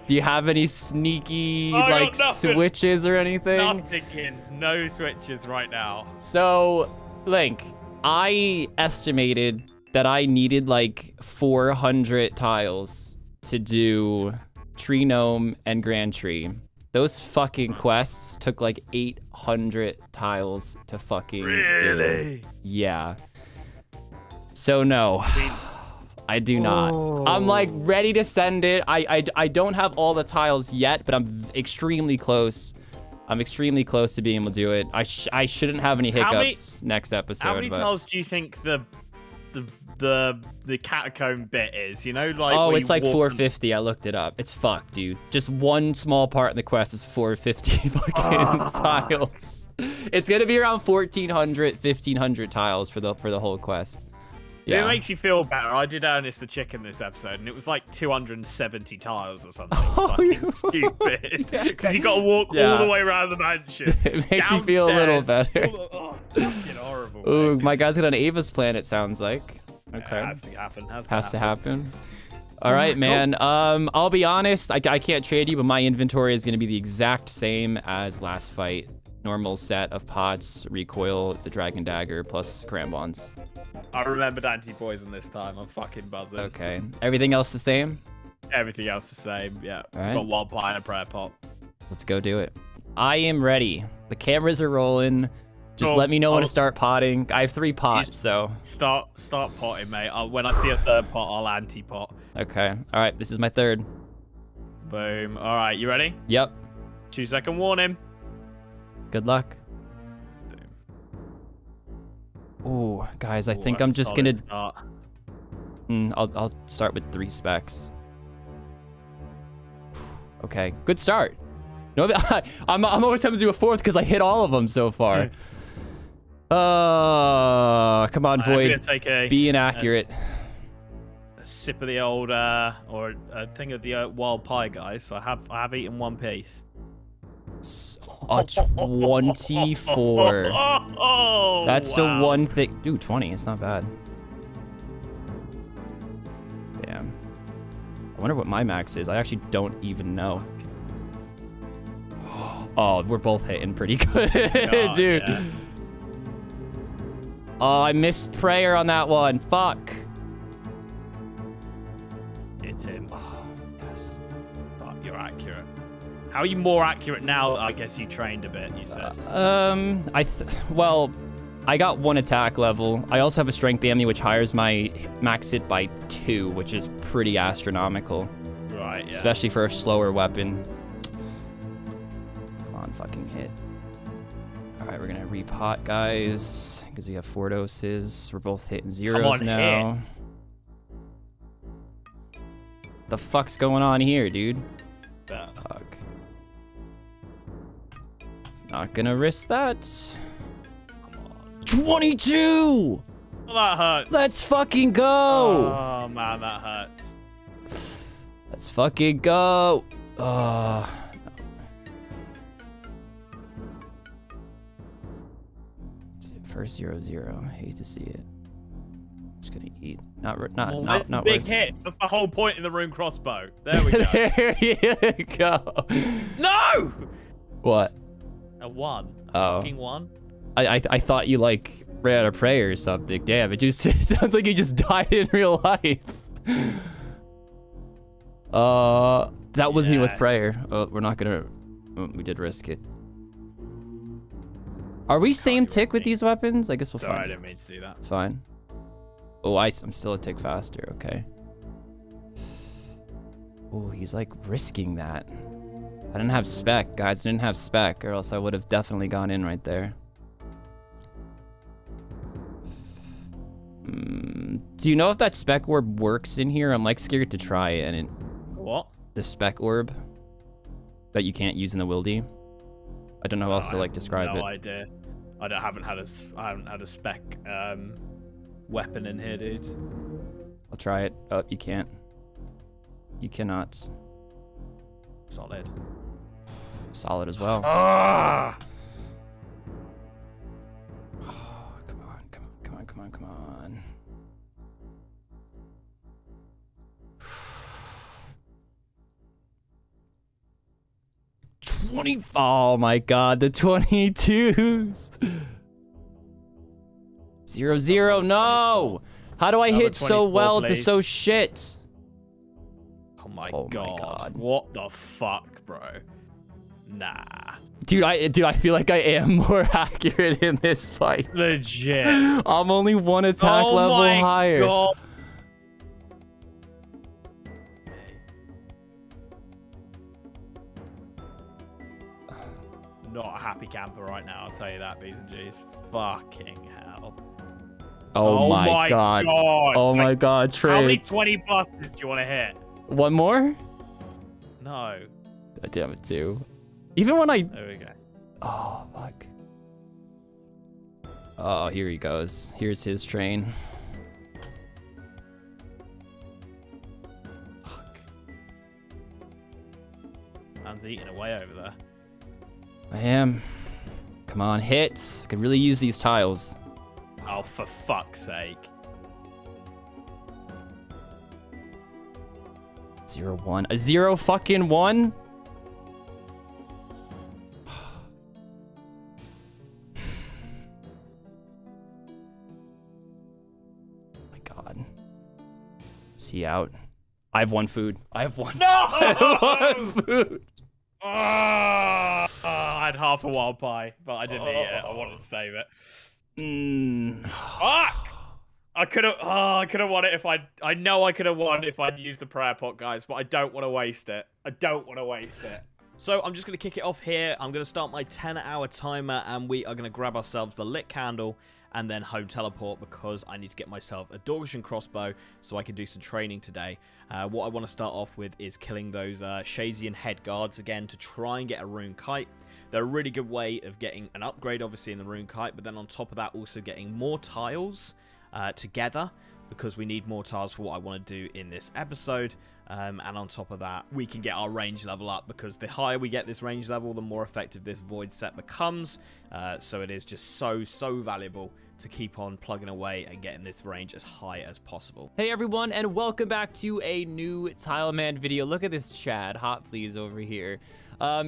S2: Do you have any sneaky switches or anything?
S1: Nothing, kids. No switches right now.
S2: So, Link, I estimated that I needed like 400 tiles to do Tree Gnome and Grand Tree. Those fucking quests took like 800 tiles to fucking do. Yeah. So no, I do not. I'm like ready to send it. I don't have all the tiles yet, but I'm extremely close. I'm extremely close to being able to do it. I shouldn't have any hiccups next episode.
S1: How many tiles do you think the catacomb bit is?
S2: Oh, it's like 450. I looked it up. It's fucked, dude. Just one small part in the quest is 450 fucking tiles. It's gonna be around 1,400, 1,500 tiles for the whole quest. Yeah.
S4: It makes you feel better. I did Ernest the Chicken this episode, and it was like 270 tiles or something. Fucking stupid. Because you got to walk all the way around the mansion.
S2: It makes you feel a little better.
S4: Oh, fucking horrible.
S2: Ooh, my guy's got an Ava's plan, it sounds like. Okay.
S4: It has to happen.
S2: Has to happen. All right, man. I'll be honest. I can't trade you, but my inventory is going to be the exact same as last fight. Normal set of pots, recoil, the dragon dagger, plus Karambons.
S4: I remembered anti-poison this time. I'm fucking buzzing.
S2: Okay. Everything else the same?
S4: Everything else the same. Yeah.
S2: All right.
S4: Got one pie and a prayer pot.
S2: Let's go do it. I am ready. The cameras are rolling. Just
S4: Oh,
S2: let me know when to start potting. I have 3 pots, so.
S4: Start potting, mate. When I see a third pot, I'll anti-pot.
S2: Okay. All right. This is my 3rd.
S4: Boom. All right. You ready?
S2: Yep.
S4: 2-second warning.
S2: Good luck. Oh, guys, I think
S4: that's
S2: I'm
S4: a
S2: just
S4: solid
S2: gonna.
S4: start.
S2: I'll start with 3 specs. Okay, good start. No, I'm always having to do a 4th because I hit all of them so far. Come on,
S4: I'm gonna
S2: Void.
S4: take
S2: Be inaccurate.
S4: a sip of the old or a thing of the wild pie, guys. So I have eaten 1 piece.
S2: A 24.
S4: Oh,
S2: That's
S4: wow.
S2: the one thing. Dude, 20. It's not bad. Damn. I wonder what my max is. I actually don't even know. Oh, we're both hitting pretty good,
S4: God,
S2: dude.
S4: yeah.
S2: Oh, I missed prayer on that one. Fuck.
S4: It's him.
S2: Oh, yes.
S4: But you're accurate. How are you more accurate now? I guess you trained a bit. You said.
S2: Well, I got 1 attack level. I also have a strength ammy, which hires my max hit by 2, which is pretty astronomical.
S4: Right. Yeah.
S2: Especially for a slower weapon. Come on, fucking hit. All right, we're gonna repot, guys, because we have 4 doses. We're both hitting zeros
S4: on,
S2: now. The fuck's going on here, dude?
S4: Yeah.
S2: Fuck. Not gonna risk that.
S4: Come on.
S2: 22!
S4: Oh, that hurts.
S2: Let's fucking go!
S4: Oh man, that hurts.
S2: Let's fucking go! First 0-0. Hate to see it. Just gonna eat. Not
S4: big
S2: worth.
S4: hits. That's the whole point in the rune crossbow. There we go.
S2: There you go.
S4: No!
S2: What?
S4: A 1. A
S2: Oh.
S4: fucking 1.
S2: I thought you like ran out of prayer or something. Damn, it just it sounds like you just died in real life. That wasn't even with
S4: Yes.
S2: prayer. Oh, we're not gonna. Oh, we did risk it. Are we same tick with these weapons? I guess we'll
S4: Sorry, I
S2: find.
S4: didn't mean to do that.
S2: It's fine. Oh, I'm still a tick faster. Okay. Oh, he's like risking that. I didn't have spec, guys. I didn't have spec, or else I would have definitely gone in right there. Do you know if that spec orb works in here? I'm like scared to try it. And
S4: What?
S2: the spec orb that you can't use in the wildy. I don't know how else to
S4: I
S2: like
S4: have
S2: describe it.
S4: No idea. I haven't had a spec weapon in here, dude.
S2: I'll try it. Oh, you can't. You cannot.
S4: Solid.
S2: Solid as well.
S4: Ah!
S2: Oh, come on, come on, come on, come on, come on. 20. Oh my god, the 22s. 0-0, no! How do I
S4: Another
S2: hit so
S4: 24,
S2: well to
S4: please.
S2: so shit?
S4: Oh my
S2: Oh my
S4: god.
S2: God.
S4: What the fuck, bro? Nah.
S2: Dude, I feel like I am more accurate in this fight.
S4: Legit.
S2: I'm only 1 attack
S4: oh
S2: level
S4: my
S2: higher.
S4: God. Not a happy camper right now, I'll tell you that, B's and G's. Fucking hell.
S2: Oh my god. Oh my god,
S4: How many
S2: Trey.
S4: 20 pluses do you want to hit?
S2: One more?
S4: No.
S2: God damn it, 2. Even when I...
S4: There we go.
S2: Oh, fuck. Oh, here he goes. Here's his train.
S4: Man's eating away over there.
S2: I am. Come on, hit. I could really use these tiles.
S4: Oh, for fuck's sake.
S2: 0, 1. A 0 fucking 1? My God. Is he out? I have 1 food. I have 1.
S4: No!
S2: I have 1 food.
S4: I had half a wild pie, but I didn't eat it. I wanted to save it. Fuck! I could have won it if I know I could have won if I'd used the prayer pot, guys, but I don't want to waste it. I don't want to waste it.
S1: So I'm just going to kick it off here. I'm going to start my 10-hour timer, and we are going to grab ourselves the lit candle and then home teleport because I need to get myself a Dorgish crossbow so I can do some training today. What I want to start off with is killing those Shadian head guards again to try and get a rune kite. They're a really good way of getting an upgrade, obviously, in the rune kite, but then on top of that, also getting more tiles together because we need more tiles for what I want to do in this episode. And on top of that, we can get our range level up because the higher we get this range level, the more effective this void set becomes. So it is just so valuable to keep on plugging away and getting this range as high as possible.
S2: Hey everyone, and welcome back to a new Tileman video. Look at this Chad, hot please over here.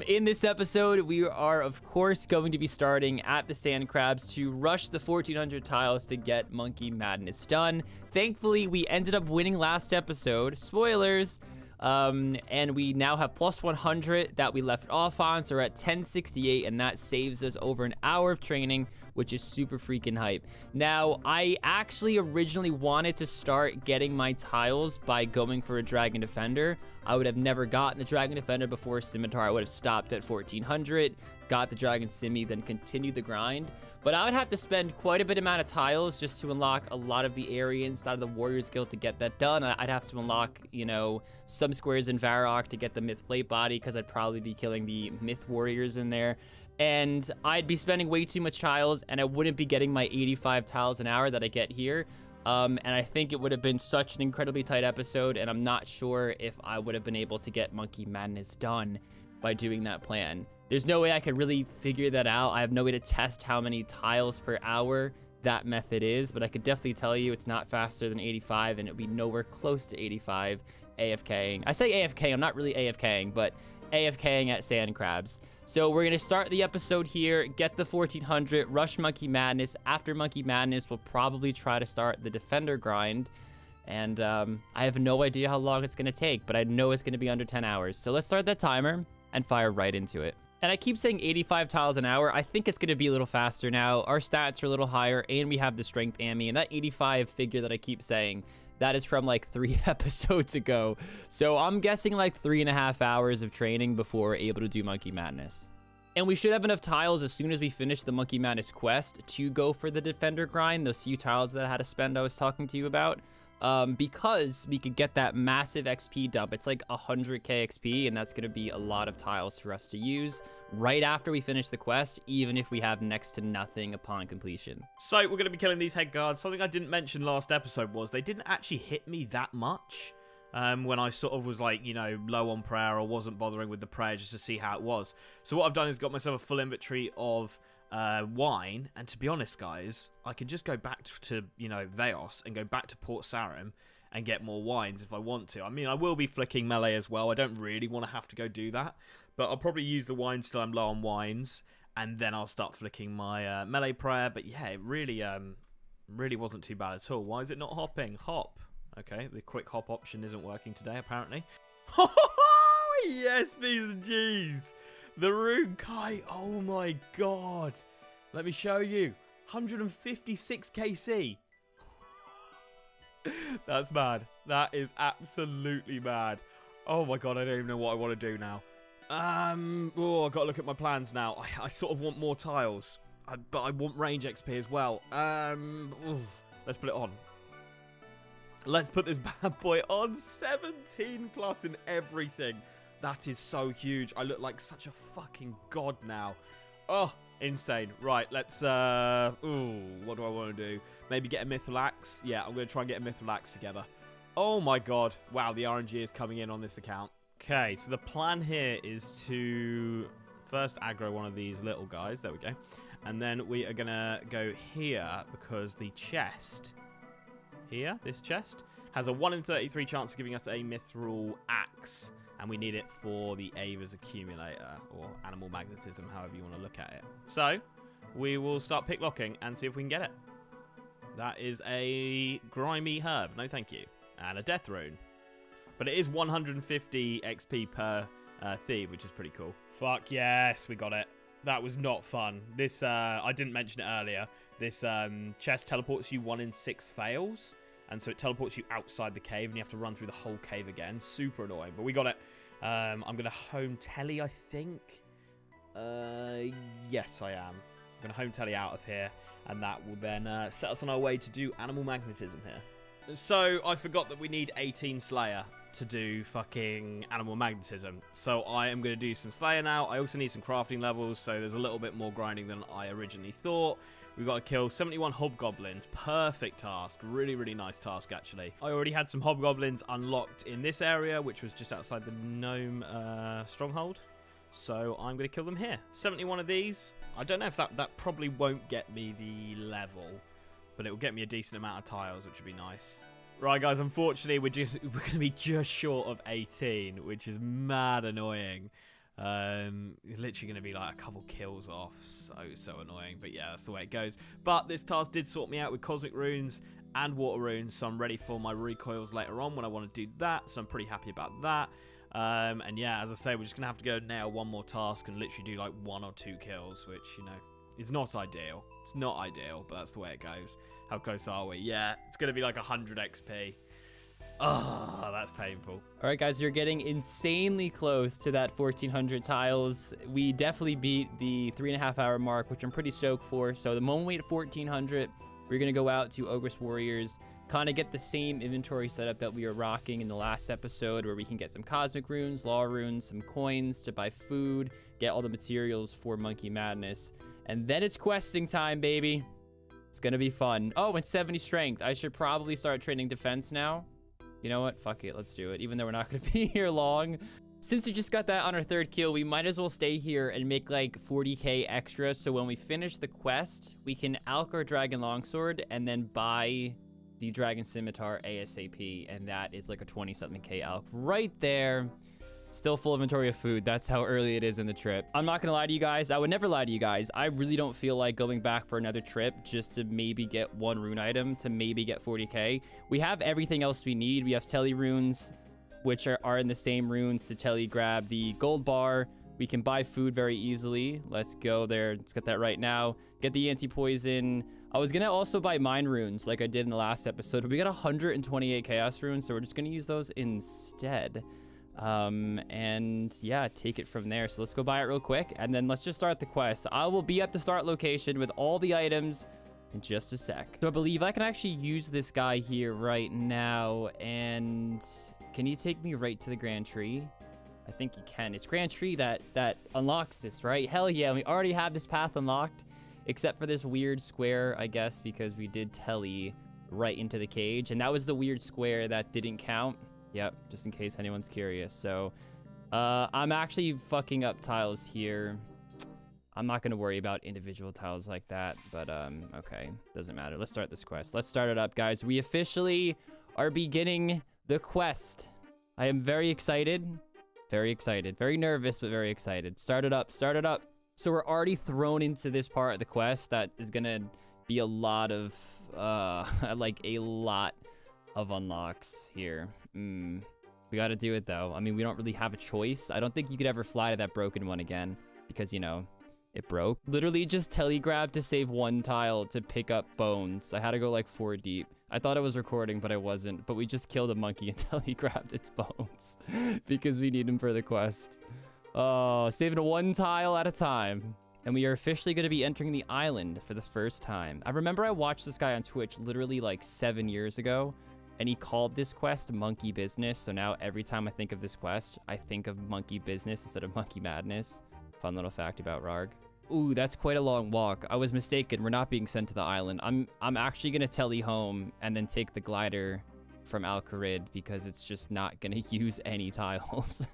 S2: In this episode, we are of course going to be starting at the sand crabs to rush the 1400 tiles to get Monkey Madness done. Thankfully, we ended up winning last episode. Spoilers. And we now have plus 100 that we left off on, so we're at 1068, and that saves us over an hour of training, which is super freaking hype. Now, I actually originally wanted to start getting my tiles by going for a Dragon Defender. I would have never gotten the Dragon Defender before Scimitar. I would have stopped at 1400, got the Dragon Simi, then continued the grind. But I would have to spend quite a bit amount of tiles just to unlock a lot of the area inside of the Warriors Guild to get that done. I'd have to unlock, you know, some squares in Rargh to get the Myth Plate Body because I'd probably be killing the Myth Warriors in there. And I'd be spending way too much tiles, and I wouldn't be getting my 85 tiles an hour that I get here. And I think it would have been such an incredibly tight episode, and I'm not sure if I would have been able to get Monkey Madness done by doing that plan. There's no way I could really figure that out. I have no way to test how many tiles per hour that method is, but I could definitely tell you it's not faster than 85, and it would be nowhere close to 85 AFKing. I say AFK, I'm not really AFKing, but AFKing at sand crabs. So we're going to start the episode here, get the 1400, rush Monkey Madness. After Monkey Madness, we'll probably try to start the Defender grind. And I have no idea how long it's going to take, but I know it's going to be under 10 hours. So let's start that timer and fire right into it. And I keep saying 85 tiles an hour. I think it's going to be a little faster now. Our stats are a little higher, and we have the strength ammy. And that 85 figure that I keep saying, that is from like 3 episodes ago. So I'm guessing like 3.5 hours of training before we're able to do Monkey Madness. And we should have enough tiles as soon as we finish the Monkey Madness quest to go for the Defender grind, those few tiles that I had to spend I was talking to you about. Because we could get that massive XP dump. It's like 100k XP, and that's going to be a lot of tiles for us to use right after we finish the quest, even if we have next to nothing upon completion.
S1: So we're going to be killing these head guards. Something I didn't mention last episode was they didn't actually hit me that much when I sort of was like, you know, low on prayer or wasn't bothering with the prayer just to see how it was. So what I've done is got myself a full inventory of wine, and to be honest, guys, I can just go back to you know, Veos and go back to Port Sarim and get more wines if I want to. I mean, I will be flicking melee as well. I don't really want to have to go do that, but I'll probably use the wines till I'm low on wines, and then I'll start flicking my melee prayer. But yeah, it really wasn't too bad at all. Why is it not hopping? Hop. Okay, the quick hop option isn't working today apparently. Yes, B's and G's. The rune kite, oh my god. Let me show you. 156 KC. That's mad. That is absolutely mad. Oh my god, I don't even know what I want to do now. Oh, I've got to look at my plans now. I sort of want more tiles, but I want range XP as well. Let's put it on. Let's put this bad boy on. 17 plus in everything. That is so huge. I look like such a fucking god now. Oh, insane. Right, let's, ooh, what do I want to do? Maybe get a Mithril Axe? Yeah, I'm going to try and get a Mithril Axe together. Oh my god. Wow, the RNG is coming in on this account. Okay, so the plan here is to first aggro one of these little guys. There we go. And then we are going to go here because the chest here, this chest, has a 1 in 33 chance of giving us a mithril axe. And we need it for the Ava's accumulator or animal magnetism, however you want to look at it. So we will start picklocking and see if we can get it. That is a grimy herb. No, thank you. And a death rune. But it is 150 XP per thief, which is pretty cool. Fuck yes, we got it. That was not fun. This, I didn't mention it earlier. This chest teleports you 1 in 6 fails. And so it teleports you outside the cave, and you have to run through the whole cave again. Super annoying, but we got it. I'm going to home telly, I think. Yes, I am. I'm going to home telly out of here, and that will then set us on our way to do animal magnetism here. So I forgot that we need 18 Slayer to do fucking animal magnetism. So I am going to do some Slayer now. I also need some crafting levels, so there's a little bit more grinding than I originally thought. We've got to kill 71 hobgoblins. Perfect task. Really, really nice task, actually. I already had some hobgoblins unlocked in this area, which was just outside the gnome stronghold. So I'm going to kill them here. 71 of these. I don't know if that probably won't get me the level, but it will get me a decent amount of tiles, which would be nice. Right, guys, unfortunately, we're going to be just short of 18, which is mad annoying. Literally going to be like a couple kills off. So annoying, but yeah, that's the way it goes. But this task did sort me out with cosmic runes and water runes, so I'm ready for my recoils later on when I want to do that, so I'm pretty happy about that. And yeah, as I say, we're just going to have to go nail one more task and literally do like 1 or 2 kills, which, you know, is not ideal. It's not ideal, but that's the way it goes. How close are we? Yeah, it's going to be like 100 XP. Oh, that's painful.
S3: All right, guys, you're getting insanely close to that 1,400 tiles. We definitely beat the 3.5 hour mark, which I'm pretty stoked for. So the moment we hit 1,400, we're going to go out to Ogress Warriors, kind of get the same inventory setup that we were rocking in the last episode, where we can get some cosmic runes, law runes, some coins to buy food, get all the materials for Monkey Madness. And then it's questing time, baby. It's going to be fun. Oh, and 70 strength. I should probably start training defense now. You know what? Fuck it. Let's do it. Even though we're not going to be here long. Since we just got that on our 3rd kill, we might as well stay here and make like 40k extra. So when we finish the quest, we can alch our dragon longsword and then buy the dragon scimitar ASAP. And that is like a 20-something K alch right there. Still full inventory of food. That's how early it is in the trip. I'm not gonna lie to you guys. I would never lie to you guys. I really don't feel like going back for another trip just to maybe get 1 rune item to maybe get 40k. We have everything else we need. We have tele runes, which are in the same runes to tele grab the gold bar. We can buy food very easily. Let's go there. Let's get that right now. Get the anti-poison. I was gonna also buy mine runes like I did in the last episode, but we got 128 chaos runes, so we're just gonna use those instead. And yeah, take it from there. So let's go buy it real quick, and then let's just start the quest. I will be at the start location with all the items in just a sec. So I believe I can actually use this guy here right now. And can you take me right to the Grand Tree? I think you can. It's Grand Tree that unlocks this, right? Hell yeah, we already have this path unlocked, except for this weird square, I guess, because we did tele right into the cage, and that was the weird square that didn't count. Yep, just in case anyone's curious. So, I'm actually fucking up tiles here. I'm not going to worry about individual tiles like that, but, okay, doesn't matter. Let's start this quest. Let's start it up, guys. We officially are beginning the quest. I am very excited. Very excited. Very nervous, but very excited. Start it up. Start it up. So we're already thrown into this part of the quest that is going to be a lot of, like a lot of unlocks here. We got to do it, though. I mean, we don't really have a choice. I don't think you could ever fly to that broken one again because, you know, it broke. Literally just telegrab to save 1 tile to pick up bones. I had to go like 4 deep. I thought I was recording, but I wasn't. But we just killed a monkey and telegrabbed its bones because we need them for the quest. Oh, saving 1 tile at a time. And we are officially going to be entering the island for the first time. I remember I watched this guy on Twitch literally like 7 years ago, and he called this quest Monkey Business. So now every time I think of this quest, I think of Monkey Business instead of Monkey Madness. Fun little fact about Rargh. Ooh, that's quite a long walk. I was mistaken. We're not being sent to the island. I'm actually going to tele home and then take the glider
S2: from Al-Kharid because it's just not going to use any tiles.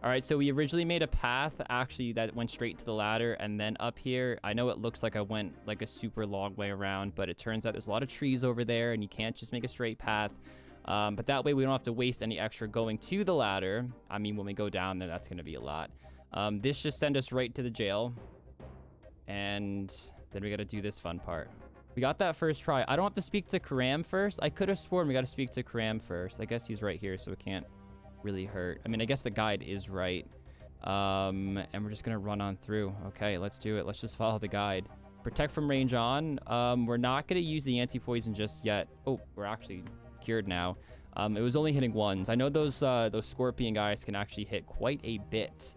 S2: All right, so we originally made a path actually that went straight to the ladder and then up here. I know it looks like I went like a super long way around, but it turns out there's a lot of trees over there and you can't just make a straight path. But that way we don't have to waste any extra going to the ladder. I mean, when we go down there, that's going to be a lot. This just send us right to the jail. And then we got to do this fun part. We got that first try. I don't have to speak to Karam first. I could have sworn we got to speak to Karam first. I guess he's right here, so it can't really hurt. I mean, I guess the guide is right. And we're just gonna run on through. Okay, let's do it. Let's just follow the guide. Protect from range on. We're not gonna use the anti-poison just yet. Oh, we're actually cured now. It was only hitting ones. I know those scorpion guys can actually hit quite a bit.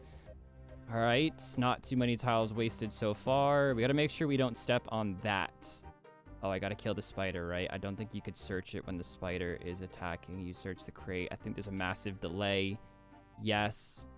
S2: All right, not too many tiles wasted so far. We gotta make sure we don't step on that. Oh, I gotta kill the spider, right? I don't think you could search it when the spider is attacking. You search the crate. I think there's a massive delay. Yes.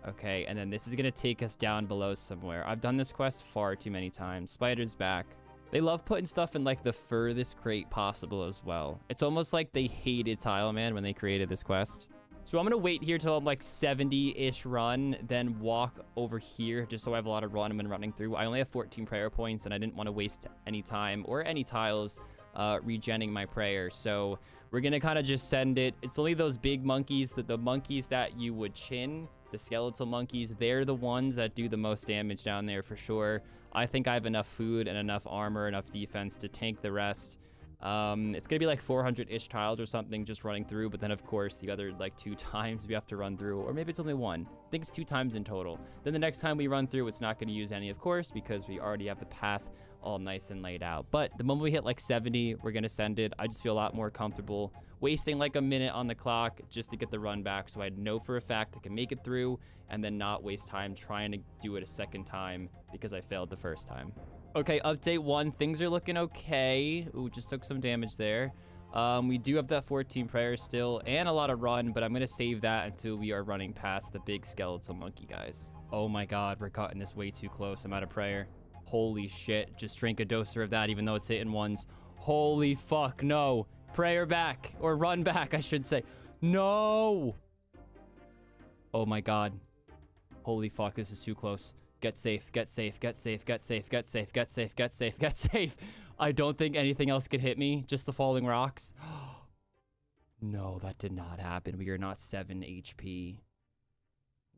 S2: Okay, and then this is gonna take us down below somewhere. I've done this quest far too many times. Spider's back. They love putting stuff in like the furthest crate possible as well. It's almost like they hated Tileman when they created this quest. So I'm gonna wait here till I'm like 70-ish run, then walk over here just so I have a lot of run. I'm running through. I only have 14 prayer points and I didn't want to waste any time or any tiles regenning my prayer. So we're gonna kind of just send it. It's only those big monkeys, the monkeys that you would chin, the skeletal monkeys. They're the ones that do the most damage down there for sure. I think I have enough food and enough armor, enough defense to tank the rest. It's gonna be like 400-ish tiles or something just running through, but then of course the other like 2 times we have to run through, or maybe it's only 1. I think it's 2 times in total. Then the next time we run through, it's not gonna use any, of course, because we already have the path all nice and laid out. But the moment we hit like 70, we're gonna send it. I just feel a lot more comfortable wasting like a minute on the clock just to get the run back, so I know for a fact I can make it through and then not waste time trying to do it a second time because I failed the first time. Okay, update 1. Things are looking okay. Ooh, just took some damage there. We do have that 14 prayer still and a lot of run, but I'm going to save that until we are running past the big skeletal monkey guys. Oh my god, we're cutting this way too close. I'm out of prayer. Holy shit. Just drank a doser of that even though it's hitting ones. Holy fuck, no. Prayer back. Or run back, I should say. No! Oh my god. Holy fuck, this is too close. Get safe, get safe, get safe, get safe, get safe, get safe, get safe, get safe. I don't think anything else could hit me. Just the falling rocks. No, that did not happen. We are not 7 HP.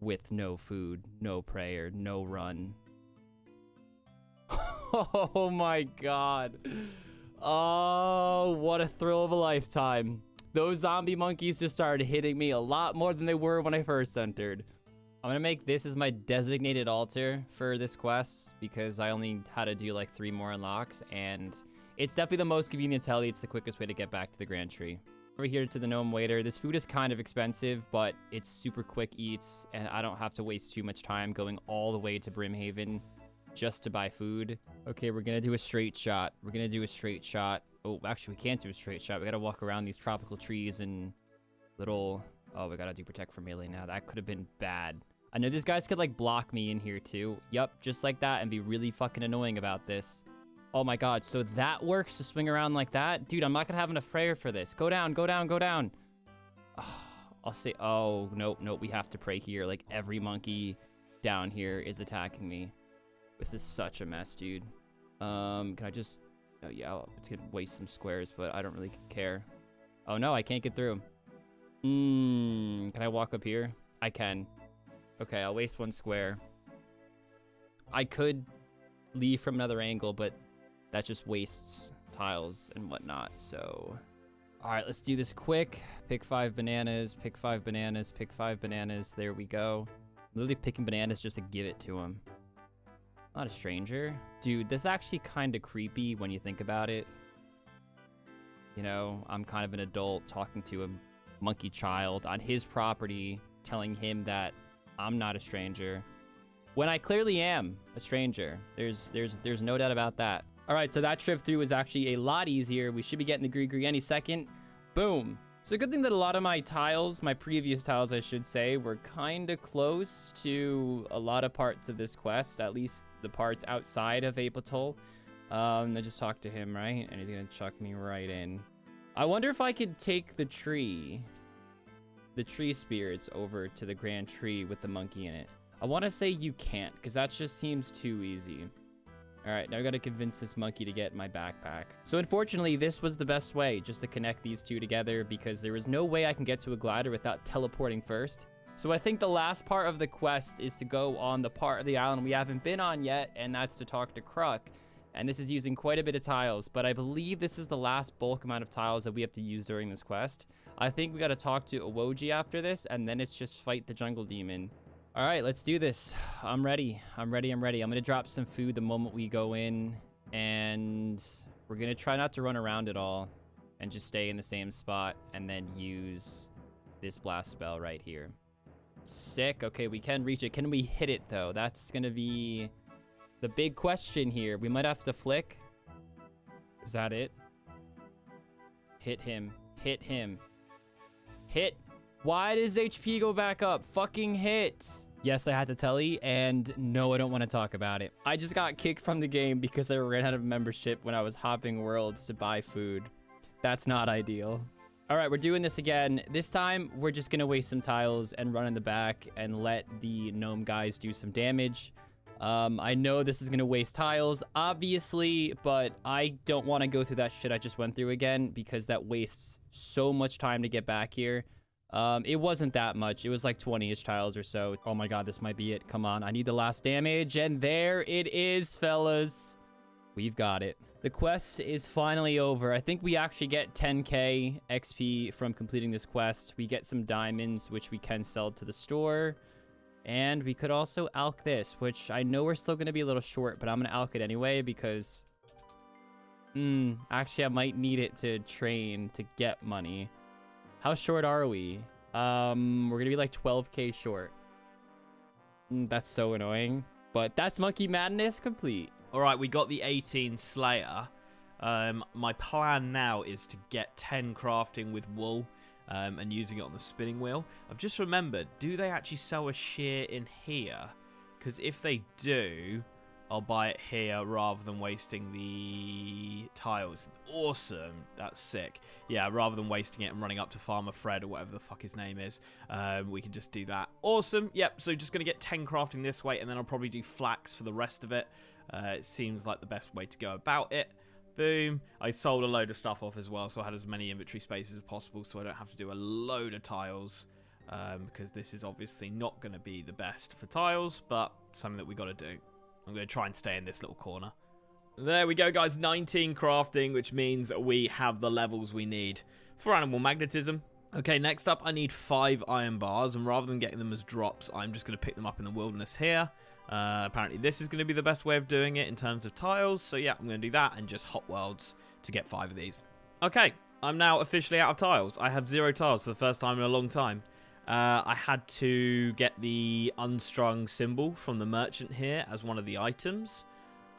S2: With no food, no prayer, no run. Oh my god. Oh, what a thrill of a lifetime. Those zombie monkeys just started hitting me a lot more than they were when I first entered. I'm gonna make this as my designated altar for this quest because I only had to do like 3 more unlocks, and it's definitely the most convenient telly. It's the quickest way to get back to the Grand Tree. Over here to the Gnome Waiter. This food is kind of expensive, but it's super quick eats, and I don't have to waste too much time going all the way to Brimhaven just to buy food. Okay, we're gonna do a straight shot. We're gonna do a straight shot. Oh, actually, we can't do a straight shot. We gotta walk around these tropical trees and little... Oh, we gotta do protect from melee now. That could have been bad. I know these guys could, like, block me in here, too. Yup, just like that, and be really fucking annoying about this. Oh, my God. So that works to swing around like that? Dude, I'm not gonna have enough prayer for this. Go down, go down, go down. Oh, I'll say... Oh, nope, nope. We have to pray here. Like, every monkey down here is attacking me. This is such a mess, dude. Can I just... Oh, yeah, it's gonna waste some squares, but I don't really care. Oh, no, I can't get through. Can I walk up here? I can. Okay, I'll waste 1 square. I could leave from another angle, but that just wastes tiles and whatnot, so... Alright, let's do this quick. Pick 5 bananas, pick 5 bananas, pick 5 bananas. There we go. I'm literally picking bananas just to give it to him. Not a stranger. Dude, this is actually kind of creepy when you think about it. You know, I'm kind of an adult talking to a monkey child on his property, telling him that I'm not a stranger, when I clearly am a stranger. There's no doubt about that. All right, so that trip through was actually a lot easier. We should be getting the gree any second. Boom. So good thing that a lot of my tiles, my previous tiles, I should say, were kind of close to a lot of parts of this quest, at least the parts outside of Apatol. I just talked to him, right? And he's gonna chuck me right in.
S3: I wonder if I could take the tree spirits over to the grand tree with the monkey in it. I want to say you can't, because that just seems too easy. All right, now I got to convince this monkey to get my backpack. So unfortunately, this was the best way, just to connect these two together, because there is no way I can get to a glider without teleporting first. So I think the last part of the quest is to go on the part of the island we haven't been on yet, and that's to talk to Rargh. And this is using quite a bit of tiles, but I believe this is the last bulk amount of tiles that we have to use during this quest. I think we got to talk to Awoji after this, and then it's just fight the jungle demon. All right, let's do this. I'm ready. I'm going to drop some food the moment we go in, and we're going to try not to run around at all and just stay in the same spot and then use this blast spell right here. Sick. Okay, we can reach it. Can we hit it, though? That's going to be the big question here. We might have to flick. Is that it? Hit him. Hit him. Hit. Why does HP go back up? Fucking hit. Yes, I had to telly, and no, I don't want to talk about it. I just got kicked from the game because I ran out of membership when I was hopping worlds to buy food. That's not ideal. All right, we're doing this again. This time, we're just going to waste some tiles and run in the back and let the gnome guys do some damage. I know this is going to waste tiles, obviously, but I don't want to go through that shit I just went through again because that wastes so much time to get back here. It wasn't that much. It was like 20-ish tiles or so. Oh my god, this might be it. Come on, I need the last damage, and there it is, fellas. We've got it. The quest is finally over. I think we actually get 10k XP from completing this quest. We get some diamonds, which we can sell to the store. And we could also alch this, which I know we're still going to be a little short, but I'm going to alch it anyway because... actually, I might need it to train to get money. How short are we? We're going to be like 12k short. That's so annoying. But that's Monkey Madness complete.
S1: All right, we got the 18 Slayer. My plan now is to get 10 crafting with wool and using it on the spinning wheel. I've just remembered, do they actually sell a shear in here? Because if they do, I'll buy it here rather than wasting the tiles. Awesome. That's sick. Yeah, rather than wasting it and running up to Farmer Fred or whatever the fuck his name is, we can just do that. Awesome. Yep, so just going to get 10 crafting this way, and then I'll probably do flax for the rest of it. It seems like the best way to go about it. Boom. I sold a load of stuff off as well, so I had as many inventory spaces as possible, so I don't have to do a load of tiles, because this is obviously not going to be the best for tiles, but something that we got to do. I'm going to try and stay in this little corner. There we go, guys. 19 crafting, which means we have the levels we need for animal magnetism. Okay, next up, I need 5 iron bars, and rather than getting them as drops, I'm just going to pick them up in the wilderness here. Apparently this is going to be the best way of doing it in terms of tiles, so yeah, I'm going to do that and just hot worlds to get 5 of these. Okay, I'm now officially out of tiles. I have 0 tiles for the first time in a long time. I had to get the unstrung symbol from the merchant here as one of the items.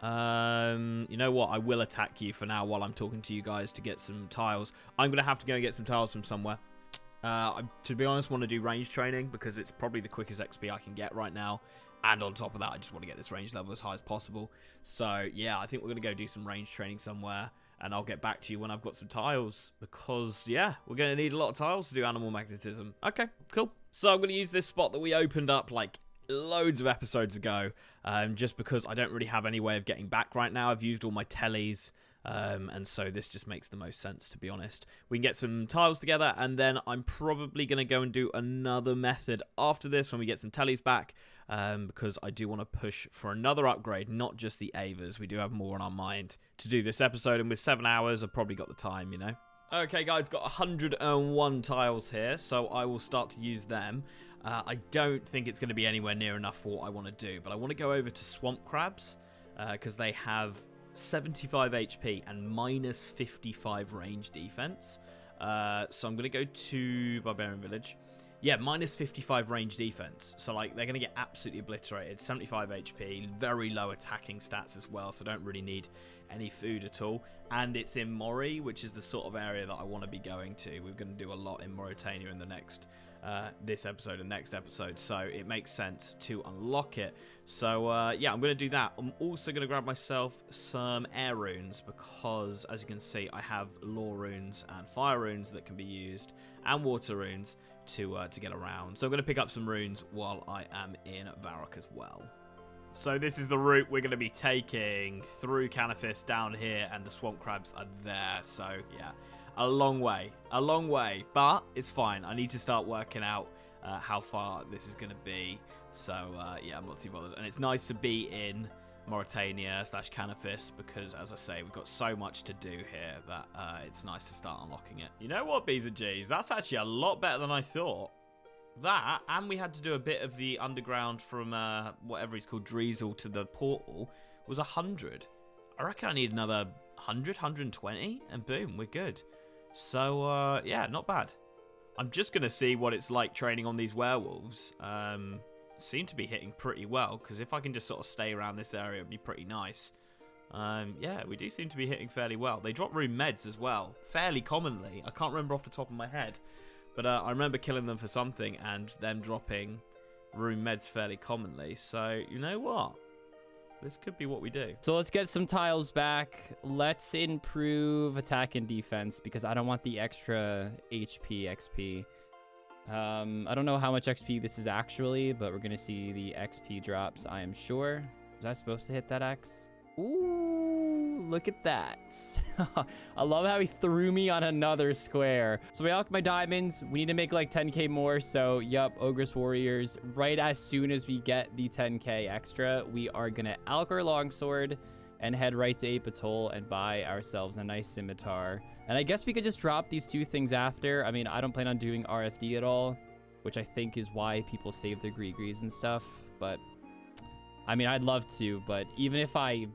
S1: You know what? I will attack you for now while I'm talking to you guys to get some tiles. I'm going to have to go and get some tiles from somewhere. To be honest, I want to do range training because it's probably the quickest XP I can get right now. And on top of that, I just want to get this range level as high as possible. So, yeah, I think we're going to go do some range training somewhere. And I'll get back to you when I've got some tiles. Because, yeah, we're going to need a lot of tiles to do animal magnetism. Okay, cool. So I'm going to use this spot that we opened up, like, loads of episodes ago. Just because I don't really have any way of getting back right now. I've used all my tellies. And so this just makes the most sense, to be honest. We can get some tiles together, and then I'm probably going to go and do another method after this when we get some tellies back. Because I do want to push for another upgrade, not just the Avers. We do have more on our mind to do this episode, and with 7 hours, I've probably got the time, you know. Okay, guys, got 101 tiles here, so I will start to use them. I don't think it's going to be anywhere near enough for what I want to do, but I want to go over to swamp crabs, because they have 75 HP and minus 55 range defense. So I'm going to go to Barbarian Village. Yeah, minus 55 range defense. So, like, they're going to get absolutely obliterated. 75 HP, very low attacking stats as well, so don't really need any food at all. And it's in Mori, which is the sort of area that I want to be going to. We're going to do a lot in Mauritania in the next this episode and next episode, so it makes sense to unlock it. So yeah, I'm going to do that. I'm also going to grab myself some air runes because, as you can see, I have law runes and fire runes that can be used, and water runes to get around. So I'm going to pick up some runes while I am in Varrock as well. So this is the route we're going to be taking through Canifis down here, and the swamp crabs are there. So yeah, a long way, but it's fine. I need to start working out how far this is going to be. So yeah, I'm not too bothered. And it's nice to be in Mauritania / Canifis because, as I say, we've got so much to do here that it's nice to start unlocking it. You know what, B's and G's? That's actually a lot better than I thought. That, and we had to do a bit of the underground from whatever it's called, Driesel, to the portal, was 100. I reckon I need another 100, 120, and boom, we're good. So, yeah, not bad. I'm just going to see what it's like training on these werewolves. Seem to be hitting pretty well, because if I can just sort of stay around this area, it'd be pretty nice. Yeah, we do seem to be hitting fairly well. They drop room meds as well, fairly commonly. I can't remember off the top of my head. But I remember killing them for something and them dropping room meds fairly commonly. So, you know what? This could be what we do.
S3: So let's get some tiles back. Let's improve attack and defense because I don't want the extra HP, XP. I don't know how much XP this is actually, but we're going to see the XP drops, I am sure. Was I supposed to hit that X? Ooh, look at that. I love how he threw me on another square. So we alked my diamonds. We need to make like 10k more. So, yup, Ogress Warriors. Right as soon as we get the 10k extra, we are going to alk our longsword and head right to Apatol and buy ourselves a nice scimitar. And I guess we could just drop these two things after. I mean, I don't plan on doing RFD at all, which I think is why people save their Grigris and stuff. But, I mean, I'd love to, but even if I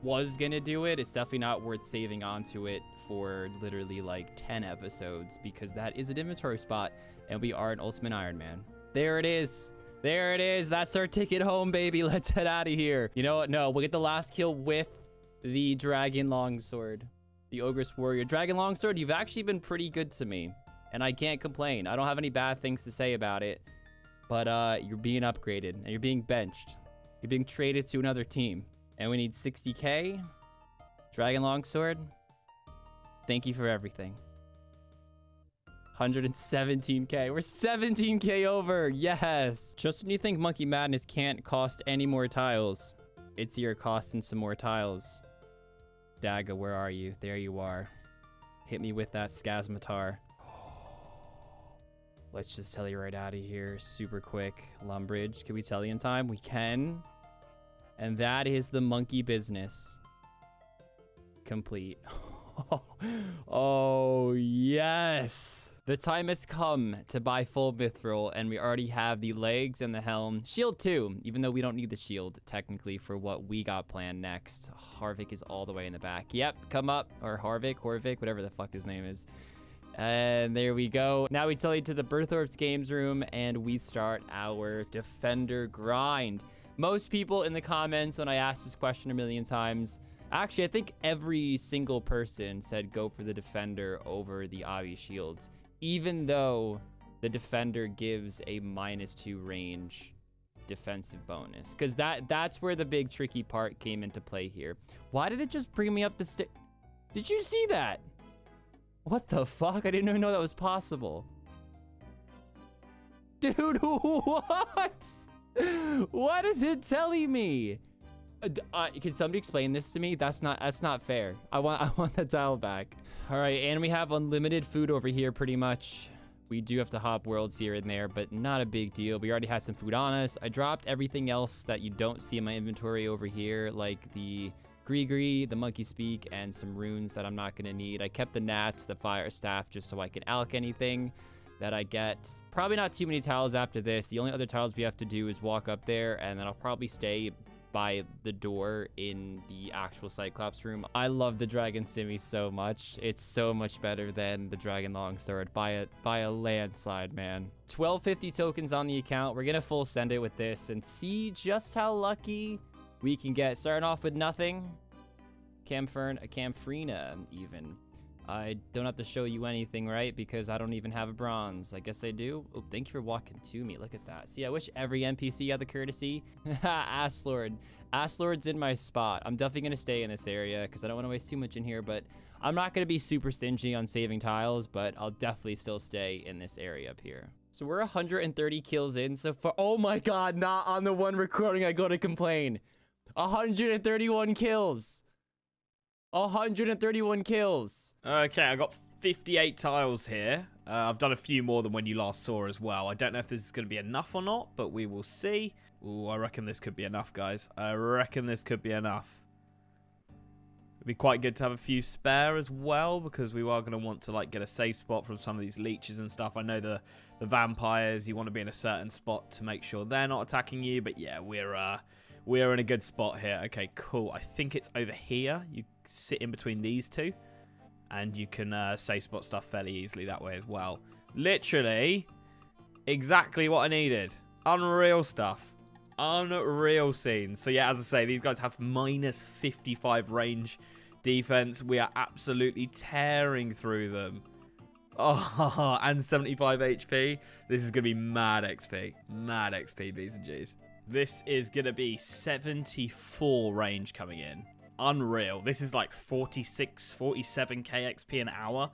S3: was gonna do it, it's definitely not worth saving onto it for literally like 10 episodes because that is an inventory spot and we are an Ultimate Iron Man. There it is. There it is. That's our ticket home, baby. Let's head out of here. You know what? No, we'll get the last kill with the Dragon Longsword. The Ogress Warrior. Dragon Longsword, you've actually been pretty good to me and I can't complain. I don't have any bad things to say about it, but you're being upgraded and you're being benched. You're being traded to another team. And we need 60k. Dragon Longsword. Thank you for everything. 117k. We're 17k over. Yes. Just when you think Monkey Madness can't cost any more tiles, it's here costing some more tiles. Daga, where are you? There you are. Hit me with that Scasmatar. Let's just tell you right out of here. Super quick. Lumbridge. Can we tell you in time? We can. And that is the monkey business. Complete. Oh, yes. The time has come to buy full mithril, and we already have the legs and the helm. Shield too, even though we don't need the shield, technically, for what we got planned next. Harvick is all the way in the back. Yep, come up. Or Horvik, whatever the fuck his name is. And there we go. Now we tell you to the Berthorp's Games Room, and we start our Defender grind. Most people in the comments, when I asked this question a million times, actually, I think every single person said go for the Defender over the Obby Shields, even though the Defender gives a -2 range defensive bonus. Because that's where the big tricky part came into play here. Why did it just bring me up the stick? Did you see that? What the fuck? I didn't even know that was possible. Dude, what? What is it telling me? Can somebody explain this to me? That's not fair. I want that tile back. All right, and we have unlimited food over here pretty much. We do have to hop worlds here and there, but not a big deal. We already had some food on us. I dropped everything else that you don't see in my inventory over here, like the Grigri, the Monkey Speak, and some runes that I'm not gonna need. I kept the Gnats, the Fire Staff, just so I can alch anything that I get. Probably not too many tiles after this. The only other tiles we have to do is walk up there, and then I'll probably stay by the door in the actual Cyclops room. I love the Dragon Simi so much. It's so much better than the Dragon Longsword by a landslide, man. 1250 tokens on the account. We're gonna full send it with this and see just how lucky we can get. Starting off with nothing. Camfern, a Camfrina even. I don't have to show you anything, right? Because I don't even have a bronze. I guess I do. Oh, thank you for walking to me. Look at that. See, I wish every NPC had the courtesy. Ass Lord. Ass Lord's in my spot. I'm definitely going to stay in this area because I don't want to waste too much in here, but I'm not going to be super stingy on saving tiles, but I'll definitely still stay in this area up here. So we're 130 kills in so far. Oh my God, not on the one recording I go to complain. 131 kills. 131 kills.
S1: Okay, I got 58 tiles here. I've done a few more than when you last saw as well. I don't know if this is going to be enough or not, but we will see. Ooh, I reckon this could be enough, guys. I reckon this could be enough. It'd be quite good to have a few spare as well, because we are going to want to like get a safe spot from some of these leeches and stuff. I know the vampires, you want to be in a certain spot to make sure they're not attacking you, but yeah, we're in a good spot here. Okay, cool. I think it's over here. You sit in between these two, and you can safe spot stuff fairly easily that way as well. Literally, exactly what I needed. Unreal stuff. Unreal scenes. So yeah, as I say, these guys have minus 55 range defense. We are absolutely tearing through them. Oh, and 75 HP. This is going to be mad XP. Mad XP, B's and G's. This is going to be 74 range coming in. Unreal. This is like 46, 47k XP an hour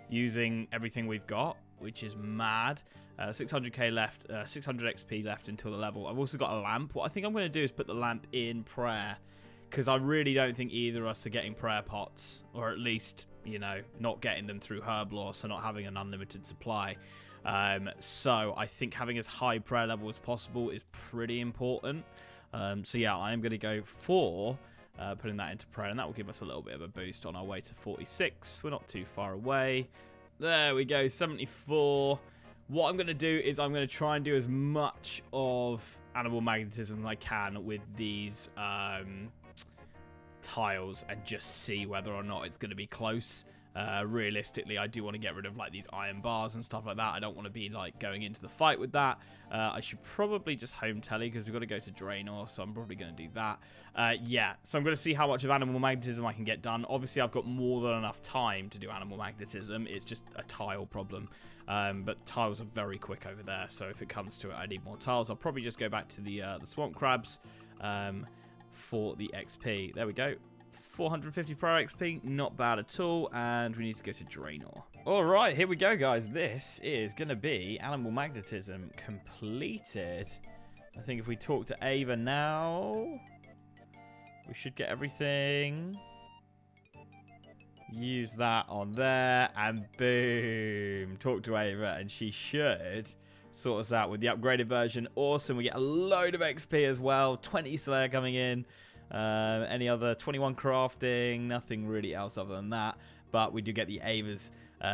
S1: using everything we've got, which is mad. 600k left, 600 XP left until the level. I've also got a lamp. What I think I'm going to do is put the lamp in prayer, because I really don't think either of us are getting prayer pots, or at least, you know, not getting them through herb lore, so not having an unlimited supply. So I think having as high prayer level as possible is pretty important. So yeah, I am going to go for putting that into prayer, and that will give us a little bit of a boost on our way to 46. We're not too far away. There we go, 74. What I'm going to do is I'm going to try and do as much of animal magnetism as I can with these tiles and just see whether or not it's going to be close. Realistically, I do want to get rid of like these iron bars and stuff like that. I don't want to be like going into the fight with that. I should probably just home telly because we've got to go to Draenor, so I'm probably going to do that. Yeah, so I'm going to see how much of animal magnetism I can get done. Obviously, I've got more than enough time to do animal magnetism. It's just a tile problem. But tiles are very quick over there, so if it comes to it, I need more tiles. I'll probably just go back to the swamp crabs for the XP. There we go. 450 pro XP, not bad at all, and we need to go to Draenor. All right, here we go, guys. This is going to be animal magnetism completed. I think if we talk to Ava now, we should get everything. Use that on there, and boom. Talk to Ava, and she should sort us out with the upgraded version. Awesome. We get a load of XP as well. 20 Slayer coming in. Any other 21 crafting, nothing really else other than that, but we do get the Ava's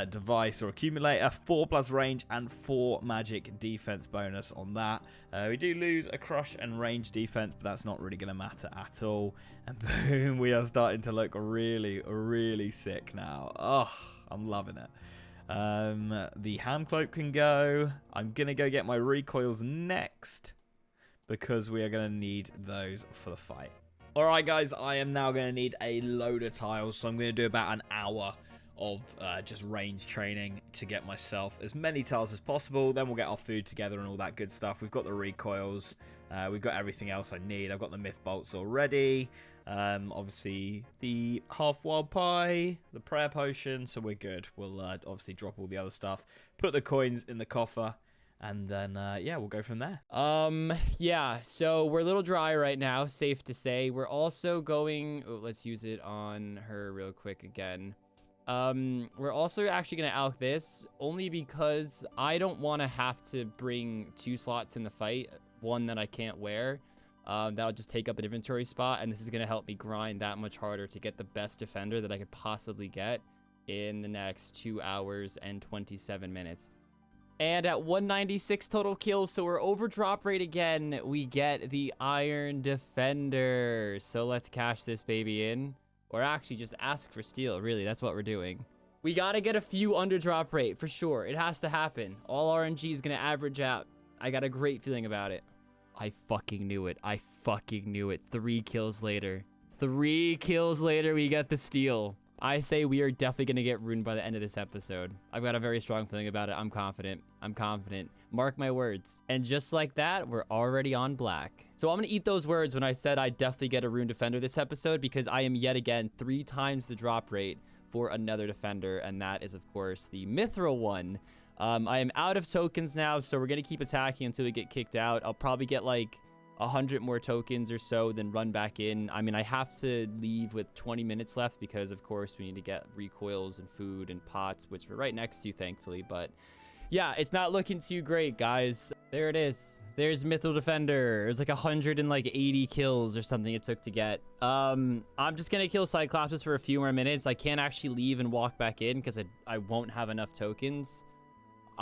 S1: device or accumulator, 4+ range and 4 magic defense bonus on that. We do lose a crush and range defense, but that's not really going to matter at all. And boom, we are starting to look really, really sick now. Oh, I'm loving it. The hand cloak can go. I'm going to go get my recoils next, because we are going to need those for the fight. Alright guys, I am now going to need a load of tiles, so I'm going to do about an hour of just range training to get myself as many tiles as possible. Then we'll get our food together and all that good stuff. We've got the recoils, we've got everything else I need. I've got the myth bolts already, obviously the half wild pie, the prayer potion, so we're good. We'll obviously drop all the other stuff, put the coins in the coffer, and then, yeah, we'll go from there.
S3: Yeah, so we're a little dry right now, safe to say. We're also going... Oh, let's use it on her real quick again. We're also actually going to alch this, only because I don't want to have to bring 2 slots in the fight. One that I can't wear. That'll just take up an inventory spot, and this is going to help me grind that much harder to get the best defender that I could possibly get in the next 2 hours and 27 minutes. And at 196 total kills, so we're over drop rate again, we get the Iron Defender. So let's cash this baby in. Or actually just ask for steel, really, that's what we're doing. We gotta get a few under drop rate, for sure. It has to happen. All RNG is gonna average out. I got a great feeling about it. I fucking knew it. I fucking knew it. 3 kills later. 3 kills later, we get the steal. I say we are definitely going to get ruined by the end of this episode. I've got a very strong feeling about it. I'm confident. I'm confident. Mark my words. And just like that, we're already on black. So I'm going to eat those words when I said I'd definitely get a rune defender this episode, because I am yet again 3 times the drop rate for another defender, and that is, of course, the mithril one. I am out of tokens now, so we're going to keep attacking until we get kicked out. I'll probably get like 100 more tokens or so, then run back in. I mean, I have to leave with 20 minutes left because, of course, we need to get recoils and food and pots, which we're right next to, thankfully. But yeah, it's not looking too great, guys. There it is. There's Mithril Defender. There's like 180 kills or something it took to get. I'm just going to kill Cyclopses for a few more minutes. I can't actually leave and walk back in because I won't have enough tokens.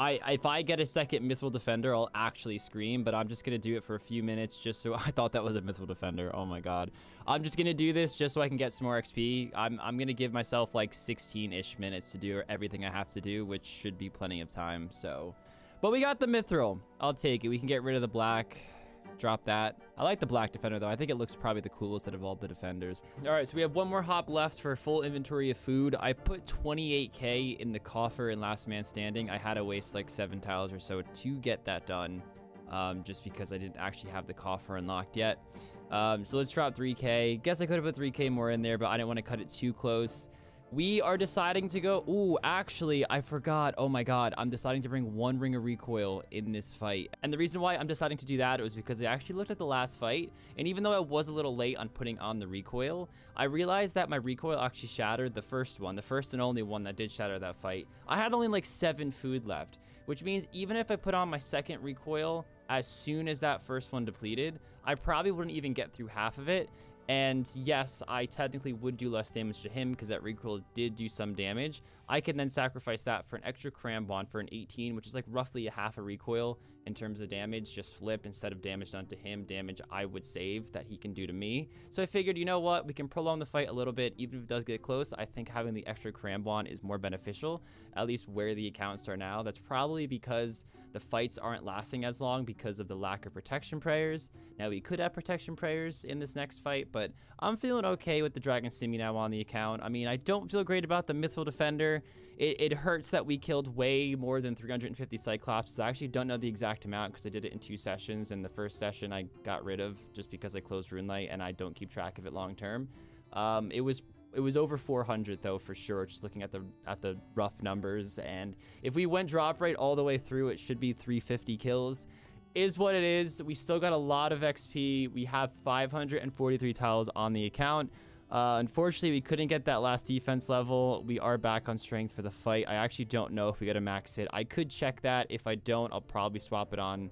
S3: If I get a second Mithril Defender, I'll actually scream, but I'm just going to do it for a few minutes just so... I thought that was a Mithril Defender. Oh my god. I'm just going to do this just so I can get some more XP. I'm going to give myself like 16-ish minutes to do everything I have to do, which should be plenty of time, so... But we got the Mithril. I'll take it. We can get rid of the black. Drop that. I like the black defender, though. I think it looks probably the coolest out of all the defenders. All right, so we have one more hop left for full inventory of food. I put 28k in the coffer in Last Man Standing. I had to waste like 7 tiles or so to get that done, just because I didn't actually have the coffer unlocked yet. So let's drop 3k. Guess I could have put 3k more in there, but I didn't want to cut it too close. We are deciding to go... Ooh, actually, I forgot. Oh my god. I'm deciding to bring 1 ring of recoil in this fight. And the reason why I'm deciding to do that was because I actually looked at the last fight, and even though I was a little late on putting on the recoil, I realized that my recoil actually shattered the first one, the first and only one that did shatter that fight. I had only like 7 food left, which means even if I put on my second recoil as soon as that first one depleted, I probably wouldn't even get through half of it. And yes, I technically would do less damage to him because that recoil did do some damage. I can then sacrifice that for an extra cram bond for an 18, which is like roughly a half a recoil in terms of damage, just flipped instead of damage done to him, damage I would save that he can do to me. So I figured, you know what, we can prolong the fight a little bit. Even if it does get close, I think having the extra cram bond is more beneficial, at least where the accounts are now. That's probably because the fights aren't lasting as long because of the lack of protection prayers. Now, we could have protection prayers in this next fight, but I'm feeling okay with the Dragon Simi now on the account. I mean, I don't feel great about the Mithril Defender. It hurts that we killed way more than 350 Cyclops. I actually don't know the exact amount because I did it in 2 sessions, and the first session I got rid of just because I closed Runelight and I don't keep track of it long term. It was over 400 though, for sure, just looking at the rough numbers. And if we went drop rate all the way through, it should be 350 kills. Is what it is. We still got a lot of XP. We have 543 tiles on the account. Unfortunately, we couldn't get that last defense level. We are back on strength for the fight. I actually don't know if we got a max hit. I could check that. If I don't, I'll probably swap it on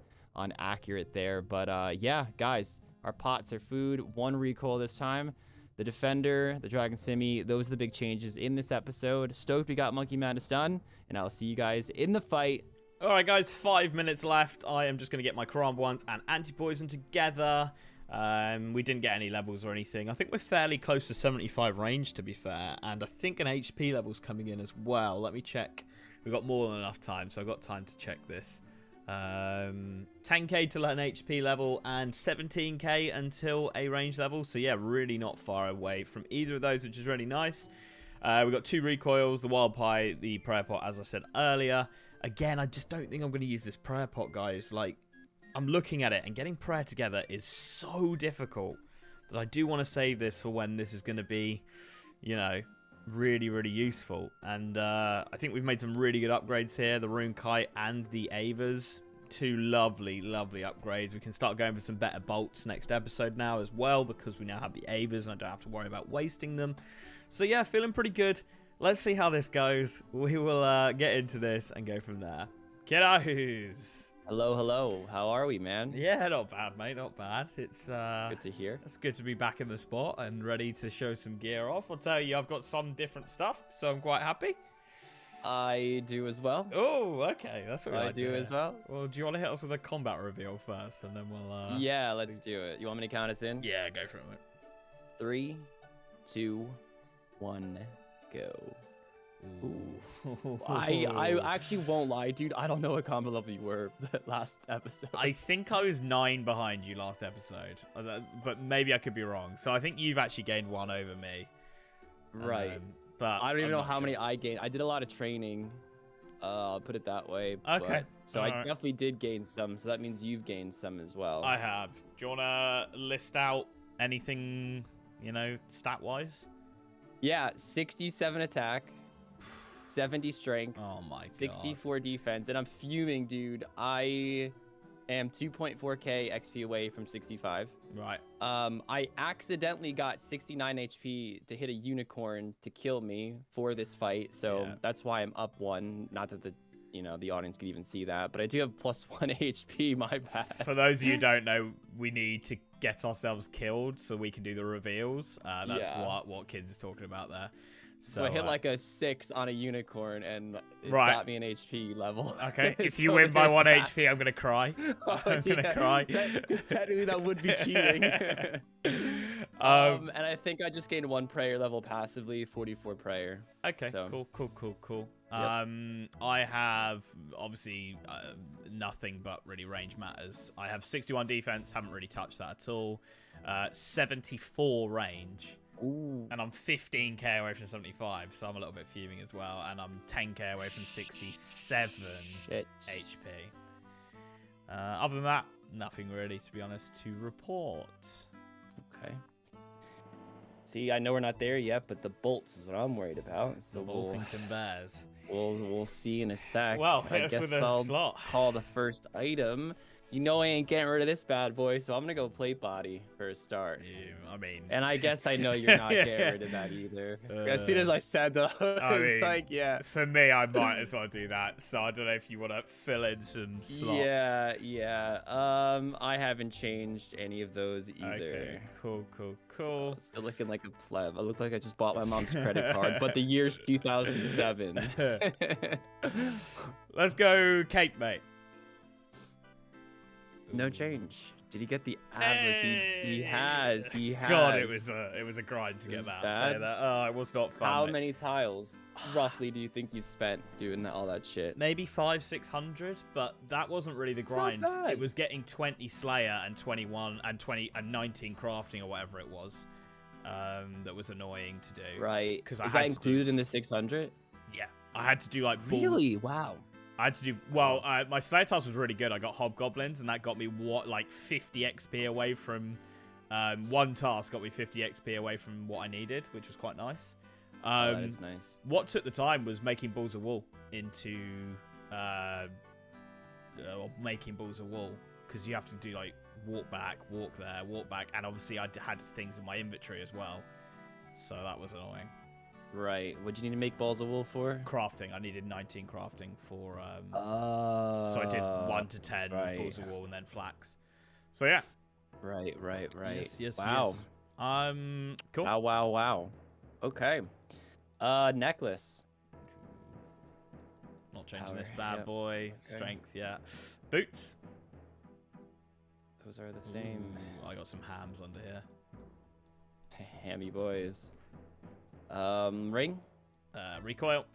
S3: accurate there. But yeah, guys, our pots are food. 1 recoil this time. The Defender, the Dragon Simi, those are the big changes in this episode. Stoked we got Monkey Madness done, and I'll see you guys in the fight.
S1: All right, guys, 5 minutes left. I am just going to get my Karambwa ones and anti-poison together. We didn't get any levels or anything. I think we're fairly close to 75 range, to be fair, and I think an HP level's coming in as well. Let me check. We've got more than enough time, so I've got time to check this. 10k to an HP level and 17k until a range level. So yeah, really not far away from either of those, which is really nice. We've got 2 recoils, the Wild Pie, the Prayer Pot, as I said earlier. Again, I just don't think I'm going to use this Prayer Pot, guys. Like, I'm looking at it, and getting prayer together is so difficult that I do want to save this for when this is going to be, you know, really, really useful. And I think we've made some really good upgrades here. The Rune Kite and the Avas. 2 lovely, lovely upgrades. We can start going for some better bolts next episode now as well, because we now have the Avas and I don't have to worry about wasting them. So yeah, feeling pretty good. Let's see how this goes. We will get into this and go from there. Kiddos!
S3: Hello, hello. How are we, man?
S1: Yeah, not bad, mate. Not bad. It's
S3: good to hear.
S1: It's good to be back in the spot and ready to show some gear off. I'll tell you, I've got some different stuff, so I'm quite happy.
S3: I do as well.
S1: Oh, okay. That's what I
S3: do as well.
S1: Well, do you want to hit us with a combat reveal first, and then we'll...
S3: yeah, let's do it. You want me to count us in?
S1: Yeah, go for it, mate.
S3: 3, 2, 1, go. Ooh. I actually won't lie, dude. I don't know what combo level you were last episode.
S1: I think I was 9 behind you last episode, but maybe I could be wrong. So I think you've actually gained 1 over me.
S3: Right.
S4: but
S2: I don't even
S4: I'm
S2: know
S4: not
S2: how many
S4: sure.
S2: I gained. I did a lot of training. I'll put it that way.
S4: Okay.
S2: So I
S4: Alright.
S2: definitely did gain some. So that means you've gained some as well.
S4: I have. Do you want to list out anything, you know, stat-wise?
S2: Yeah, 67 attack, 70 strength,
S1: Oh my god.
S2: 64 defense, and I'm fuming, dude. I am 2.4k XP away from 65.
S1: Right.
S2: I accidentally got 69 HP to hit a unicorn to kill me for this fight, so
S1: Yeah.
S2: that's why I'm up 1. Not that the audience could even see that, but I do have plus 1 HP. My bad.
S1: For those of you who don't know, we need to get ourselves killed so we can do the reveals. That's
S2: Yeah.
S1: what Kids is talking about there.
S2: So I hit like a 6 on a unicorn, and it
S1: Right.
S2: got me an HP level.
S1: Okay, if
S2: So
S1: you win by
S2: there's
S1: 1
S2: that.
S1: HP, I'm gonna cry.
S2: Oh,
S1: I'm gonna
S2: yeah.
S1: cry.
S2: Because technically that would be cheating. And I think I just gained 1 prayer level passively, 44 prayer.
S1: Okay,
S2: So-
S1: cool.
S2: Yep.
S1: I have obviously nothing but really range matters. I have 61 defense, haven't really touched that at all. 74 range,
S2: Ooh.
S1: and I'm 15k away from 75, so I'm a little bit fuming as well. And I'm 10k away from 67
S2: Shit.
S1: HP. Other than that, nothing really, to be honest, to report.
S2: Okay. See, I know we're not there yet, but the bolts is what I'm worried about. So
S1: The
S2: we'll
S1: Boltington Bears.
S2: we'll see in a sec.
S1: Well,
S2: I
S1: hit us
S2: guess
S1: with a
S2: I'll
S1: slot.
S2: call the first item. You know I ain't getting rid of this bad boy, so I'm gonna go plate body for a start.
S1: I mean,
S2: And I guess I know you're not getting rid of that either. As soon as I said that, I was
S1: mean,
S2: like, yeah.
S1: for me, I might as well do that. So I don't know if you want to fill in some slots.
S2: Yeah. I haven't changed any of those either.
S1: Okay. Cool.
S2: Still looking like a pleb. I look like I just bought my mom's credit card, but the year's 2007.
S1: Let's go, Cape, mate.
S2: No change. Did he get the Atlas? He has.
S1: God, it was a grind to
S2: It
S1: get
S2: was
S1: that.
S2: bad.
S1: I'll say that. Oh, it was not fun.
S2: How
S1: mate.
S2: many tiles roughly do you think you've spent doing all that shit?
S1: Maybe 500-600, but that wasn't really the
S2: not
S1: grind.
S2: bad.
S1: It was getting 20 Slayer and 21 and 20 and 19 crafting or whatever it was. That was annoying to do.
S2: Right.
S1: 'Cause
S2: Is
S1: I
S2: that
S1: had to do-
S2: included in the 600?
S1: Yeah, I had to do like balls.
S2: Really? Wow.
S1: I had to do well. My Slayer task was really good. I got Hobgoblins, and that got me like 50 XP away from one task. Got me 50 XP away from what I needed, which was quite nice.
S2: That is nice.
S1: What took the time was making balls of wool into making balls of wool, because you have to do like walk back, walk there, walk back, and obviously I had things in my inventory as well, so that was annoying.
S2: Right. What'd you need to make balls of wool for?
S1: Crafting, I needed 19 crafting for
S2: So
S1: I did 1 to 10
S2: right.
S1: balls of wool and then flax. So yeah.
S2: Right.
S1: Yes.
S2: Wow.
S1: Cool.
S2: Wow. Okay. Necklace.
S1: Not changing
S2: Power,
S1: this bad
S2: yep.
S1: boy.
S2: Okay.
S1: Strength, yeah. Boots.
S2: Those are the same.
S1: Ooh, I got some hams under here.
S2: Hammy boys. Ring?
S1: Recoil.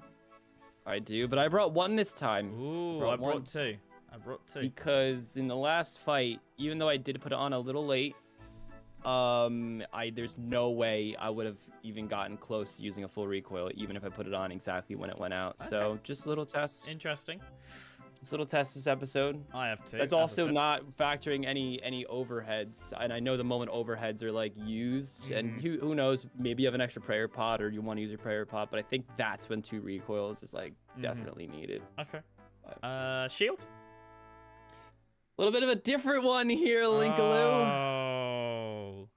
S2: I do, but I brought 1 this time.
S1: Ooh,
S2: Brought
S1: I brought
S2: one.
S1: 2. I brought 2.
S2: Because in the last fight, even though I did put it on a little late, there's no way I would have even gotten close to using a full recoil, even if I put it on exactly when it went out. So
S1: Okay.
S2: just a little test.
S1: Interesting.
S2: Just a little test this episode.
S1: I have 2.
S2: That's
S1: as I
S2: also
S1: said.
S2: not factoring any overheads. And I know the moment overheads are like used, and who knows, maybe you have an extra prayer pot or you want to use your prayer pot, but I think that's when 2 recoils is like definitely needed.
S1: Okay. Shield.
S2: A little bit of a different one here, Linkaloo.
S1: Oh.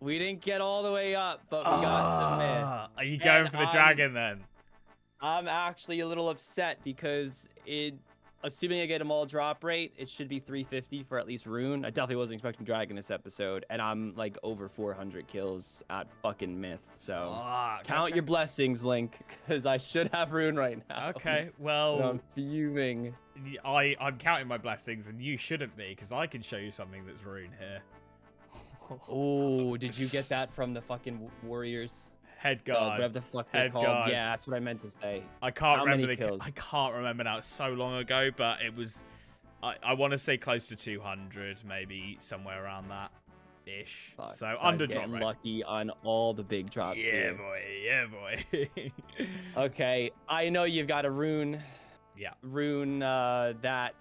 S2: We didn't get all the way up, but we got some myth.
S1: Are you going
S2: And
S1: for the dragon then?
S2: I'm actually a little upset because assuming I get them all drop rate, it should be 350 for at least rune. I definitely wasn't expecting dragon this episode, and I'm like over 400 kills at fucking myth. So count your blessings, Link, because I should have rune right now.
S1: Okay,
S2: And
S1: well,
S2: I'm fuming.
S1: I'm counting my blessings, and you shouldn't be, because I can show you something that's rune here.
S2: Oh, did you get that from the fucking warriors?
S1: Head guards.
S2: Whatever the fuck they're
S1: Head
S2: called.
S1: guards.
S2: Yeah, that's what I meant to say.
S1: I can't
S2: How
S1: remember
S2: many
S1: the
S2: kills?
S1: I can't remember now. It's so long ago, but it was. I want to say close to 200, maybe somewhere around that. Ish.
S2: Fuck,
S1: So
S2: guys
S1: under drop
S2: getting
S1: rate.
S2: lucky on all the big drops
S1: Yeah,
S2: here.
S1: boy. Yeah, boy.
S2: Okay, I know you've got a rune.
S1: Yeah.
S2: Rune that.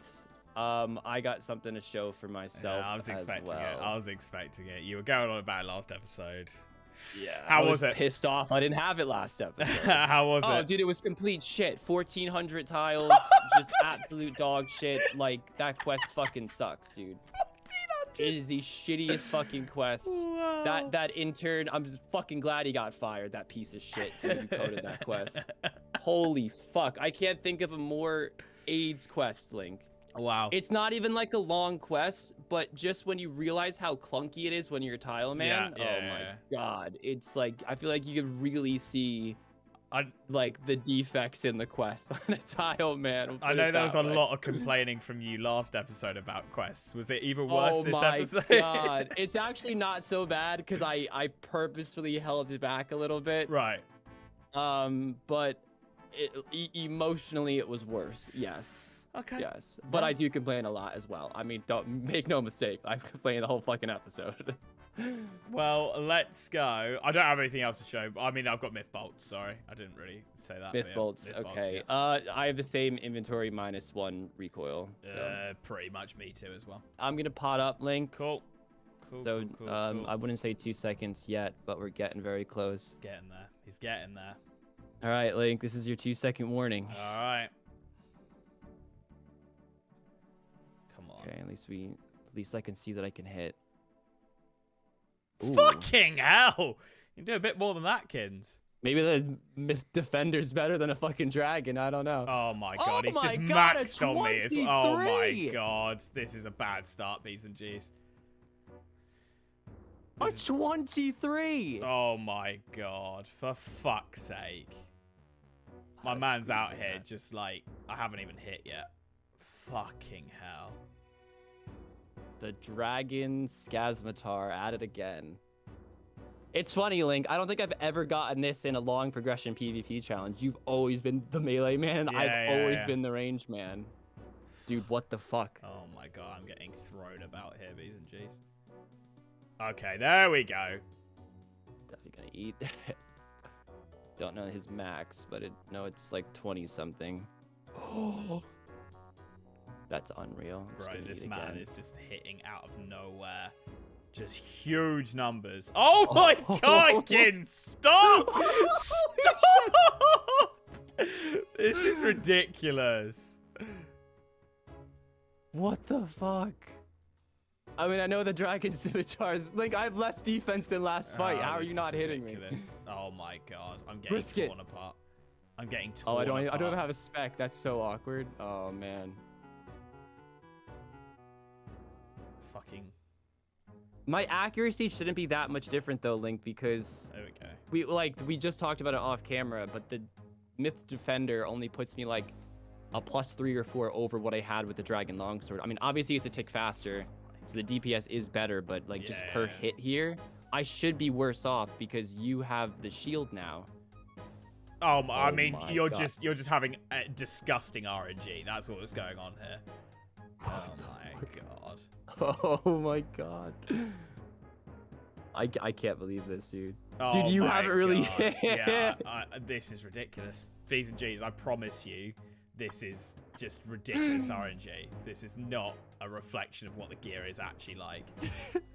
S2: I got something to show for myself.
S1: Yeah, I was expecting
S2: as well.
S1: it. I was expecting it. You were going on about it last episode.
S2: Yeah.
S1: How
S2: I
S1: was it?
S2: Pissed off. I didn't have it last episode.
S1: How was
S2: Oh,
S1: it?
S2: dude, it was complete shit. 1,400 tiles, just absolute dog shit. Like, that quest fucking sucks, dude. It is the shittiest fucking quest.
S1: Wow.
S2: That intern, I'm just fucking glad he got fired, that piece of shit, dude, who coded that quest. Holy fuck. I can't think of a more AIDS quest, Link.
S1: Wow.
S2: It's not even like a long quest, but just when you realize how clunky it is when you're a tile man, oh my god. It's like, I feel like you could really see like the defects in the quest on a tile man.
S1: I know there was a lot of complaining from you last episode about quests. Was it even worse this episode?
S2: Oh my god. It's actually not so bad because I purposefully held it back a little bit.
S1: Right.
S2: But emotionally it was worse. Yes.
S1: Okay.
S2: Yes, but I do complain a lot as well. I mean, don't make no mistake. I've complained the whole fucking episode.
S1: Well, let's go. I don't have anything else to show. I mean, I've got myth bolts. Sorry, I didn't really say that.
S2: Myth
S1: but yeah,
S2: bolts.
S1: myth bolts,
S2: Okay.
S1: yeah.
S2: I have the same inventory -1 recoil. So.
S1: Pretty much me too as well.
S2: I'm gonna pot up Link.
S1: Cool. Cool.
S2: So
S1: cool.
S2: I wouldn't say 2 seconds yet, but we're getting very close.
S1: He's getting there. He's getting there.
S2: All right, Link. This is your 2-second warning.
S1: All right. Come on.
S2: Okay. At least I can see that I can hit. Ooh.
S1: Fucking hell! You can do a bit more than that, Kins.
S2: Maybe the myth defender's better than a fucking dragon. I don't know.
S1: Oh my god, he's
S2: my
S1: just
S2: God, a
S1: maxed on me. Oh my
S2: 23!
S1: god, this is a bad start, B's and G's.
S2: A 23.
S1: Oh my god, for fuck's sake. My
S2: How
S1: man's out
S2: squeezing
S1: here
S2: that.
S1: just like, I haven't even hit yet. Fucking hell.
S2: The dragon Scazmatar at it again. It's funny, Link. I don't think I've ever gotten this in a long progression PvP challenge. You've always been the melee man.
S1: Yeah,
S2: I've always
S1: yeah.
S2: been the range man. Dude, what the fuck?
S1: Oh my god, I'm getting thrown about here, B's and G's. Okay, there we go.
S2: Definitely gonna eat. Don't know his max, but it's like 20 something. Oh, that's unreal. I'm just
S1: Bro,
S2: gonna
S1: this
S2: eat
S1: man
S2: again.
S1: is just hitting out of nowhere. Just huge numbers. Oh my god, Kin, stop! Stop! This is ridiculous.
S2: What the fuck? I mean, I know the dragon scimitars. Like, I have less defense than last fight. How are
S1: this
S2: you
S1: is
S2: not hitting me?
S1: ridiculous. Oh my god, I'm getting
S2: Risk it.
S1: torn apart. I'm getting torn
S2: Oh, I don't
S1: apart.
S2: even have a spec. That's so awkward. Oh man.
S1: Fucking.
S2: My accuracy shouldn't be that much different though, Link, because
S1: There we go.
S2: we just talked about it off camera, but the Myth Defender only puts me like a +3 or 4 over what I had with the Dragon Longsword. I mean, obviously it's a tick faster, so the DPS is better, but like just per
S1: Yeah.
S2: hit here, I should be worse off because you have the shield now.
S1: I mean,
S2: my
S1: you're
S2: God.
S1: just having a disgusting RNG. That's what was going on here. Oh my god.
S2: Oh my god. I can't believe this, dude.
S1: Oh
S2: Dude, you
S1: my
S2: haven't really
S1: God.
S2: hit.
S1: Yeah, this is ridiculous. B's and G's, I promise you, this is just ridiculous RNG. This is not a reflection of what the gear is actually like.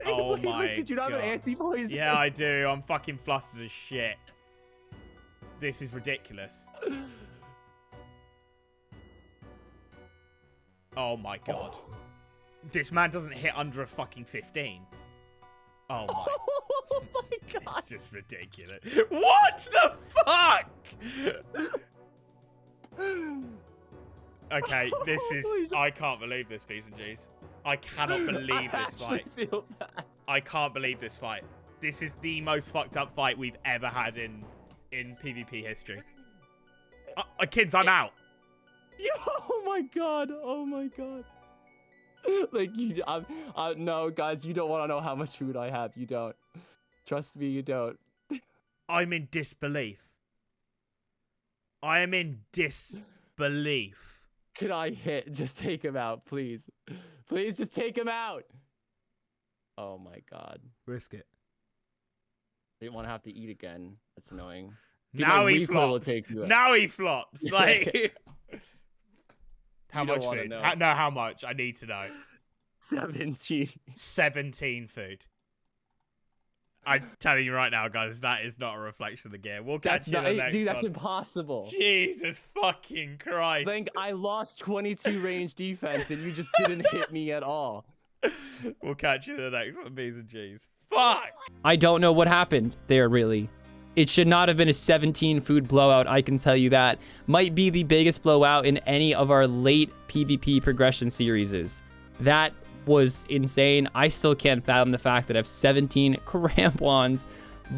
S1: Oh
S2: Wait,
S1: my
S2: Link, did you not have an
S1: God.
S2: anti-poison?
S1: Yeah, I do. I'm fucking flustered as shit. This is ridiculous. Oh my god. This man doesn't hit under a fucking 15. Oh my.
S2: Oh my god.
S1: It's just ridiculous. What the fuck? Okay, this is.
S2: Holy shit.
S1: I can't believe this, P's and G's. I cannot believe
S2: I
S1: this
S2: actually
S1: fight.
S2: feel bad.
S1: I can't believe this fight. This is the most fucked up fight we've ever had in PvP history. Kids, I'm out.
S2: Oh my god. Oh my god. Like no, guys, you don't want to know how much food I have. You don't. Trust me, you don't.
S1: I'm in disbelief. I am in disbelief.
S2: Can I hit? Just take him out, please. Please just take him out. Oh my god.
S1: Risk it.
S2: I didn't want to have to eat again. That's annoying.
S4: Now
S2: my
S4: he
S2: recoil will
S4: flops.
S2: take you up.
S4: Now he flops. Like, how
S2: You don't
S4: much
S2: wanna
S4: food?
S2: know.
S4: How much? I need to know.
S2: 17.
S4: 17 food. I'm telling you right now, guys, that is not a reflection of the gear. We'll catch you in the next
S2: dude, that's
S4: one.
S2: impossible.
S4: Jesus fucking Christ.
S2: Think I lost 22 range defense and you just didn't hit me at all.
S4: We'll catch you in the next one, B's and G's. Fuck!
S3: I don't know what happened there, really. It should not have been a 17 food blowout, I can tell you that. Might be the biggest blowout in any of our late PvP progression series. That was insane. I still can't fathom the fact that I have 17 crampons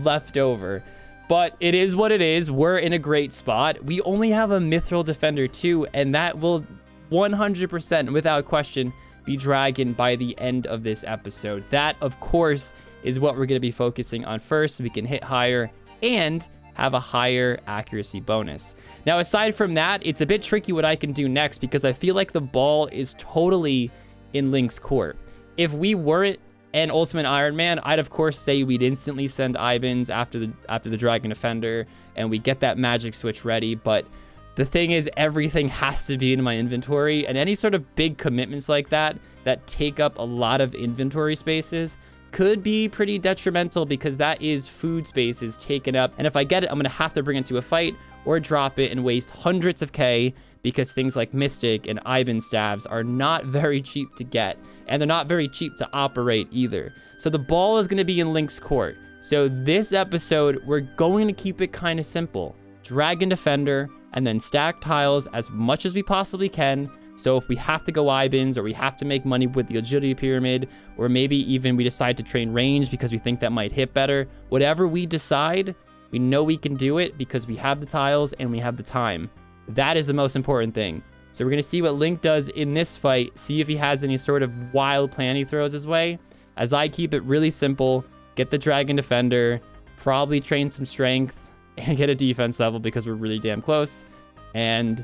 S3: left over. But it is what it is. We're in a great spot. We only have a Mithril Defender too, and that will 100% without question be Dragon by the end of this episode. That, of course, is what we're going to be focusing on first, so we can hit higher and have a higher accuracy bonus. Now, aside from that, it's a bit tricky what I can do next because I feel like the ball is totally in Link's court. If we weren't an Ultimate Iron Man, I'd of course say we'd instantly send Ibans after the Dragon Defender and we get that magic switch ready, but the thing is, everything has to be in my inventory, and any sort of big commitments like that take up a lot of inventory spaces could be pretty detrimental because that is food spaces taken up. And if I get it, I'm going to have to bring it to a fight or drop it and waste hundreds of K because things like Mystic and Ivan staves are not very cheap to get. And they're not very cheap to operate either. So the ball is going to be in Link's court. So this episode, we're going to keep it kind of simple. Dragon Defender, and then stack tiles as much as we possibly can. So if we have to go Ibans, or we have to make money with the agility pyramid, or maybe even we decide to train range because we think that might hit better, whatever we decide, we know we can do it because we have the tiles and we have the time. That is the most important thing. So we're going to see what Link does in this fight, see if he has any sort of wild plan he throws his way. As I keep it really simple, get the Dragon Defender, probably train some strength, and get a defense level because we're really damn close, and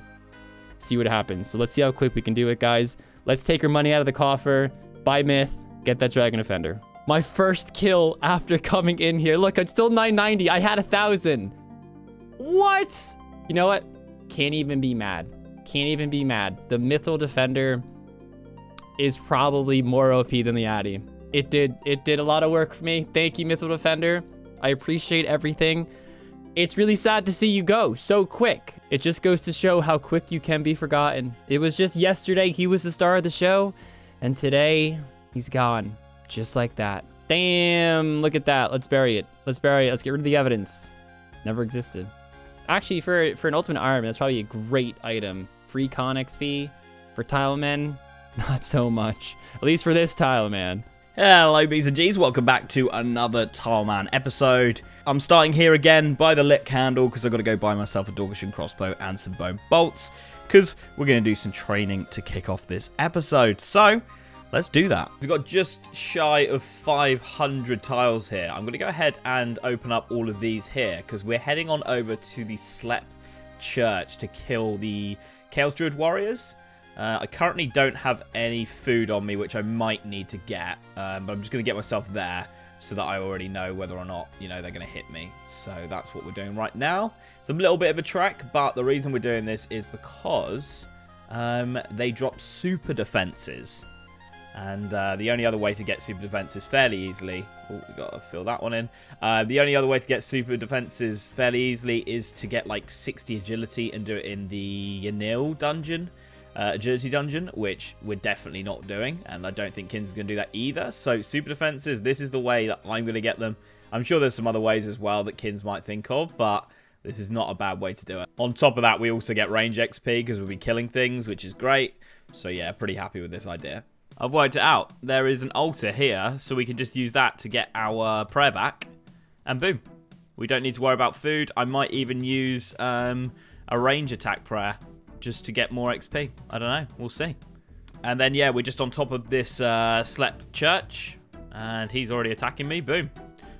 S3: see what happens. So let's see how quick we can do it, guys. Let's take our money out of the coffer, buy myth, get that Dragon Defender. My first kill after coming in here. Look, it's still 990. I had 1,000. What? You know what? Can't even be mad. Can't even be mad. The Mithril Defender is probably more OP than the Addy. It did a lot of work for me. Thank you, Mithril Defender. I appreciate everything. It's really sad to see you go so quick. It just goes to show how quick you can be forgotten. It was just yesterday he was the star of the show, and today he's gone. Just like that. Damn, look at that. Let's bury it. Let's bury it. Let's get rid of the evidence. Never existed. Actually, for an Ultimate Iron Man, that's probably a great item. Free con XP. For Tileman, not so much. At least for this Tileman.
S1: Hello, B's and G's. Welcome back to another Tileman episode. I'm starting here again by the lit candle because I've got to go buy myself a Dorgushan crossbow and some bone bolts because we're going to do some training to kick off this episode. So, let's do that. We've got just shy of 500 tiles here. I'm going to go ahead and open up all of these here because we're heading on over to the Slep Church to kill the Chaos Druid warriors. I currently don't have any food on me, which I might need to get, but I'm just going to get myself there so that I already know whether or not, you know, they're going to hit me. So that's what we're doing right now. It's a little bit of a trek, but the reason we're doing this is because they drop super defenses. And the only other way to get super defenses fairly easily... Oh, we've got to fill that one in. The only other way to get super defenses fairly easily is to get like 60 agility and do it in the Yanil dungeon. Agility dungeon, which we're definitely not doing, and I don't think Kins is going to do that either. So super defenses, this is the way that I'm going to get them. I'm sure there's some other ways as well that Kins might think of, but this is not a bad way to do it. On top of that, we also get range XP because we'll be killing things, which is great. So yeah, pretty happy with this idea. I've worked it out. There is an altar here, so we can just use that to get our prayer back, and boom. We don't need to worry about food. I might even use a range attack prayer just to get more XP. I don't know. We'll see. And then, yeah, we're just on top of this Slep Church. And he's already attacking me. Boom.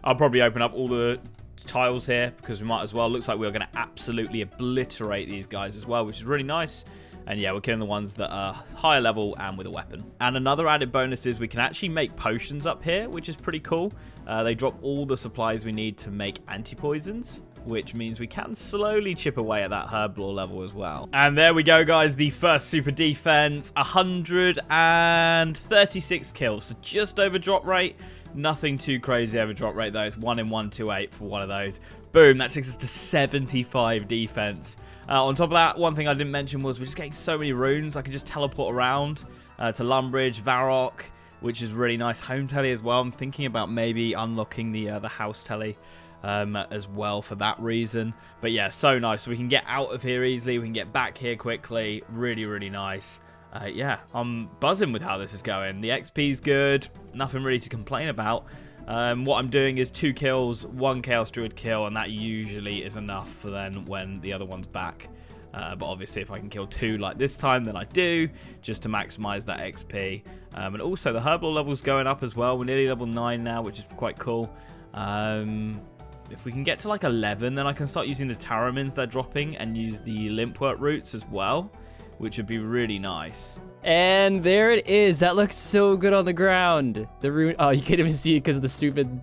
S1: I'll probably open up all the tiles here because we might as well. Looks like we're going to absolutely obliterate these guys as well, which is really nice. And yeah, we're killing the ones that are higher level and with a weapon. And another added bonus is we can actually make potions up here, which is pretty cool. They drop all the supplies we need to make anti-poisons, which means we can slowly chip away at that herb lore level as well. And there we go, guys. The first super defense, 136 kills. So just over drop rate. Nothing too crazy over drop rate, though. It's 1 in 128 for one of those. Boom, that takes us to 75 defense. On top of that, one thing I didn't mention was we're just getting so many runes. I can just teleport around to Lumbridge, Varrock, which is really nice. Home telly as well. I'm thinking about maybe unlocking the house telly as well for that reason. But yeah, so nice. So we can get out of here easily. We can get back here quickly. Really, really nice. Yeah, I'm buzzing with how this is going. The XP's good. Nothing really to complain about. What I'm doing is 2 kills, 1 Chaos Druid kill, and that usually is enough for then when the other one's back. But obviously if I can kill 2 like this time, then I do, just to maximize that XP. And also the herb lore level's going up as well. We're nearly level 9 now, which is quite cool. If we can get to like 11, then I can start using the Taramins they're dropping and use the Limpwort roots as well, which would be really nice.
S3: And there it is. That looks so good on the ground. The rune. Oh, you can't even see it because of the stupid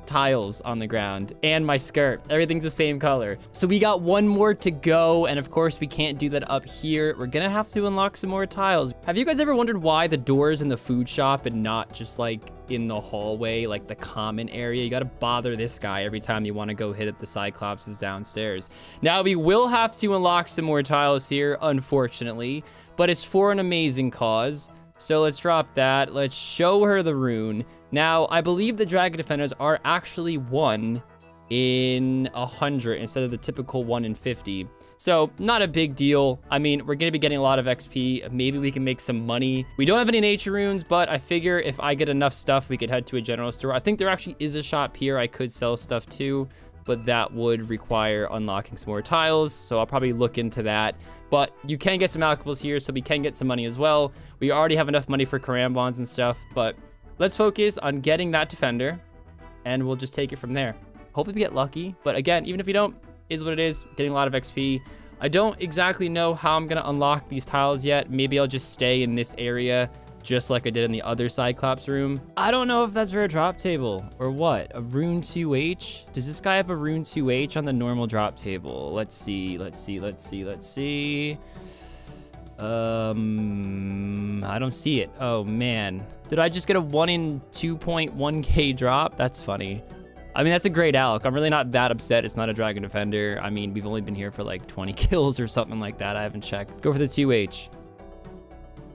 S3: tiles on the ground. And my skirt. Everything's the same color. So we got 1 more to go. And of course, we can't do that up here. We're going to have to unlock some more tiles. Have you guys ever wondered why the door's in the food shop and not just like in the hallway, like the common area? You got to bother this guy every time you want to go hit up the Cyclopses downstairs. Now, we will have to unlock some more tiles here, unfortunately. But it's for an amazing cause. So let's drop that. Let's show her the rune. Now, I believe the Dragon Defenders are actually 1 in 100 instead of the typical 1 in 50. So not a big deal. I mean, we're going to be getting a lot of XP. Maybe we can make some money. We don't have any nature runes, but I figure if I get enough stuff, we could head to a general store. I think there actually is a shop here I could sell stuff to, but that would require unlocking some more tiles. So I'll probably look into that. But you can get some alchemicals here, so we can get some money as well. We already have enough money for Karambons and stuff, but let's focus on getting that defender, and we'll just take it from there. Hopefully we get lucky, but again, even if we don't, is what it is. Getting a lot of XP. I don't exactly know how I'm going to unlock these tiles yet. Maybe I'll just stay in this area, just like I did in the other Cyclops room. I don't know if that's for a drop table or what. A rune 2H? Does this guy have a rune 2H on the normal drop table? Let's see. I don't see it. Oh, man. Did I just get a 1 in 2.1k drop? That's funny. I mean, that's a great alch. I'm really not that upset. It's not a Dragon Defender. I mean, we've only been here for like 20 kills or something like that. I haven't checked. Go for the 2H.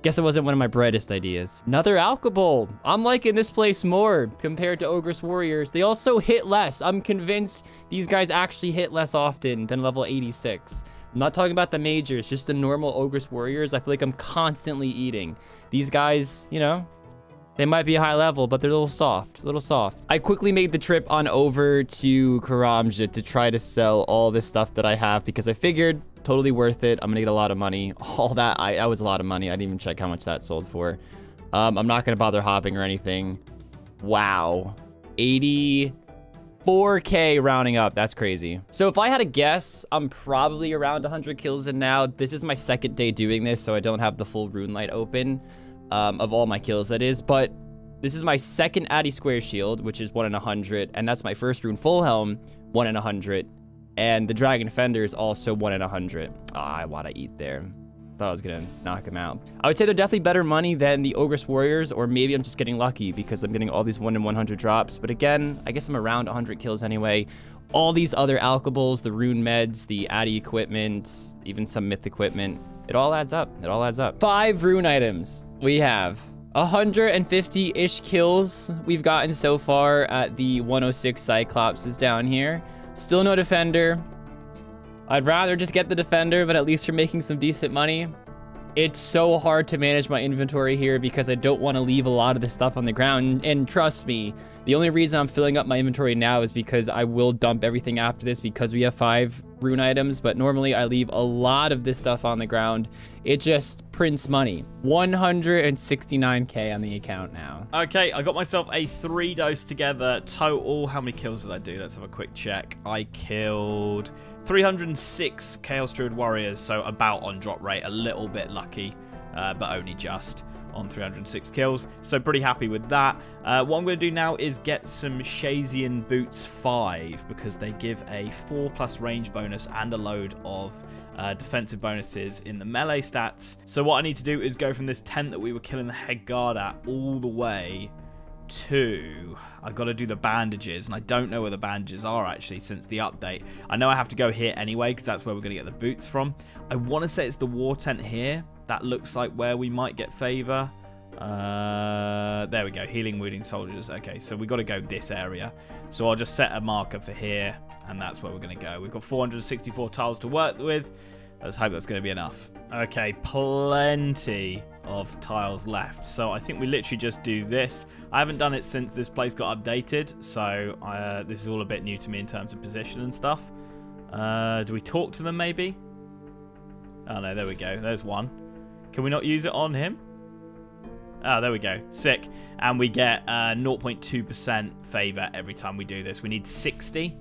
S3: Guess it wasn't one of my brightest ideas. Another Alchebowl. I'm liking this place more compared to Ogress Warriors. They also hit less. I'm convinced these guys actually hit less often than level 86. I'm not talking about the majors, just the normal Ogress Warriors. I feel like I'm constantly eating. These guys, you know, they might be high level, but they're a little soft, I quickly made the trip on over to Karamja to try to sell all this stuff that I have because I figured totally worth it. I'm gonna get a lot of money. All that, that was a lot of money. I didn't even check how much that sold for. I'm not gonna bother hopping or anything. Wow, 84k rounding up. That's crazy. So if I had a guess, I'm probably around 100 kills in now. This is my 2nd day doing this, so I don't have the full rune light open. Of all my kills, that is, but this is my 2nd Addy Square Shield, which is 1 in 100, and that's my 1st rune Full Helm, 1 in 100, and the Dragon Defender is also 1 in 100. I want to eat there. Thought I was gonna knock him out. I would say they're definitely better money than the Ogress Warriors, or maybe I'm just getting lucky because I'm getting all these 1 in 100 drops, but again, I guess I'm around 100 kills anyway. All these other Alchebowls, the rune meds, the Addy equipment, even some myth equipment, it all adds up. 5 rune items. We have 150-ish kills we've gotten so far at the 106 Cyclopses down here. Still no defender. I'd rather just get the defender, but at least you're making some decent money. It's so hard to manage my inventory here because I don't want to leave a lot of the stuff on the ground. And trust me,
S2: The only reason I'm filling up my inventory now is because I will dump everything after this because we have 5 rune items, but normally I leave a lot of this stuff on the ground. It just prints money. 169k on the account now.
S1: Okay, I got myself a 3 dose together total. How many kills did I do? Let's have a quick check. I killed 306 Chaos Druid Warriors, so about on drop rate. A little bit lucky, but only just on 306 kills, so pretty happy with that. What I'm going to do now is get some Shazian Boots 5 because they give a 4+ range bonus and a load of defensive bonuses in the melee stats. So what I need to do is go from this tent that we were killing the head guard at all the way to... I got to do the bandages, and I don't know where the bandages are actually since the update. I know I have to go here anyway because that's where we're going to get the boots from. I want to say it's the war tent here. That looks like where we might get favor. There we go. Healing wounding soldiers. Okay, so we got to go this area. So I'll just set a marker for here, and that's where we're going to go. We've got 464 tiles to work with. Let's hope that's going to be enough. Okay, plenty of tiles left. So I think we literally just do this. I haven't done it since this place got updated, so this is all a bit new to me in terms of position and stuff. Do we talk to them maybe? Oh no, there we go. There's one. Can we not use it on him? Oh, there we go. Sick. And we get 0.2% favor every time we do this. We need 60.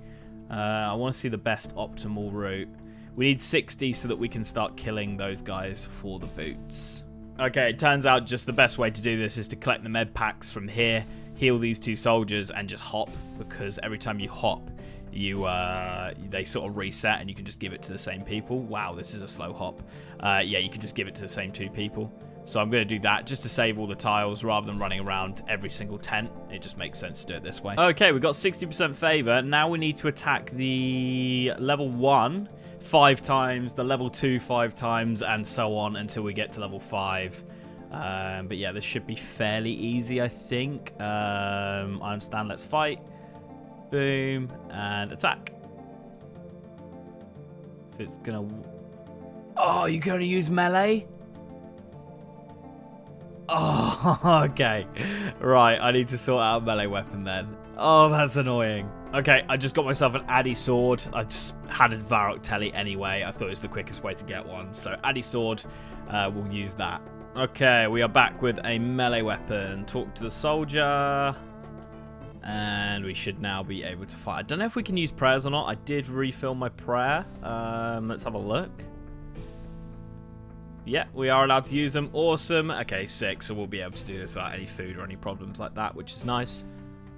S1: I want to see the best optimal route. We need 60 so that we can start killing those guys for the boots. Okay, it turns out just the best way to do this is to collect the med packs from here, heal these 2 soldiers, and just hop, because every time you hop, they sort of reset and you can just give it to the same people. Wow, this is a slow hop. Yeah, you can just give it to the same 2 people. So I'm going to do that just to save all the tiles rather than running around every single tent. It just makes sense to do it this way. Okay, we've got 60% favor. Now we need to attack the level 1 5 times, the level 2 5 times, and so on until we get to level 5. But yeah, this should be fairly easy, I think. I understand. Let's fight. Boom, and attack. If it's gonna... Oh, you can only use melee? Oh, okay. Right, I need to sort out a melee weapon then. Oh, that's annoying. Okay, I just got myself an Addy sword. I just had a Varrock Telly anyway. I thought it was the quickest way to get one. So Addy sword, we'll use that. Okay, we are back with a melee weapon. Talk to the soldier. And we should now be able to fight. I don't know if we can use prayers or not. I did refill my prayer. Let's have a look. Yeah, we are allowed to use them. Awesome. Okay, sick. So we'll be able to do this without any food or any problems like that, which is nice.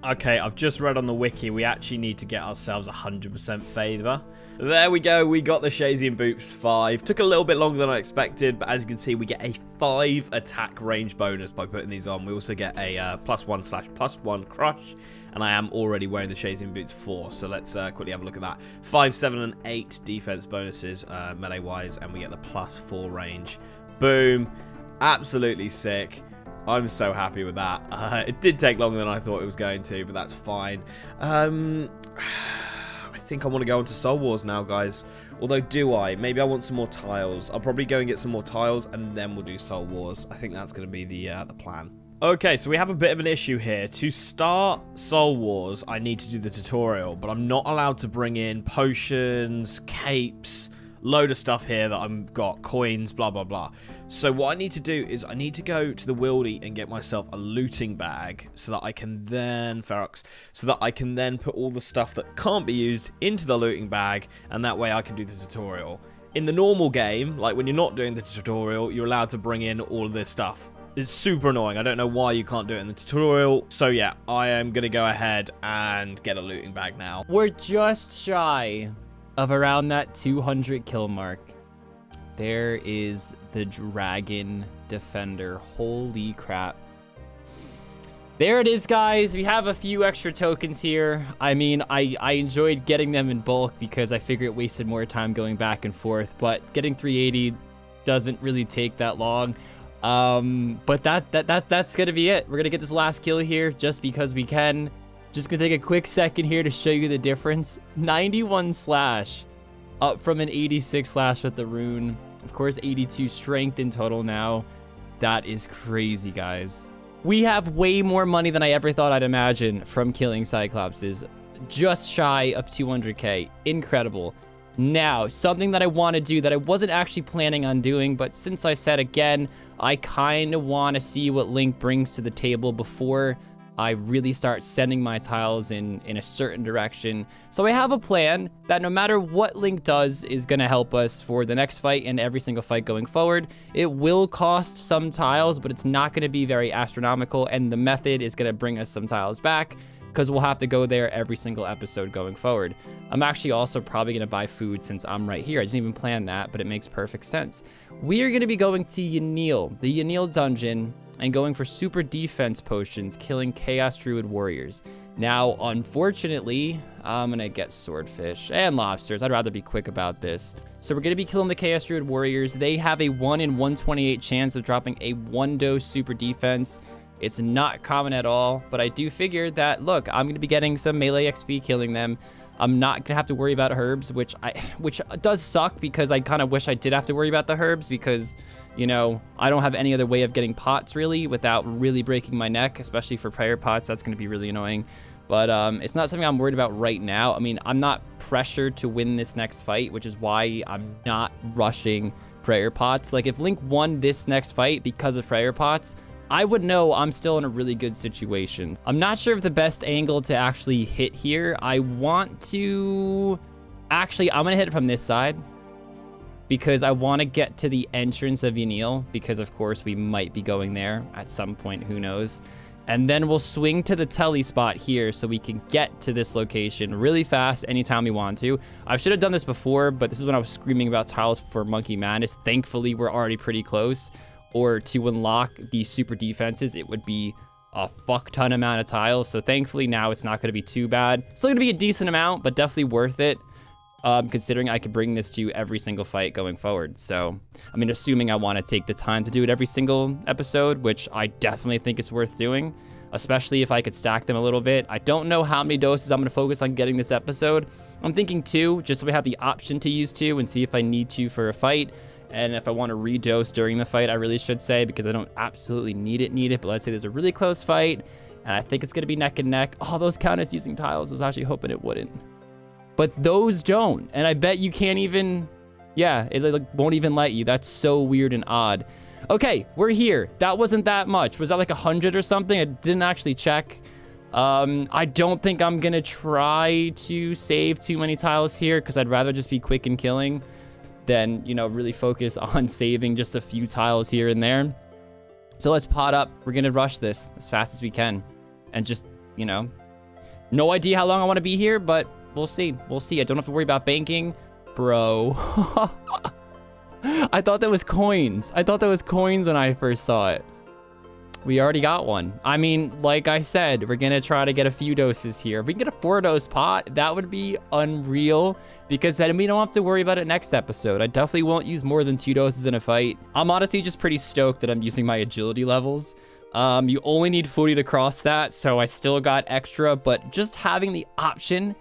S1: Okay, I've just read on the wiki, we actually need to get ourselves 100% favor. There we go, we got the Shazian Boots 5. Took a little bit longer than I expected, but as you can see, we get a 5 attack range bonus by putting these on. We also get a +1/+1 crush, and I am already wearing the Shazian Boots 4, so let's quickly have a look at that. 5, 7, and 8 defense bonuses, melee-wise, and we get the +4 range. Boom. Absolutely sick. I'm so happy with that. It did take longer than I thought it was going to, but that's fine. I think I want to go on to Soul Wars now, guys. Although, do I? Maybe I want some more tiles. I'll probably go and get some more tiles, and then we'll do Soul Wars. I think that's going to be the plan. Okay, so we have a bit of an issue here. To start Soul Wars, I need to do the tutorial, but I'm not allowed to bring in potions, capes, load of stuff here that I've got, coins, blah, blah, blah. So what I need to do is I need to go to the Wildy and get myself a looting bag so that I can then, Ferox, so that I can then put all the stuff that can't be used into the looting bag, and that way I can do the tutorial. In the normal game, like when you're not doing the tutorial, you're allowed to bring in all of this stuff. It's super annoying. I don't know why you can't do it in the tutorial. So yeah, I am going to go ahead and get a looting bag now.
S2: We're just shy of around that 200 kill mark. There is the Dragon Defender. Holy crap. There it is, guys. We have a few extra tokens here. I mean, I enjoyed getting them in bulk because I figured it wasted more time going back and forth, but getting 380 doesn't really take that long. But that's gonna be it. We're gonna get this last kill here just because we can. Just gonna take a quick second here to show you the difference. 91 slash up from an 86 slash with the rune. Of course, 82 strength in total now. That is crazy, guys. We have way more money than I ever thought I'd imagine from killing Cyclopses. Just shy of 200k. Incredible. Now, something that I want to do that I wasn't actually planning on doing, but since I said again, I kind of want to see what Link brings to the table before I really start sending my tiles in a certain direction. So I have a plan that no matter what Link does is going to help us for the next fight and every single fight going forward. It will cost some tiles, but it's not going to be very astronomical, and the method is going to bring us some tiles back because we'll have to go there every single episode going forward. I'm actually also probably going to buy food since I'm right here. I didn't even plan that, but it makes perfect sense. We are going to be going to Yaneel, the Yaneel dungeon, and going for super defense potions, killing Chaos Druid warriors. Now, unfortunately, I'm gonna get swordfish and lobsters. I'd rather be quick about this. So we're gonna be killing the Chaos Druid warriors. They have a 1 in 128 chance of dropping a 1-dose super defense. It's not common at all, but I do figure that, look, I'm gonna be getting some melee XP killing them. I'm not gonna have to worry about herbs, which does suck because I kind of wish I did have to worry about the herbs because, you know, I don't have any other way of getting pots really without really breaking my neck, especially for prayer pots. That's gonna be really annoying. But it's not something I'm worried about right now. I mean, I'm not pressured to win this next fight, which is why I'm not rushing prayer pots. Like, if Link won this next fight because of prayer pots, I would know I'm still in a really good situation. I'm not sure if the best angle to actually hit here. I want to... Actually, I'm going to hit it from this side because I want to get to the entrance of Yaneel because, of course, we might be going there at some point. Who knows? And then we'll swing to the telly spot here so we can get to this location really fast anytime we want to. I should have done this before, but this is when I was screaming about tiles for Monkey Madness. Thankfully, we're already pretty close. Or to unlock these super defenses, it would be a fuck ton amount of tiles. So thankfully now it's not going to be too bad. Still going to be a decent amount, but definitely worth it. Considering I could bring this to every single fight going forward. So, I mean, assuming I want to take the time to do it every single episode, which I definitely think is worth doing, especially if I could stack them a little bit. I don't know how many doses I'm going to focus on getting this episode. I'm thinking 2, just so we have the option to use 2 and see if I need to for a fight. And if I want to redose during the fight, I really should say, because I don't absolutely need it. But let's say there's a really close fight, and I think it's going to be neck and neck. Oh, those count as using tiles. I was actually hoping it wouldn't. But those don't. And I bet you can't even... Yeah, it like, won't even let you. That's so weird and odd. Okay, we're here. That wasn't that much. Was that like 100 or something? I didn't actually check. I don't think I'm going to try to save too many tiles here, because I'd rather just be quick and killing than, you know, really focus on saving just a few tiles here and there. So let's pot up. We're going to rush this as fast as we can. And just, you know, no idea how long I want to be here, but we'll see. We'll see. I don't have to worry about banking. Bro. I thought that was coins. I thought that was coins when I first saw it. We already got one. I mean, like I said, we're going to try to get a few doses here. If we can get a 4-dose pot, that would be unreal, because then we don't have to worry about it next episode. I definitely won't use more than 2 doses in a fight. I'm honestly just pretty stoked that I'm using my agility levels. You only need 40 to cross that, so I still got extra, but just having the option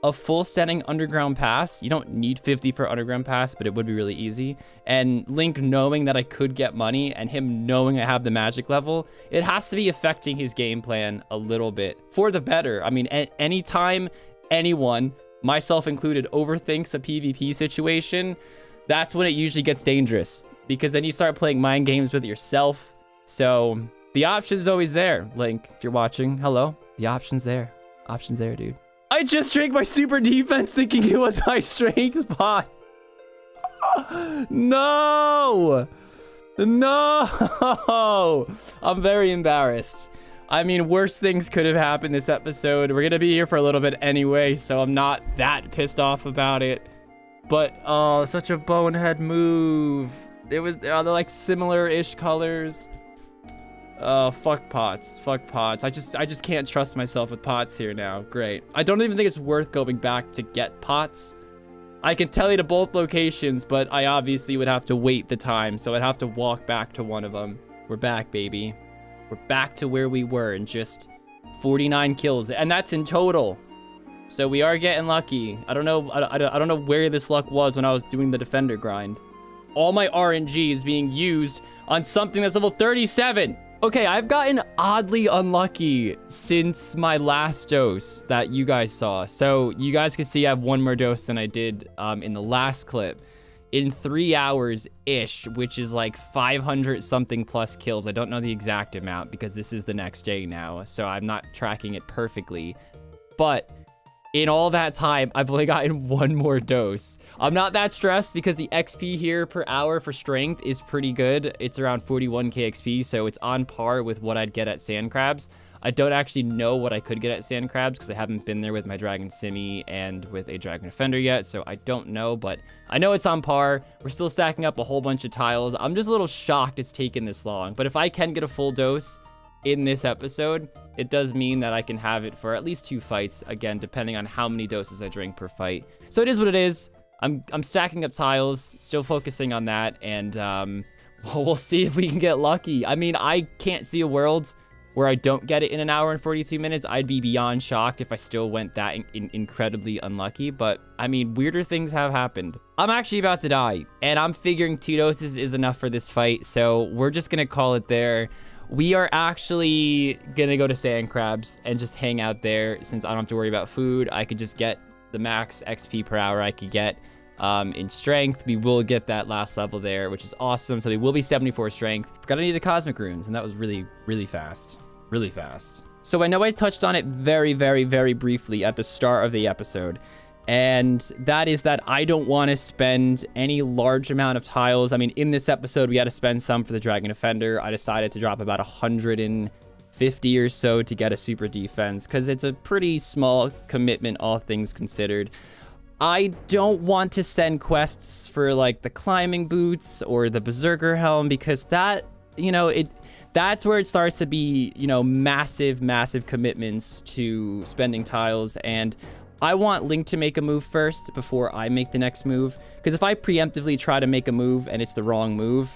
S2: of full setting underground pass, you don't need 50 for underground pass, but it would be really easy. And Link knowing that I could get money and him knowing I have the magic level, it has to be affecting his game plan a little bit for the better. I mean, anytime anyone, myself included, overthinks a PvP situation, that's when it usually gets dangerous, because then you start playing mind games with yourself. So the option's always there. Link, if you're watching, hello, the option's there. Option's there, dude. I just drank my super defense thinking it was my strength pot. No. No. I'm very embarrassed. I mean, worse things could have happened this episode. We're going to be here for a little bit anyway, so I'm not that pissed off about it. But, oh, such a bonehead move. They're like similar-ish colors. Fuck pots. Fuck pots. I just can't trust myself with pots here now. Great. I don't even think it's worth going back to get pots. I can tell you to both locations, but I obviously would have to wait the time, so I'd have to walk back to one of them. We're back, baby. We're back to where we were in just 49 kills, and that's in total. So we are getting lucky. I don't know. I don't know where this luck was when I was doing the defender grind. All my RNG is being used on something that's level 37. Okay, I've gotten oddly unlucky since my last dose that you guys saw. So you guys can see I have one more dose than I did in the last clip. In 3 hours-ish, which is like 500 something plus kills. I don't know the exact amount because this is the next day now, so I'm not tracking it perfectly. But in all that time, I've only gotten one more dose. I'm not that stressed because the XP here per hour for strength is pretty good. It's around 41k XP, so it's on par with what I'd get at Sand Crabs. I don't actually know what I could get at Sand Crabs because I haven't been there with my Dragon Simi and with a Dragon Defender yet, so I don't know, but I know it's on par. We're still stacking up a whole bunch of tiles. I'm just a little shocked it's taken this long, but if I can get a full dose in this episode, it does mean that I can have it for at least 2 fights, again, depending on how many doses I drink per fight. So it is what it is. I'm stacking up tiles, still focusing on that, and we'll see if we can get lucky. I mean, I can't see a world where I don't get it in an hour and 42 minutes. I'd be beyond shocked if I still went that incredibly unlucky. But, I mean, weirder things have happened. I'm actually about to die, and I'm figuring 2 doses is enough for this fight, so we're just going to call it there. We are actually going to go to Sand Crabs and just hang out there since I don't have to worry about food. I could just get the max XP per hour I could get in strength. We will get that last level there, which is awesome. So they will be 74 strength. Forgot I needed cosmic runes, and that was really, really fast. Really fast. So I know I touched on it very, very, very briefly at the start of the episode, and that is that I don't want to spend any large amount of tiles. I mean, in this episode, we had to spend some for the Dragon Defender. I decided to drop about 150 or so to get a super defense because it's a pretty small commitment, all things considered. I don't want to send quests for like the climbing boots or the berserker helm because that, you know, that's where it starts to be, you know, massive, massive commitments to spending tiles. And I want Link to make a move first before I make the next move. Because if I preemptively try to make a move and it's the wrong move,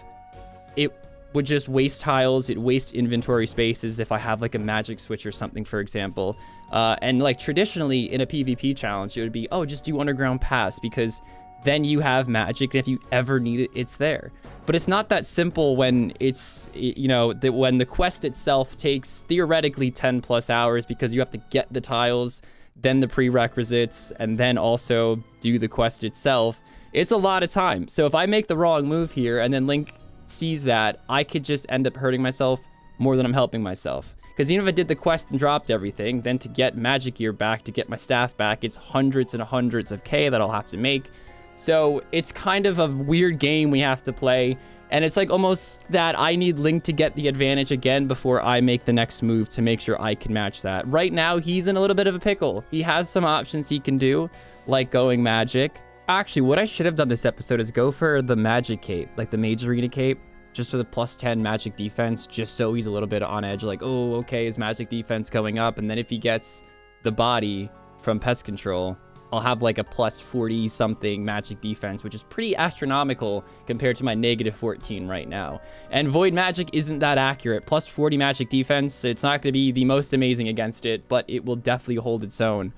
S2: it would just waste tiles. It wastes inventory spaces if I have like a magic switch or something, for example. And like traditionally in a PvP challenge, it would be, oh, just do Underground Pass because then you have magic, and if you ever need it, it's there. But it's not that simple when it's, you know, when the quest itself takes theoretically 10 plus hours because you have to get the tiles, then the prerequisites, and then also do the quest itself. It's a lot of time. So if I make the wrong move here and then Link sees that, I could just end up hurting myself more than I'm helping myself. Because even if I did the quest and dropped everything, then to get magic gear back, to get my staff back, it's hundreds and hundreds of K that I'll have to make. So it's kind of a weird game we have to play. And it's like almost that I need Link to get the advantage again before I make the next move to make sure I can match that. Right now, he's in a little bit of a pickle. He has some options he can do, like going magic. Actually, what I should have done this episode is go for the magic cape, like the Mage Arena cape, just for the plus 10 magic defense, just so he's a little bit on edge, like, oh, okay, his magic defense going up. And then if he gets the body from pest control, I'll have like a plus 40 something magic defense, which is pretty astronomical compared to my negative 14 right now. And void magic isn't that accurate. Plus 40 magic defense, it's not going to be the most amazing against it, but it will definitely hold its own.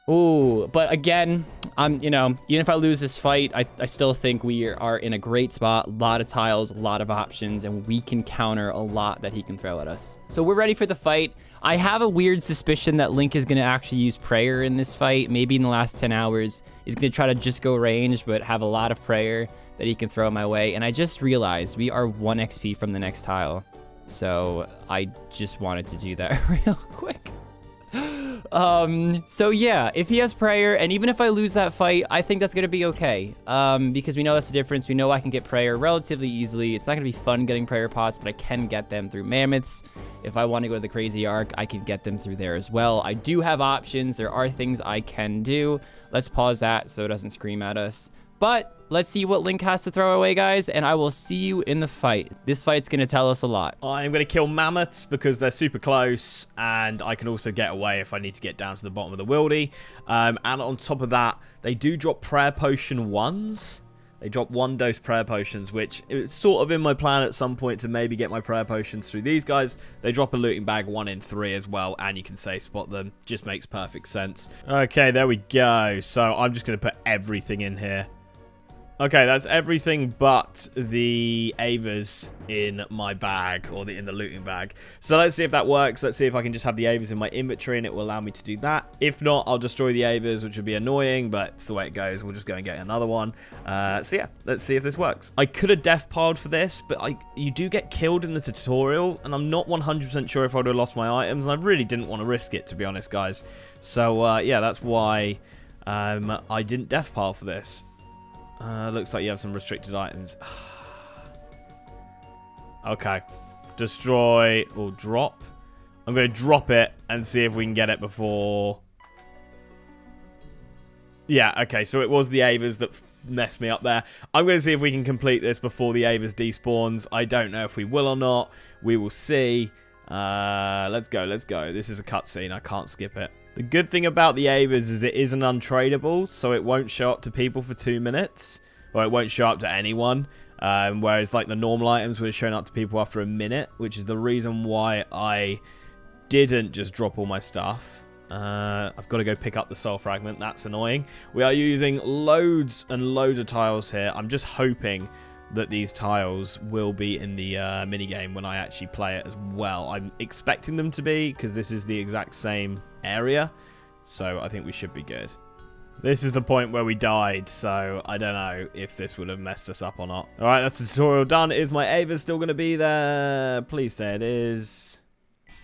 S2: Ooh, but again, you know, even if I lose this fight, I still think we are in a great spot. A lot of tiles, a lot of options, and we can counter a lot that he can throw at us. So we're ready for the fight. I have a weird suspicion that Link is going to actually use prayer in this fight. Maybe in the last 10 hours, he's going to try to just go range, but have a lot of prayer that he can throw my way. And I just realized we are 1 XP from the next tile. So I just wanted to do that real quick. So yeah, if he has prayer, and even if I lose that fight, I think that's going to be okay. Because we know that's the difference. We know I can get prayer relatively easily. It's not going to be fun getting prayer pots, but I can get them through mammoths. If I want to go to the crazy arc, I can get them through there as well. I do have options. There are things I can do. Let's pause that so it doesn't scream at us. But let's see what Link has to throw away, guys, and I will see you in the fight. This fight's going to tell us a lot.
S1: I'm going to kill mammoths because they're super close, and I can also get away if I need to get down to the bottom of the wildy. And on top of that, they do drop prayer potion 1s. They drop 1-dose prayer potions, which is sort of in my plan at some point to maybe get my prayer potions through these guys. They drop a looting bag 1 in 3 as well, and you can safe spot them. Just makes perfect sense. Okay, there we go. So I'm just going to put everything in here. Okay, that's everything but the Avers in my bag, or in the looting bag. So let's see if that works. Let's see if I can just have the Avers in my inventory and it will allow me to do that. If not, I'll destroy the Avers, which would be annoying, but it's the way it goes. We'll just go and get another one. So yeah, let's see if this works. I could have death piled for this, but you do get killed in the tutorial, and I'm not 100% sure if I would have lost my items, and I really didn't want to risk it, to be honest, guys. So yeah, that's why I didn't death pile for this. Looks like you have some restricted items. Okay. Destroy or drop. I'm going to drop it and see if we can get it before... Yeah, okay. So it was the Avers that messed me up there. I'm going to see if we can complete this before the Avers despawns. I don't know if we will or not. We will see. Let's go, let's go. This is a cutscene. I can't skip it. The good thing about the Avers is it isn't untradeable, so it won't show up to people for 2 minutes, or it won't show up to anyone, whereas like the normal items would have shown up to people after a minute, which is the reason why I didn't just drop all my stuff. I've got to go pick up the soul fragment. That's annoying. We are using loads and loads of tiles here. I'm just hoping that these tiles will be in the minigame when I actually play it as well. I'm expecting them to be, because this is the exact same area, so I think we should be good. This is the point where we died, so I don't know if this would have messed us up or not. Alright, that's the tutorial done. Is my Ava still going to be there? Please say it is.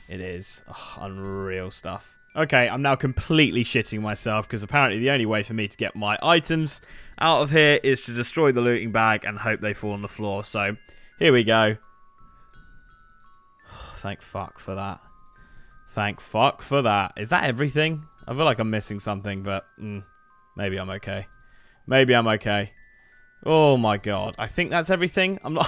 S1: It is. Oh, unreal stuff. Okay, I'm now completely shitting myself, because apparently the only way for me to get my items out of here is to destroy the looting bag and hope they fall on the floor. So, here we go. Thank fuck for that. Thank fuck for that. Is that everything? I feel like I'm missing something, but maybe I'm okay. Maybe I'm okay. Oh my god. I think that's everything. I'm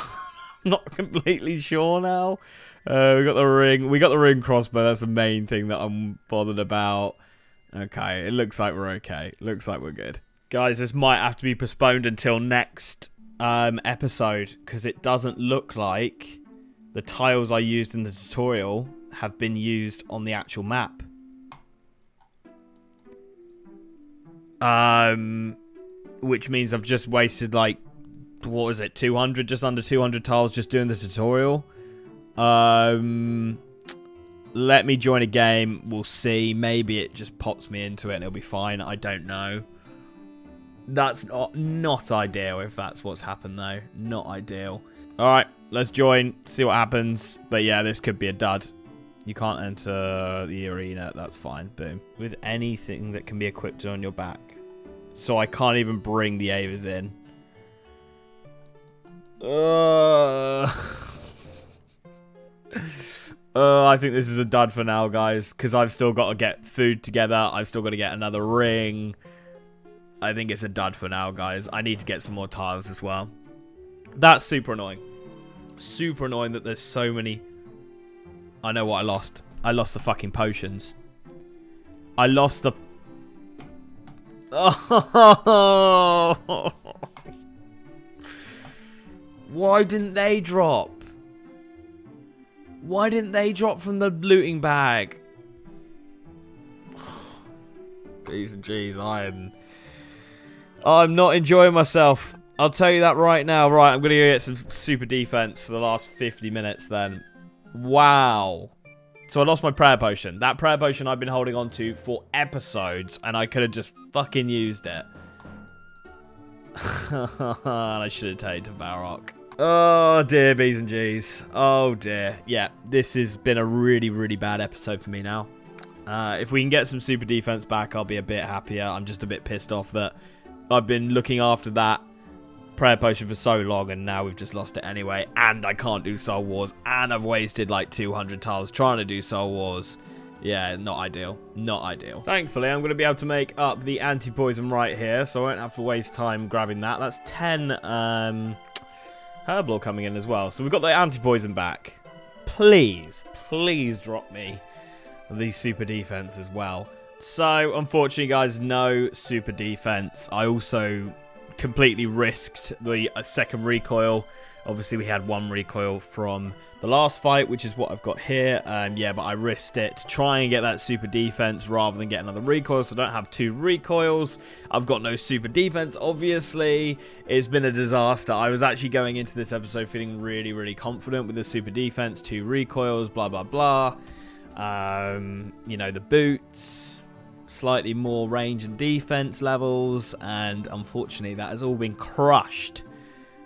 S1: not completely sure now. We got the ring. We got the ring crossbow. That's the main thing that I'm bothered about. Okay, it looks like we're okay. Looks like we're good. Guys, this might have to be postponed until next episode, because it doesn't look like the tiles I used in the tutorial have been used on the actual map. Which means I've just wasted, like, what was it, 200, just under 200 tiles just doing the tutorial. Let me join a game. We'll see. Maybe it just pops me into it and it'll be fine. I don't know. That's not ideal if that's what's happened, though. Not ideal. Alright, let's join. See what happens. But yeah, this could be a dud. You can't enter the arena. That's fine. Boom. With anything that can be equipped on your back. So I can't even bring the Avers in. I think this is a dud for now, guys, because I've still got to get food together. I've still got to get another ring. I think it's a dud for now, guys. I need to get some more tiles as well. That's super annoying. Super annoying that there's so many. I know what I lost. I lost the fucking potions. I lost the... Oh. Why didn't they drop? Why didn't they drop from the looting bag? Jeez, I'm not enjoying myself. I'll tell you that right now. Right, I'm going to go get some super defense for the last 50 minutes then. Wow. So I lost my prayer potion. That prayer potion I've been holding on to for episodes, and I could have just fucking used it. And I should have taken to Rargh. Oh dear, B's and G's. Oh dear. Yeah, this has been a really, really bad episode for me now. If we can get some super defense back, I'll be a bit happier. I'm just a bit pissed off that I've been looking after that prayer potion for so long, and now we've just lost it anyway. And I can't do Soul Wars, and I've wasted like 200 tiles trying to do Soul Wars. Yeah, not ideal. Not ideal. Thankfully, I'm going to be able to make up the anti-poison right here, so I won't have to waste time grabbing that. That's 10... Herblore coming in as well. So we've got the anti-poison back. Please, please drop me the super defense as well. So, unfortunately, guys, no super defense. I also completely risked the second recoil Obviously, we had 1 recoil from the last fight, which is what I've got here. Yeah, but I risked it to try and get that super defense rather than get another recoil, so I don't have 2 recoils. I've got no super defense, obviously. It's been a disaster. I was actually going into this episode feeling really, really confident with the super defense, 2 recoils, blah, blah, blah. You know, the boots, slightly more range and defense levels, and unfortunately that has all been crushed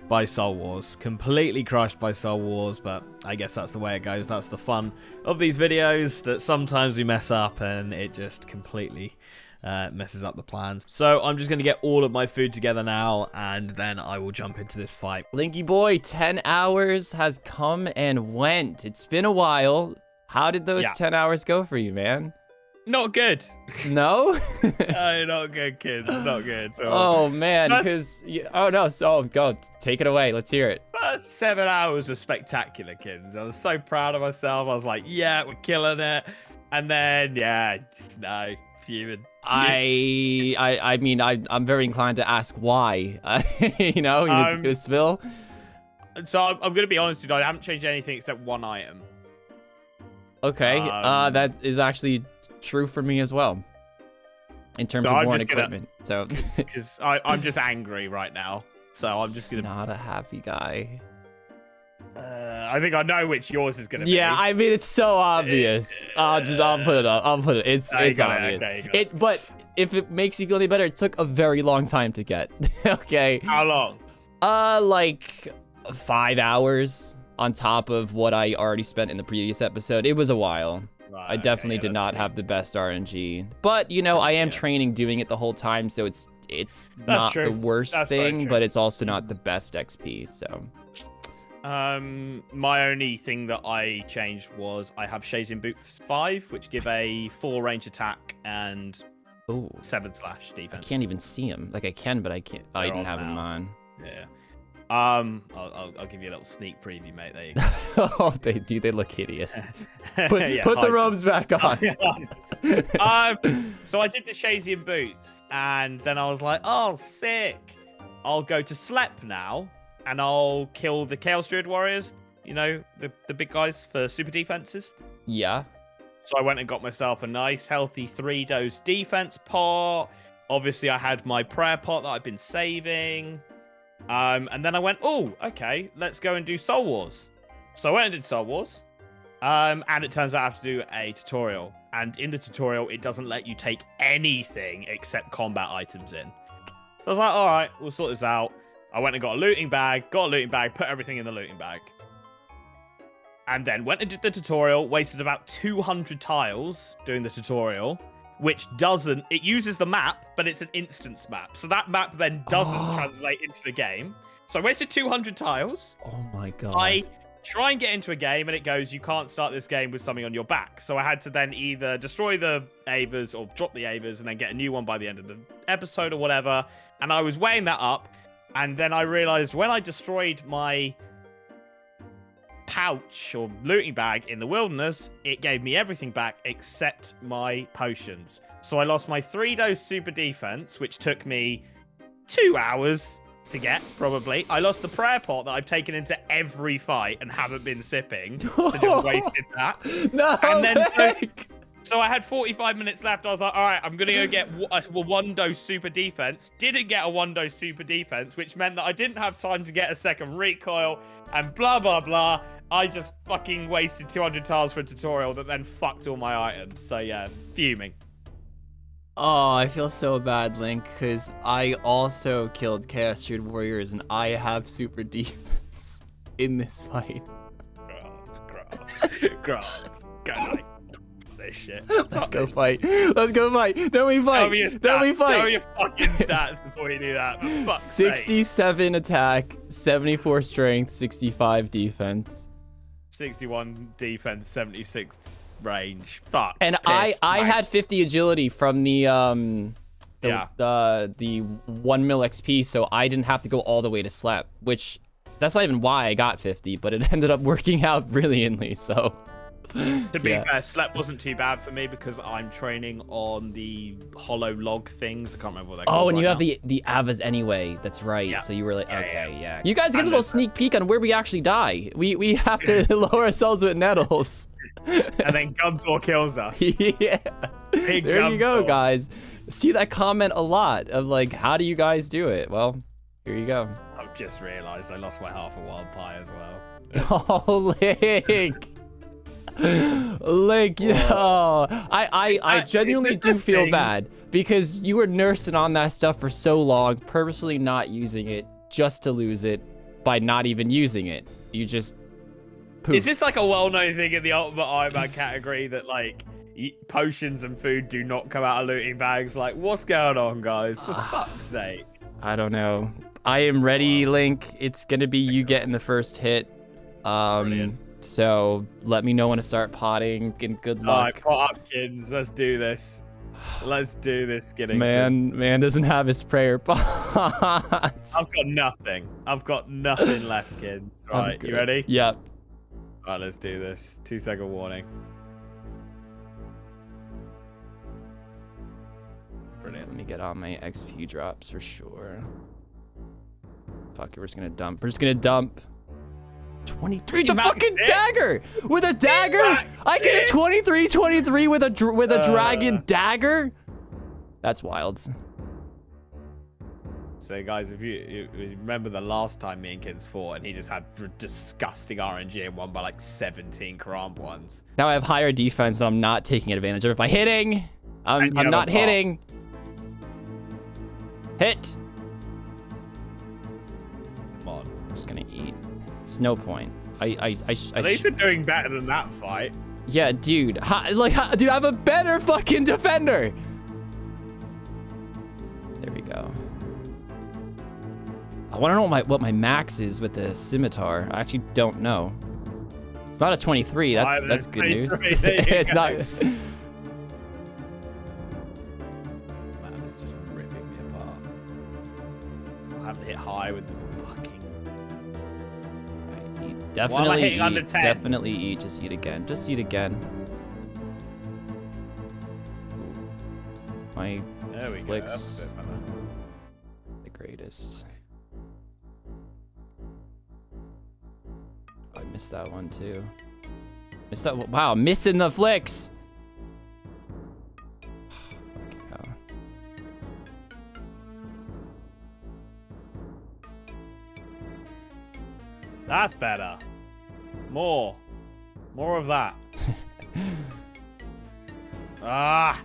S1: by Soul Wars. Completely crushed by Soul Wars, but I guess that's the way it goes. That's the fun of these videos, that sometimes we mess up and it just completely messes up the plans. So I'm just going to get all of my food together now, and then I will jump into this fight.
S2: Linky boy, 10 hours has come and went. It's been a while. How did those 10 hours go for you, man?
S4: Not good.
S2: No?
S4: No, not good, kids. Not good. So,
S2: oh, man. Because, oh, no. So, go. Take it away. Let's hear it.
S4: 7 hours was spectacular, kids. I was so proud of myself. I was like, yeah, we're killing it. And then, yeah, just no. Fuming.
S2: I mean, I'm very inclined to ask why. You know, you need to go spill.
S4: So, I'm going to be honest with you. I haven't changed anything except 1 item.
S2: Okay. That is actually true for me as well, in terms of worn equipment. So
S4: because I'm just angry right now, so I'm just gonna
S2: not a happy guy.
S4: I think I know which yours is gonna be.
S2: Yeah, I mean, it's so obvious. I'll put it up. I'll put it. It's obvious.
S4: Okay,
S2: but if it makes you feel any better, it took a very long time to get. Okay.
S4: How long?
S2: Like 5 hours on top of what I already spent in the previous episode. It was a while.
S4: Right,
S2: I definitely did not have the best RNG, but you know, I am training doing it the whole time, so it's not the worst thing, but it's also not the best XP. So
S4: my only thing that I changed was I have Shazing Boots 5, which give a 4 range attack and 7 slash defense.
S2: I can't even see them. Like I can, but I can't. I didn't have them on.
S4: Yeah. I'll give you a little sneak preview, mate. There you go.
S2: Oh, they look hideous. Put the robes back on.
S4: So I did the Shazian boots, and then I was like, oh, sick. I'll go to Slep now, and I'll kill the Chaos Druid warriors. You know, the big guys for super defenses.
S2: Yeah.
S4: So I went and got myself a nice, healthy 3-dose defense pot. Obviously, I had my prayer pot that I've been saving. And then I went, oh, okay, let's go and do Soul Wars. So I went and did Soul Wars. And it turns out I have to do a tutorial. And in the tutorial, it doesn't let you take anything except combat items in. So I was like, all right, we'll sort this out. I went and got a looting bag, put everything in the looting bag. And then went and did the tutorial, wasted about 200 tiles doing the tutorial. Which it uses the map, but it's an instance map. So that map then doesn't translate into the game. So I wasted 200 tiles.
S2: Oh my god.
S4: I try and get into a game, and it goes, you can't start this game with something on your back. So I had to then either destroy the Avers or drop the Avers and then get a new one by the end of the episode or whatever. And I was weighing that up, and then I realized when I destroyed my pouch or looting bag in the wilderness, it gave me everything back except my potions. So I lost my 3-dose super defense, which took me 2 hours to get, probably. I lost the prayer pot that I've taken into every fight and haven't been sipping, so just wasted that.
S2: No,
S4: and then so I had 45 minutes left. I was like, all right, I'm going to go get a 1-dose super defense. Didn't get a 1-dose super defense, which meant that I didn't have time to get a second recoil and blah, blah, blah. I just fucking wasted 200 tiles for a tutorial that then fucked all my items. So yeah, fuming.
S2: Oh, I feel so bad, Link, because I also killed Chaos Druid warriors and I have super defense in this fight.
S4: Girl. This shit.
S2: Let's go fight. Let's go fight. Then we fight. Then we fight.
S4: Tell me your fucking stats before you do that.
S2: 67 attack, 74 strength, 65 defense.
S4: 61 defense, 76 range. Fuck.
S2: And I had 50 agility from the 1 mil XP, so I didn't have to go all the way to Slap, which that's not even why I got 50, but it ended up working out brilliantly. So
S4: To be fair, slep wasn't too bad for me because I'm training on the hollow log things. I can't remember what they're called.
S2: Oh, and you have
S4: now.
S2: the Avas anyway. That's right.
S4: Yeah.
S2: So you were like,
S4: Yeah,
S2: okay,
S4: yeah.
S2: You guys get a little sneak peek on where we actually die. We have to lower ourselves with nettles.
S4: And then Gunthor kills us.
S2: Yeah.
S4: Big
S2: There you go,
S4: Gunthor.
S2: guys. See that comment a lot of like, how do you guys do it? Well, here you go.
S4: I've just realised I lost my half a wild pie as well.
S2: Oh, Link. Link, yo. I genuinely
S4: is this
S2: do
S4: a
S2: feel
S4: thing?
S2: bad because you were nursing on that stuff for so long, purposely not using it just to lose it by not even using it. You just poof.
S4: Is this like a well-known thing in the Ultimate Iron Man category that like potions and food do not come out of looting bags? Like, what's going on, guys? For fuck's sake.
S2: I don't know. I am ready, Link. It's gonna be you getting the first hit.
S4: Brilliant.
S2: So let me know when to start potting and good
S4: All right,
S2: luck.
S4: pot up, kids. Let's do this. Let's do this, Skiddington.
S2: Man doesn't have his prayer pots.
S4: I've got nothing. I've got nothing left, kids.
S2: I'm
S4: Right,
S2: good.
S4: you ready?
S2: Yep.
S4: All right, let's do this. 2-second warning.
S2: Brilliant. Let me get on my XP drops for sure. Fuck it, we're just gonna dump. We're just gonna dump. 23. The
S4: Max
S2: fucking
S4: it.
S2: dagger with a dagger.
S4: Max
S2: I get a
S4: it.
S2: 23 with a dragon dagger. That's wild.
S4: So, guys, if you remember the last time me and Kins fought, and he just had disgusting RNG and won by like 17 cramp ones.
S2: Now I have higher defense and I'm not taking advantage of it by hitting.
S4: And you
S2: I'm
S4: have
S2: not
S4: a pop.
S2: hitting. Hit.
S4: Come on.
S2: I'm just gonna eat. It's no point.
S4: At least we're doing better than that fight.
S2: Yeah, dude. Dude, I'm a better fucking defender. There we go. I want to know what my max is with the scimitar. I actually don't know. It's not a 23. That's good news. It's not.
S4: Man, it's just ripping me apart. I haven't hit high with the fucking.
S2: Definitely
S4: hitting
S2: eat.
S4: under 10?
S2: Definitely eat. Just eat again. Just eat again. My
S4: There we go.
S2: flicks.
S4: That's a bit better.
S2: the greatest. I missed that one too. Missed that one. Wow, missing the flicks. Fucking hell.
S4: That's better. More of that. Ah.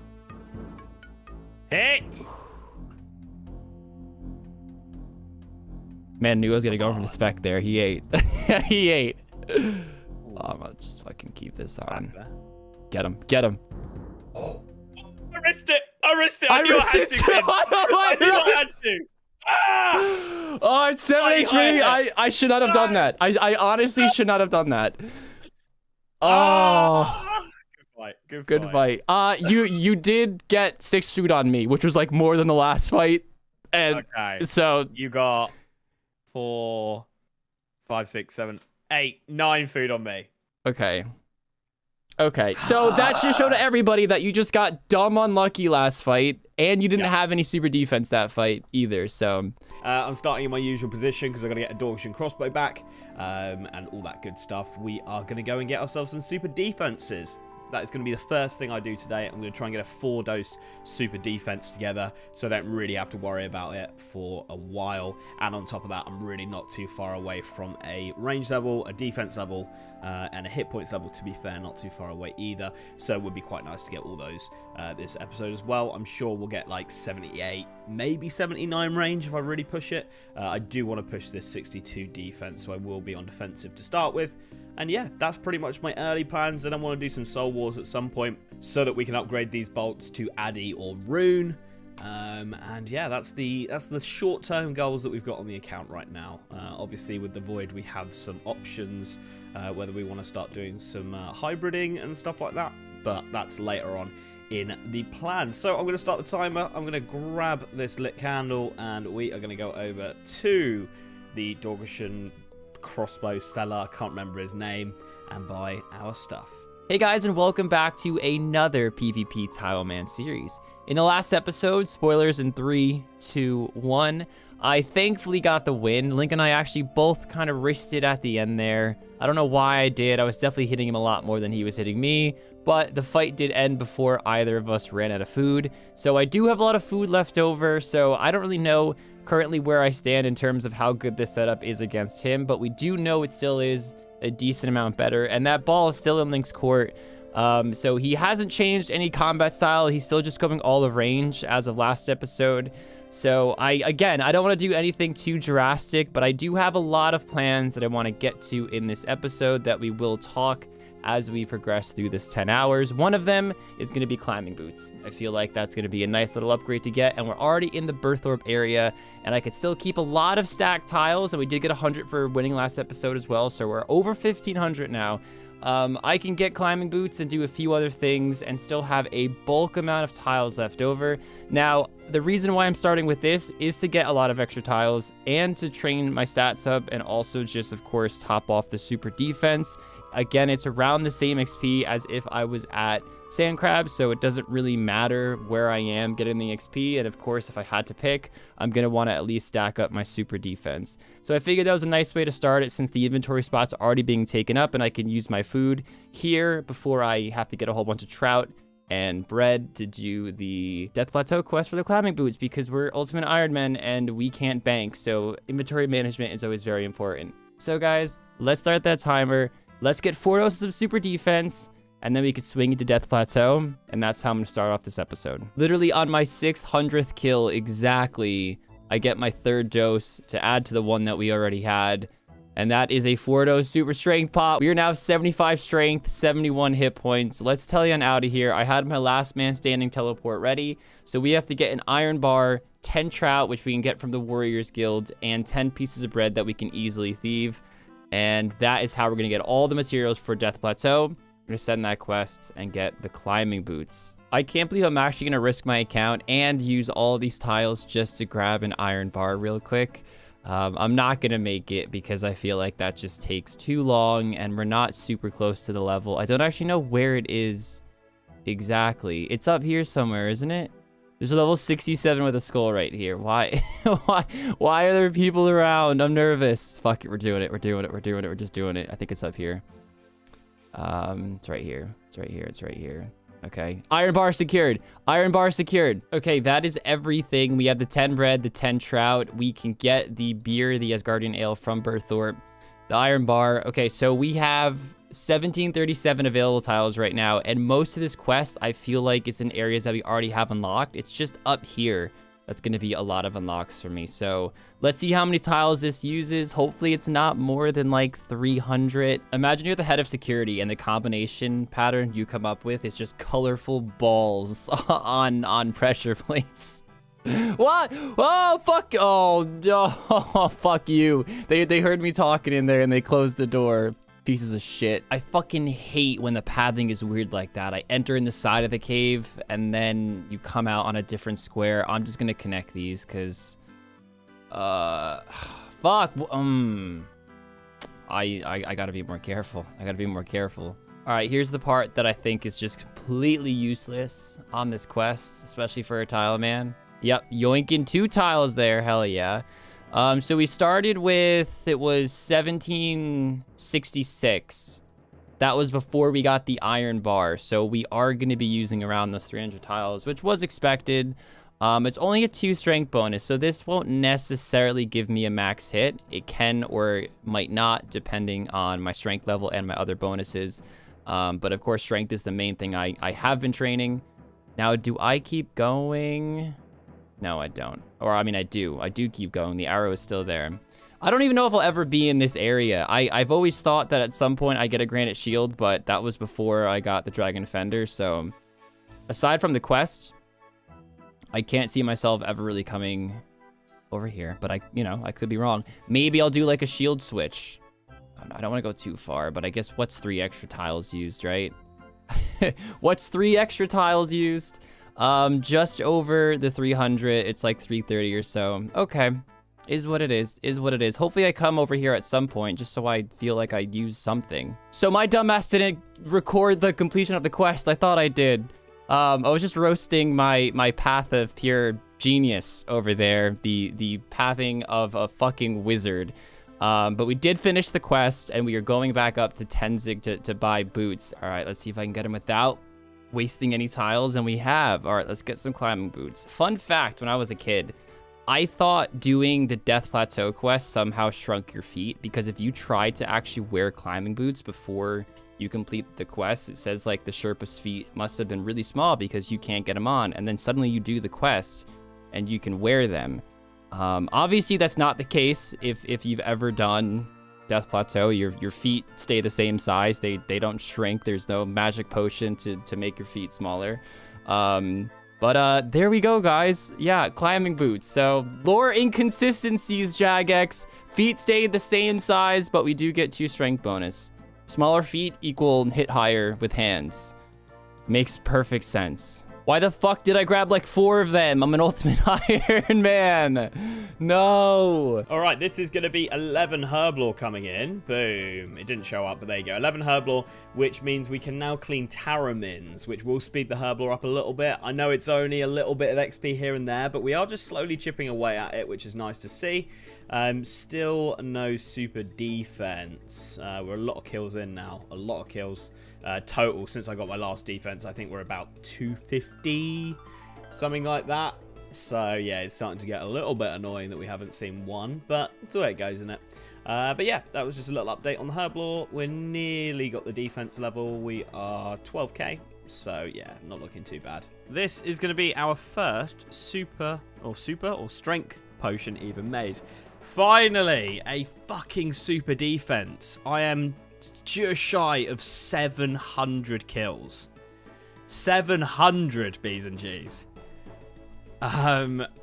S4: Hit.
S2: Man knew I was gonna go for the spec there. He ate. He ate. Oh, I'm gonna just fucking keep this on. Get him. Get him.
S4: I risked it. I risked it.
S2: I
S4: knew
S2: risked
S4: had
S2: it
S4: to,
S2: too.
S4: kid.
S2: I
S4: I knew
S2: know.
S4: I had to. Ah!
S2: Oh, it's 7
S4: Bloody
S2: HP.
S4: high.
S2: I should not have done that. I honestly should not have done that. Oh,
S4: Ah! Good fight.
S2: good fight. You did get 6 food on me, which was like more than the last fight, and
S4: Okay.
S2: so
S4: You got 4, 5, 6, 7, 8, 9 food on me.
S2: okay. Okay, so that should show to everybody that you just got dumb unlucky last fight, and you didn't have any super defense that fight either. So
S1: I'm starting in my usual position because I've got to get a Dorkish crossbow back and all that good stuff. We are going to go and get ourselves some super defenses. That is going to be the first thing I do today. I'm going to try and get a 4-dose super defense together so I don't really have to worry about it for a while. And on top of that, I'm really not too far away from a range level, a defense level, and a hit points level, to be fair, not too far away either. So it would be quite nice to get all those this episode as well. I'm sure we'll get like 78, maybe 79 range if I really push it. I do want to push this 62 defense, so I will be on defensive to start with. And yeah, that's pretty much my early plans. Then I want to do some Soul Wars at some point so that we can upgrade these bolts to Addy or Rune. And yeah, that's the short-term goals that we've got on the account right now. Obviously, with the Void, we have some options, whether we want to start doing some hybriding and stuff like that. But that's later on in the plan. So I'm going to start the timer. I'm going to grab this lit candle, and we are going to go over to the Dorkish crossbow seller, I can't remember his name, and buy our stuff.
S2: Hey guys, and welcome back to another PvP Tileman series. In the last episode, spoilers in 3, 2, 1, I thankfully got the win. Link and I actually both kind of risked it at the end there. I don't know why I did. I was definitely hitting him a lot more than he was hitting me, but the fight did end before either of us ran out of food. So I do have a lot of food left over, so I don't really know currently where I stand in terms of how good this setup is against him, but we do know it still is a decent amount better, and that ball is still in Link's court. So he hasn't changed any combat style. He's still just going all of range as of last episode. So I don't want to do anything too drastic, but I do have a lot of plans that I want to get to in this episode that we will talk as we progress through this 10 hours. One of them is going to be climbing boots. I feel like that's going to be a nice little upgrade to get, and we're already in the Berthorpe area, and I could still keep a lot of stacked tiles, and we did get 100 for winning last episode as well, so we're over 1,500 now. I can get climbing boots and do a few other things and still have a bulk amount of tiles left over. Now, the reason why I'm starting with this is to get a lot of extra tiles and to train my stats up, and also just, of course, top off the super defense. Again, it's around the same XP as if I was at Sand Crab, so it doesn't really matter where I am getting the XP. And of course, if I had to pick, I'm going to want to at least stack up my super defense. So I figured that was a nice way to start it, since the inventory spots are already being taken up and I can use my food here before I have to get a whole bunch of trout and bread to do the Death Plateau quest for the climbing boots, because we're Ultimate Ironmen and we can't bank. So inventory management is always very important. So guys, let's start that timer. Let's get 4 doses of super defense, and then we could swing into Death Plateau, and that's how I'm going to start off this episode. Literally on my 600th kill exactly, I get my 3rd dose to add to the one that we already had, and that is a 4-dose super strength pot. We are now 75 strength, 71 hit points. Let's Tileman out of here. I had my last man standing teleport ready, so we have to get an iron bar, 10 trout, which we can get from the Warriors Guild, and 10 pieces of bread that we can easily thieve. And that is how we're going to get all the materials for Death Plateau. We're going to send that quest and get the climbing boots. I can't believe I'm actually going to risk my account and use all these tiles just to grab an iron bar real quick. I'm not going to make it because I feel like that just takes too long and we're not super close to the level. I don't actually know where it is exactly. It's up here somewhere, isn't it? There's a level 67 with a skull right here. Why? Why are there people around? I'm nervous. Fuck it, we're doing it. We're doing it. We're doing it. We're just doing it. I think it's up here. It's right here. It's right here. It's right here. Okay. Iron bar secured. Iron bar secured. Okay, that is everything. We have the 10 bread, the 10 trout. We can get the beer, the Asgardian ale from Berthorpe. The iron bar. Okay, so we have 1737 available tiles right now, and most of this quest I feel like it's in areas that we already have unlocked. It's just up here that's going to be a lot of unlocks for me. So let's see how many tiles this uses. Hopefully it's not more than like 300. Imagine you're the head of security and the combination pattern you come up with is just colorful balls on pressure plates. What? Oh, fuck. Oh, fuck you. They heard me talking in there and they closed the door. Pieces of shit. I fucking hate when the pathing is weird like that. I enter in the side of the cave and then you come out on a different square. I'm just gonna connect these because fuck. I gotta be more careful. I gotta be more careful. All right, here's the part that I think is just completely useless on this quest, especially for a Tileman. Yep, yoinking 2 tiles there. Hell yeah. So we started with, it was 1766. That was before we got the iron bar. So we are going to be using around those 300 tiles, which was expected. It's only a 2 strength bonus, so this won't necessarily give me a max hit. It can or might not, depending on my strength level and my other bonuses. But of course, strength is the main thing I have been training. Now, do I keep going? No, I don't. Or, I mean, I do. I do keep going. The arrow is still there. I don't even know if I'll ever be in this area. I've always thought that at some point I get a granite shield, but that was before I got the dragon defender. So, aside from the quest, I can't see myself ever really coming over here. But I could be wrong. Maybe I'll do like a shield switch. I don't want to go too far, but I guess what's 3 extra tiles used, right? What's 3 extra tiles used? Just over the 300. It's like 330 or so. Okay. Is what it is. Is what it is. Hopefully I come over here at some point just so I feel like I used something. So my dumbass didn't record the completion of the quest. I thought I did. I was just roasting my path of pure genius over there. The pathing of a fucking wizard. But we did finish the quest, and we are going back up to Tenzig to buy boots. All right, let's see if I can get them without wasting any tiles, and we have. All right, let's get some climbing boots. Fun fact, when I was a kid, I thought doing the Death Plateau quest somehow shrunk your feet, because if you tried to actually wear climbing boots before you complete the quest, it says like the Sherpa's feet must have been really small because you can't get them on, and then suddenly you do the quest and you can wear them. Obviously that's not the case. If you've ever done Death Plateau, your feet stay the same size. They don't shrink. There's no magic potion to make your feet smaller. But there we go, guys. Yeah, climbing boots. So lore inconsistencies, Jagex. Feet stayed the same size, but we do get 2 strength bonus. Smaller feet equal hit higher with hands. Makes perfect sense. Why the fuck did I grab like 4 of them? I'm an ultimate Iron Man. No.
S4: All right, this is going to be 11 Herblore coming in. Boom. It didn't show up, but there you go. 11 Herblore, which means we can now clean Taramins, which will speed the Herblore up a little bit. I know it's only a little bit of XP here and there, but we are just slowly chipping away at it, which is nice to see. Still no super defense. We're a lot of kills in now. A lot of kills. Total since I got my last defense. I think we're about 250, something like that. So yeah, it's starting to get a little bit annoying that we haven't seen one, but it's the way it goes, isn't it? But yeah, that was just a little update on the Herblore. We're nearly got the defense level. We are 12k, so yeah, not looking too bad. This is going to be our first super or strength potion even made. Finally, a fucking super defense. I am just shy of 700 kills. 700 B's and G's.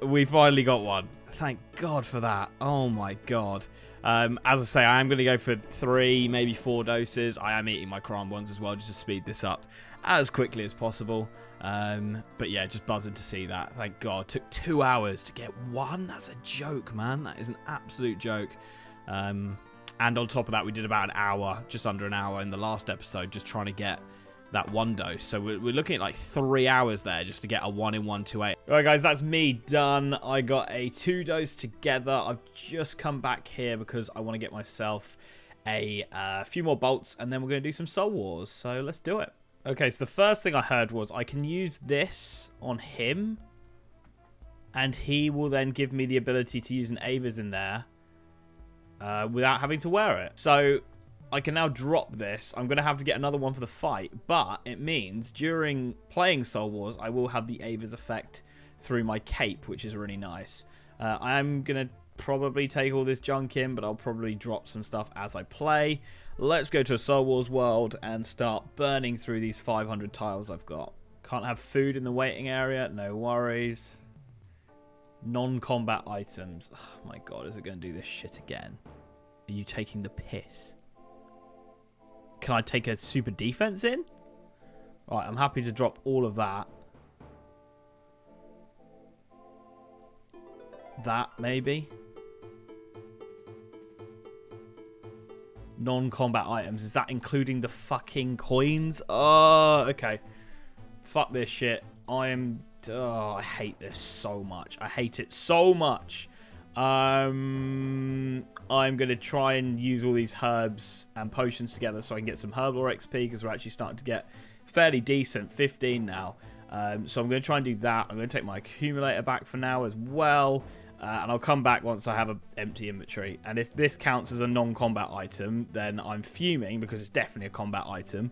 S4: We finally got one. Thank God for that. Oh my God. As I say, I am going to go for 3, maybe 4 doses. I am eating my cram ones as well, just to speed this up as quickly as possible. But yeah, just buzzing to see that. Thank God. Took 2 hours to get 1. That's a joke, man. That is an absolute joke. And on top of that, we did about an hour, just under an hour in the last episode, just trying to get that 1 dose. So we're looking at like 3 hours there just to get a 1 in 128. All right, guys, that's me done. I got a 2 dose together. I've just come back here because I want to get myself a few more bolts, and then we're going to do some Soul Wars. So let's do it. Okay, so the first thing I heard was I can use this on him, and he will then give me the ability to use an Avis in there without having to wear it. So I can now drop this. I'm going to have to get another one for the fight, but it means during playing Soul Wars, I will have the Avis effect through my cape, which is really nice. I'm going to probably take all this junk in, but I'll probably drop some stuff as I play. Let's go to a Soul Wars world and start burning through these 500 tiles I've got. Can't have food in the waiting area. No worries. Non-combat items. Oh my God, is it going to do this shit again? Are you taking the piss? Can I take a super defense in? Right, I'm happy to drop all of that. That, maybe. Non-combat items. Is that including the fucking coins? Oh, okay. Fuck this shit. Oh, I hate this so much. I hate it so much. I'm going to try and use all these herbs and potions together so I can get some Herblore XP, because we're actually starting to get fairly decent. 15 now. So I'm going to try and do that. I'm going to take my accumulator back for now as well. And I'll come back once I have an empty inventory. And if this counts as a non-combat item, then I'm fuming, because it's definitely a combat item.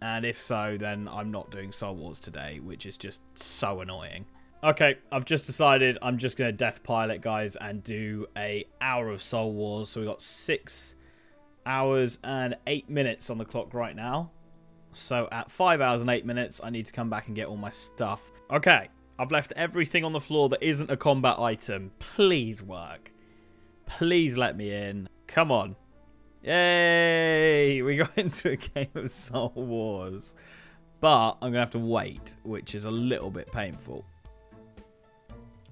S4: And if so, then I'm not doing Soul Wars today, which is just so annoying. Okay, I've just decided I'm just going to death pilot, guys, and do an hour of Soul Wars. So we've got 6 hours and 8 minutes on the clock right now. So at 5 hours and 8 minutes, I need to come back and get all my stuff. Okay, I've left everything on the floor that isn't a combat item. Please work. Please let me in. Come on. Yay! We got into a game of Soul Wars. But I'm going to have to wait, which is a little bit painful.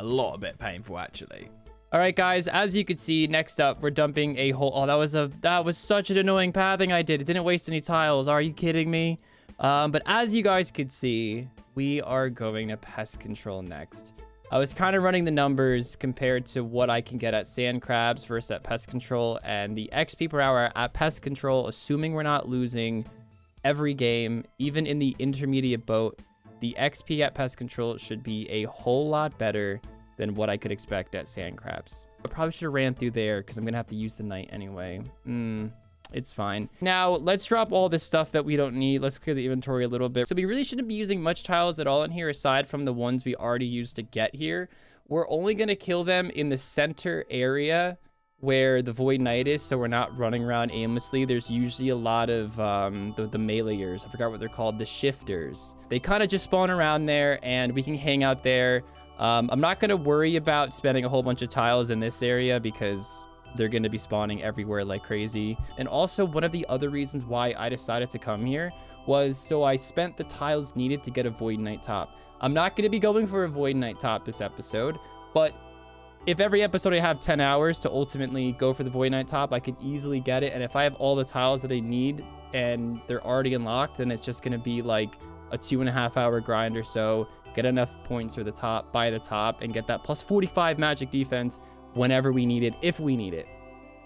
S1: A lot of bit painful, actually.
S2: All right, guys, as you can see, next up, we're dumping a whole... Oh, that was such an annoying pathing I did. It didn't waste any tiles. Are you kidding me? But as you guys could see, we are going to pest control next. I was kind of running the numbers compared to what I can get at sand crabs versus at pest control, and the XP per hour at pest control, assuming we're not losing every game, even in the intermediate boat, the XP at pest control should be a whole lot better than what I could expect at sand crabs. I probably should have ran through there because I'm gonna have to use the night anyway. It's fine. Now, let's drop all this stuff that we don't need. Let's clear the inventory a little bit. So we really shouldn't be using much tiles at all in here aside from the ones we already used to get here. We're only gonna kill them in the center area where the Void Knight is, so we're not running around aimlessly. There's usually a lot of the meleeers. I forgot what they're called, the shifters. They kind of just spawn around there, and we can hang out there. I'm not going to worry about spending a whole bunch of tiles in this area because they're going to be spawning everywhere like crazy. And also, one of the other reasons why I decided to come here was so I spent the tiles needed to get a Void Knight top. I'm not going to be going for a Void Knight top this episode, but if every episode I have 10 hours to ultimately go for the Void Knight top, I could easily get it. And if I have all the tiles that I need and they're already unlocked, then it's just going to be like a 2.5 hour grind or so. Get enough points for the top, buy the top, and get that plus 45 magic defense whenever we need it, if we need it.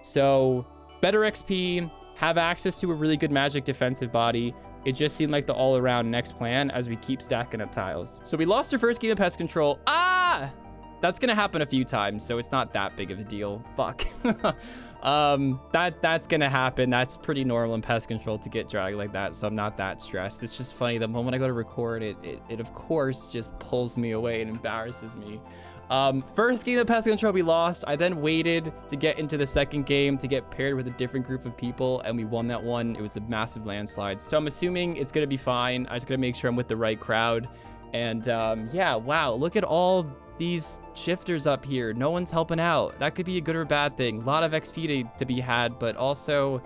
S2: So better XP, have access to a really good magic defensive body. It just seemed like the all-around next plan as we keep stacking up tiles. So we lost our first game of pest control. That's gonna happen a few times, so it's not that big of a deal. Fuck. That's gonna happen. That's pretty normal in pest control to get dragged like that, so I'm not that stressed. It's just funny, the moment I go to record it of course just pulls me away and embarrasses me. First game of pest control we lost. I then waited to get into the second game to get paired with a different group of people, and we won that one. It was a massive landslide, so I'm assuming it's gonna be fine. I just gotta make sure I'm with the right crowd. And yeah, wow, look at all these shifters up here. No one's helping out. That could be a good or bad thing. A lot of XP to be had, but also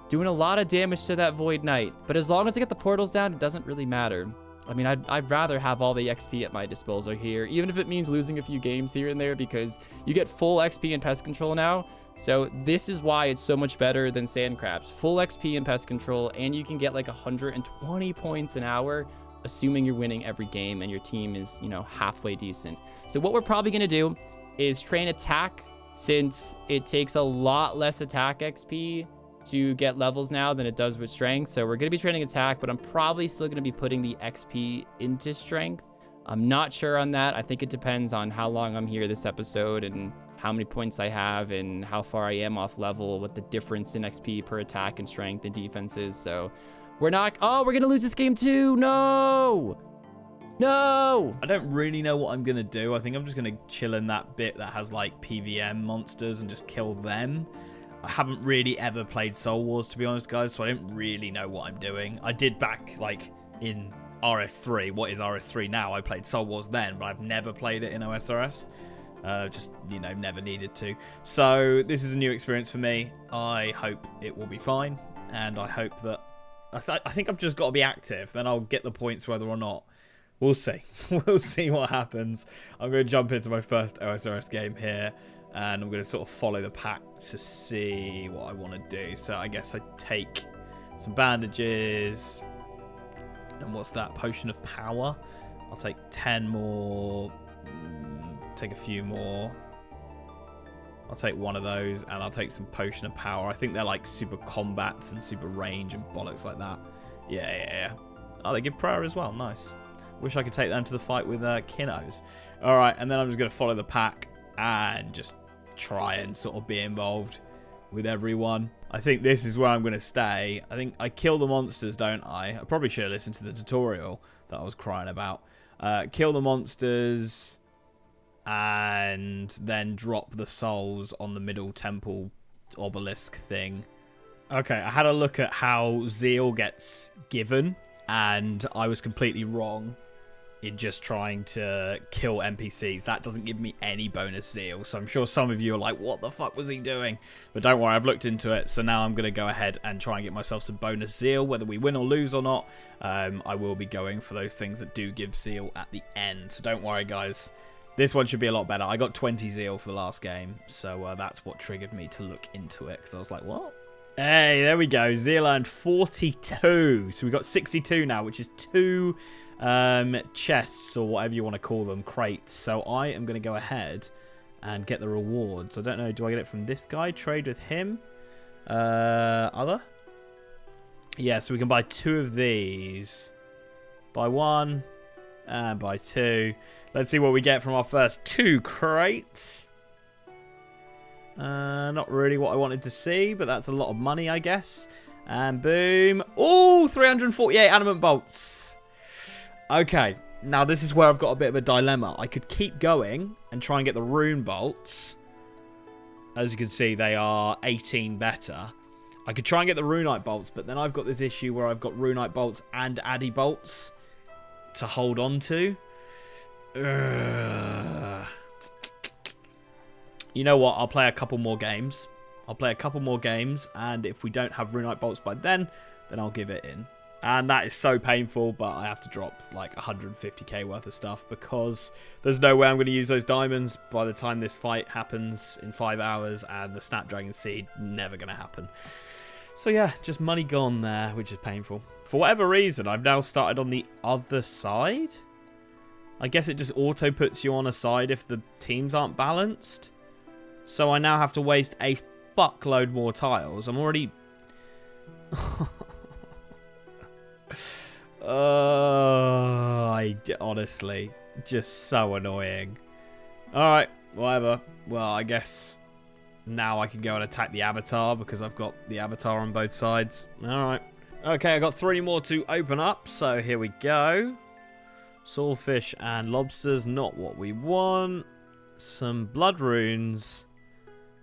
S2: doing a lot of damage to that Void Knight. But as long as I get the portals down, it doesn't really matter. I mean, I'd rather have all the XP at my disposal here, even if it means losing a few games here and there, because you get full XP in pest control now. So this is why it's so much better than sand crabs. Full XP in pest control, and you can get like 120 points an hour, assuming you're winning every game and your team is, you know, halfway decent. So what we're probably going to do is train attack, since it takes a lot less attack XP to get levels now than it does with strength. So we're going to be training attack, but I'm probably still going to be putting the XP into strength. I'm not sure on that. I think it depends on how long I'm here this episode and how many points I have and how far I am off level, what the difference in XP per attack and strength and defense is. So we're not... Oh, we're going to lose this game too. No. No.
S1: I don't really know what I'm going to do. I think I'm just going to chill in that bit that has like PVM monsters and just kill them. I haven't really ever played Soul Wars, to be honest, guys, so I don't really know what I'm doing. I did back like in RS3. What is RS3 now? I played Soul Wars then, but I've never played it in OSRS. Just, you know, never needed to. So this is a new experience for me. I hope it will be fine, and I hope that... I think I've just got to be active, then I'll get the points whether or not. We'll see. We'll see what happens. I'm going to jump into my first OSRS game here, and I'm going to sort of follow the pack to see what I want to do. So I guess I take some bandages. And what's that? Potion of power. I'll take 10 more. Take a few more. I'll take one of those, and I'll take some Potion of Power. I think they're like super combats and super range and bollocks like that. Yeah. Oh, they give prayer as well. Nice. Wish I could take them to the fight with Kinnos. All right, and then I'm just going to follow the pack and just try and sort of be involved with everyone. I think this is where I'm going to stay. I think I kill the monsters, don't I? I probably should have listened to the tutorial that I was crying about. Kill the monsters... and then drop the souls on the middle temple obelisk thing. Okay, I had a look at how zeal gets given, and I was completely wrong in just trying to kill NPCs. That doesn't give me any bonus zeal, so I'm sure some of you are like, what the fuck was he doing? But don't worry, I've looked into it, so now I'm going to go ahead and try and get myself some bonus zeal, whether we win or lose or not. I will be going for those things that do give zeal at the end, so don't worry, guys. This one should be a lot better. I got 20 zeal for the last game, so that's what triggered me to look into it, because I was like, what? Hey, there we go. Zeal earned 42. So we got 62 now, which is 2 chests, or whatever you want to call them, crates. So I am going to go ahead and get the rewards. I don't know, do I get it from this guy? Trade with him? Other? Yeah, so we can buy 2 of these. Buy 1 and buy 2. Let's see what we get from our first 2 crates. Not really what I wanted to see, but that's a lot of money, I guess. And boom. Oh, 348 animate bolts. Okay, now this is where I've got a bit of a dilemma. I could keep going and try and get the rune bolts. As you can see, they are 18 better. I could try and get the runite bolts, but then I've got this issue where I've got runite bolts and addy bolts to hold on to. You know what? I'll play a couple more games. And if we don't have runite bolts by then I'll give it in. And that is so painful, but I have to drop like 150k worth of stuff because there's no way I'm going to use those diamonds by the time this fight happens in 5 hours, and the Snapdragon Seed never going to happen. So yeah, just money gone there, which is painful. For whatever reason, I've now started on the other side. I guess it just auto puts you on a side if the teams aren't balanced. So I now have to waste a fuckload more tiles. I'm already... honestly, just so annoying. Alright, whatever. Well, I guess now I can go and attack the avatar because I've got the avatar on both sides. Alright. Okay, I got 3 more to open up, so here we go. Swordfish and lobsters, not what we want. Some blood runes.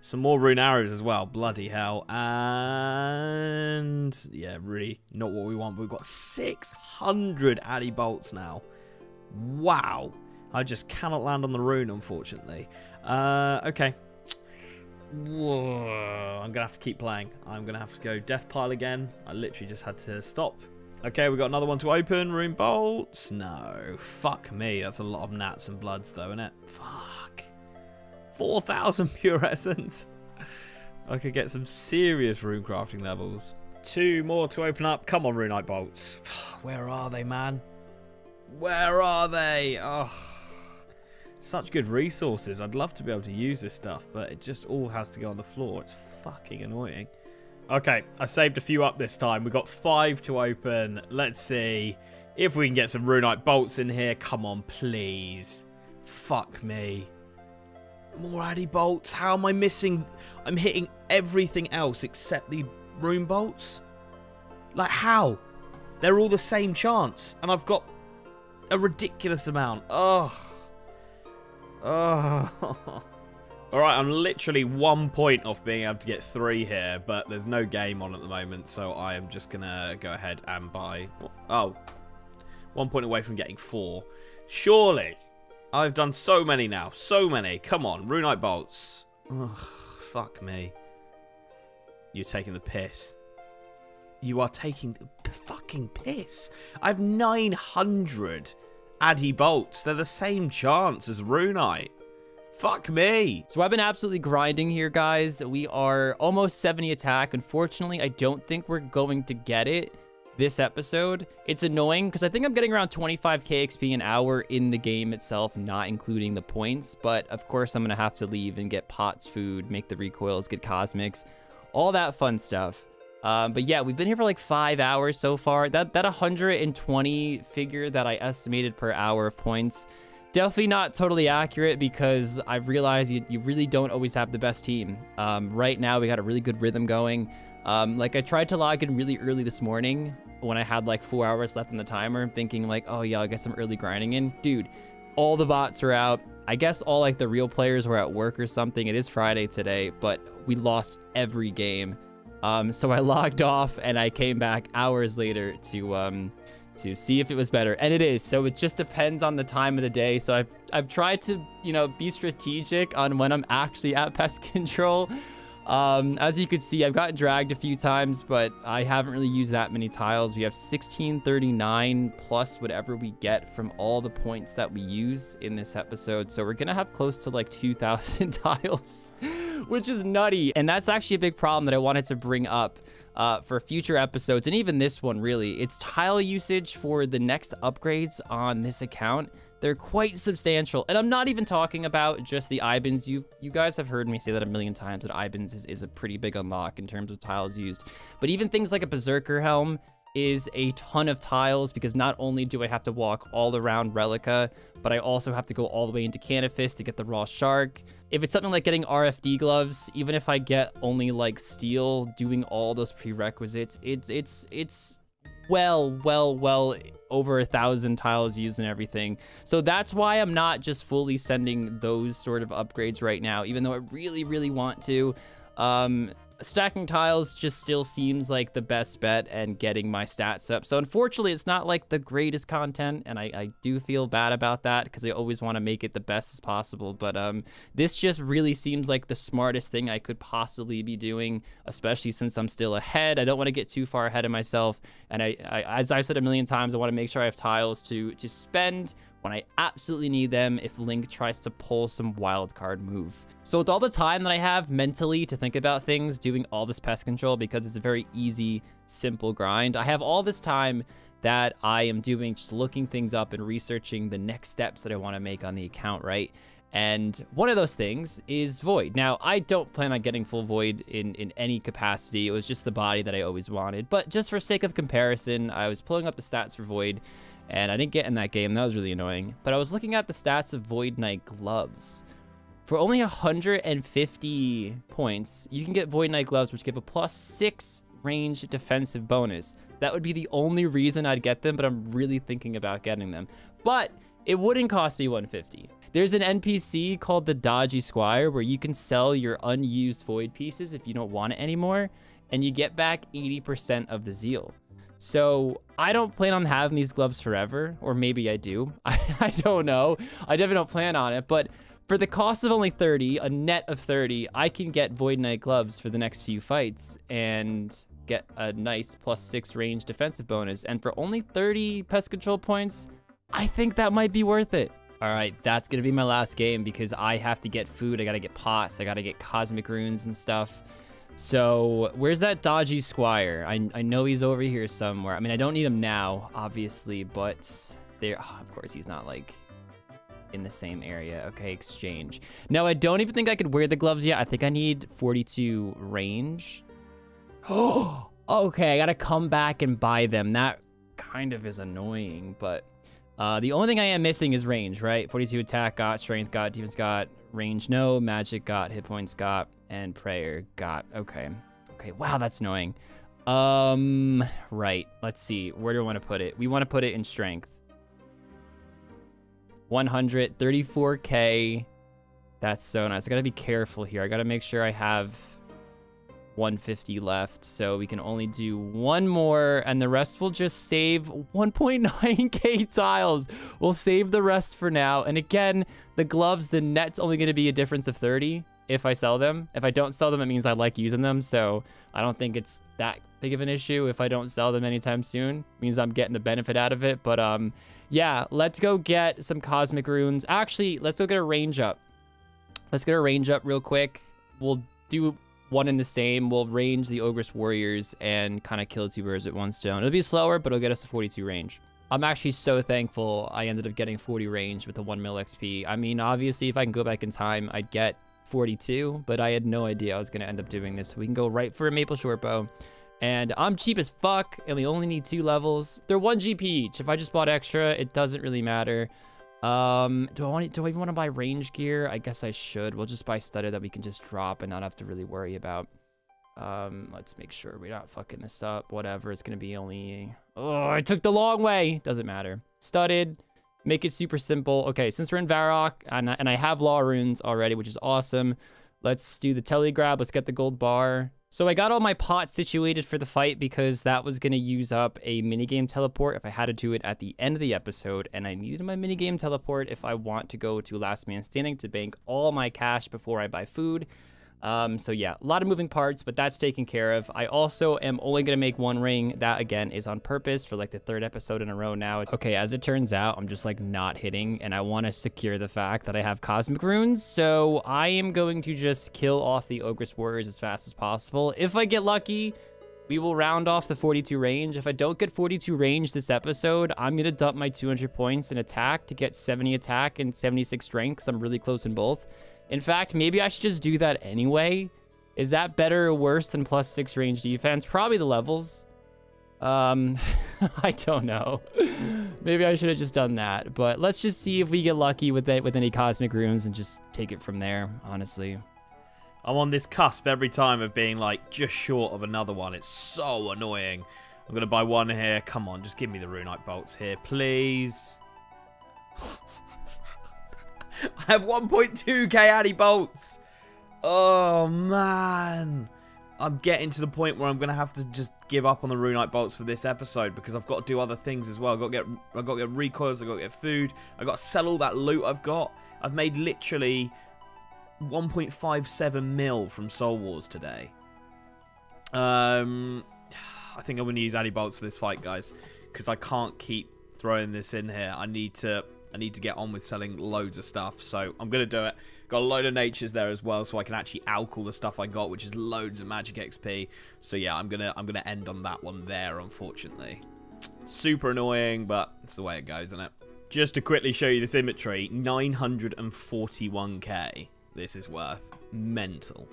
S1: Some more rune arrows as well. Bloody hell. And yeah, really not what we want. But we've got 600 addy bolts now. Wow. I just cannot land on the rune, unfortunately. Okay. Whoa. I'm going to have to keep playing. I'm going to have to go death pile again. I literally just had to stop. Okay, we got another one to open. Rune bolts. No. Fuck me. That's a lot of gnats and bloods, though, isn't it? Fuck. 4,000 pure essence. I could get some serious rune crafting levels. 2 more to open up. Come on, runite bolts. Where are they, man? Where are they? Oh, such good resources. I'd love to be able to use this stuff, but it just all has to go on the floor. It's fucking annoying. Okay, I saved a few up this time. We've got 5 to open. Let's see if we can get some runite bolts in here. Come on, please. Fuck me. More addy bolts. How am I missing? I'm hitting everything else except the rune bolts. Like, how? They're all the same chance, and I've got a ridiculous amount. Oh. Oh. Alright, I'm literally 1 point off being able to get 3 here, but there's no game on at the moment, so I am just going to go ahead and buy... Oh. 1 point away from getting 4. Surely. I've done so many now. So many. Come on. Runite bolts. Ugh, fuck me. You're taking the piss. You are taking the fucking piss. I have 900 addy bolts. They're the same chance as runite. Fuck me.
S2: So I've been absolutely grinding here, guys. We are almost 70 attack. Unfortunately, I don't think we're going to get it this episode. It's annoying because I think I'm getting around 25k XP an hour in the game itself, not including the points. But of course, I'm going to have to leave and get pots, food, make the recoils, get cosmics, all that fun stuff. But yeah, we've been here for like 5 hours so far. That 120 figure that I estimated per hour of points, definitely not totally accurate because I've realized you really don't always have the best team. Right now, we got a really good rhythm going. Like I tried to log in really early this morning when I had like 4 hours left on the timer, thinking like, oh yeah, I'll get some early grinding in. Dude, all the bots are out. I guess all like the real players were at work or something. It is Friday today, but we lost every game. So I logged off and I came back hours later to see if it was better, and it is. So it just depends on the time of the day. So I've tried to, you know, be strategic on when I'm actually at pest control. As you can see, I've gotten dragged a few times, but I haven't really used that many tiles. We have 1639 plus whatever we get from all the points that we use in this episode. So we're going to have close to like 2,000 tiles, which is nutty. And that's actually a big problem that I wanted to bring up for future episodes. And even this one, really, it's tile usage for the next upgrades on this account. They're quite substantial. And I'm not even talking about just the Ibans. You guys have heard me say that a million times, that Ibans is a pretty big unlock in terms of tiles used. But even things like a Berserker Helm is a ton of tiles, because not only do I have to walk all around Relica, but I also have to go all the way into Canifis to get the Raw Shark. If it's something like getting RFD gloves, even if I get only like steel, doing all those prerequisites, it's well over 1,000 tiles used and everything. So that's why I'm not just fully sending those sort of upgrades right now, even though I really want to. Stacking tiles just still seems like the best bet and getting my stats up. So unfortunately, it's not like the greatest content, and I do feel bad about that, because I always want to make it the best as possible. But this just really seems like the smartest thing I could possibly be doing, especially since I'm still ahead. I don't want to get too far ahead of myself, and I as I've said a million times, I want to make sure I have tiles to spend when I absolutely need them if Link tries to pull some wild card move. So with all the time that I have mentally to think about things, doing all this pest control, because it's a very easy, simple grind, I have all this time that I am doing just looking things up and researching the next steps that I want to make on the account, right? And one of those things is Void. Now, I don't plan on getting full Void in any capacity. It was just the body that I always wanted. But just for sake of comparison, I was pulling up the stats for Void, and I didn't get in that game. That was really annoying. But I was looking at the stats of Void Knight gloves. For only 150 points, you can get Void Knight gloves, which give a +6 range defensive bonus. That would be the only reason I'd get them, but I'm really thinking about getting them. But it wouldn't cost me 150. There's an NPC called the Dodgy Squire where you can sell your unused Void pieces if you don't want it anymore, and you get back 80% of the Zeal. So I don't plan on having these gloves forever, or maybe I do. I don't know. I definitely don't plan on it, but for the cost of only 30, a net of 30, I can get Void Knight gloves for the next few fights and get a nice +6 range defensive bonus. And for only 30 pest control points, I think that might be worth it. All right, that's going to be my last game, because I have to get food. I got to get pots. I got to get cosmic runes and stuff. So where's that Dodgy Squire? I know he's over here somewhere. I mean, I don't need him now, obviously, but there, oh, of course, he's not like in the same area. Okay, exchange. No, I don't even think I could wear the gloves yet. I think I need 42 range. Oh, okay, I got to come back and buy them. That kind of is annoying, but the only thing I am missing is range, right? 42 attack got, strength got, defense got, range no, magic got, hit points got, and prayer got. Okay. Okay, wow, that's annoying. Right. Let's see. Where do I want to put it? We want to put it in strength. 134k. That's so nice. I gotta be careful here. I gotta make sure I have 150 left, so we can only do one more, and the rest will just save 1.9k tiles. We'll save the rest for now. And again, the gloves, the net's only going to be a difference of 30 if I sell them. If I don't sell them, it means I like using them, so I don't think it's that big of an issue if I don't sell them anytime soon. It means I'm getting the benefit out of it. But yeah, let's go get some cosmic runes. Actually, let's go get a range up. Let's get a range up real quick. We'll do one in the same. We'll range the Ogress Warriors and kind of kill two birds with one stone. It'll be slower, but it'll get us to 42 range. I'm actually so thankful I ended up getting 40 range with the 1 mil XP. I mean, obviously, if I can go back in time, I'd get 42, but I had no idea I was going to end up doing this. We can go right for a Maple Shortbow. And I'm cheap as fuck, and we only need 2 levels. They're 1 GP each. If I just bought extra, it doesn't really matter. Do I even want to buy range gear? I guess I should. We'll just buy studded that we can just drop and not have to really worry about. Let's make sure we're not fucking this up. Whatever, it's gonna be only... Oh, I took the long way. Doesn't matter. Studded. Make it super simple. Okay, since we're in Varrock, and I have Law Runes already, which is awesome. Let's do the telegrab. Let's get the gold bar. So I got all my pots situated for the fight because that was going to use up a minigame teleport if I had to do it at the end of the episode. And I needed my minigame teleport if I want to go to Last Man Standing to bank all my cash before I buy food.
S3: So yeah, a lot of moving parts, but that's taken care of. I also am only going to make one ring. That again is on purpose for like the 3rd episode in a row now. Okay, as it turns out, I'm just like not hitting, and I want to secure the fact that I have cosmic runes. So I am going to just kill off the Ogress Warriors as fast as possible. If I get lucky, we will round off the 42 range. If I don't get 42 range this episode, I'm going to dump my 200 points in attack to get 70 attack and 76 strength, because I'm really close in both. In fact, maybe I should just do that anyway. Is that better or worse than +6 range defense? Probably the levels. I don't know. Maybe I should have just done that. But let's just see if we get lucky with any cosmic runes and just take it from there, honestly.
S4: I'm on this cusp every time of being like just short of another one. It's so annoying. I'm going to buy one here. Come on, just give me the Runite bolts here, please. I have 1.2k addy bolts. Oh, man. I'm getting to the point where I'm going to have to just give up on the Runite bolts for this episode because I've got to do other things as well. I've got to get recoils. I've got to get food. I've got to sell all that loot I've got. I've made literally 1.57 mil from Soul Wars today. I think I'm going to use addy bolts for this fight, guys, because I can't keep throwing this in here. I need to get on with selling loads of stuff, so I'm gonna do it. Got a load of natures there as well, so I can actually alch all the stuff I got, which is loads of magic XP. So yeah, I'm gonna end on that one there, unfortunately. Super annoying, but it's the way it goes, isn't it? Just to quickly show you this inventory, 941k. This is worth mental.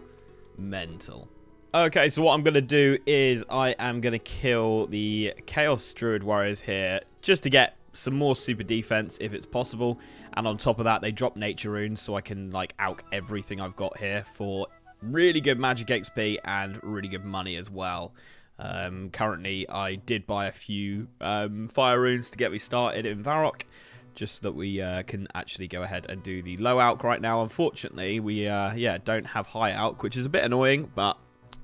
S4: Okay, so what I'm gonna do is I am gonna kill the Chaos Druid Warriors here, just to get some more super defense if it's possible, and on top of that they drop nature runes, so I can like alch everything I've got here for really good magic XP and really good money as well. Currently I did buy a few fire runes to get me started in Varrock, just so that we can actually go ahead and do the low alch right now. Unfortunately we don't have high alch, which is a bit annoying, but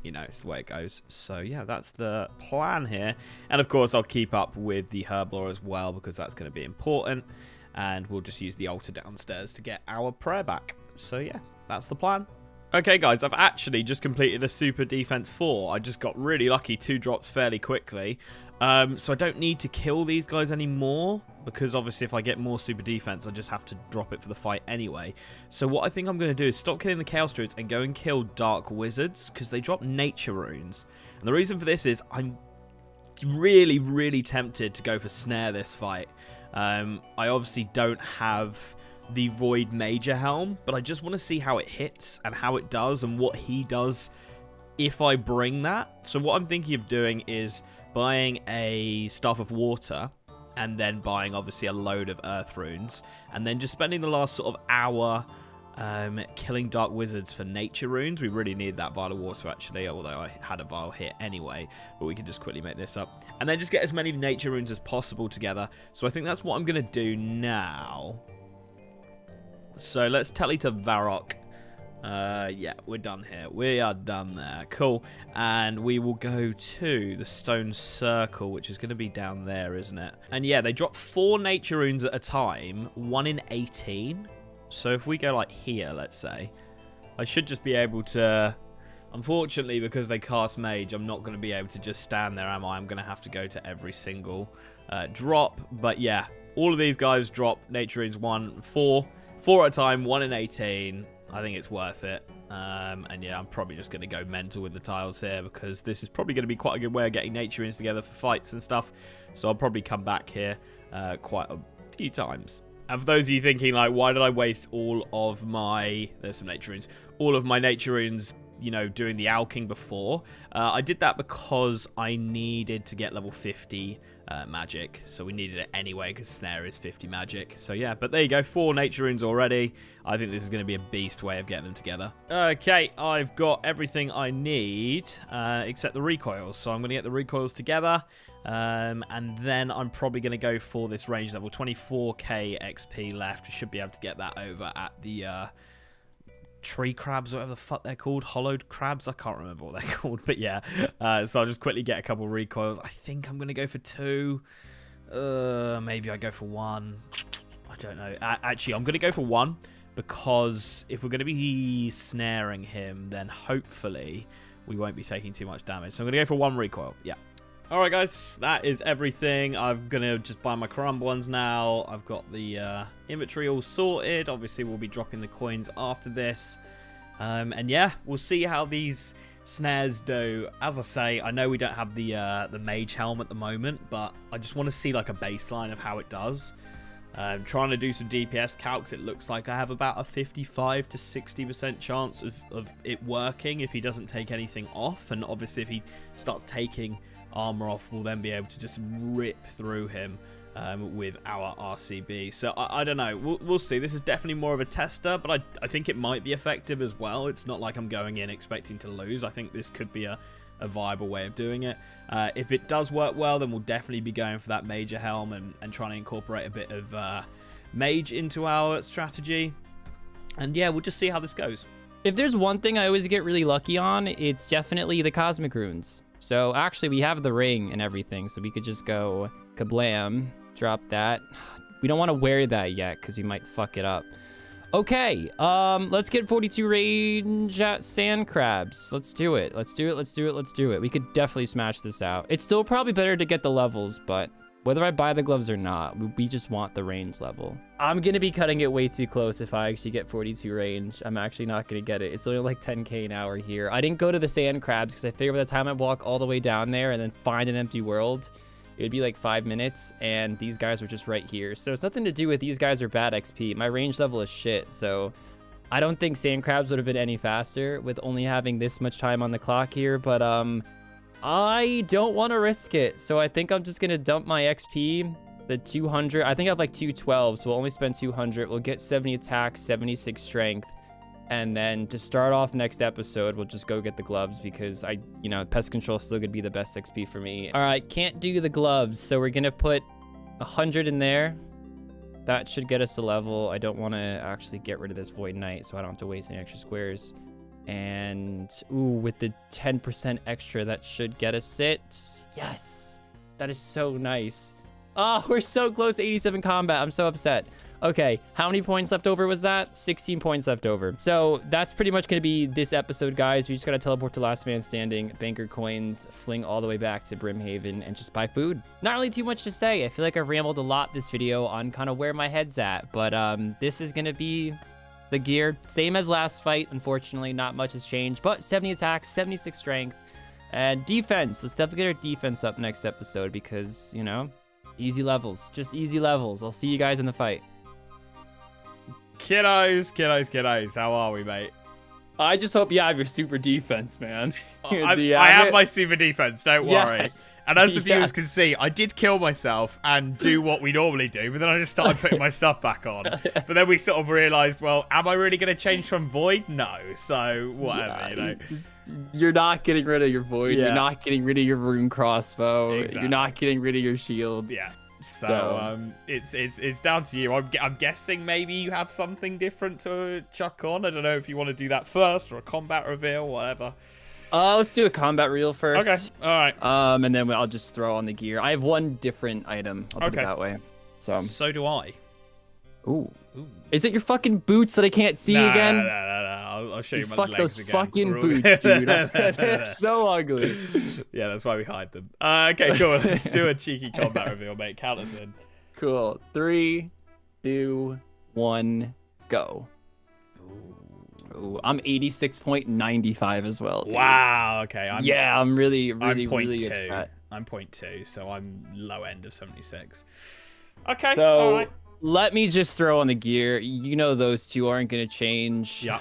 S4: you know, it's the way it goes. So yeah, that's the plan here. And of course, I'll keep up with the Herblore as well, because that's going to be important. And we'll just use the altar downstairs to get our prayer back. So yeah, that's the plan. Okay, guys, I've actually just completed a Super Defense 4. I just got really lucky, 2 drops fairly quickly. So I don't need to kill these guys anymore, because obviously if I get more super defense, I just have to drop it for the fight anyway. So what I think I'm going to do is stop killing the Chaos Druids and go and kill Dark Wizards, because they drop nature runes. And the reason for this is I'm really tempted to go for Snare this fight. I obviously don't have the Void Major Helm, but I just want to see how it hits and how it does and what he does if I bring that. So what I'm thinking of doing is buying a Staff of Water, and then buying obviously a load of Earth Runes, and then just spending the last sort of hour killing Dark Wizards for Nature Runes. We really need that Vial of Water actually, although I had a vial here anyway, but we can just quickly make this up. And then just get as many Nature Runes as possible together. So I think that's what I'm going to do now. So let's tally to Varrock. Yeah, we're done here. We are done there. Cool. And we will go to the Stone Circle, which is going to be down there, isn't it? And yeah, they drop 4 nature runes at a time, 1 in 18. So if we go like here, let's say, I should just be able to... Unfortunately, because they cast Mage, I'm not going to be able to just stand there, am I? I'm going to have to go to every single drop. But yeah, all of these guys drop nature runes 4 at a time, 1 in 18. I think it's worth it. And yeah, I'm probably just going to go mental with the tiles here, because this is probably going to be quite a good way of getting nature runes together for fights and stuff. So I'll probably come back here quite a few times. And for those of you thinking, like, why did I waste all of my... There's some nature runes. All of my nature runes, you know, doing the alching before. I did that because I needed to get level 50 magic. So we needed it anyway, because Snare is 50 magic. So yeah, but there you go. 4 nature runes already. I think this is going to be a beast way of getting them together. Okay, I've got everything I need, except the recoils. So I'm going to get the recoils together. And then I'm probably going to go for this range level. 24k XP left. We should be able to get that over at the... tree crabs, whatever the fuck they're called, hollowed crabs, I can't remember what they're called, but yeah, so I'll just quickly get a couple of recoils. I think I'm gonna go for 2, maybe I go for 1, I don't know. Actually, I'm gonna go for 1,
S1: because if we're going to be snaring him, then hopefully we won't be taking too much damage. So I'm going to go for 1 recoil. Yeah. Alright guys, that is everything. I'm going to just buy my crumb ones now. I've got the inventory all sorted. Obviously, we'll be dropping the coins after this. And yeah, we'll see how these snares do. As I say, I know we don't have the mage helm at the moment, but I just want to see like a baseline of how it does. Trying to do some DPS calcs, it looks like I have about a 55 to 60% chance of it working if he doesn't take anything off. And obviously if he starts taking armor off, we'll then be able to just rip through him with our RCB. So I don't know, we'll see. This is definitely more of a tester, but I think it might be effective as well. It's not like I'm going in expecting to lose. I think this could be a viable way of doing it. If it does work well, then we'll definitely be going for that major helm and trying to incorporate a bit of mage into our strategy. And yeah, we'll just see how this goes.
S2: If there's one thing I always get really lucky on, it's definitely the cosmic runes. So actually we have the ring and everything, so we could just go kablam, drop that. We don't want to wear that yet because we might fuck it up. Okay, let's get 42 range at sand crabs. Let's do it. Let's do it. We could definitely smash this out. It's still probably better to get the levels, but whether I buy the gloves or not, we just want the range level. I'm gonna be cutting it way too close if I actually get 42 range. I'm actually not gonna get it. It's only like 10k an hour here. I didn't go to the sand crabs because I figured by the time I walk all the way down there and then find an empty world, it would be like 5 minutes, and these guys were just right here. So it's nothing to do with these guys are bad XP. My range level is shit, so I don't think sand crabs would have been any faster with only having this much time on the clock here, but I don't want to risk it. So I think I'm just going to dump my XP, the 200. I think I have like 212, so we'll only spend 200. We'll get 70 attack, 76 strength. And then to start off next episode, we'll just go get the gloves because pest control is still going to be the best XP for me. All right, can't do the gloves. So we're going to put 100 in there. That should get us a level. I don't want to actually get rid of this Void Knight, so I don't have to waste any extra squares. And, ooh, with the 10% extra, that should get us it. Yes, that is so nice. Oh, we're so close to 87 combat. I'm so upset. Okay, how many points left over was that? 16 points left over. So that's pretty much going to be this episode, guys. We just got to teleport to last man standing, banker coins, fling all the way back to Brimhaven, and just buy food. Not really too much to say. I feel like I've rambled a lot this video on kind of where my head's at, but this is going to be the gear. Same as last fight, unfortunately. Not much has changed, but 70 attacks, 76 strength, and defense. Let's definitely get our defense up next episode because, easy levels. Just easy levels. I'll see you guys in the fight.
S4: Kiddos, how are we, mate?
S3: I just hope you have your super defense, man.
S4: I have my super defense, don't worry.
S3: Yes.
S4: And as the viewers can see, I did kill myself and do what we normally do, but then I just started putting my stuff back on. But then we sort of realized, well, am I really going to change from Void? No. So, whatever,
S3: You're not getting rid of your Void.
S4: Yeah.
S3: You're not getting rid of your rune crossbow.
S4: Exactly.
S3: You're not getting rid of your shield.
S4: Yeah. So it's down to you. I'm guessing maybe you have something different to chuck on. I don't know if you want to do that first or a combat reveal, whatever.
S3: Let's do a combat reel first.
S4: Okay. All right.
S3: And then I'll just throw on the gear. I have one different item. I'll put it that way.
S1: So do I.
S3: Ooh. Is it your fucking boots that I can't see again?
S4: No. I'll show you my
S3: fuck
S4: legs
S3: those
S4: again.
S3: fucking boots, dude. They're so ugly.
S4: Yeah, that's why we hide them. Okay, cool. Let's do a cheeky combat reveal, mate. Count us in.
S3: Cool. 3, 2, 1, go. Ooh, I'm 86.95 as well, dude.
S4: Wow. Okay.
S3: I'm really
S4: .2.
S3: upset.
S4: I'm 0.2, so I'm low end of 76. Okay.
S3: So
S4: all right.
S3: let me just throw on the gear. Those two aren't gonna change.
S4: Yeah.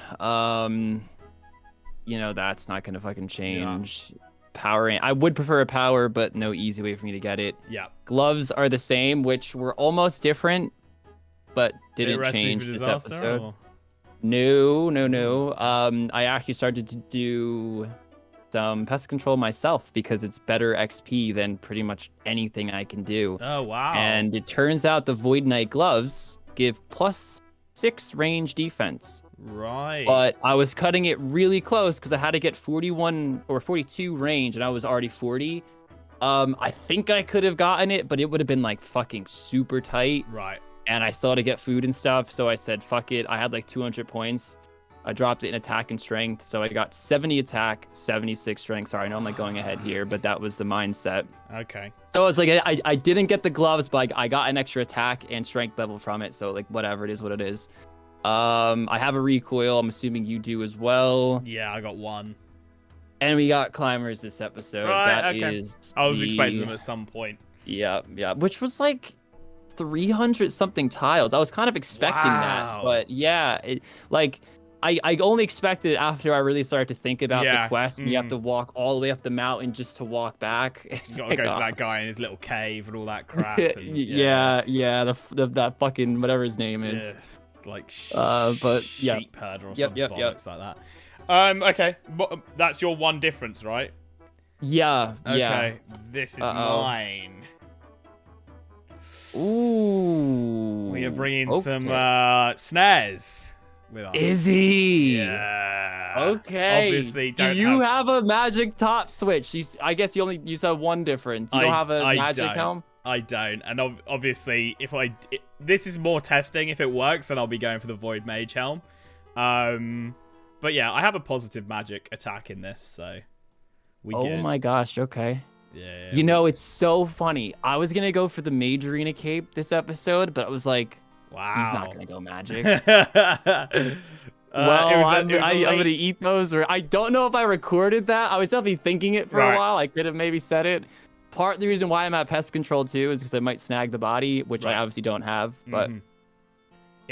S3: That's not gonna fucking change. Yeah. Power. I would prefer a power, but no easy way for me to get it.
S4: Yeah.
S3: Gloves are the same, which were almost different, but didn't change this episode.
S4: Or?
S3: No. I actually started to do some pest control myself because it's better XP than pretty much anything I can do.
S4: Oh, wow.
S3: And it turns out the Void Knight gloves give +6 range defense.
S4: Right.
S3: But I was cutting it really close because I had to get 41 or 42 range and I was already 40. I think I could have gotten it, but it would have been like fucking super tight.
S4: Right.
S3: and I still had to get food and stuff. So I said, fuck it. I had like 200 points. I dropped it in attack and strength. So I got 70 attack, 76 strength. Sorry, I know I'm like going ahead here, but that was the mindset.
S4: Okay.
S3: So it's like I didn't get the gloves, but I got an extra attack and strength level from it. So like whatever, it is what it is. I have a recoil. I'm assuming you do as well.
S4: Yeah, I got 1.
S3: And we got climbers this episode.
S4: Right,
S3: That
S4: okay.
S3: is
S4: I was
S3: the-
S4: expecting them at some point.
S3: Yeah, which was like 300 something tiles. I was kind of expecting
S4: Wow.
S3: that, but yeah, I only expected it after I really started to think about
S4: Yeah,
S3: the quest, and you have to walk all the way up the mountain just to walk back. It's
S4: You gotta
S3: like,
S4: go to
S3: oh.
S4: that guy in his little cave and all that crap. And,
S3: yeah, that fucking whatever his name is.
S4: yeah, like
S3: but yeah.
S4: sheep herder or
S3: Yep,
S4: something
S3: yep, yep.
S4: bollocks like that. Okay, that's your one difference, right?
S3: Yeah, yeah.
S4: Okay, this is mine.
S3: Ooh.
S4: We are bringing
S3: okay.
S4: some snares with us.
S3: Is he?
S4: Yeah.
S3: Okay.
S4: Obviously,
S3: do
S4: don't
S3: you have a magic top switch? I guess you said one difference. You don't have a magic
S4: don't.
S3: helm?
S4: I don't, and obviously, this is more testing. If it works, then I'll be going for the Void Mage helm. But yeah, I have a positive magic attack in this, so we
S3: Oh
S4: good.
S3: my gosh, okay.
S4: Yeah.
S3: You know, it's so funny. I was going to go for the Mage Arena cape this episode, but I was like,
S4: Wow.
S3: he's not going to go magic.
S4: Well,
S3: I'm going to eat those. Or I don't know if I recorded that. I was definitely thinking it for a while. I could have maybe said it. Part of the reason why I'm at pest control too is because I might snag the body, which I obviously don't have. But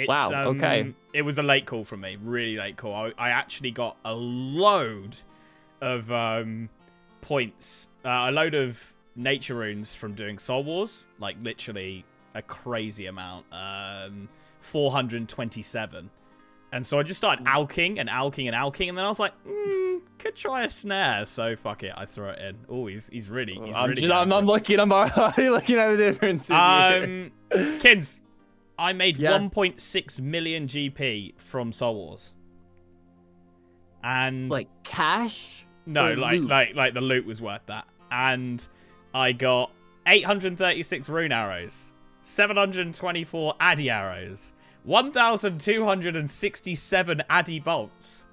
S3: wow, okay.
S4: It was a late call from me, really late call. I actually got a load of points, a load of nature runes from doing Soul Wars, like literally a crazy amount, 427. And so I just started alking and alking and alking, and then I was like, could try a snare. So fuck it, I throw it in. Oh, he's really.
S3: I'm looking. I'm already looking at the differences.
S4: Kids, I made
S3: Yes.
S4: 1.6 million GP from Soul Wars. And
S3: like cash?
S4: no,
S3: or
S4: like
S3: loot?
S4: the loot was worth that. And I got 836 rune arrows, 724 addy arrows, 1,267 addy bolts,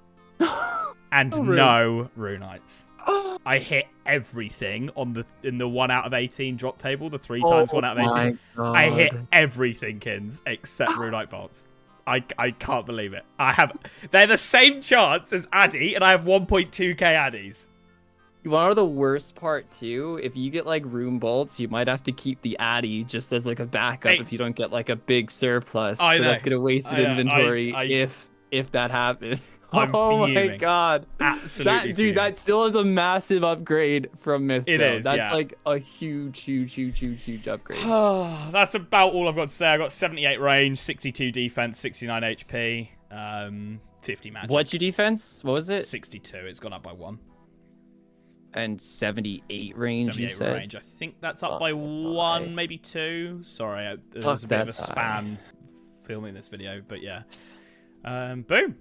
S4: and no runites. I hit everything in the 1 out of 18 drop table, the 3 times 1 out of 18. I hit everything, Kins, except runite bolts. I can't believe it. They're the same chance as Addy, and I have 1.2k Addies.
S3: You want to know the worst part too? If you get like rune bolts, you might have to keep the Addy just as like a backup if you don't get like a big surplus.
S4: I
S3: so
S4: know.
S3: that's gonna waste your inventory if that happens. Oh
S4: fuming.
S3: my god.
S4: Absolutely.
S3: Dude, that still is a massive upgrade from Myth.
S4: It is,
S3: That's
S4: yeah.
S3: like a huge upgrade.
S4: That's about all I've got to say. I got 78 range, 62 defense, 69 HP, 50 magic.
S3: What's your defense? What was it?
S4: 62. It's gone up by 1.
S3: And 78 range,
S4: 78
S3: you said?
S4: range. I think that's up
S3: Fuck,
S4: by
S3: that's
S4: 1,
S3: high.
S4: maybe 2. Sorry, there
S3: Fuck,
S4: was a bit of a
S3: that's
S4: span filming this video, but yeah. Boom.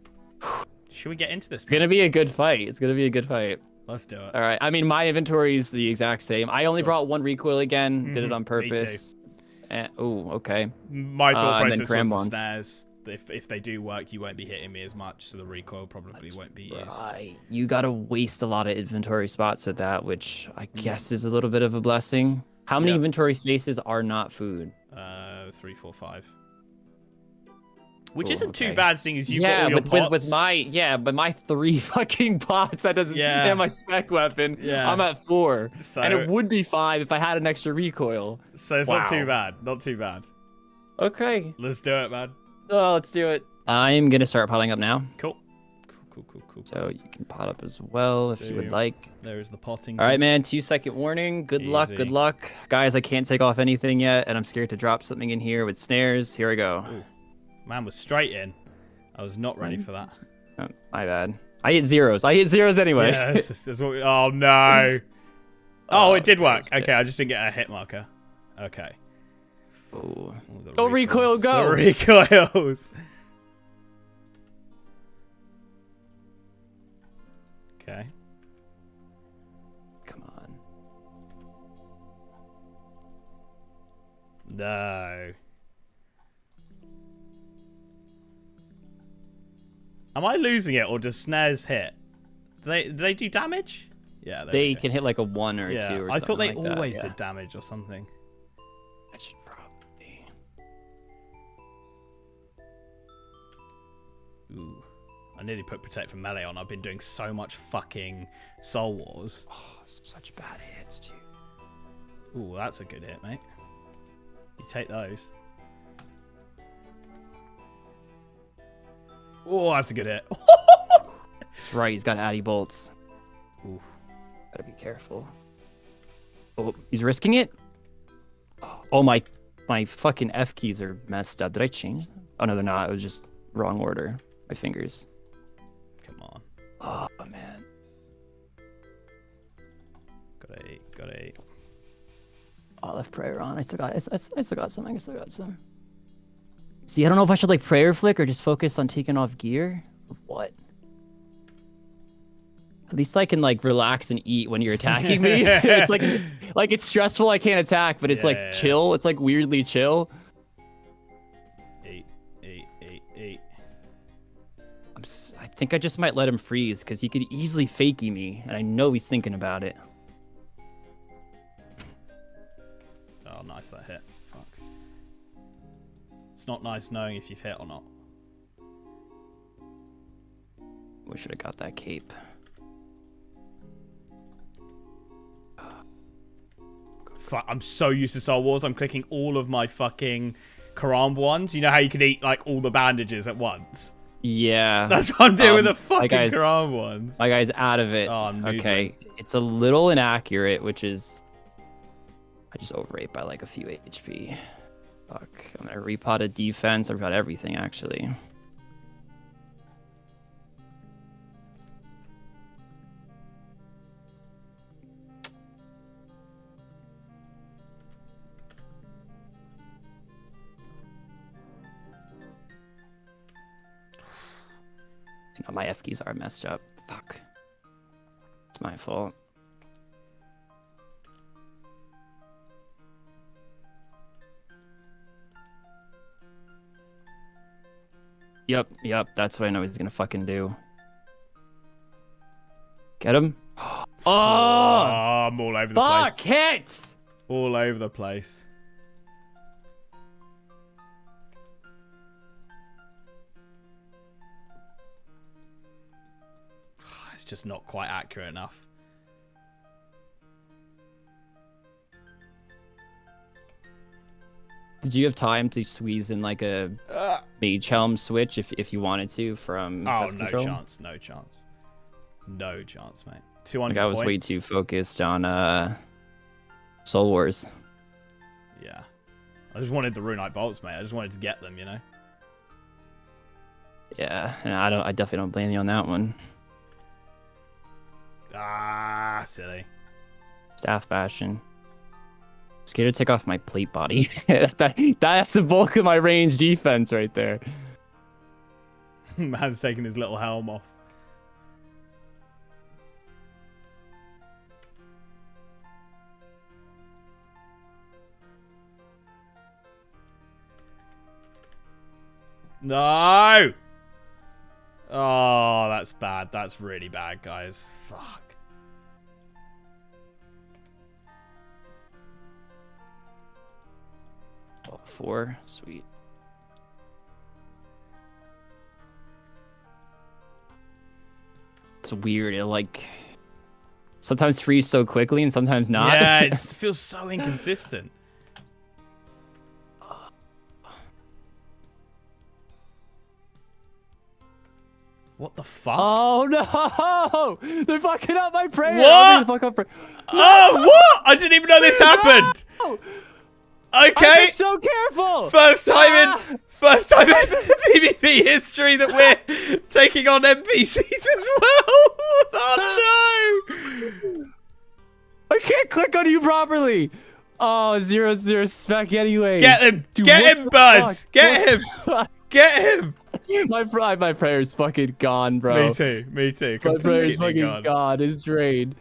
S4: Should we get into this?
S3: It's gonna be a good fight. It's gonna be a good fight.
S4: Let's do it.
S3: All right. I mean, my inventory is the exact same. I only brought one recoil again. Did it on
S4: Me too.
S3: purpose. Oh, okay.
S4: My thought
S3: and then
S4: process
S3: cram
S4: was the
S3: ones.
S4: snares. If they do work, you won't be hitting me as much, so the recoil probably won't be used.
S3: Right. You gotta waste a lot of inventory spots with that, which I guess is a little bit of a blessing. How many
S4: Yeah.
S3: inventory spaces are not food?
S4: 3, 4, 5. Which
S3: Cool,
S4: isn't too
S3: okay.
S4: bad, seeing as you've got all your pots.
S3: with my 3 fucking pots, that doesn't and my spec weapon.
S4: Yeah.
S3: I'm at 4.
S4: So,
S3: And it would be 5 if I had an extra recoil.
S4: so it's not too bad. Not too bad.
S3: Okay.
S4: Let's do it, man.
S3: Oh, let's do it. I'm gonna start potting up now.
S4: Cool. Cool.
S3: So you can pot up as well if you would
S4: Boom.
S3: like.
S4: There is the potting.
S3: All right, man. 2-second warning. Good luck.
S4: Easy.
S3: Good luck. Guys, I can't take off anything yet, and I'm scared to drop something in here with snares. Here we go.
S4: Ooh. Man was straight in. I was not ready for that.
S3: Oh, my bad. I hit zeros. Anyway.
S4: Yeah, this is what oh, no. Oh, it did work.
S3: shit.
S4: Okay, I just didn't get a hit marker. Okay.
S3: Oh.
S4: The
S3: Go recoil, go.
S4: The recoils. Okay.
S3: Come on.
S4: No. Am I losing it or does snares hit? Do they do damage? Yeah,
S3: they can hit like a 1 or a 2 or
S4: I thought they
S3: something like
S4: always
S3: that,
S4: did damage or something.
S3: I should probably.
S4: Ooh. I nearly put Protect from Melee on. I've been doing so much fucking Soul Wars.
S3: Oh, such bad hits, dude.
S4: Ooh, that's a good hit, mate. You take those. Oh, that's a good hit.
S3: That's right, he's got Addy bolts.
S4: Ooh.
S3: Gotta be careful. Oh, he's risking it? Oh, my fucking F keys are messed up. Did I change them? Oh, no, they're not. It was just wrong order. My fingers.
S4: Come on.
S3: Oh, man.
S4: Got eight.
S3: Oh, left prayer on. I still got something. I still got some. See, I don't know if I should like prayer flick or just focus on taking off gear. Or what? At least I can like relax and eat when you're attacking me. It's like it's stressful. I can't attack, but it's like chill. It's like weirdly chill.
S4: 8.
S3: I think I just might let him freeze because he could easily fakey me, and I know he's thinking about it.
S4: Oh, nice, that hit. Fuck. It's not nice knowing if you've hit or not.
S3: We should have got that cape.
S4: Fuck, I'm so used to Soul Wars. I'm clicking all of my fucking Karamba ones. You know how you can eat like all the bandages at once?
S3: Yeah.
S4: That's what I'm doing with the fucking
S3: guy's,
S4: Karamba ones.
S3: My guy's out of it.
S4: Oh, I'm
S3: okay. It's a little inaccurate, which is... I just overate by like a few HP. Fuck. I'm gonna repot a defense. I've got everything, actually. My F keys are messed up. Fuck. It's my fault. Yep, that's what I know he's gonna fucking do. Get him? Oh!
S4: I'm all over the place.
S3: Fuck, hit!
S4: All over the place. It's just not quite accurate enough.
S3: Did you have time to squeeze in like a mage helm switch if you wanted to from pest control?
S4: No chance, mate. 200
S3: like I was
S4: points.
S3: way too focused on Soul Wars.
S4: Yeah, I just wanted the Runite bolts, mate. I just wanted to get them, you know.
S3: Yeah, and I definitely don't blame you on that one.
S4: Ah, silly.
S3: Staff Bastion. Scared to take off my plate body. That's the bulk of my range defense right there.
S4: Man's taking his little helm off. No! Oh, that's bad. That's really bad, guys. Fuck.
S3: Oh, 4. Sweet. It's weird. It like sometimes freeze so quickly and sometimes not.
S4: Yeah, it feels so inconsistent. What the fuck?
S3: Oh no! They're fucking up my prayer.
S4: What?
S3: Fuck up
S4: Oh, what? I didn't even know this happened. Okay.
S3: I'm so careful.
S4: First time in PvP history that we're taking on NPCs as well. Oh no!
S3: I can't click on you properly. Oh, 0-0 spec anyway.
S4: Get him!
S3: Dude,
S4: Get him, buds!
S3: fuck?
S4: Get him! Get him!
S3: My prayer's fucking gone, bro.
S4: Me too.
S3: My
S4: Completely
S3: prayer's fucking gone. It's drained.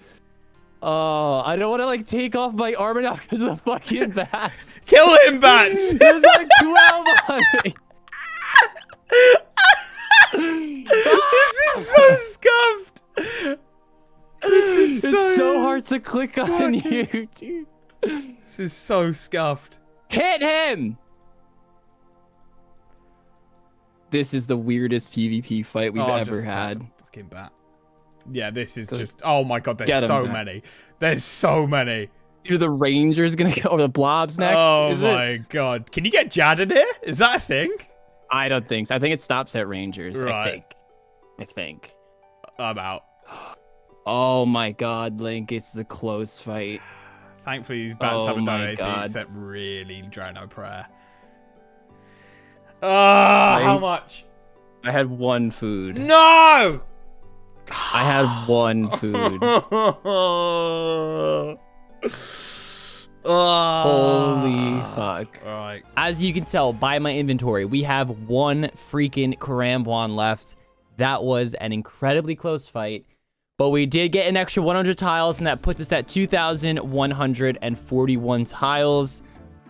S3: Oh, I don't want to like take off my armor now because of the fucking bats.
S4: Kill him, bats!
S3: There's like 12 on me.
S1: is so scuffed.
S3: It's so hard to click on you, dude.
S1: This is so scuffed.
S2: Hit him! This is the weirdest PvP fight we've ever had.
S1: Fucking bat. Yeah, this is just. Oh my god, there's
S2: Get him
S1: so
S2: back.
S1: many. There's so many.
S2: Dude, the Ranger's gonna go, or the Blob's next.
S1: Oh
S2: is
S1: my god. Can you get Jad in here? Is that a thing?
S2: I don't think so. I think it stops at Rangers.
S1: Right.
S2: I think.
S1: I'm out.
S2: Oh my god, Link, it's a close fight.
S1: Thankfully, these bats
S2: Oh
S1: haven't done
S2: my
S1: anything
S2: God.
S1: except really drown out prayer. How much?
S2: I had one food.
S1: No!
S2: I had one food. Holy fuck.
S1: All right.
S3: As you can tell by my inventory, we have one freaking Karambwan left. That was an incredibly close fight, but we did get an extra 100 tiles, and that puts us at 2,141 tiles.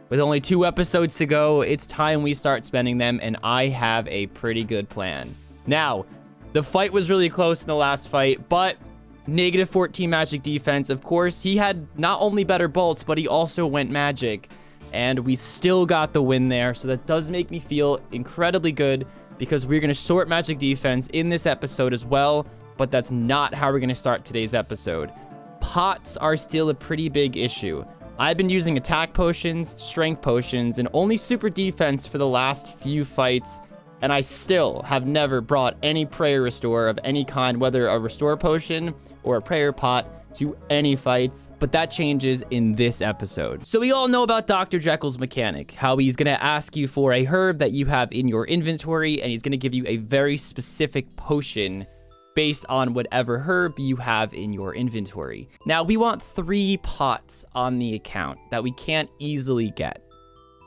S3: With only 2 episodes to go, it's time we start spending them, and I have a pretty good plan. Now, the fight was really close in the last fight, but negative 14 magic defense. Of course, he had not only better bolts, but he also went magic, and we still got the win there. So that does make me feel incredibly good, because we're going to sort magic defense in this episode as well, but that's not how we're going to start today's episode. Pots are still a pretty big issue. I've been using attack potions, strength potions, and only super defense for the last few fights, and I still have never brought any prayer restore of any kind, whether a restore potion or a prayer pot, to any fights, but that changes in this episode. So we all know about Dr. Jekyll's mechanic, how he's gonna ask you for a herb that you have in your inventory, and he's gonna give you a very specific potion based on whatever herb you have in your inventory. Now, we want 3 pots on the account that we can't easily get.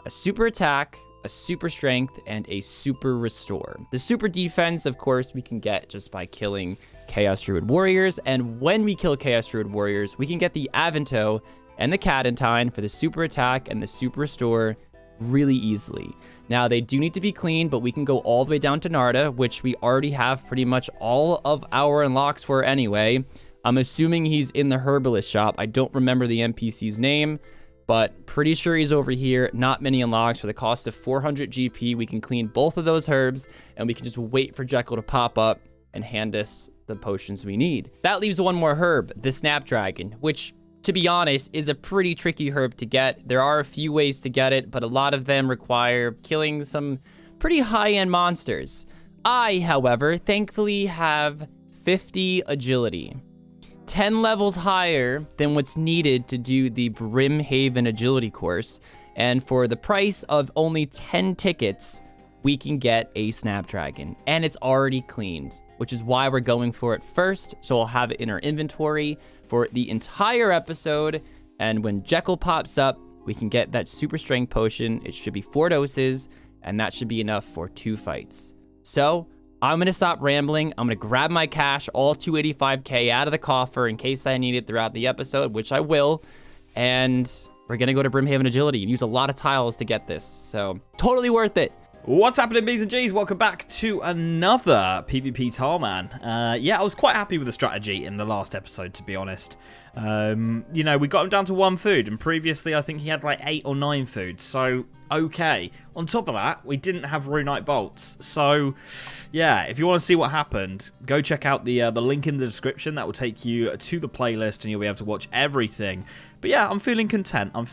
S3: A super attack, a super strength, and a super restore. The super defense, of course, we can get just by killing Chaos Druid Warriors, and when we kill Chaos Druid Warriors, we can get the Avanto and the Cadentine for the super attack and the super restore really easily. Now, they do need to be clean, but we can go all the way down to Narda, which we already have pretty much all of our unlocks for anyway. I'm assuming he's in the herbalist shop. I don't remember the NPC's name, but pretty sure he's over here. Not many unlocks. For the cost of 400 GP, we can clean both of those herbs, and we can just wait for Jekyll to pop up and hand us the potions we need. That leaves one more herb, the Snapdragon, which, to be honest, is a pretty tricky herb to get. There are a few ways to get it, but a lot of them require killing some pretty high-end monsters. I, however, thankfully have 50 agility. 10 levels higher than what's needed to do the Brimhaven agility course, and for the price of only 10 tickets, we can get a Snapdragon, and it's already cleaned, which is why we're going for it first, so I'll have it in our inventory for the entire episode, and when Jekyll pops up, we can get that super strength potion. It should be 4 doses, and that should be enough for 2 fights. So, I'm gonna stop rambling. I'm gonna grab my cash, all 285k out of the coffer in case I need it throughout the episode, which I will, and we're gonna go to Brimhaven Agility and use a lot of tiles to get this, so totally worth it.
S1: What's happening, B's and G's? Welcome back to another PvP Tileman. Yeah, I was quite happy with the strategy in the last episode, to be honest. You know, we got him down to 1 food, and previously I think he had like 8 or 9 food, so okay. On top of that, we didn't have Runite bolts, so yeah, if you want to see what happened, go check out the link in the description. That will take you to the playlist, and you'll be able to watch everything. But yeah, I'm feeling content. I'm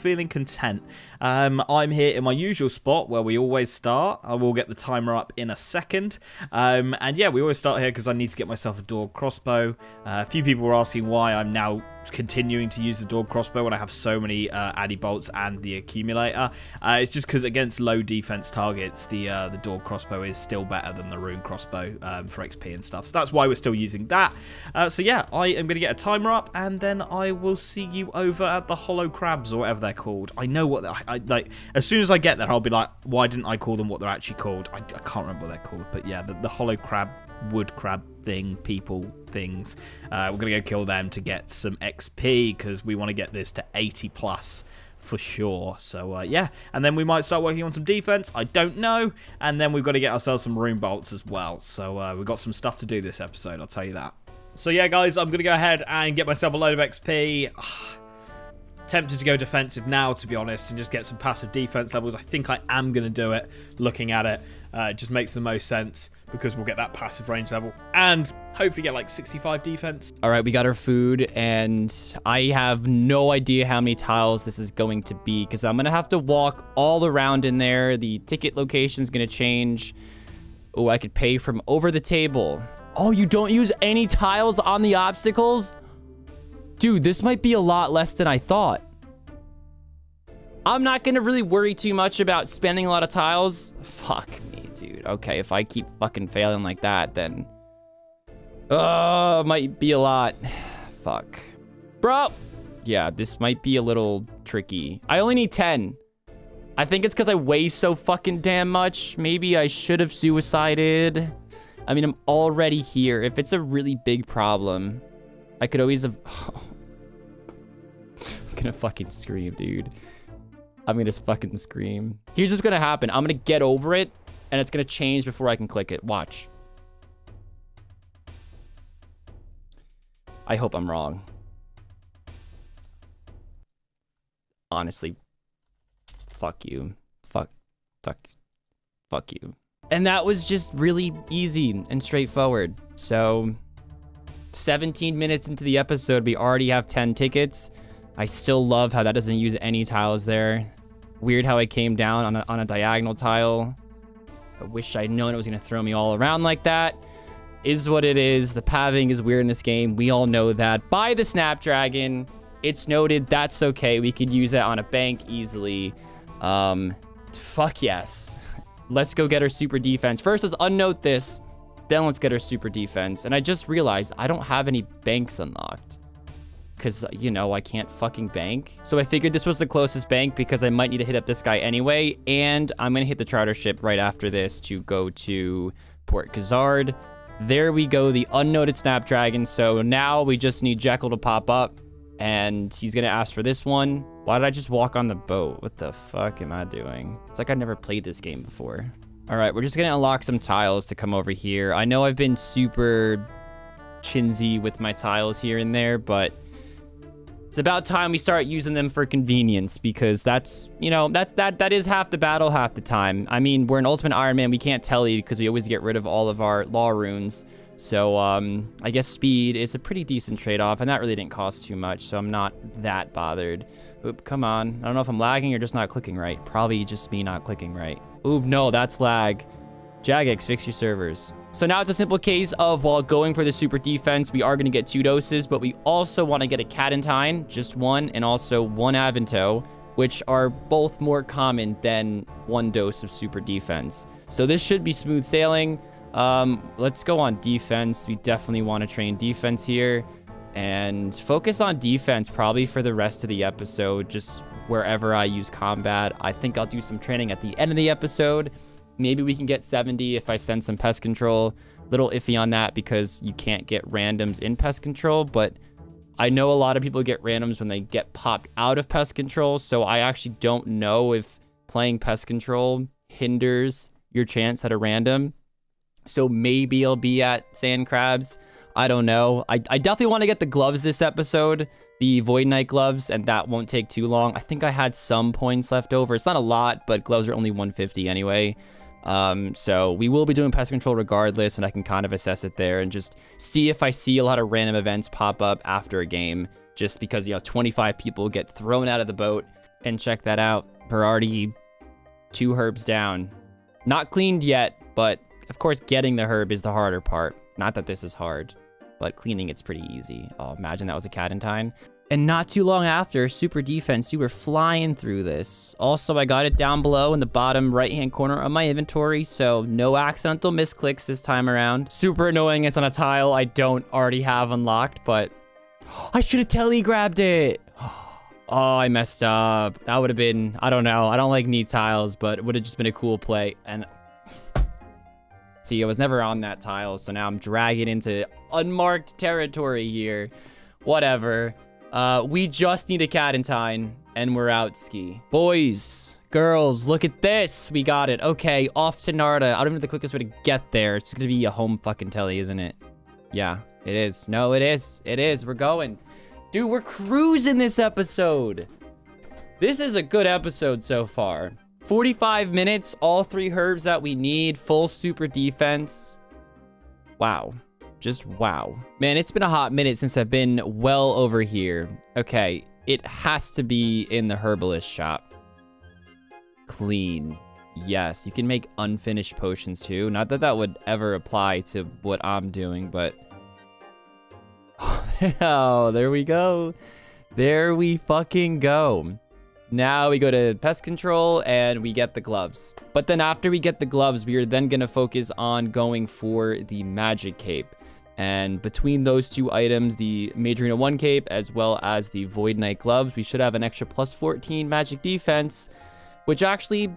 S1: I'm here in my usual spot where we always start. I will get the timer up in a second. And yeah, we always start here because I need to get myself a Dwarf crossbow. A few people were asking why I'm now continuing to use the Dwarf crossbow when I have so many addy bolts and the accumulator. It's just because against low defense targets, the Dwarf crossbow is still better than the rune crossbow for XP and stuff. So that's why we're still using that. So yeah, I am going to get a timer up, and then I will see you over at the hollow crabs, or whatever they're called. I know what I like. As soon as I get there, I'll be like, why didn't I call them what they're actually called? I can't remember what they're called, but yeah, the hollow crab, wood crab things. We're gonna go kill them to get some XP, because we want to get this to 80 plus for sure. So, yeah. And then we might start working on some defense. I don't know. And then we've got to get ourselves some rune bolts as well. So, we've got some stuff to do this episode, I'll tell you that. So, yeah, guys, I'm going to go ahead and get myself a load of XP. Tempted to go defensive now, to be honest, and just get some passive defense levels. I think I am going to do it, looking at it. It just makes the most sense because we'll get that passive range level and hopefully get like 65 defense.
S2: All right, we got our food, and I have no idea how many tiles this is going to be because I'm going to have to walk all around in there. The ticket location is going to change. Oh, I could pay from over the table. Oh, you don't use any tiles on the obstacles? Dude, this might be a lot less than I thought. I'm not going to really worry too much about spending a lot of tiles. Fuck me, dude. Okay, if I keep fucking failing like that, then... might be a lot. Fuck. Bro! Yeah, this might be a little tricky. I only need 10. I think it's because I weigh so fucking damn much. Maybe I should have suicided. I mean, I'm already here. If it's a really big problem, I could always have... I'm gonna fucking scream, dude. I'm gonna fucking scream. Here's what's gonna happen. I'm gonna get over it, and it's gonna change before I can click it. Watch. I hope I'm wrong. Honestly. Fuck you. Fuck you. And that was just really easy and straightforward. So, 17 minutes into the episode, we already have 10 tickets. I still love how that doesn't use any tiles there. Weird how I came down on a diagonal tile. I wish I'd known it was going to throw me all around like that. Is what it is. The pathing is weird in this game. We all know that. By the Snapdragon, it's noted. That's okay. We could use that on a bank easily. Fuck yes. Let's go get our super defense. First, let's unnote this. Then let's get our super defense. And I just realized I don't have any banks unlocked. Because, you know, I can't fucking bank. So I figured this was the closest bank because I might need to hit up this guy anyway. And I'm going to hit the charter ship right after this to go to Port Khazard. There we go, the unnoted Snapdragon. So now we just need Jekyll to pop up. And he's going to ask for this one. Why did I just walk on the boat? What the fuck am I doing? It's like I've never played this game before. All right, we're just going to unlock some tiles to come over here. I know I've been super chinsy with my tiles here and there, but it's about time we start using them for convenience because that's, you know, that is half the battle half the time. I mean, we're an Ultimate Iron Man. We can't tell you because we always get rid of all of our law runes. So I guess speed is a pretty decent trade-off, and that really didn't cost too much, so I'm not that bothered. Oop, come on. I don't know if I'm lagging or just not clicking right. Probably just me not clicking right. Oop, no, that's lag. Jagex, fix your servers. So now it's a simple case of, while going for the super defense, we are going to get 2 doses, but we also want to get a Cadentine, just 1, and also 1 Avanto, which are both more common than 1 dose of super defense. So this should be smooth sailing. Let's go on defense. We definitely want to train defense here and focus on defense probably for the rest of the episode, just wherever I use combat. I think I'll do some training at the end of the episode. Maybe we can get 70 if I send some pest control. Little iffy on that because you can't get randoms in pest control, but I know a lot of people get randoms when they get popped out of pest control, so I actually don't know if playing pest control hinders your chance at a random. So maybe I'll be at sand crabs. I don't know. I definitely want to get the gloves this episode, the Void Knight gloves, and that won't take too long. I think I had some points left over. It's not a lot, but gloves are only 150 anyway. So we will be doing pest control regardless, and I can kind of assess it there and just see if I see a lot of random events pop up after a game, just because, you know, 25 people get thrown out of the boat. And check that out. We're already 2 herbs down. Not cleaned yet, but of course getting the herb is the harder part. Not that this is hard, but cleaning it's pretty easy. Oh, imagine that was a Cadentine. And not too long after, super defense, you were flying through this. Also, I got it down below in the bottom right-hand corner of my inventory, so no accidental misclicks this time around. Super annoying it's on a tile I don't already have unlocked, but I should have telegrabbed it. Oh, I messed up. That would have been, I don't know. I don't like neat tiles, but it would have just been a cool play. And see, I was never on that tile, so now I'm dragging into unmarked territory here. Whatever. We just need a Cadentine. And we're out, ski. Boys, girls, look at this. We got it. Okay, off to Narda. I don't know the quickest way to get there. It's gonna be a home fucking telly, isn't it? Yeah, it is. No, it is. It is. We're going. Dude, we're cruising this episode. This is a good episode so far. 45 minutes, all 3 herbs that we need, full super defense. Wow. Just wow. Man, it's been a hot minute since I've been well over here. Okay, it has to be in the herbalist shop. Clean. Yes, you can make unfinished potions too. Not that that would ever apply to what I'm doing, but... Oh, there we go. There we fucking go. Now we go to pest control and we get the gloves. But then after we get the gloves, we are then going to focus on going for the magic cape. And between those 2 items, the Majorina 1 cape as well as the Void Knight gloves, we should have an extra plus 14 magic defense, which actually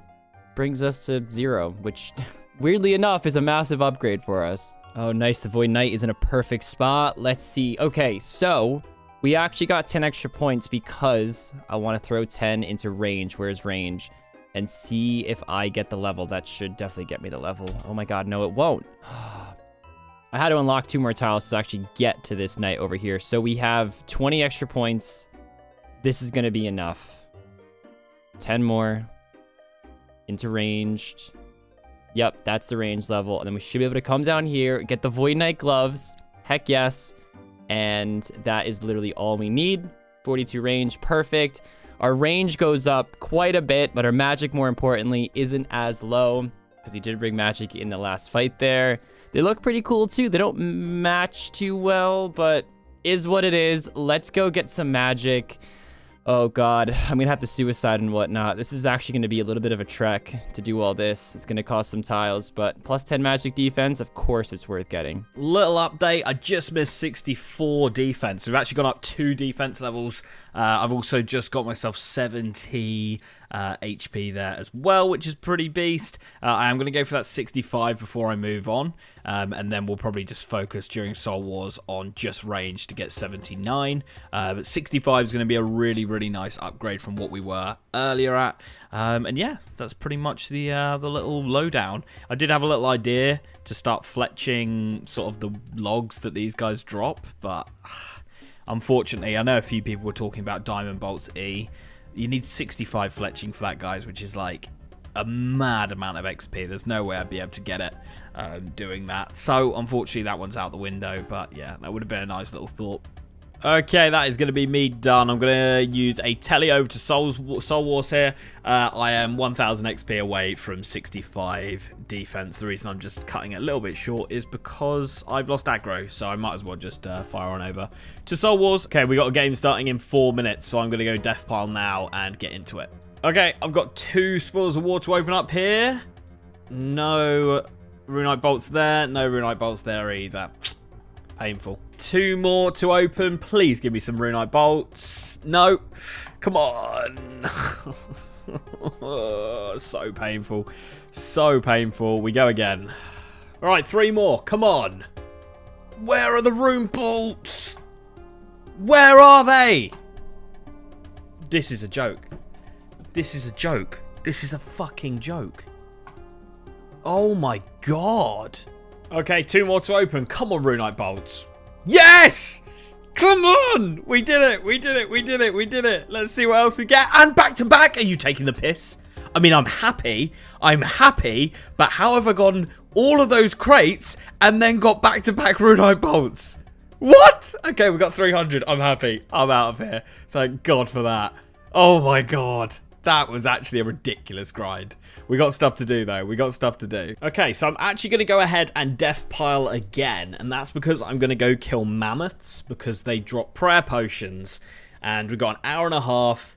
S2: brings us to 0, which weirdly enough is a massive upgrade for us. Oh, nice. The Void Knight is in a perfect spot. Let's see. Okay, so we actually got 10 extra points because I want to throw 10 into range. Where's range? And see if I get the level. That should definitely get me the level. Oh my god, no, it won't. I had to unlock 2 more tiles to actually get to this knight over here. So we have 20 extra points. This is going to be enough. 10 more. Into ranged. Yep, that's the range level. And then we should be able to come down here, get the Void Knight gloves. Heck yes. And that is literally all we need. 42 range, perfect. Our range goes up quite a bit, but our magic, more importantly, isn't as low because he did bring magic in the last fight there. They look pretty cool too. They don't match too well, but is what it is. Let's go get some magic. Oh god, I'm gonna have to suicide and whatnot. This is actually gonna be a little bit of a trek to do all this. It's gonna cost some tiles, but plus 10 magic defense, of course it's worth getting.
S1: Little update, I just missed 64 defense. We've actually gone up 2 defense levels. I've also just got myself 70 HP there as well, which is pretty beast. I am going to go for that 65 before I move on, and then we'll probably just focus during Soul Wars on just range to get 79. But 65 is going to be a really, really nice upgrade from what we were earlier at. And yeah, that's pretty much the little lowdown. I did have a little idea to start fletching sort of the logs that these guys drop, but unfortunately, I know a few people were talking about Diamond Bolts E. You need 65 fletching for that, guys, which is like a mad amount of XP. There's no way I'd be able to get it doing that. So, unfortunately, that one's out the window. But, yeah, that would have been a nice little thought. Okay, that is going to be me done. I'm going to use a tele over to Soul Wars here. I am 1,000 XP away from 65 defense. The reason I'm just cutting it a little bit short is because I've lost aggro, so I might as well just fire on over to Soul Wars. Okay, we got a game starting in 4 minutes, so I'm going to go Death Pile now and get into it. Okay, I've got 2 Spoils of War to open up here. No Runite Bolts there. No Runite Bolts there either. Painful. 2 more to open. Please give me some Runite Bolts. No. Come on. So painful. So painful. We go again. All right, 3 more. Come on. Where are the Rune Bolts? Where are they? This is a joke. This is a joke. This is a fucking joke. Oh my god. Okay, 2 more to open. Come on, Runite Bolts. Yes! Come on! We did it. We did it. We did it. We did it. Let's see what else we get. And back to back. Are you taking the piss? I mean, I'm happy. I'm happy. But how have I gotten all of those crates and then got back to back Runite Bolts? What? Okay, we got 300. I'm happy. I'm out of here. Thank God for that. Oh my god. That was actually a ridiculous grind. We got stuff to do, though. We got stuff to do. Okay, so I'm actually going to go ahead and Death Pile again. And that's because I'm going to go kill mammoths because they drop prayer potions. And we've got an hour and a half.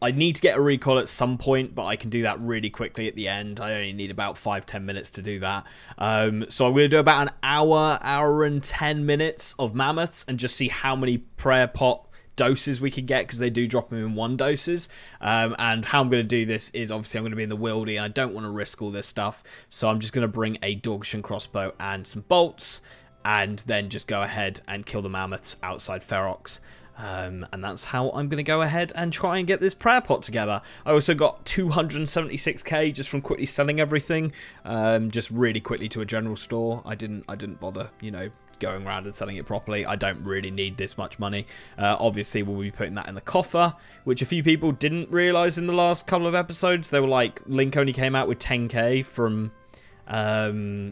S1: I need to get a recall at some point, but I can do that really quickly at the end. I only need about 5-10 minutes to do that. So I'm going to do about an hour and 10 minutes of mammoths and just see how many prayer pot doses we can get because they do drop them in 1 doses. And how I'm going to do this is obviously I'm going to be in the wildy and I don't want to risk all this stuff. So I'm just going to bring a Dorgshan crossbow and some bolts and then just go ahead and kill the mammoths outside Ferox.
S4: And that's how I'm going to go ahead and try and get this prayer pot together. I also got 276k just from quickly selling everything, just really quickly to a general store. I didn't bother, you know, going around and selling it properly. I don't really need this much money. Obviously, we'll be putting that in the coffer, which a few people didn't realize in the last couple of episodes. They were like, Link only came out with 10k from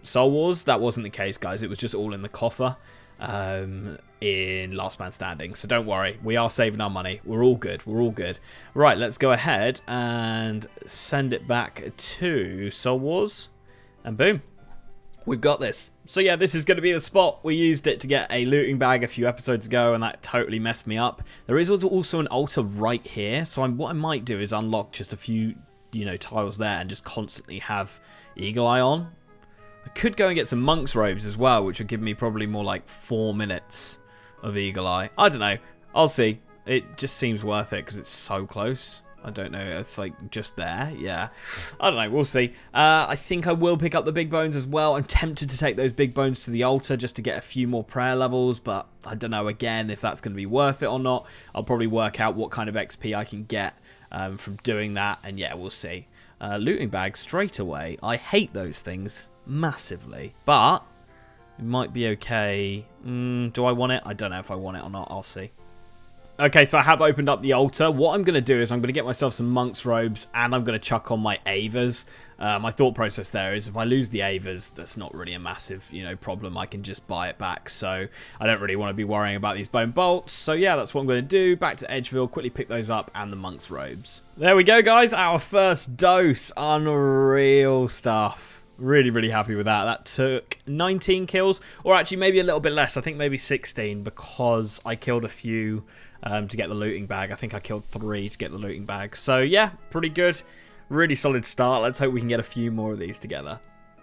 S4: Soul Wars. That wasn't the case, guys. It was just all in the coffer in Last Man Standing. So don't worry, we are saving our money. We're all good. We're all good. Right, let's go ahead and send it back to Soul Wars, and boom, we've got this. So yeah, this is going to be the spot. We used it to get a looting bag a few episodes ago, and that totally messed me up. There is also an altar right here, so what I might do is unlock just a few, you know, tiles there and just constantly have Eagle Eye on. I could go and get some monk's robes as well, which would give me probably more like 4 minutes of Eagle Eye. I don't know. I'll see. It just seems worth it because it's so close. I don't know. It's like just there. Yeah. I don't know. We'll see. I think I will pick up the big bones as well. I'm tempted to take those big bones to the altar just to get a few more prayer levels, but I don't know again if that's going to be worth it or not. I'll probably work out what kind of XP I can get from doing that, and yeah, we'll see. Looting bag straight away. I hate those things massively, but it might be okay. Do I want it? I don't know if I want it or not. I'll see. Okay, so I have opened up the altar. What I'm going to do is I'm going to get myself some monk's robes, and I'm going to chuck on my Avers. My thought process there is if I lose the Avers, that's not really a massive, you know, problem. I can just buy it back, so I don't really want to be worrying about these bone bolts. So yeah, that's what I'm going to do. Back to Edgeville, quickly pick those up, and the monk's robes. There we go, guys. Our first dose. Unreal stuff. Really, really happy with that. That took 19 kills, or actually maybe a little bit less. I think maybe 16 because I killed a few to get the looting bag. I think I killed 3 to get the looting bag. So yeah, pretty good. Really solid start. Let's hope we can get a few more of these together.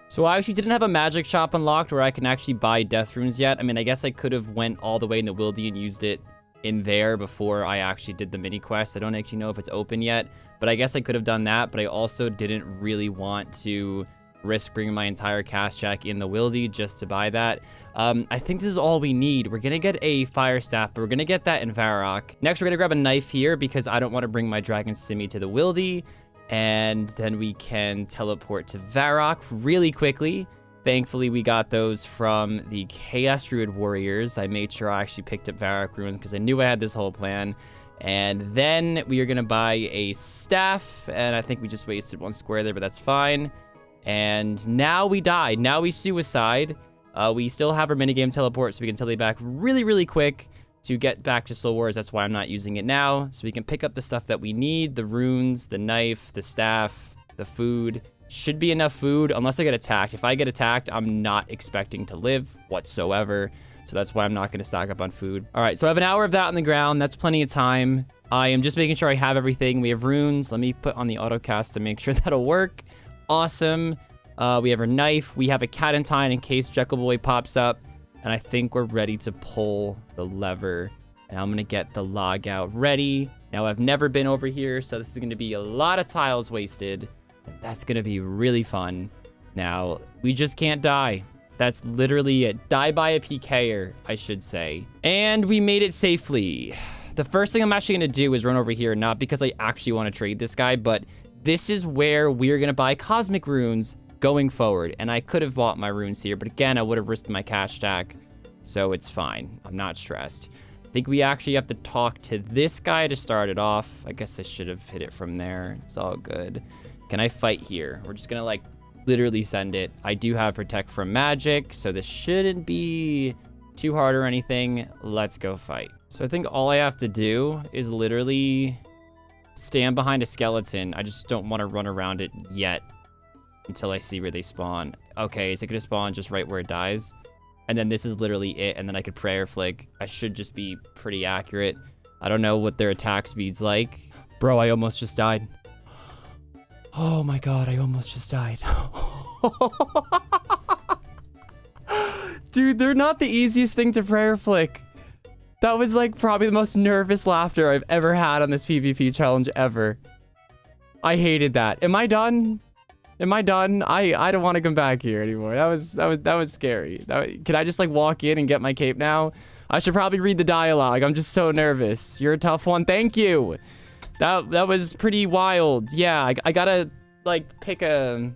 S3: So I actually didn't have a magic shop unlocked where I can actually buy death runes yet. I mean, I guess I could have went all the way in the Wildy and used it in there before I actually did the mini quest. I don't actually know if it's open yet, but I guess I could have done that. But I also didn't really want to risk bringing my entire cash check in the Wildy just to buy that. I think this is all we need. We're gonna get a fire staff, but we're gonna get that in Rargh. Next, we're gonna grab a knife here because I don't want to bring my dragon simi to the Wildy, and then we can teleport to Rargh really quickly. Thankfully, we got those from the Chaos Druid Warriors. I made sure I actually picked up Rargh runes because I knew I had this whole plan. And then we are gonna buy a staff, and I think we just wasted 1 square there, but that's fine. And now we died. Now we suicide. We still have our minigame teleport, so we can tele back really, really quick to get back to Soul Wars. That's why I'm not using it now. So we can pick up the stuff that we need, the runes, the knife, the staff, the food. Should be enough food, unless I get attacked. If I get attacked, I'm not expecting to live whatsoever. So that's why I'm not going to stock up on food. All right, so I have an hour of that on the ground. That's plenty of time. I am just making sure I have everything. We have runes. Let me put on the autocast to make sure that'll work. Awesome. We have our knife. We have a cat in time in case Jekyll Boy pops up. And I think we're ready to pull the lever. And I'm going to get the log out ready. Now, I've never been over here, so this is going to be a lot of tiles wasted. That's going to be really fun. Now, we just can't die. That's literally it. Die by a PKer, I should say. And we made it safely. The first thing I'm actually going to do is run over here, not because I actually want to trade this guy, but this is where we're going to buy cosmic runes going forward. And I could have bought my runes here, but again, I would have risked my cash stack. So it's fine. I'm not stressed. I think we actually have to talk to this guy to start it off. I guess I should have hit it from there. It's all good. Can I fight here? We're just going to like literally send it. I do have protect from magic, so this shouldn't be too hard or anything. Let's go fight. So I think all I have to do is literally stand behind a skeleton. I just don't want to run around it yet until I see where they spawn. Okay, is it gonna spawn just right where it dies? And then this is literally it, and then I could prayer flick. I should just be pretty accurate. I don't know what their attack speed's like. Bro, I almost just died. Oh my god, I almost just died. Dude, they're not the easiest thing to prayer flick. That was like probably the most nervous laughter I've ever had on this PvP challenge ever. I hated that. Am I done? Am I done? I don't want to come back here anymore. That was scary. Can I just like walk in and get my cape now?
S2: I should probably read the dialogue. I'm just so nervous. You're a tough one. Thank you. That was pretty wild. Yeah, I gotta, like, pick a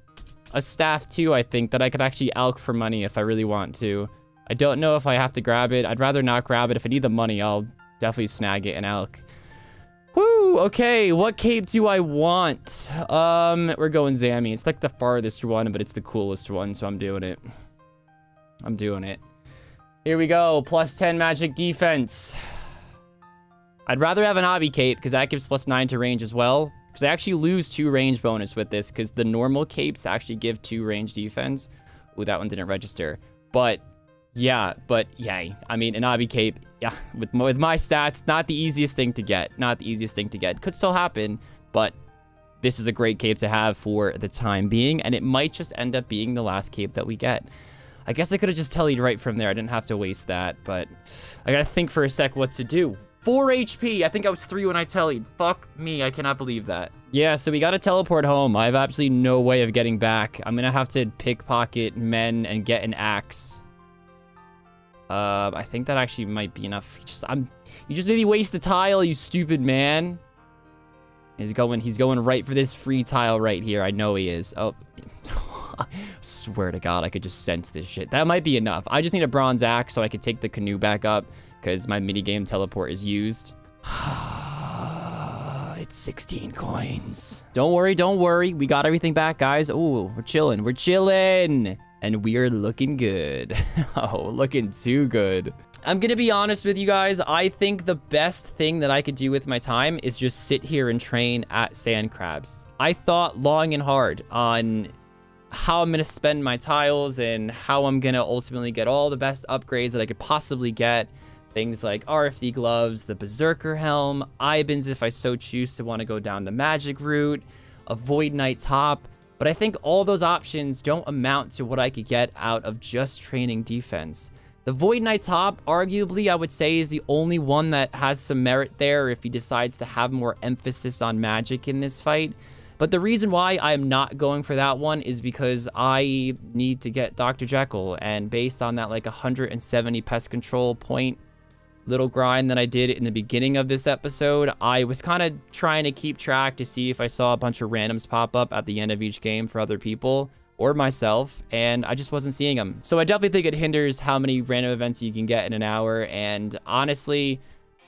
S2: staff, too, I think, that I could actually alch for money if I really want to. I don't know if I have to grab it. I'd rather not grab it. If I need the money, I'll definitely snag it and alch. Woo! Okay, what cape do I want? We're going Zammy. It's like the farthest one, but it's the coolest one, so I'm doing it. I'm doing it. Here we go. Plus 10 magic defense. I'd rather have an obby cape, because that gives plus 9 to range as well. Because I actually lose 2 range bonus with this, because the normal capes actually give 2 range defense. Ooh, that one didn't register. But yay. I mean, an obby cape, yeah, with my stats, not the easiest thing to get. Not the easiest thing to get. Could still happen, but this is a great cape to have for the time being, and it might just end up being the last cape that we get. I guess I could have just tellied right from there. I didn't have to waste that, but I gotta think for a sec what to do. 4 HP. I think I was 3 when I tellied. Fuck me. I cannot believe that. Yeah, so we gotta teleport home. I have absolutely no way of getting back. I'm gonna have to pickpocket men and get an axe. I think that actually might be enough. You just made me waste a tile, you stupid man. He's going right for this free tile right here. I know he is. Oh, swear to God, I could just sense this shit. That might be enough. I just need a bronze axe so I could take the canoe back up because my minigame teleport is used. It's 16 coins. Don't worry. We got everything back, guys. Oh, we're chilling. And we are looking good. Oh, looking too good. I'm gonna be honest with you guys. I think the best thing that I could do with my time is just sit here and train at sand crabs. I thought long and hard on how I'm gonna spend my tiles and how I'm gonna ultimately get all the best upgrades that I could possibly get. Things like RFD gloves, the Berserker helm, Ibans if I so choose to want to go down the magic route, a Void Knight top. But I think all those options don't amount to what I could get out of just training defense. The Void Knight top, arguably, I would say is the only one that has some merit there if he decides to have more emphasis on magic in this fight. But the reason why I'm not going for that one is because I need to get Dr. Jekyll. And based on that like 170 pest control point little grind that I did in the beginning of this episode, I was kind of trying to keep track to see if I saw a bunch of randoms pop up at the end of each game for other people or myself, and I just wasn't seeing them. So I definitely think it hinders how many random events you can get in an hour, and honestly,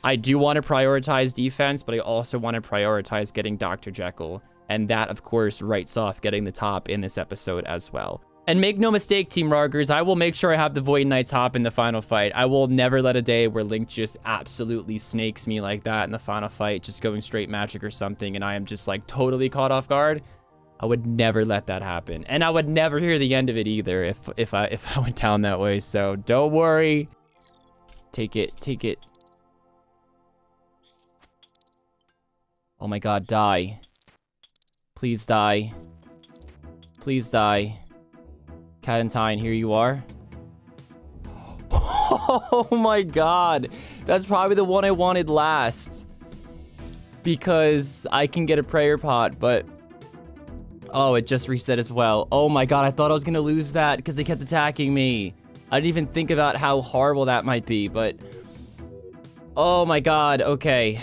S2: I do want to prioritize defense, but I also want to prioritize getting Dr. Jekyll, and that, of course, writes off getting the top in this episode as well. And make no mistake, Team Rarghers, I will make sure I have the Void Knight top in the final fight. I will never let a day where Link just absolutely snakes me like that in the final fight, just going straight magic or something, and I am just like totally caught off guard. I would never let that happen. And I would never hear the end of it either if I went down that way. So don't worry. Take it. Oh my God, die. Please die. Please die. Cadentine, here you are. Oh my God. That's probably the one I wanted last. Because I can get a prayer pot, but... Oh, it just reset as well. Oh my God, I thought I was gonna lose that because they kept attacking me. I didn't even think about how horrible that might be, but... Oh my God, okay.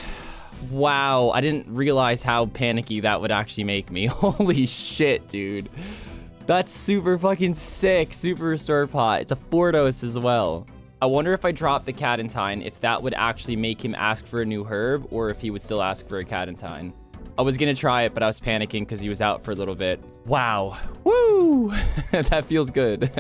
S2: Wow, I didn't realize how panicky that would actually make me. Holy shit, dude. That's super fucking sick. Super restore pot. It's a 4-dose as well. I wonder if I drop the Cadentine, if that would actually make him ask for a new herb, or if he would still ask for a Cadentine. I was gonna try it, but I was panicking because he was out for a little bit. Wow. Woo! That feels good.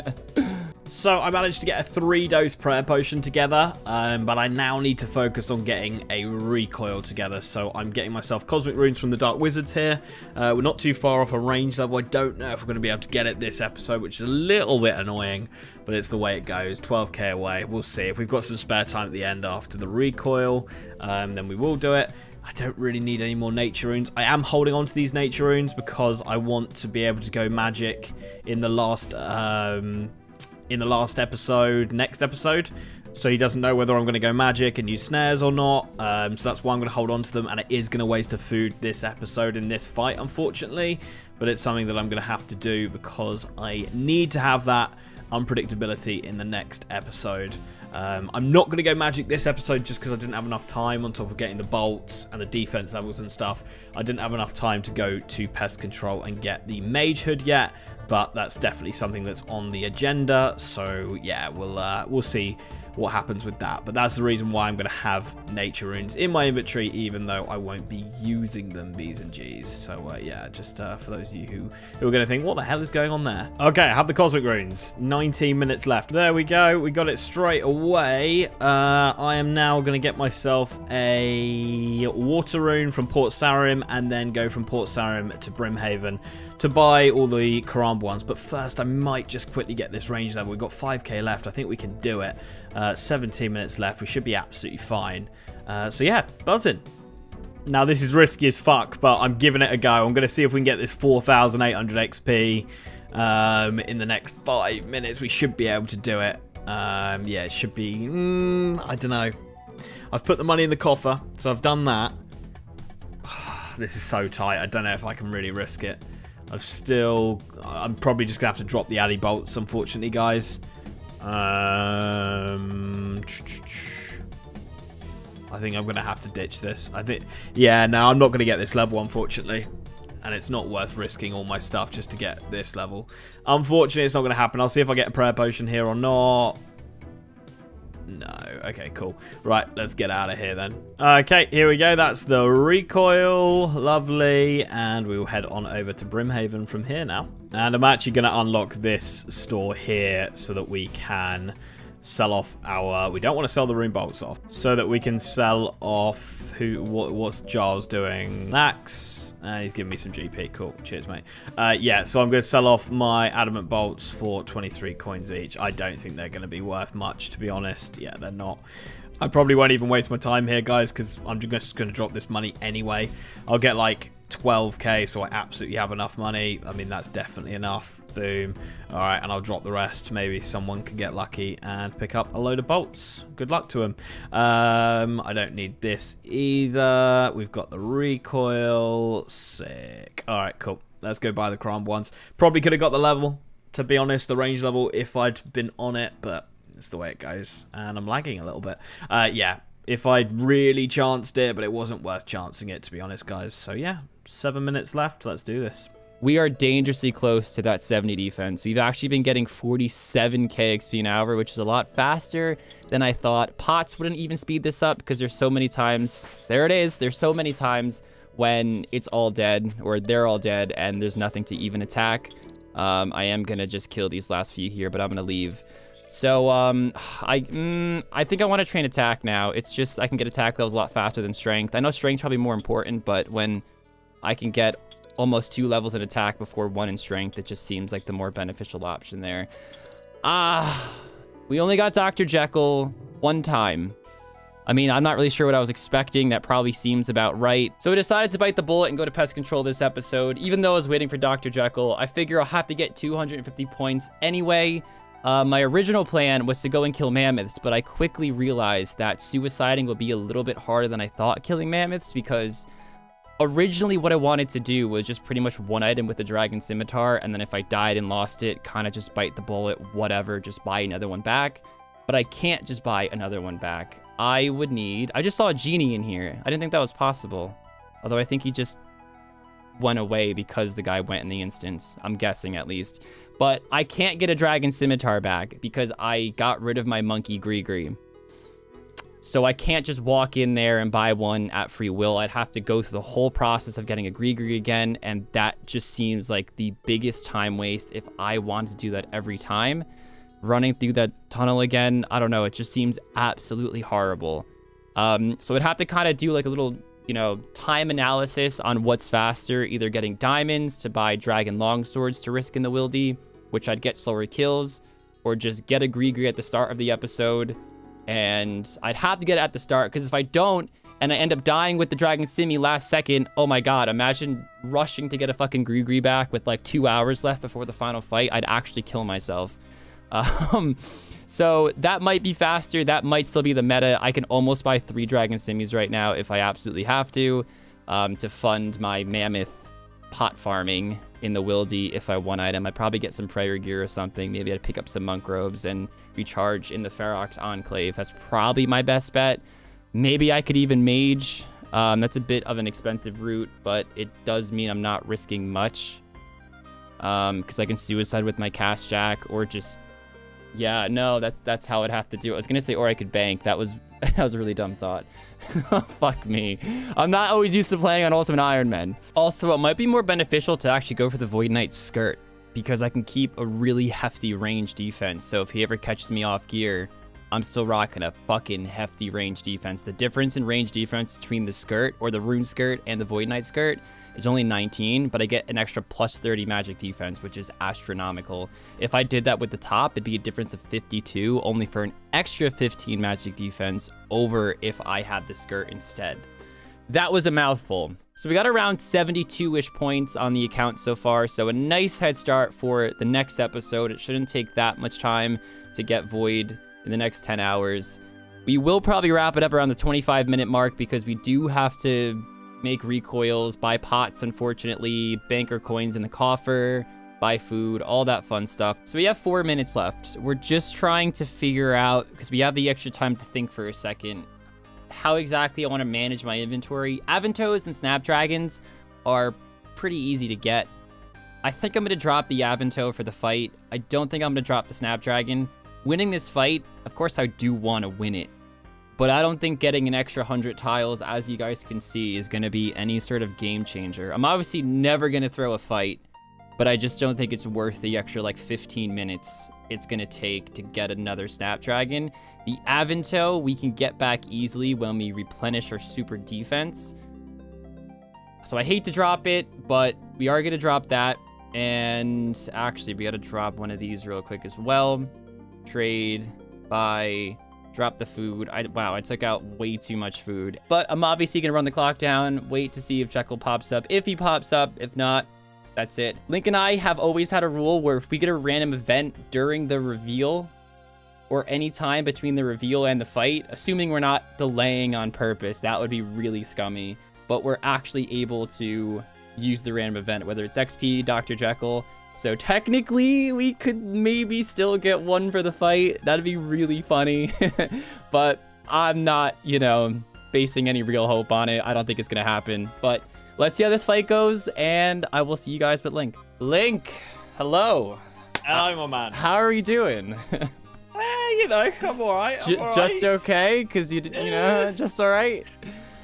S1: So I managed to get a 3-dose prayer potion together, but I now need to focus on getting a recoil together. So I'm getting myself cosmic runes from the Dark Wizards here. We're not too far off a range level. I don't know if we're going to be able to get it this episode, which is a little bit annoying, but it's the way it goes. 12k away. We'll see. If we've got some spare time at the end after the recoil, then we will do it. I don't really need any more nature runes. I am holding on to these nature runes because I want to be able to go magic in the last next episode, so he doesn't know whether I'm going to go magic and use snares or not, so that's why I'm going to hold on to them, and it is going to waste a food this episode in this fight, unfortunately, but it's something that I'm going to have to do because I need to have that unpredictability in the next episode. I'm not going to go magic this episode just because I didn't have enough time on top of getting the bolts and the defense levels and stuff. I didn't have enough time to go to pest control and get the mage hood yet, but that's definitely something that's on the agenda. So yeah, we'll see what happens with that. But that's the reason why I'm going to have nature runes in my inventory, even though I won't be using them, B's and G's. So yeah, just for those of you who are going to think, what the hell is going on there? Okay, I have the cosmic runes. 19 minutes left. There we go. We got it straight away. I am now going to get myself a water rune from Port Sarim and then go from Port Sarim to Brimhaven to buy all the Karamb ones. But first, I might just quickly get this range level. We've got 5k left. I think we can do it. 17 minutes left. We should be absolutely fine. So yeah, buzzing. Now this is risky as fuck, but I'm giving it a go. I'm going to see if we can get this 4,800 XP in the next 5 minutes. We should be able to do it. Yeah, it should be... I don't know. I've put the money in the coffer, so I've done that. This is so tight. I don't know if I can really risk it. I'm probably just going to have to drop the Addy bolts, unfortunately, guys. I think I'm going to have to ditch this. Yeah, no, I'm not going to get this level, unfortunately. And it's not worth risking all my stuff just to get this level. Unfortunately, it's not going to happen. I'll see if I get a prayer potion here or not. No. Okay, cool. Right, let's get out of here then. Okay, here we go. That's the recoil. Lovely. And we will head on over to Brimhaven from here now. And I'm actually going to unlock this store here so that we can sell off our... We don't want to sell the rune bolts off. So that we can sell off... What's Giles doing? Axe. And he's giving me some GP. Cool. Cheers, mate. Yeah, so I'm going to sell off my adamant bolts for 23 coins each. I don't think they're going to be worth much, to be honest. Yeah, they're not. I probably won't even waste my time here, guys, because I'm just going to drop this money anyway. I'll get like 12k, so I absolutely have enough money. I mean, that's definitely enough. Boom. All right, and I'll drop the rest. Maybe someone can get lucky and pick up a load of bolts. Good luck to him. I don't need this either. We've got the recoil. Sick. All right, cool. Let's go buy the Karamb ones. Probably could have got the level, to be honest, the range level, if I'd been on it, but it's the way it goes. And I'm lagging a little bit. Yeah, if I'd really chanced it, but it wasn't worth chancing it, to be honest, guys. So yeah, 7 minutes left. Let's do this.
S2: We are dangerously close to that 70 defense. We've actually been getting 47k XP an hour, which is a lot faster than I thought. Pots wouldn't even speed this up because there's so many times... There it is. There's so many times when it's all dead or they're all dead and there's nothing to even attack. I am going to just kill these last few here, but I'm going to leave. So I think I want to train attack now. It's just I can get attack levels a lot faster than strength. I know strength's probably more important, but when I can get almost 2 levels in attack before 1 in strength, it just seems like the more beneficial option there. We only got Dr. Jekyll 1 time. I mean, I'm not really sure what I was expecting. That probably seems about right. So I decided to bite the bullet and go to pest control this episode. Even though I was waiting for Dr. Jekyll, I figure I'll have to get 250 points anyway. My original plan was to go and kill mammoths, but I quickly realized that suiciding would be a little bit harder than I thought killing mammoths, because originally what I wanted to do was just pretty much 1 item with the dragon scimitar, and then if I died and lost it, kind of just bite the bullet, whatever, just buy another one back. But I can't just buy another one back. I just saw a genie in here. I didn't think that was possible. Although I think he just went away because the guy went in the instance. I'm guessing, at least. But I can't get a dragon scimitar back because I got rid of my monkey Gree. So I can't just walk in there and buy one at free will. I'd have to go through the whole process of getting a Gree again, and that just seems like the biggest time waste if I want to do that every time. Running through that tunnel again, I don't know, it just seems absolutely horrible. So I'd have to kind of do like a little, time analysis on what's faster, either getting diamonds to buy dragon longswords to risk in the wildy, which I'd get slower kills, or just get a Gree at the start of the episode. And I'd have to get it at the start, because if I don't, and I end up dying with the dragon simi last second, oh my god, imagine rushing to get a fucking Gree back with like 2 hours left before the final fight. I'd actually kill myself. So that might be faster. That might still be the meta. I can almost buy 3 dragon simis right now if I absolutely have to fund my mammoth pot farming in the wildy if I one item. I'd probably get some prayer gear or something. Maybe I'd pick up some monk robes and recharge in the Ferox Enclave. That's probably my best bet. Maybe I could even mage. That's a bit of an expensive route, but it does mean I'm not risking much. Because I can suicide with my cast jack or just... Yeah, no, that's how I'd have to do it. I was going to say, or I could bank. That was a really dumb thought. Fuck me. I'm not always used to playing on Ultimate Iron Man. Also, it might be more beneficial to actually go for the Void Knight skirt because I can keep a really hefty range defense. So if he ever catches me off gear, I'm still rocking a fucking hefty range defense. The difference in range defense between the skirt or the rune skirt and the Void Knight skirt is only 19, but I get an extra plus 30 magic defense, which is astronomical. If I did that with the top, it'd be a difference of 52, only for an extra 15 magic defense over if I had the skirt instead. That was a mouthful. So we got around 72-ish points on the account so far, so a nice head start for the next episode. It shouldn't take that much time to get Void in the next 10 hours. We will probably wrap it up around the 25-minute mark because we do have to make recoils, buy pots, unfortunately, banker coins in the coffer, buy food, all that fun stuff. So we have 4 minutes left. We're just trying to figure out, because we have the extra time to think for a second, how exactly I want to manage my inventory. Aventos and Snapdragons are pretty easy to get. I think I'm going to drop the Avento for the fight. I don't think I'm going to drop the Snapdragon. Winning this fight, of course I do want to win it. But I don't think getting an extra 100 tiles, as you guys can see, is going to be any sort of game changer. I'm obviously never going to throw a fight, but I just don't think it's worth the extra, like, 15 minutes it's going to take to get another Snapdragon. The Avento, we can get back easily when we replenish our super defense. So I hate to drop it, but we are going to drop that. And actually, we got to drop one of these real quick as well. Trade, buy... Drop the food. Wow, I took out way too much food. But I'm obviously going to run the clock down, wait to see if Jekyll pops up. If he pops up, if not, that's it. Link and I have always had a rule where if we get a random event during the reveal or any time between the reveal and the fight, assuming we're not delaying on purpose, that would be really scummy. But we're actually able to use the random event, whether it's XP, Dr. Jekyll. So technically, we could maybe still get one for the fight. That'd be really funny. But I'm not, basing any real hope on it. I don't think it's going to happen. But let's see how this fight goes, and I will see you guys with Link. Link, hello.
S4: Hello, my man.
S2: How are you doing?
S4: I'm all right.
S2: Just okay? Because, just all right?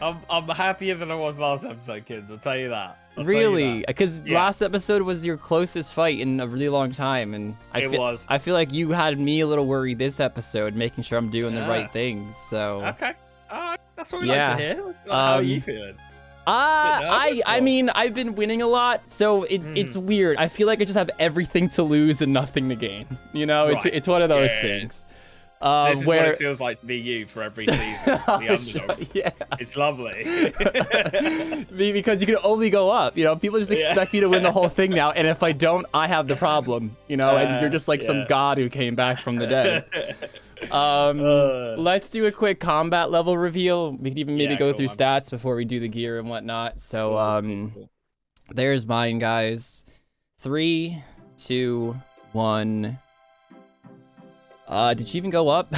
S4: I'm happier than I was last episode, kids. I'll tell you that.
S2: Really? Because last episode was your closest fight in a really long time, and I feel like you had me a little worried this episode, making sure I'm doing the right things. So
S4: okay, that's what we like to hear. How are you feeling?
S2: I mean, I've been winning a lot, so it's weird. I feel like I just have everything to lose and nothing to gain. It's one of those things.
S4: This is what it feels like to be you for every season. The underdogs.
S2: Yeah.
S4: It's lovely.
S2: Because you can only go up. People just expect me to win the whole thing now, and if I don't, I have the problem. And you're just like some god who came back from the dead. Let's do a quick combat level reveal. We can even maybe go through stats before we do the gear and whatnot. So cool. There's mine, guys. 3, 2, 1. Did you even go up?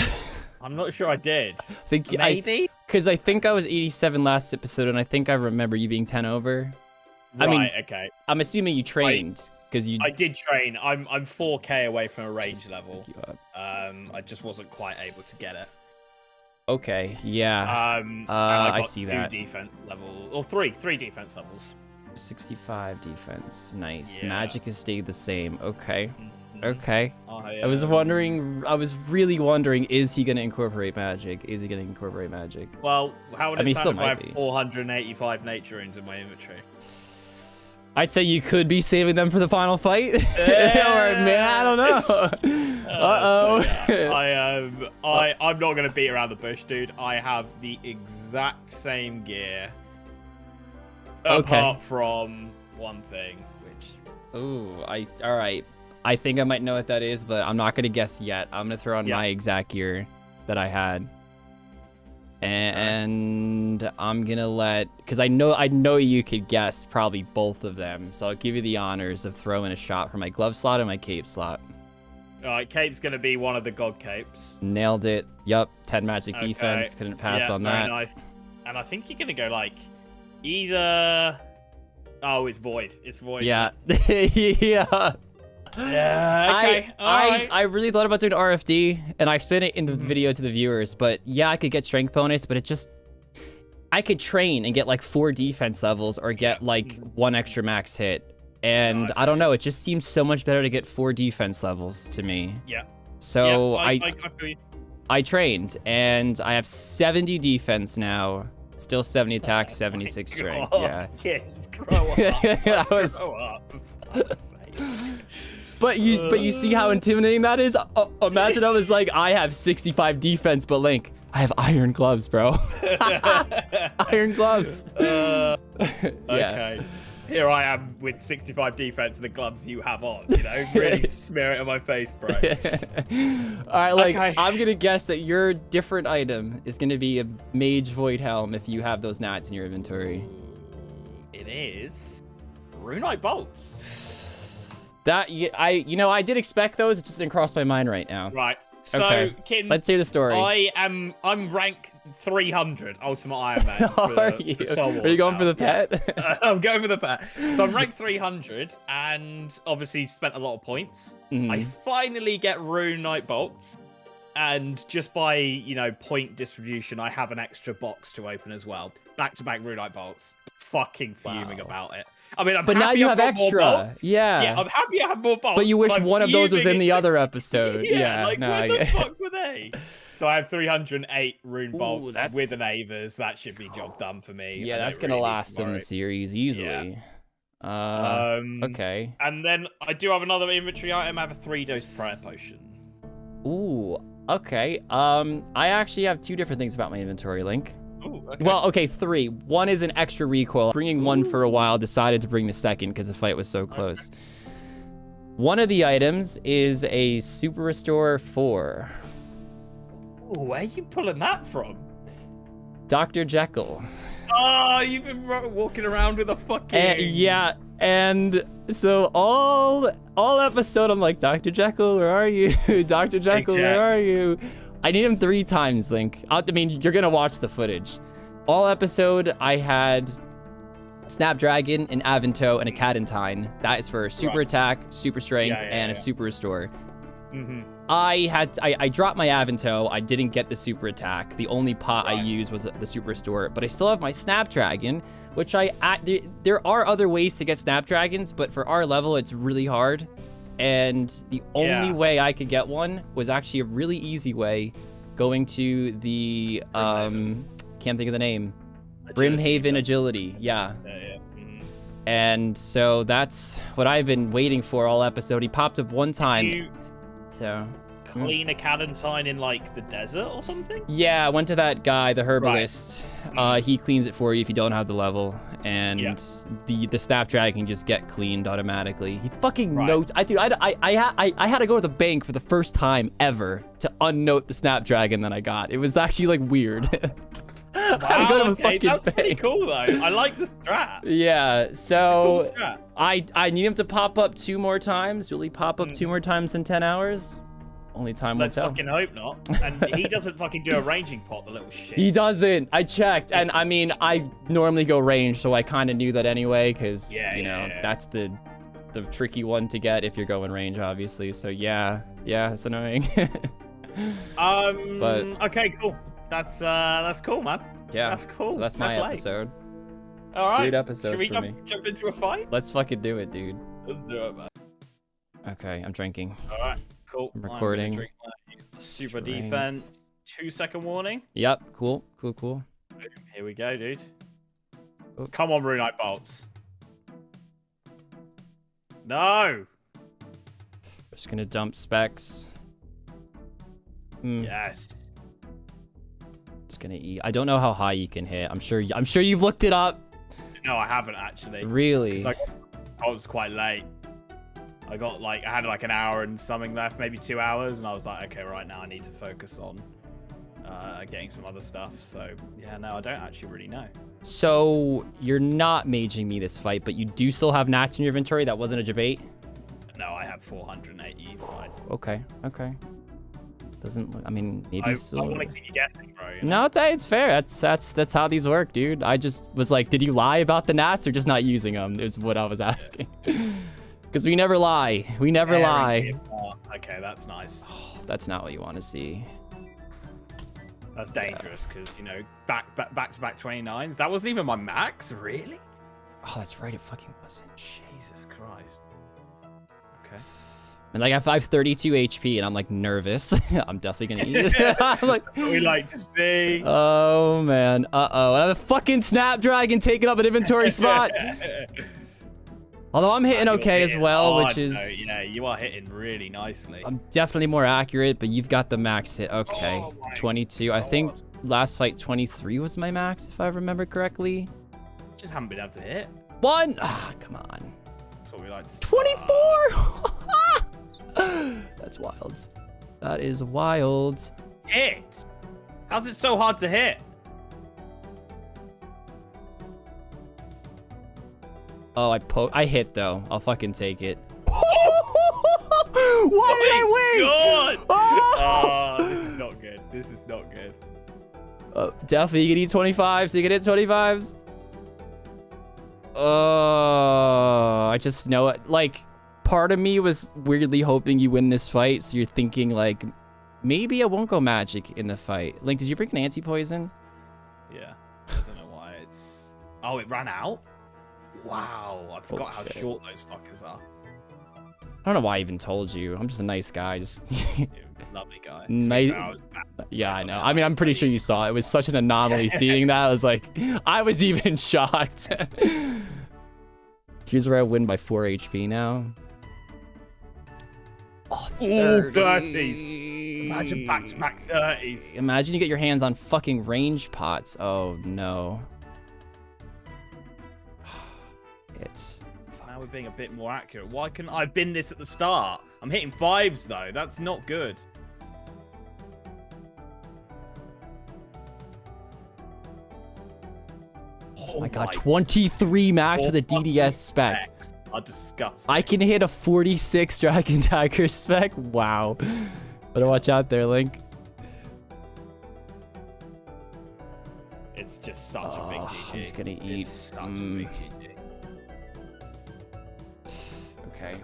S4: I'm not sure I did.
S2: Maybe? Because I think I was 87 last episode, and I think I remember you being 10 over.
S4: Right, okay.
S2: I'm assuming you trained, because you...
S4: I did train. I'm 4k away from a range level. I just wasn't quite able to get it.
S2: Okay, yeah. I see that.
S4: 2 defense level, or 3 defense levels.
S2: 65 defense, nice. Yeah. Magic has stayed the same, okay. Okay.
S4: I
S2: was really wondering, is he going to incorporate magic?
S4: Well, how would it sound if I have
S2: be.
S4: 485 nature runes in my inventory?
S2: I'd say you could be saving them for the final fight. Or, man, I don't know.
S4: I'm not going to beat around the bush, dude. I have the exact same gear. Apart from one thing, which...
S2: Ooh, all right. I think I might know what that is, but I'm not going to guess yet. I'm going to throw on my exact gear that I had. And I'm gonna because I know you could guess probably both of them, so I'll give you the honors of throwing a shot for my glove slot and my cape slot.
S4: All right, cape's gonna be one of the god capes.
S2: Nailed it. Yup, 10 magic defense. Couldn't pass on that.
S4: Very nice. And I think you're gonna go like either. Oh, it's void. It's void.
S2: Yeah. Yeah.
S4: Yeah. Okay.
S2: I really thought about doing RFD, and I explained it in the video to the viewers. But yeah, I could get strength bonus, but I could train and get like 4 defense levels or get like 1 extra max hit. And I don't know, it just seems so much better to get 4 defense levels to me.
S4: Yeah.
S2: So
S4: yeah,
S2: I trained, and I have 70 defense now. Still 70 attack, 76 strength. Yeah.
S4: Kids, grow up.
S2: That was.
S4: Grow up.
S2: But you see how intimidating that is? Imagine I was like, I have 65 defense, but Link, I have iron gloves, bro. Iron gloves. Yeah.
S4: Okay. Here I am with 65 defense and the gloves you have on, you know? Really smear it on my face, bro.
S2: All right, like, okay. I'm going to guess that your different item is going to be a mage void helm if you have those gnats in your inventory.
S4: It is Runite bolts.
S2: That I did expect those. It just didn't cross my mind right now.
S4: Right. So,
S2: okay.
S4: Kins,
S2: let's hear the story.
S4: I'm rank 300 Ultimate Iron Man.
S2: Are you going for the pet?
S4: Yeah. I'm going for the pet. So I'm rank 300 and obviously spent a lot of points. I finally get Runite bolts. And just by, point distribution, I have an extra box to open as well. Back-to-back Runite bolts. Fucking fuming about it. I mean,
S2: but now you have extra. Yeah.
S4: Yeah, I'm happy I have more bolts.
S2: But you wish one of those was in the other episode.
S4: Yeah, like, where the fuck were they? So I have 308 rune bolts with an Avers. That should be job done for me.
S2: Yeah, that's going to last in the series easily. Yeah. Okay.
S4: And then I do have another inventory item. I have a 3-dose prayer potion.
S2: Ooh, okay. I actually have 2 different things about my inventory, Link.
S4: Ooh, okay.
S2: Well, okay, 3. One is an extra recoil. Bringing one for a while, decided to bring the second because the fight was so close. Okay. One of the items is a Super Restore 4.
S4: Ooh, where are you pulling that from?
S2: Dr. Jekyll.
S4: Oh, you've been walking around with a fucking...
S2: yeah, and so all episode, I'm like, Dr. Jekyll, where are you? Dr. Jekyll, where are you? I need him 3 times, Link. I mean, you're gonna watch the footage. All episode, I had Snapdragon, an Avanto, and a Cadentine. That is for super attack, super strength, and a super restore. I dropped my Avanto. I didn't get the super attack. The only pot I used was the super restore, but I still have my Snapdragon, which there are other ways to get Snapdragons, but for our level, it's really hard. And the only way I could get one was actually a really easy way, going to the can't think of the name, Brimhaven Agility. Yeah. And so that's what I've been waiting for all episode. He popped up one time. So
S4: clean a Cadentine in like the desert or something?
S2: Yeah, I went to that guy, the herbalist. He cleans it for you if you don't have the level, and the Snapdragon can just get cleaned automatically. He fucking notes. I had to go to the bank for the first time ever to unnote the Snapdragon that I got. It was actually like weird.
S4: Wow, I had to go to the fucking bank. Pretty cool though. I like the strat.
S2: Yeah, so cool strat. I need him to pop up 2 more times. Will he pop up 2 more times in 10 hours? Only time will tell.
S4: Let's fucking hope not. And he doesn't fucking do a ranging pot, the little shit.
S2: He doesn't. I checked, and I mean, I normally go range, so I kind of knew that anyway, because that's the tricky one to get if you're going range, obviously. So yeah, it's annoying.
S4: But okay, cool. That's cool, man.
S2: Yeah,
S4: that's cool.
S2: So that's my episode.
S4: All right.
S2: Great episode.
S4: Should we
S2: for me.
S4: jump into a fight?
S2: Let's fucking do it, dude.
S4: Let's do it, man.
S2: Okay, I'm drinking.
S4: All right. Cool.
S2: I'm recording.
S4: Drink super defense. 2-second warning.
S2: Yep. Cool.
S4: Here we go, dude.
S2: Oh.
S4: Come on, Runite bolts. No.
S2: Just gonna dump specs.
S4: Yes.
S2: Just gonna eat. I don't know how high you can hit. I'm sure you've looked it up.
S4: No, I haven't actually.
S2: Really?
S4: I was quite late. I had like an hour and something left, maybe 2 hours, and I was like, okay, right now I need to focus on getting some other stuff. So yeah, no, I don't actually really know.
S3: So you're not maging me this fight, but you do still have nats in your inventory. That wasn't a debate.
S4: No, I have 485.
S3: Okay. Doesn't look. I mean, maybe
S4: I
S3: so.
S4: want to keep you guessing, bro. You know?
S3: No, it's fair. That's how these work, dude. I just was like, did you lie about the nats or just not using them? Is what I was asking. Because we never lie. We never lie.
S4: Okay, that's nice.
S3: That's not what you want to see.
S4: That's dangerous because, you know, back to back 29s. That wasn't even my max, really?
S3: Oh, that's right. It fucking wasn't.
S4: Jesus Christ. Okay.
S3: And like, if I have 32 HP and I'm like nervous, I'm definitely gonna eat it. I'm like,
S4: we like to see.
S3: oh man. Uh-oh. I have a fucking Snapdragon taking up an inventory spot. Although I'm hitting okay as well, which is...
S4: No, yeah, you are hitting really nicely.
S3: I'm definitely more accurate, but you've got the max hit. Okay, 22. I think last fight 23 was my max, if I remember correctly.
S4: Just haven't been able to hit.
S3: 1! Ah, come on.
S4: That's what we like to see.
S3: 24! That's wild. That is wild.
S4: Hit! How's it so hard to hit?
S3: Oh, I hit though. I'll fucking take it. Why
S4: did I win? God!
S3: Oh!
S4: This is not good. This is not good.
S3: Definitely, you can eat 25, so you can hit 25s. I just know it. Like, part of me was weirdly hoping you win this fight, so you're thinking, like, maybe I won't go magic in the fight. Link, did you bring an anti-poison?
S4: Yeah. I don't know why it's... Oh, it ran out? Wow. I forgot how short those fuckers are.
S3: I don't know why I even told you. I'm just a nice guy. Just
S4: Lovely guy.
S3: Nice. Yeah, I know. I mean, I'm pretty sure you saw it. It was such an anomaly seeing that. I was like, I was even shocked. Here's where I win by 4 HP now. Oh,
S4: 30s. Imagine back-to-back 30s.
S3: Imagine you get your hands on fucking range pots. Oh, no.
S4: Now we're being a bit more accurate. Why couldn't I have been this at the start? I'm hitting 5s, though. That's not good.
S3: Oh my god, 23 max with a DDS spec.
S4: Are disgusting.
S3: I can hit a 46 Dragon Dagger spec. Wow. Better watch out there, Link.
S4: It's just such a big GG.
S3: I'm just gonna eat.
S4: It's such a big GG.
S3: Okay.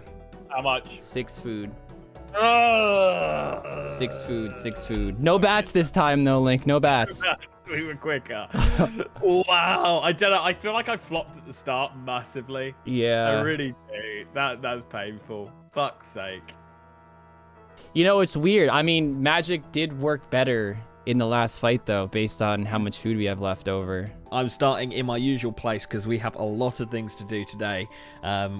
S4: How much?
S3: 6 food. 6 food, 6 food. No bats this time, though, Link. No bats.
S4: We were quicker. Wow. I don't know. I feel like I flopped at the start massively.
S3: Yeah.
S4: I really do. That's painful. Fuck's sake.
S3: You know, it's weird. I mean, magic did work better in the last fight, though, based on how much food we have left over.
S1: I'm starting in my usual place because we have a lot of things to do today.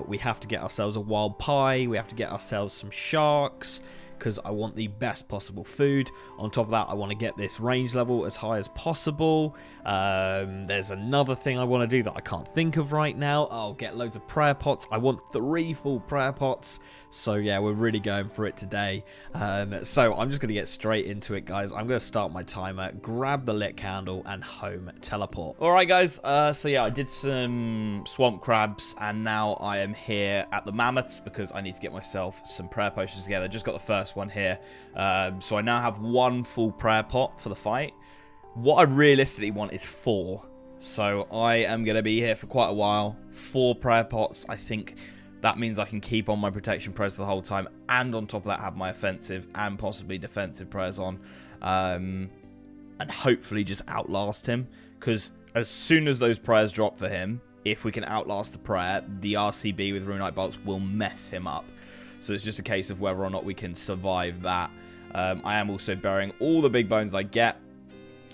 S1: We have to get ourselves a wild pie. We have to get ourselves some sharks because I want the best possible food. On top of that, I want to get this range level as high as possible. There's another thing I want to do that I can't think of right now. I'll get loads of prayer pots. I want 3 full prayer pots. So yeah, we're really going for it today. So I'm just going to get straight into it, guys. I'm going to start my timer, grab the lit candle, and home teleport. Alright, guys. So yeah, I did some swamp crabs, and now I am here at the mammoths because I need to get myself some prayer potions together. Just got the first one here. So I now have 1 full prayer pot for the fight. What I realistically want is 4. So I am going to be here for quite a while. 4 prayer pots, I think. That means I can keep on my protection prayers the whole time, and on top of that have my offensive and possibly defensive prayers on, and hopefully just outlast him, because as soon as those prayers drop for him, if we can outlast the prayer, the RCB with Runite Bolts will mess him up. So it's just a case of whether or not we can survive that. I am also burying all the big bones I get.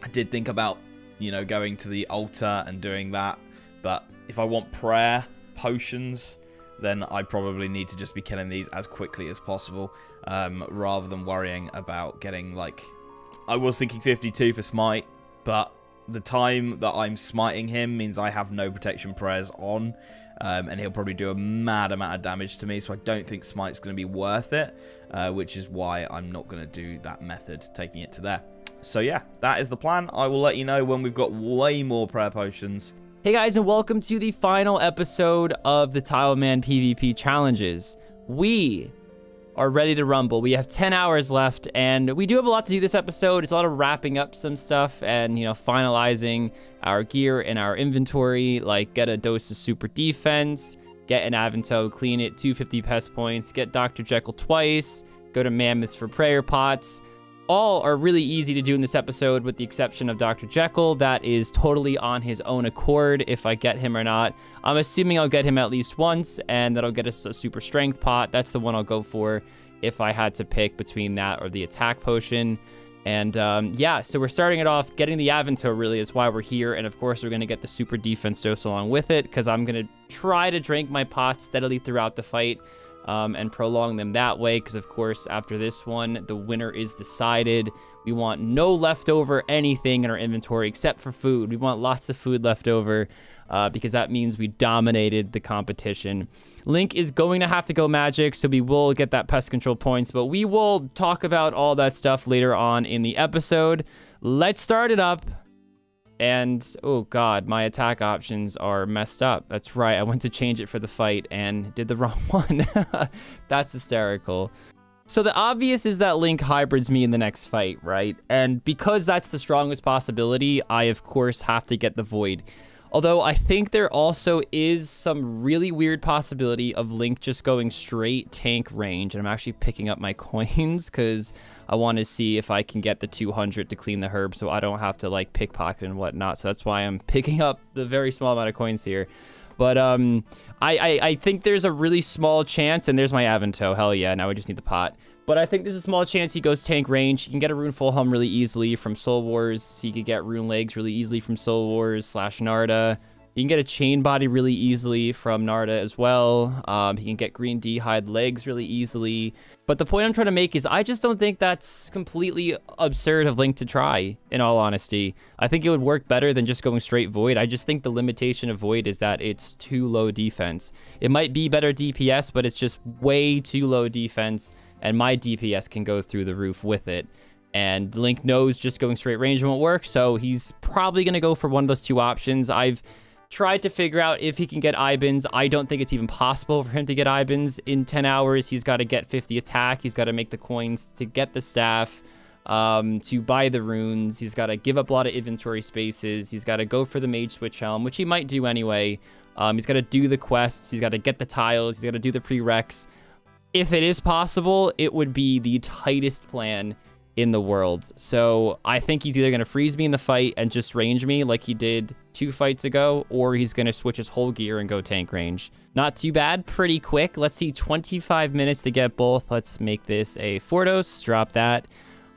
S1: I did think about, you know, going to the altar and doing that, but if I want prayer potions, then I probably need to just be killing these as quickly as possible, rather than worrying about getting, like... I was thinking 52 for smite, but the time that I'm smiting him means I have no protection prayers on, and he'll probably do a mad amount of damage to me, so I don't think smite's going to be worth it, which is why I'm not going to do that method, taking it to there. So yeah, that is the plan. I will let you know when we've got way more prayer potions.
S2: Hey guys, and welcome to the final episode of the Tileman PvP challenges. We are ready to rumble. We have 10 hours left, and we do have a lot to do this episode. It's a lot of wrapping up some stuff and, you know, finalizing our gear and our inventory, like get a dose of super defense, get an Avanto, clean it, 250 pest points, get Dr. Jekyll twice, go to Mammoths for prayer pots. All are really easy to do in this episode with the exception of Dr. Jekyll. That is totally on his own accord if I get him or not. I'm assuming I'll get him at least once, and that'll get us a super strength pot. That's the one I'll go for if I had to pick between that or the attack potion. And yeah, so we're starting it off getting the Avanto, really is why we're here. And of course, we're going to get the super defense dose along with it, because I'm going to try to drink my pots steadily throughout the fight. And prolong them that way, because of course after this one the winner is decided. We want no leftover anything in our inventory except for food. We want lots of food left over, because that means we dominated the competition. Link is going to have to go magic, so we will get that pest control points, but we will talk about all that stuff later on in the episode. Let's start it up. And, oh god, my attack options are messed up. That's right, I went to change it for the fight and did the wrong one. That's hysterical. So the obvious is that Link hybrids me in the next fight, right? And because that's the strongest possibility, I of course have to get the Void. Although I think there also is some really weird possibility of Link just going straight tank range. And I'm actually picking up my coins because I want to see if I can get the 200 to clean the herb so I don't have to like pickpocket and whatnot. So that's why I'm picking up the very small amount of coins here. But I think there's a really small chance, and there's my Avanto. Hell yeah, now I just need the pot. But I think there's a small chance he goes tank range. He can get a Rune Full Helm really easily from Soul Wars. He could get Rune Legs really easily from Soul Wars / Narda. He can get a Chain Body really easily from Narda as well. He can get Green D-Hide Legs really easily. But the point I'm trying to make is I just don't think that's completely absurd of Link to try, in all honesty. I think it would work better than just going straight Void. I just think the limitation of Void is that it's too low defense. It might be better DPS, but it's just way too low defense, and my DPS can go through the roof with it. And Link knows just going straight range won't work, so he's probably going to go for one of those two options. I've tried to figure out if he can get Ibans. I don't think it's even possible for him to get Ibans in 10 hours. He's got to get 50 attack. He's got to make the coins to get the staff, to buy the runes. He's got to give up a lot of inventory spaces. He's got to go for the Mage Switch Helm, which he might do anyway. He's got to do the quests. He's got to get the tiles. He's got to do the prereqs. If it is possible, it would be the tightest plan in the world. So I think he's either going to freeze me in the fight and just range me like he did 2 fights ago, or he's going to switch his whole gear and go tank range. Not too bad, pretty quick. Let's see, 25 minutes to get both. Let's make this a 4-dose, drop that.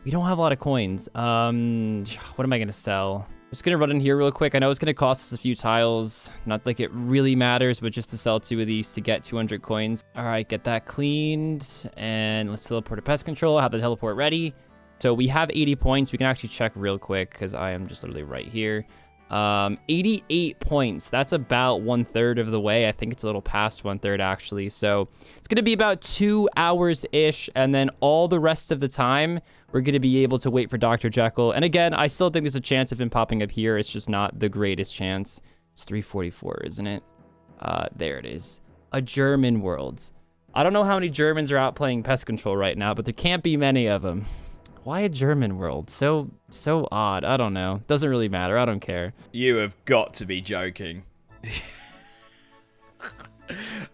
S2: We don't have a lot of coins. What am I going to sell? I'm just going to run in here real quick. I know it's going to cost us a few tiles. Not like it really matters, but just to sell 2 of these to get 200 coins. All right, get that cleaned. And let's teleport to pest control. Have the teleport ready. So we have 80 points. We can actually check real quick because I am just literally right here. 88 points. That's about 1/3 of the way. I think it's a little past 1/3 actually. So it's going to be about 2 hours-ish. And then all the rest of the time, we're going to be able to wait for Dr. Jekyll. And again, I still think there's a chance of him popping up here. It's just not the greatest chance. It's 344, isn't it? There it is. A German world. I don't know how many Germans are out playing pest control right now, but there can't be many of them. Why a German world? So odd. I don't know. Doesn't really matter. I don't care.
S1: You have got to be joking.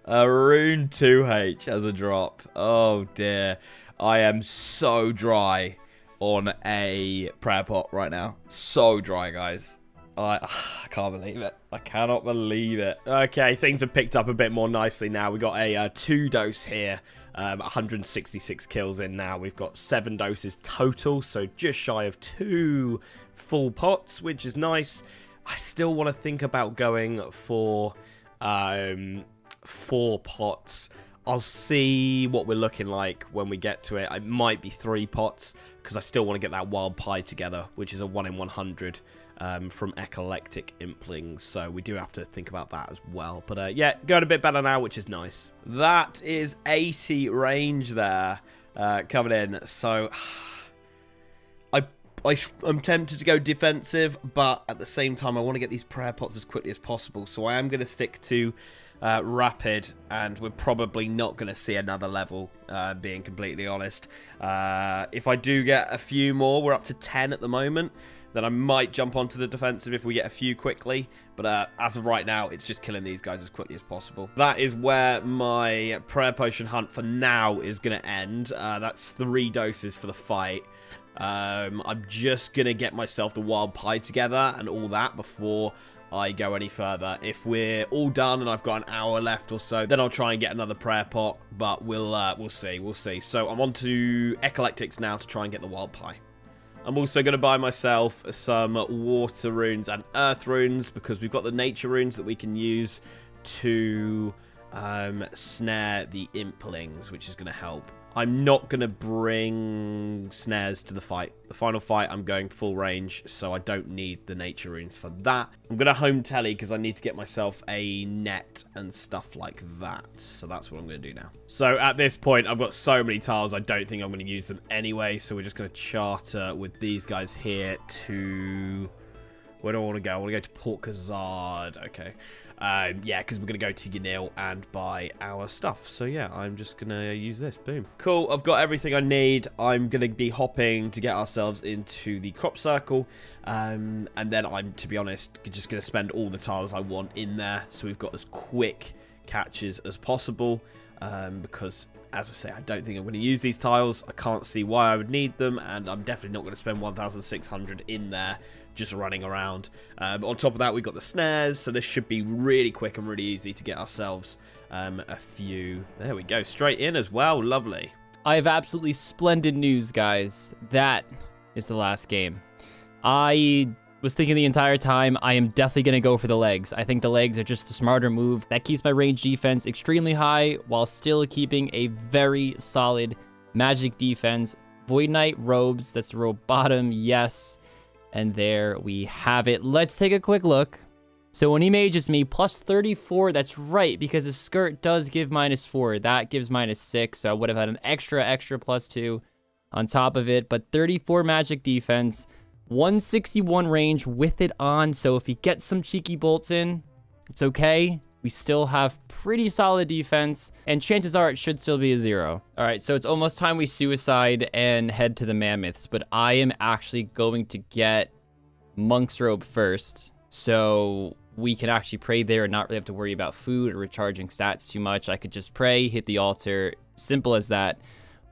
S1: A Rune 2H as a drop. Oh dear. I am so dry on a prayer pot right now. So dry, guys. I can't believe it. I cannot believe it.
S4: Okay, things have picked up a bit more nicely now. We got a 2-dose here. 166 kills in now. We've got 7 doses total, so just shy of 2 full pots, which is nice. I still want to think about going for 4 pots. I'll see what we're looking like when we get to it. It might be 3 pots because I still want to get that wild pie together, which is a 1 in 100 from Eclectic Implings, so we do have to think about that as well. But yeah, going a bit better now, which is nice. That is 80 range there coming in, so I
S1: I'm tempted to go defensive, but at the same time, I want to get these prayer pots as quickly as possible. So I am going to stick to rapid, and we're probably not going to see another level, being completely honest. If I do get a few more, we're up to 10 at the moment, then I might jump onto the defensive if we get a few quickly. But as of right now, it's just killing these guys as quickly as possible. That is where my prayer potion hunt for now is going to end. That's 3 doses for the fight. I'm just going to get myself the wild pie together and all that before I go any further. If we're all done and I've got an hour left or so, then I'll try and get another prayer pot. But we'll see. So I'm on to Eclectics now to try and get the wild pie. I'm also going to buy myself some water runes and earth runes because we've got the nature runes that we can use to snare the implings, which is going to help. I'm not going to bring snares to the fight. The final fight, I'm going full range, so I don't need the nature runes for that. I'm going to home telly because I need to get myself a net and stuff like that. So that's what I'm going to do now. So at this point, I've got so many tiles, I don't think I'm going to use them anyway. So we're just going to charter with these guys here to... Where do I want to go? I want to go to Port Khazard. Okay. Yeah, because we're going to go to Yanil and buy our stuff. So yeah, I'm just going to use this. Boom. Cool. I've got everything I need. I'm going to be hopping to get ourselves into the crop circle. And then I'm, to be honest, just going to spend all the tiles I want in there. So we've got as quick catches as possible. Because, as I say, I don't think I'm going to use these tiles. I can't see why I would need them. And I'm definitely not going to spend 1,600 in there just running around. But on top of that, we've got the snares, so this should be really quick and really easy to get ourselves a few. There we go, straight in as well. Lovely.
S3: I have absolutely splendid news, guys. That is the last game. I was thinking the entire time, I am definitely going to go for the legs. I think the legs are just the smarter move. That keeps my range defense extremely high while still keeping a very solid magic defense. Void Knight robes, that's the robe bottom, yes. And there we have it. Let's take a quick look. So when he mages me, plus 34, that's right, because his skirt does give -4. That gives -6, so I would have had an extra +2 on top of it. But 34 magic defense, 161 range with it on. So if he gets some cheeky bolts in, it's okay. We still have pretty solid defense, and chances are it should still be a 0. All right, so it's almost time we suicide and head to the mammoths, but I am actually going to get Monk's Robe first, so we can actually pray there and not really have to worry about food or recharging stats too much. I could just pray, hit the altar, simple as that.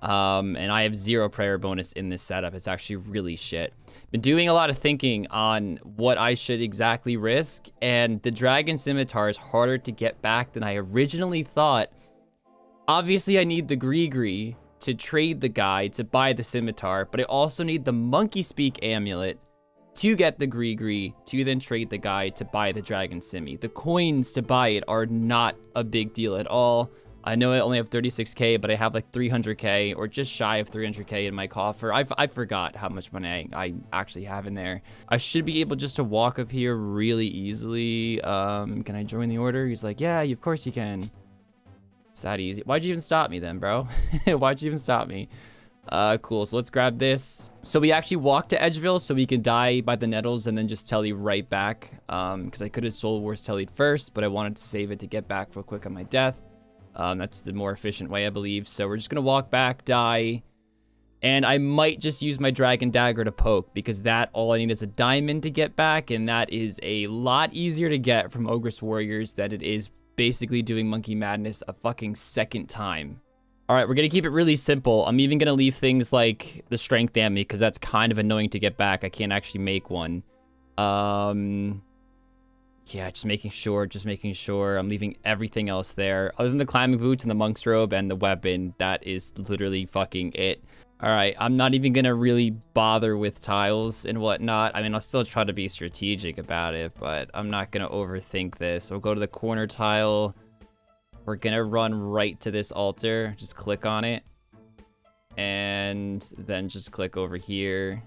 S3: And I have 0 prayer bonus in this setup. It's actually really shit. Been doing a lot of thinking on what I should exactly risk, and the Dragon Scimitar is harder to get back than I originally thought. Obviously, I need the Gree to trade the guy to buy the Scimitar, but I also need the Monkey Speak Amulet to get the Gree to then trade the guy to buy the Dragon Simi. The coins to buy it are not a big deal at all. I know I only have 36k, but I have like 300k or just shy of 300k in my coffer. I forgot how much money I actually have in there. I should be able just to walk up here really easily. Can I join the order? He's like, yeah, of course you can. It's that easy. Why'd you even stop me then, bro? Why'd you even stop me? Cool, so let's grab this. So we actually walk to Edgeville so we can die by the nettles and then just telly right back. Because I could have Soul Wars tellied first, but I wanted to save it to get back real quick on my death. That's the more efficient way, I believe. So we're just going to walk back, die. And I might just use my Dragon Dagger to poke, because that all I need is a diamond to get back. And that is a lot easier to get from Ogress Warriors than it is basically doing Monkey Madness a fucking second time. All right, we're going to keep it really simple. I'm even going to leave things like the Strength Amulet, because that's kind of annoying to get back. I can't actually make one. Yeah, just making sure. I'm leaving everything else there. Other than the climbing boots and the monk's robe and the weapon, that is literally fucking it. All right, I'm not even going to really bother with tiles and whatnot. I mean, I'll still try to be strategic about it, but I'm not going to overthink this. We'll go to the corner tile. We're going to run right to this altar. Just click on it. And then just click over here.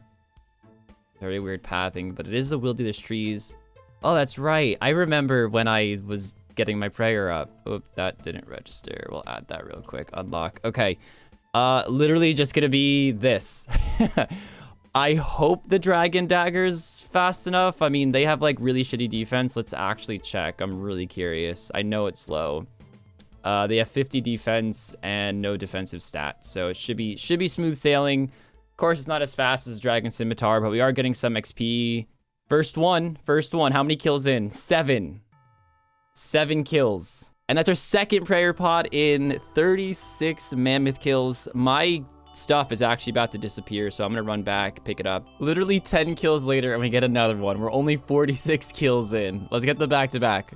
S3: Very weird pathing, but it is the Wilderness Trees. Oh, that's right. I remember when I was getting my prayer up. Oop, that didn't register. We'll add that real quick. Unlock. Okay. Literally just gonna be this.
S2: I hope the Dragon Dagger's fast enough. I mean, they have like really shitty defense. Let's actually check. I'm really curious. I know it's slow. They have 50 defense and no defensive stats, so it should be smooth sailing. Of course, it's not as fast as Dragon Scimitar, but we are getting some XP. First one. How many kills in? 7 kills. And that's our second prayer pod in 36 mammoth kills. My stuff is actually about to disappear, so I'm gonna run back, pick it up. Literally 10 kills later, and we get another one. We're only 46 kills in. Let's get the back-to-back.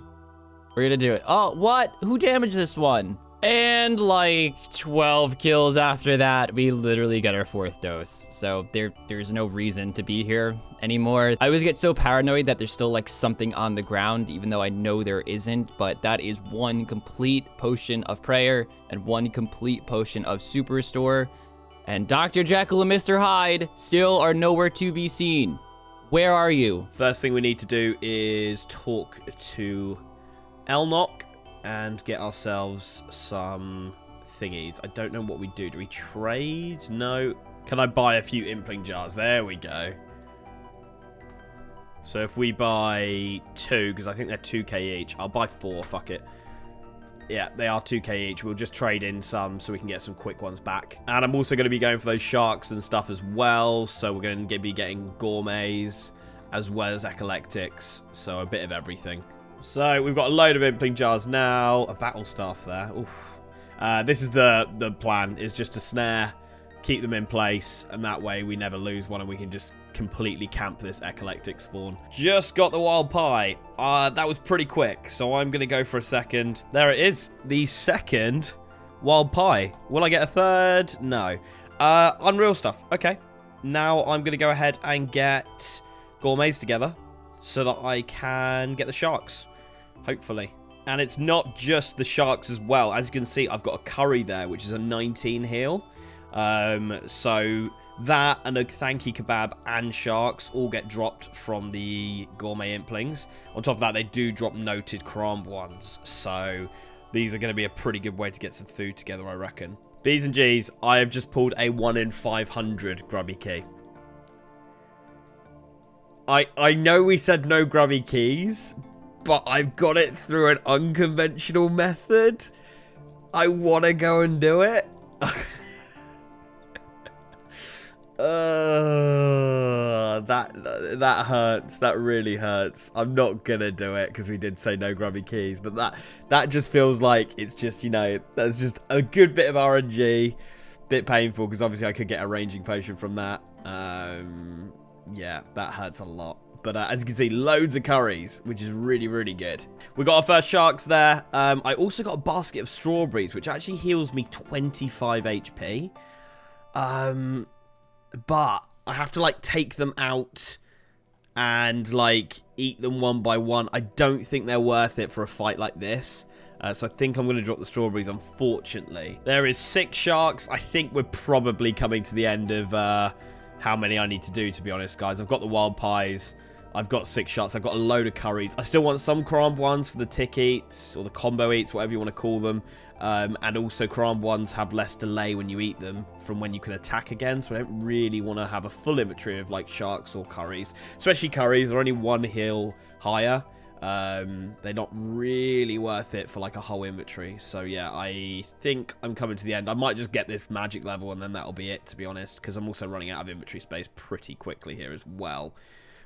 S2: We're gonna do it. Oh, what? Who damaged this one? And like 12 kills after that, we literally get our 4th dose. So there's no reason to be here anymore. I always get so paranoid that there's still like something on the ground, even though I know there isn't. But that is 1 complete potion of prayer and 1 complete potion of super restore. And Dr. Jekyll and Mr. Hyde still are nowhere to be seen. Where are you?
S1: First thing we need to do is talk to Elnock and get ourselves some thingies. I don't know what we do. Do we trade? No. Can I buy a few impling jars? There we go. So if we buy 2, because I think they're 2k each. I'll buy 4, fuck it. Yeah, they are 2k each. We'll just trade in some so we can get some quick ones back. And I'm also going to be going for those sharks and stuff as well. So we're going to be getting gourmets as well as eclectics. So a bit of everything. So we've got a load of impling jars now. A battle staff there. Oof. This is the plan, is just to snare, keep them in place, and that way we never lose one and we can just completely camp this eclectic spawn. Just got the wild pie. That was pretty quick, so I'm going to go for a second. There it is. The second wild pie. Will I get a third? No. Unreal stuff. Okay. Now I'm going to go ahead and get gourmets together so that I can get the sharks. Hopefully. And it's not just the sharks as well. As you can see, I've got a curry there, which is a 19 heal. So that and a thanky kebab and sharks all get dropped from the gourmet implings. On top of that, they do drop noted cramp ones. So these are going to be a pretty good way to get some food together, I reckon. B's and G's, I have just pulled a 1 in 500 grubby key. I know we said no grubby keys, but I've got it through an unconventional method. I want to go and do it. That hurts. That really hurts. I'm not gonna do it because we did say no grubby keys, but that just feels like it's just, you know, that's just a good bit of RNG. Bit painful because obviously I could get a ranging potion from that. Yeah, that hurts a lot. But as you can see, loads of curries, which is really, really good. We got our first sharks there. I also got a basket of strawberries, which actually heals me 25 HP. But I have to, like, take them out and, like, eat them one by one. I don't think they're worth it for a fight like this. So I think I'm going to drop the strawberries, unfortunately. There is 6 sharks. I think we're probably coming to the end of how many I need to do, to be honest, guys. I've got the wild pies. I've got 6 shots. I've got a load of curries. I still want some cramp ones for the tick eats or the combo eats, whatever you want to call them. And also cramp ones have less delay when you eat them from when you can attack again. So I don't really want to have a full inventory of like sharks or curries. Especially curries are only 1 heal higher. They're not really worth it for like a whole inventory. So yeah, I think I'm coming to the end. I might just get this magic level and then that'll be it, to be honest, because I'm also running out of inventory space pretty quickly here as well,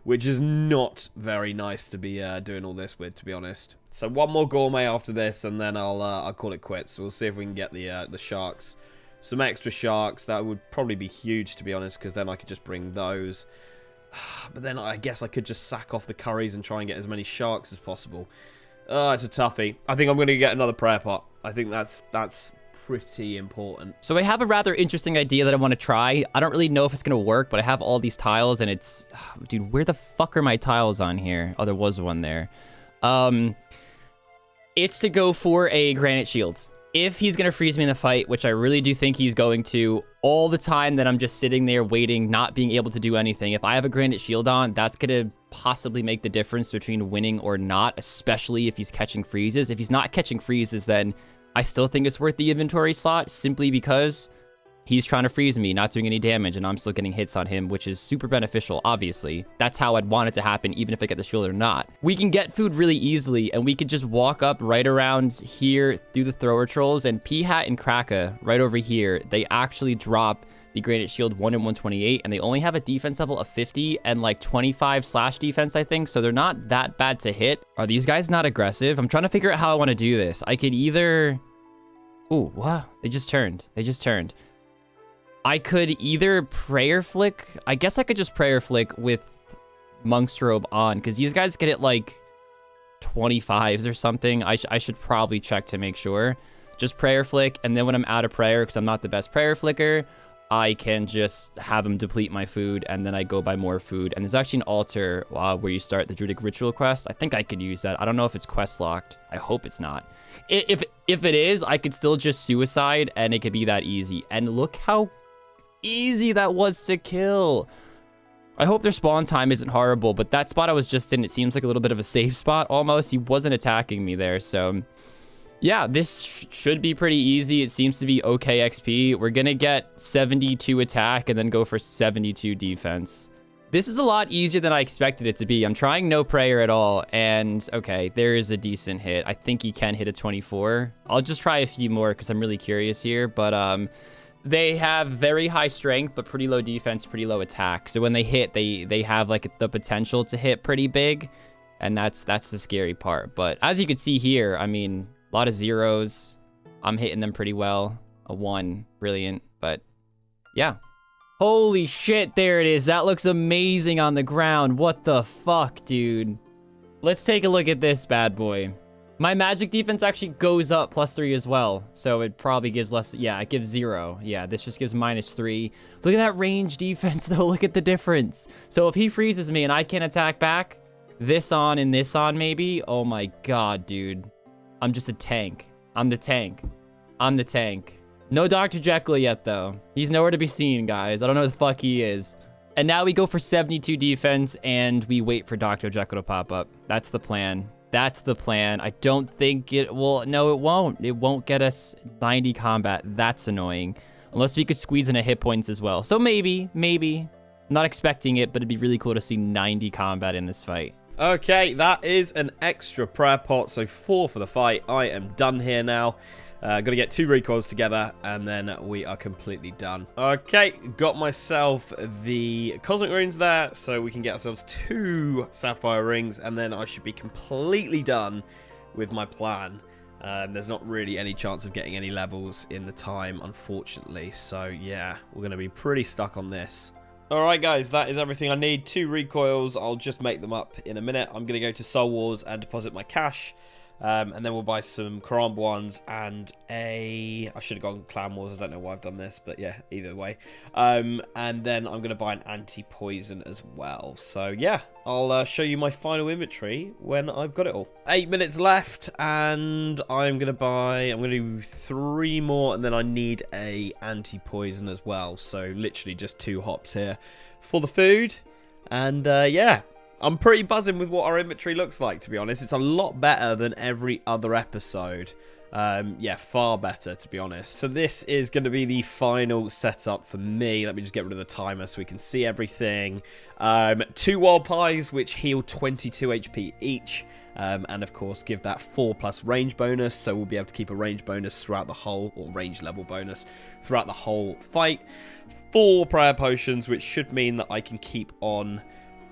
S1: which is not very nice to be doing all this with, to be honest. So 1 more gourmet after this and then I'll call it quits. So we'll see if we can get the sharks. Some extra sharks. That would probably be huge, to be honest, because then I could just bring those. But then I guess I could just sack off the curries and try and get as many sharks as possible. It's a toughie. I think I'm going to get another prayer pot. I think that's pretty important.
S2: So I have a rather interesting idea that I want to try. I don't really know if it's going to work, but I have all these tiles and it's... Dude, where the fuck are my tiles on here? Oh, there was one there. It's to go for a granite shield. If he's going to freeze me in the fight, which I really do think he's going to, all the time that I'm just sitting there waiting, not being able to do anything, if I have a granite shield on, that's going to possibly make the difference between winning or not, especially if he's catching freezes. If he's not catching freezes, then I still think it's worth the inventory slot simply because He's trying to freeze me, not doing any damage, and I'm still getting hits on him, which is super beneficial, obviously. That's how I'd want it to happen, even if I get the shield or not. We can get food really easily, and we could just walk up right around here through the thrower trolls, and P-Hat and Kraka right over here, they actually drop the granite shield 1 in 128, and they only have a defense level of 50 and like 25 slash defense, I think, so they're not that bad to hit. Are these guys not aggressive? I'm trying to figure out how I want to do this. I could either... Ooh, wow, they just turned. I could either prayer flick. I guess I could just prayer flick with Monk's Robe on, because these guys get it like 25s or something. I should probably check to make sure. Just prayer flick, and then when I'm out of prayer, because I'm not the best prayer flicker, I can just have them deplete my food, and then I go buy more food. And there's actually an altar where you start the Druidic Ritual quest. I think I could use that. I don't know if it's quest locked. I hope it's not. If it is, I could still just suicide, and it could be that easy. And look how easy that was to kill. I hope their spawn time isn't horrible, but that spot I was just in, it seems like a little bit of a safe spot almost. He wasn't attacking me there, so yeah, this should be pretty easy. It seems to be okay XP. We're gonna get 72 attack and then go for 72 defense. This is a lot easier than I expected it to be. I'm trying no prayer at all, and okay, there is a decent hit. I think he can hit a 24. I'll just try a few more because I'm really curious here, but they have very high strength, but pretty low defense, pretty low attack. So when they hit, they have like the potential to hit pretty big, and that's the scary part. But as you can see here, I mean, a lot of zeros. I'm hitting them pretty well. A 1, brilliant. But yeah. Holy shit, there it is. That looks amazing on the ground. What the fuck, dude? Let's take a look at this bad boy. My magic defense actually goes up +3 as well. So it probably gives less. Yeah, it gives 0. Yeah, this just gives -3. Look at that range defense, though. Look at the difference. So if he freezes me and I can't attack back, this on and this on maybe. Oh my god, dude. I'm just a tank. I'm the tank. No Dr. Jekyll yet, though. He's nowhere to be seen, guys. I don't know who the fuck he is. And now we go for 72 defense, and we wait for Dr. Jekyll to pop up. That's the plan. I don't think it will. No, it won't. It won't get us 90 combat. That's annoying. Unless we could squeeze in a hit points as well. So maybe. I'm not expecting it, but it'd be really cool to see 90 combat in this fight.
S1: Okay, that is an extra prayer pot, so 4 for the fight. I am done here now. Got to get 2 recoils together, and then we are completely done. Okay, got myself the Cosmic Runes there, so we can get ourselves 2 Sapphire Rings, and then I should be completely done with my plan. There's not really any chance of getting any levels in the time, unfortunately, so yeah, we're going to be pretty stuck on this. Alright guys, that is everything I need. 2 recoils, I'll just make them up in a minute. I'm going to go to Soul Wars and deposit my cash. And then we'll buy some Karambwa ones and I should have gone Clan Wars. I don't know why I've done this, but yeah, either way. And then I'm going to buy an anti-poison as well. So yeah, I'll show you my final inventory when I've got it all. 8 minutes left, and I'm going to do 3 more, and then I need a anti-poison as well. So literally just 2 hops here for the food. And yeah. I'm pretty buzzing with what our inventory looks like, to be honest. It's a lot better than every other episode. Yeah, far better, to be honest. So this is going to be the final setup for me. Let me just get rid of the timer so we can see everything. 2 wild pies, which heal 22 HP each. And of course, give that 4+ range bonus. So we'll be able to keep a range bonus throughout the whole, or range level bonus throughout the whole fight. 4 prayer potions, which should mean that I can keep on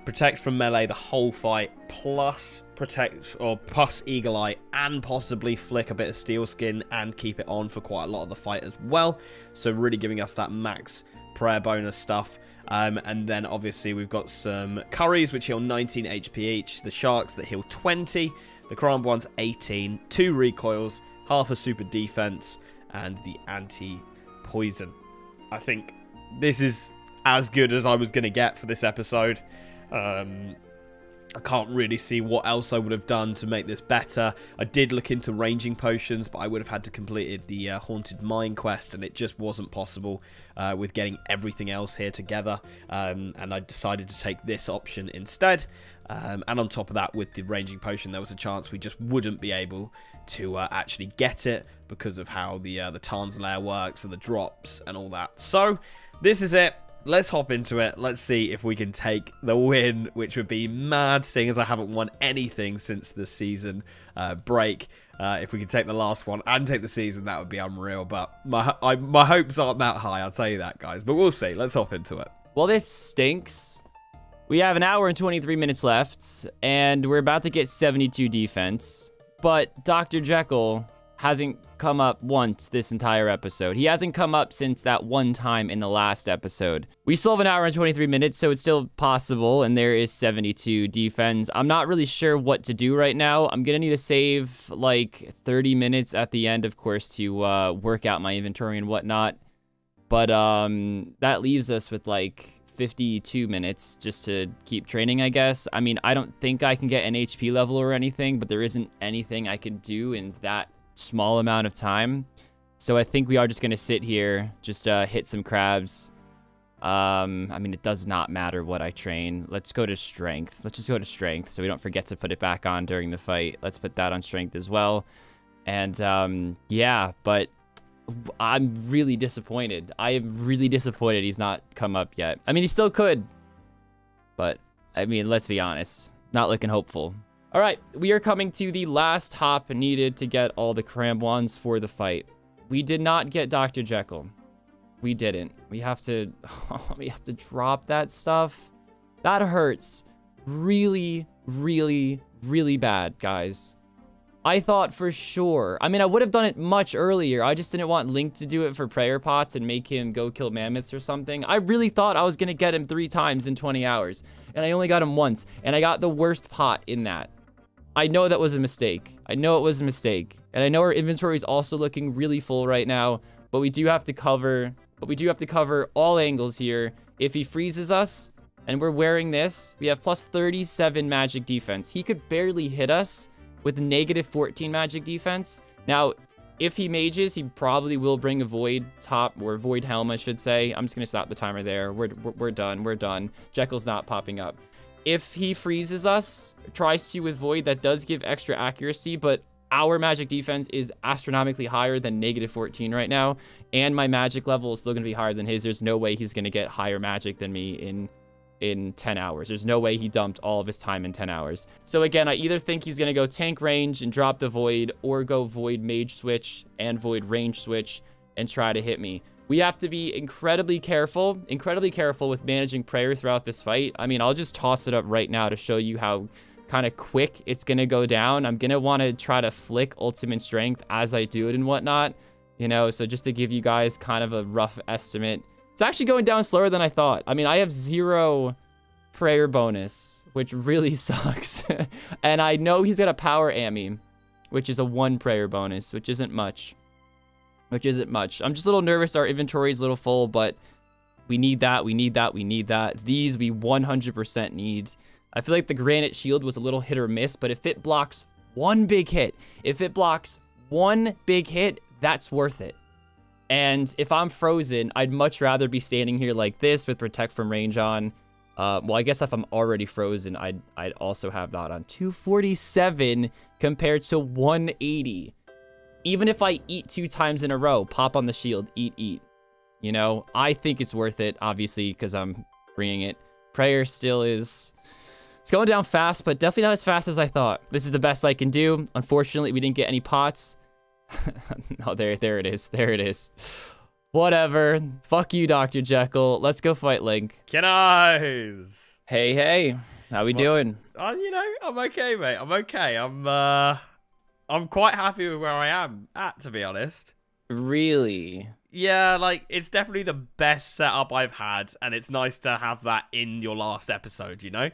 S1: protect from melee the whole fight, plus protect or plus eagle eye, and possibly flick a bit of steel skin and keep it on for quite a lot of the fight as well. So really giving us that max prayer bonus stuff. And then obviously we've got some curries which heal 19 HP each, the sharks that heal 20, the Karambwa ones 18, 2 recoils, half a super defense, and the anti-poison. I think this is as good as I was going to get for this episode. I I can't really see what else I would have done to make this better. I did look into ranging potions, but I would have had to complete the Haunted Mine quest, and it just wasn't possible with getting everything else here together. And I decided to take this option instead. And on top of that, with the ranging potion, there was a chance we just wouldn't be able to actually get it because of how the Tarn's Lair works and the drops and all that. So this is it. Let's hop into it. Let's see if we can take the win, which would be mad, seeing as I haven't won anything since the season break. If we could take the last one and take the season, that would be unreal. But my hopes aren't that high, I'll tell you that, guys. But we'll see. Let's hop into it.
S2: Well, this stinks. We have an hour and 23 minutes left, and we're about to get 72 defense. But Dr. Jekyll hasn't come up once this entire episode. He hasn't come up since that one time in the last episode. We still have an hour and 23 minutes, so it's still possible, and there is 72 defense. I'm not really sure what to do right now. I'm gonna need to save like 30 minutes at the end, of course, to work out my inventory and whatnot. But that leaves us with like 52 minutes just to keep training, I guess. I mean, I don't think I can get an HP level or anything, but there isn't anything I can do in that small amount of time. So I think we are just going to sit here, just hit some crabs. I mean, it does not matter what I train. Let's go to strength. Let's just go to strength so we don't forget to put it back on during the fight. Let's put that on strength as well. And yeah, but I'm really disappointed. I am really disappointed he's not come up yet. I mean, he still could, but I mean, let's be honest, not looking hopeful. All right, we are coming to the last hop needed to get all the Cramwans for the fight. We did not get Dr. Jekyll. We didn't. We have to drop that stuff. That hurts really, really, really bad, guys. I thought for sure. I mean, I would have done it much earlier. I just didn't want Link to do it for prayer pots and make him go kill mammoths or something. I really thought I was going to get him 3 times in 20 hours. And I only got him once. And I got the worst pot in that. I know that was a mistake. I know it was a mistake. And I know our inventory is also looking really full right now. But we do have to cover all angles here. If he freezes us and we're wearing this, we have plus 37 magic defense. He could barely hit us with negative 14 magic defense. Now, if he mages, he probably will bring a void top, or void helm, I should say. I'm just gonna stop the timer there. We're done. We're done. Jekyll's not popping up. If he freezes us, tries to with void, that does give extra accuracy, but our magic defense is astronomically higher than negative 14 right now, and my magic level is still gonna be higher than his. There's no way he's gonna get higher magic than me in 10 hours. There's no way he dumped all of his time in 10 hours. So again, I either think he's going to go tank range and drop the void, or go void mage switch and void range switch and try to hit me. We have to be incredibly careful with managing prayer throughout this fight. I mean, I'll just toss it up right now to show you how kind of quick it's going to go down. I'm going to want to try to flick ultimate strength as I do it and whatnot, you know, so just to give you guys kind of a rough estimate. It's actually going down slower than I thought. I mean, I have 0 prayer bonus, which really sucks. And I know he's got a power Ami, which is a 1 prayer bonus, which isn't much. I'm just a little nervous. Our inventory is a little full, but we need that. These we 100% need. I feel like the granite shield was a little hit or miss, but if it blocks one big hit, that's worth it. And if I'm frozen, I'd much rather be standing here like this with protect from range on. Well, I guess if I'm already frozen, I'd also have that on. 247 compared to 180. Even if I eat 2 times in a row, pop on the shield, eat. You know, I think it's worth it, obviously, because I'm bringing it. Prayer still is... It's going down fast, but definitely not as fast as I thought. This is the best I can do. Unfortunately, we didn't get any pots. No, there it is. Whatever. Fuck you, Dr. Jekyll. Let's go fight Link.
S4: Kiddos.
S2: Hey. How we doing?
S4: You know, I'm okay, mate. I'm okay. I'm quite happy with where I am at, to be honest.
S2: Really?
S4: Yeah, like, it's definitely the best setup I've had, and it's nice to have that in your last episode, you know?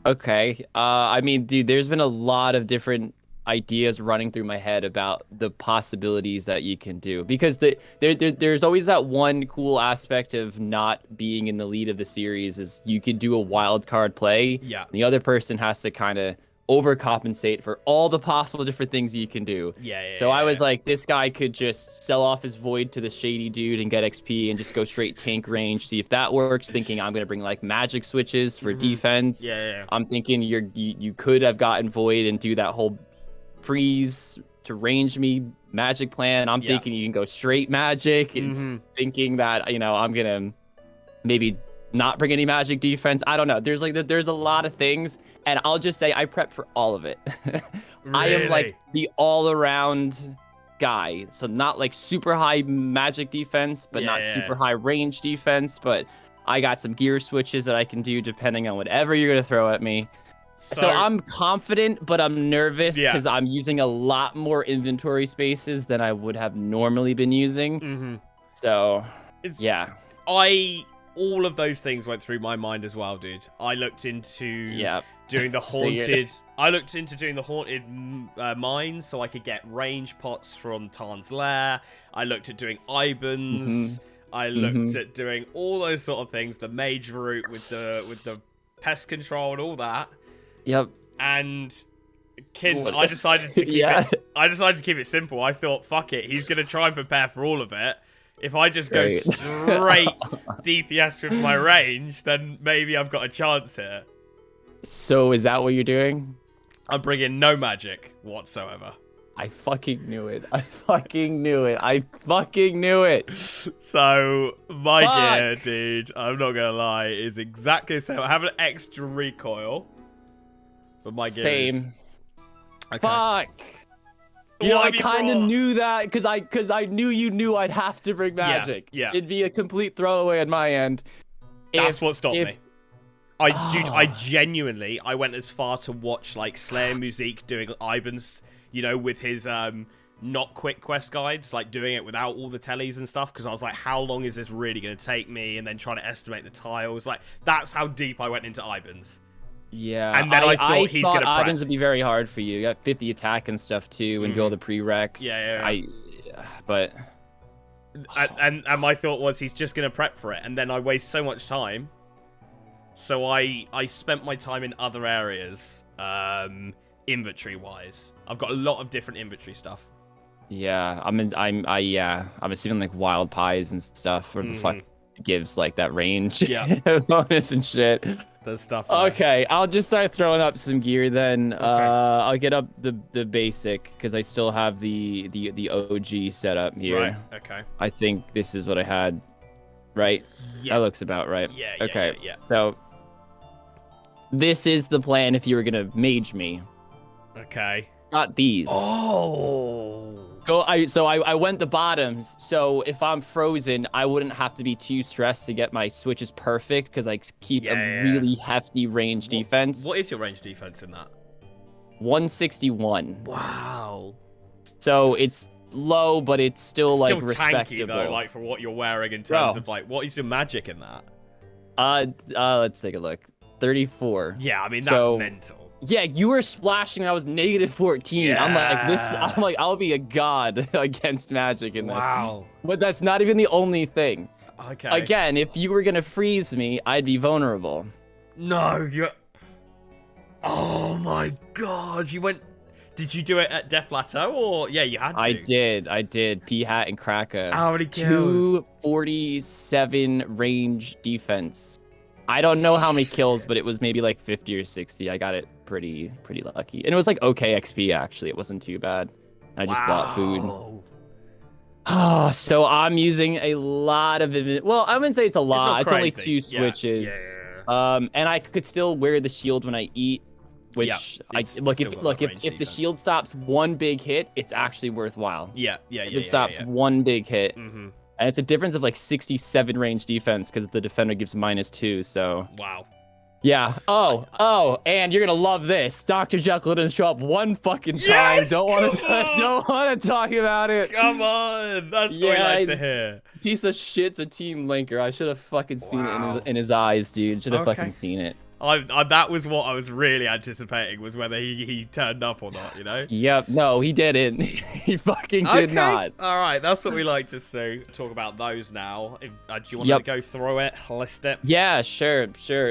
S2: Okay. I mean, dude, there's been a lot of different ideas running through my head about the possibilities that you can do, because there's always that one cool aspect of not being in the lead of the series is you could do a wild card play.
S5: Yeah.
S2: The other person has to kind of overcompensate for all the possible different things you can do. So I was like, this guy could just sell off his void to the shady dude and get XP and just go straight tank range, see if that works, thinking I'm gonna bring like magic switches for defense. I'm thinking you could have gotten void and do that whole freeze to range me magic plan. I'm thinking you can go straight magic and thinking that, you know, I'm gonna maybe not bring any magic defense. I don't know. There's a lot of things, and I'll just say I prep for all of it. I am like the all-around guy. So not like super high magic defense, but not super high range defense, but I got some gear switches that I can do depending on whatever you're gonna throw at me. So I'm confident, but I'm nervous because I'm using a lot more inventory spaces than I would have normally been using. So
S5: all of those things went through my mind as well, dude. I looked into doing the haunted. I looked into doing the haunted mines so I could get range pots from Tarn's lair. I looked at doing Ibans. I looked at doing all those sort of things. The mage route with the pest control and all that. And kids, I decided to keep it. I decided to keep it simple. I thought, fuck it, he's gonna try and prepare for all of it. If I just go straight DPS with my range, then maybe I've got a chance here.
S2: So is that what you're doing?
S5: I'm bringing no magic whatsoever.
S2: I fucking knew it. I fucking knew it. I fucking knew it.
S5: So my gear, dude, I'm not gonna lie, is exactly the same. I have an extra recoil, but my gear is... Okay.
S2: Fuck. You know, I kind of knew that because I knew you knew I'd have to bring magic. It'd be a complete throwaway on my end.
S5: That's what stopped me. I genuinely, I went as far to watch like Slayer Musique doing Ibans, you know, with his not quick quest guides, like doing it without all the tellies and stuff, because I was like, how long is this really going to take me? And then trying to estimate the tiles. Like, that's how deep I went into Ibans.
S2: Yeah,
S5: and then I thought he's gonna prep.
S2: Ibans would be very hard for you. You got 50 attack and stuff too, and do all the prereqs.
S5: And my thought was he's just gonna prep for it, and then I waste so much time. So I spent my time in other areas, inventory wise. I've got a lot of different inventory stuff.
S2: Yeah, I'm assuming like wild pies and stuff, or the fuck gives like that range bonus and shit.
S5: There's stuff.
S2: Okay, I'll just start throwing up some gear then. I'll get up the basic because I still have the OG setup here.
S5: Right. Okay.
S2: I think this is what I had. Right.
S5: Yeah.
S2: That looks about right.
S5: Yeah.
S2: Okay.
S5: Yeah.
S2: So this is the plan if you were gonna mage me.
S5: Okay.
S2: Not these.
S5: Oh.
S2: So I went the bottoms. So if I'm frozen, I wouldn't have to be too stressed to get my switches perfect because I keep a really hefty range defense.
S5: What is your range defense in that?
S2: 161.
S5: Wow.
S2: So it's low, but it's still like
S5: still
S2: respectable.
S5: Tanky, though, like for what you're wearing in terms of like what is your magic in that?
S2: Let's take a look. 34.
S5: Yeah, I mean that's mental.
S2: Yeah, you were splashing and I was negative 14.
S5: Yeah.
S2: I'm like, I'll be a god against magic in this.
S5: Wow.
S2: But that's not even the only thing.
S5: Okay.
S2: Again, if you were gonna freeze me, I'd be vulnerable.
S5: No, you're... Oh my god, you went... Did you do it at Death Plateau or... Yeah, you had to.
S2: I did. P-Hat and Kraka.
S5: How many kills?
S2: 247 range defense. I don't know how many kills, but it was maybe like 50 or 60. I got it pretty lucky. And it was like okay XP, actually. It wasn't too bad. I just bought food. Oh, so I'm using a lot of... Well, I wouldn't say it's a lot. It's only 2 switches. And I could still wear the shield when I eat, which if the shield stops one big hit, it's actually worthwhile.
S5: If
S2: it stops one big hit. And it's a difference of like 67 range defense because the defender gives -2, so...
S5: Wow.
S2: Yeah. Oh, and you're gonna love this. Dr. Jekyll didn't show up one fucking time.
S5: Yes,
S2: don't want to talk about it.
S5: Come on, that's what I like to hear.
S2: Piece of shit's a team linker. I should have fucking seen it in his eyes, dude. Should have fucking seen it.
S5: That was what I was really anticipating, was whether he turned up or not, you know?
S2: Yep. No, he didn't. He fucking did not.
S5: All right, that's what we like to see. Talk about those now. Do you want to go through it, list it?
S2: Yeah, sure.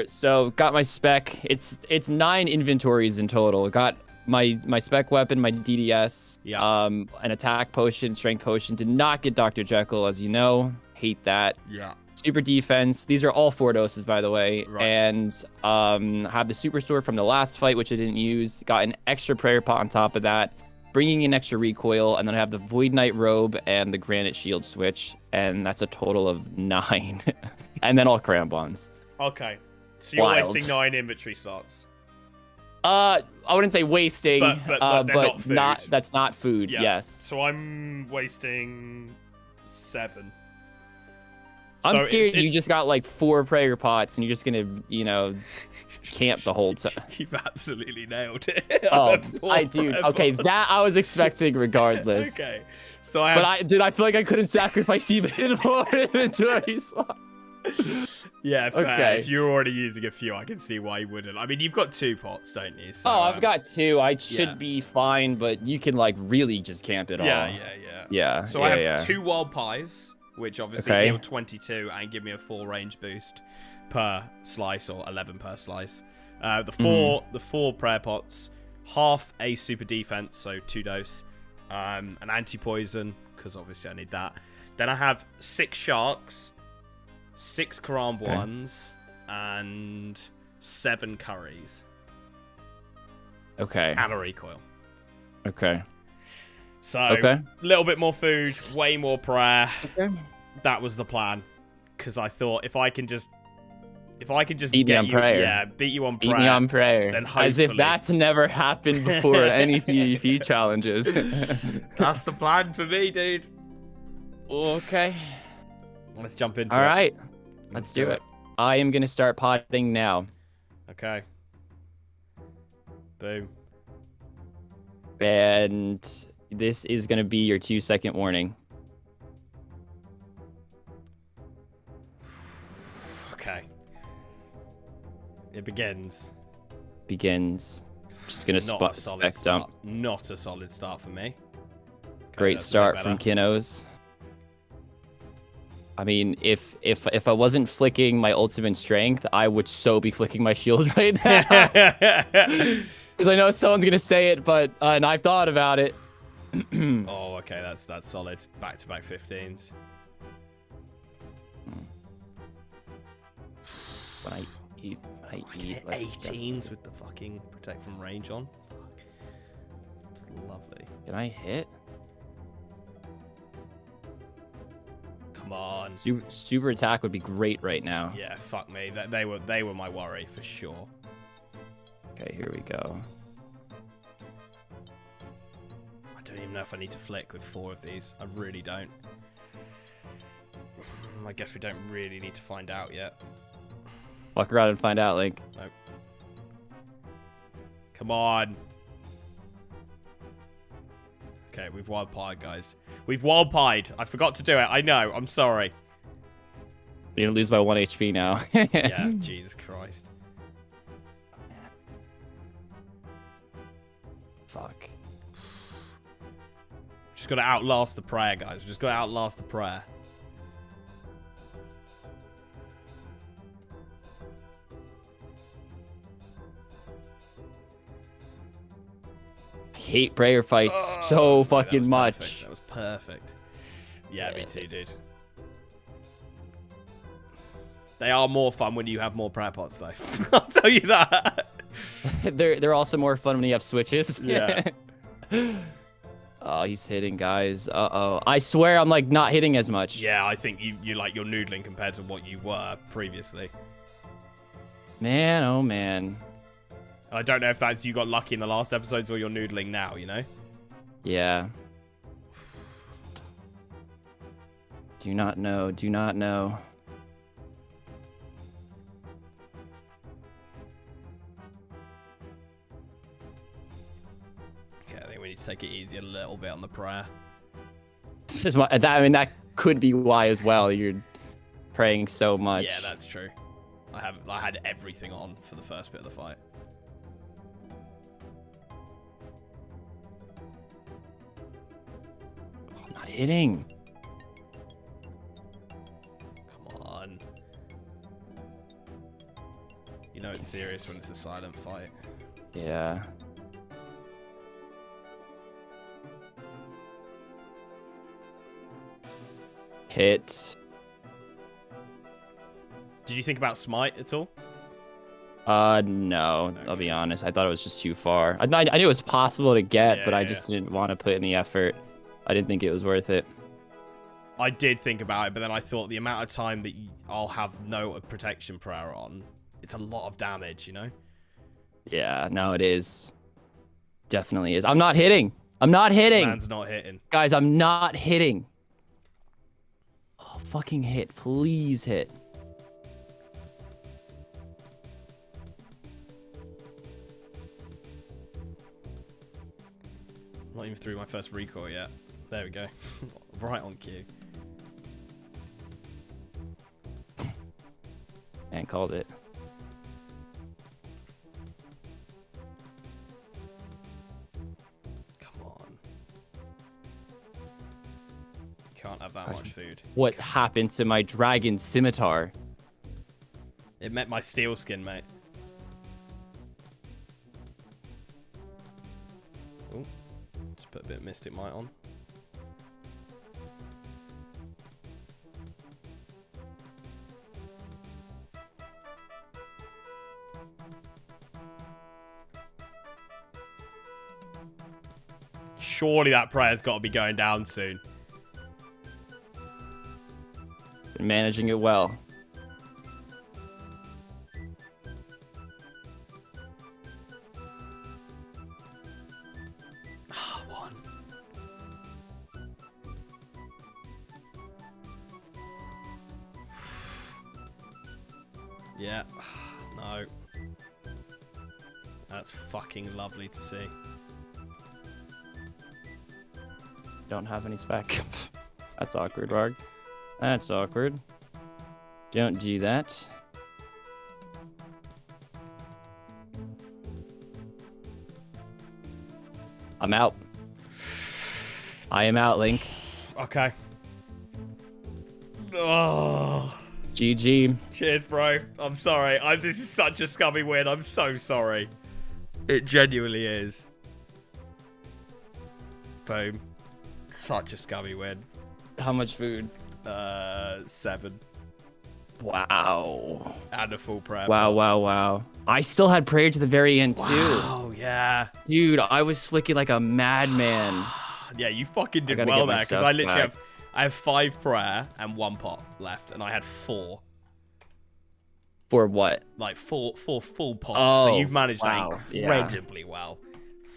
S2: So got my spec. It's 9 inventories in total. Got my spec weapon, my DDS, an attack potion, strength potion. Did not get Dr. Jekyll, as you know. Hate that.
S5: Yeah.
S2: Super defense. These are all 4 doses, by the way.
S5: Right.
S2: And have the super sword from the last fight, which I didn't use. Got an extra prayer pot on top of that, bringing in extra recoil. And then I have the Void Knight robe and the Granite Shield switch. And that's a total of 9. And then all crampons.
S5: Okay. So you're wasting 9 inventory slots.
S2: I wouldn't say wasting,
S5: but not food.
S2: That's not food.
S5: Yeah.
S2: Yes.
S5: So I'm wasting 7.
S2: I'm
S5: So
S2: scared
S5: it's-
S2: you just got like 4 prayer pots and you're just gonna, camp the whole time.
S5: You've absolutely nailed it.
S2: Oh, okay, that I was expecting regardless.
S5: Okay. So I have...
S2: But I feel like I couldn't sacrifice even more inventory slots.
S5: Yeah, fair.
S2: Okay.
S5: If you're already using a few, I can see why you wouldn't. I mean, you've got 2 pots, don't you? So,
S2: I've got 2. I should
S5: yeah.
S2: be fine, but you can like really just camp it all. Yeah.
S5: So I have 2 wild pies, which obviously heal 22 and give me a 4 range boost per slice, or 11 per slice. The 4 prayer pots, half a super defense, so 2 dose, an anti-poison, because obviously I need that. Then I have 6 sharks, 6 Karambwans, and 7 curries.
S2: Okay.
S5: And a recoil.
S2: Okay.
S5: So, a little bit more food, way more prayer.
S2: Okay.
S5: That was the plan. Because I thought if I can just
S2: beat me on prayer.
S5: Yeah, beat you on prayer.
S2: Beat me on prayer.
S5: Then
S2: as if
S5: hopefully-
S2: that's never happened before at any PvP challenges.
S5: That's the plan for me, dude.
S2: Okay.
S5: Let's jump into
S2: All
S5: it.
S2: right. Let's do it. I am going to start potting now.
S5: Okay. Boom.
S2: And this is going to be your 2-second warning.
S5: Okay. It begins.
S2: Just going to
S5: Not a solid
S2: spec
S5: start.
S2: dump.
S5: Not a solid start for me. Okay,
S2: Great
S5: that's a bit
S2: start from
S5: better.
S2: Kinnos. I mean, if I wasn't flicking my ultimate strength, I would so be flicking my shield right now. Because I know someone's gonna say it, but and I've thought about it.
S5: Oh, okay, that's solid. Back-to-back 15s.
S2: When I eat, let's
S5: 18s with the fucking protect from range on. Fuck. It's lovely.
S2: Can I hit?
S5: Come on.
S2: Super attack would be great right now.
S5: Yeah, fuck me. They were my worry for sure.
S2: Okay, here we go.
S5: I don't even know if I need to flick with 4 of these. I really don't. I guess we don't really need to find out yet.
S2: Walk around and find out, Link.
S5: Nope. Come on. Okay, we've wild pied, guys. We've wild pied. I forgot to do it. I know. I'm sorry.
S2: You're gonna lose by 1 HP now.
S5: Yeah, Jesus Christ.
S2: Fuck.
S5: Just gotta outlast the prayer, guys. Just gotta outlast the prayer.
S2: I hate prayer fights so
S5: that
S2: fucking
S5: was
S2: much.
S5: perfect. That was perfect. Yeah, me too, dude. They are more fun when you have more prayer pots, though. I'll tell you that.
S2: They're also more fun when you have switches.
S5: Yeah.
S2: Oh, he's hitting, guys. Uh-oh. I swear I'm, like, not hitting as much.
S5: Yeah, I think you like you're noodling compared to what you were previously.
S2: Man, oh, man.
S5: I don't know if that's you got lucky in the last episodes or you're noodling now, you know?
S2: Yeah. Do not know. Do not know.
S5: Okay, I think we need to take it easy a little bit on the prayer.
S2: I mean, that could be why as well. You're praying so much.
S5: Yeah, that's true. I had everything on for the first bit of the fight.
S2: Oh, I'm not hitting.
S5: Come on. You know it's serious when it's a silent fight.
S2: Yeah. Hit.
S5: Did you think about smite at all?
S2: No. I'll be honest. I thought it was just too far. I knew it was possible to get, but I just didn't want to put in the effort. I didn't think it was worth it.
S5: I did think about it, but then I thought the amount of time that I'll have no protection prayer on, it's a lot of damage, you know?
S2: Yeah, no, it is. Definitely is. I'm not hitting. I'm not hitting.
S5: Man's not hitting.
S2: Guys, I'm not hitting. Oh, fucking hit. Please hit.
S5: I'm not even through my first recoil yet. There we go. Right on cue.
S2: And called it.
S5: Come on. Can't have that much food.
S2: What happened to my dragon scimitar?
S5: It met my steel skin, mate. Oh, just put a bit of Mystic Might on. Surely that prayer's got to be going down soon.
S2: Been managing it well.
S5: One. Yeah. No. That's fucking lovely to see.
S2: Don't have any spec. That's awkward, Rargh. That's awkward. Don't do that. I'm out. I am out, Link.
S5: Okay. Oh.
S2: GG.
S5: Cheers, bro. I'm sorry. This is such a scummy win. I'm so sorry. It genuinely is. Boom. Such a scummy win.
S2: How much food?
S5: 7.
S2: Wow.
S5: And a full prep.
S2: Wow. I still had prayer to the very end, too.
S5: Oh, yeah.
S2: Dude, I was flicking like a madman.
S5: Yeah, you fucking did
S2: gotta
S5: well
S2: get my
S5: there, because
S2: stuff
S5: I literally
S2: back.
S5: I have 5 prayer and 1 pot left, and I had 4.
S2: For what?
S5: Like 4 full pots.
S2: Oh,
S5: so you've managed
S2: wow.
S5: that
S2: Yeah.
S5: incredibly well.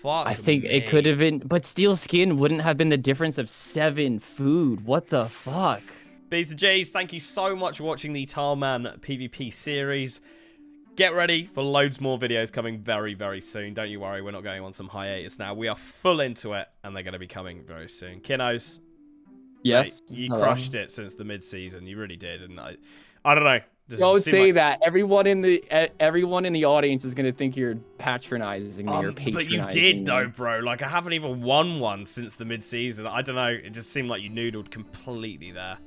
S5: Fuck
S2: I think
S5: me.
S2: it could have been, but steel skin wouldn't have been the difference of 7 food. What the fuck?
S5: B's and J's, thank you so much for watching the Tileman PvP series. Get ready for loads more videos coming very, very soon. Don't you worry, we're not going on some hiatus now. We are full into it, and they're going to be coming very soon. Kinnos,
S2: Yes.
S5: mate, you
S2: Hello.
S5: crushed it since the mid-season. You really did, and I don't know. Does it
S2: Don't
S5: seem
S2: say
S5: like-
S2: that. Everyone in the audience is gonna think you're patronizing me or patronizing
S5: But you did,
S2: me.
S5: though, bro. Like, I haven't even won one since the mid-season. I don't know. It just seemed like you noodled completely there.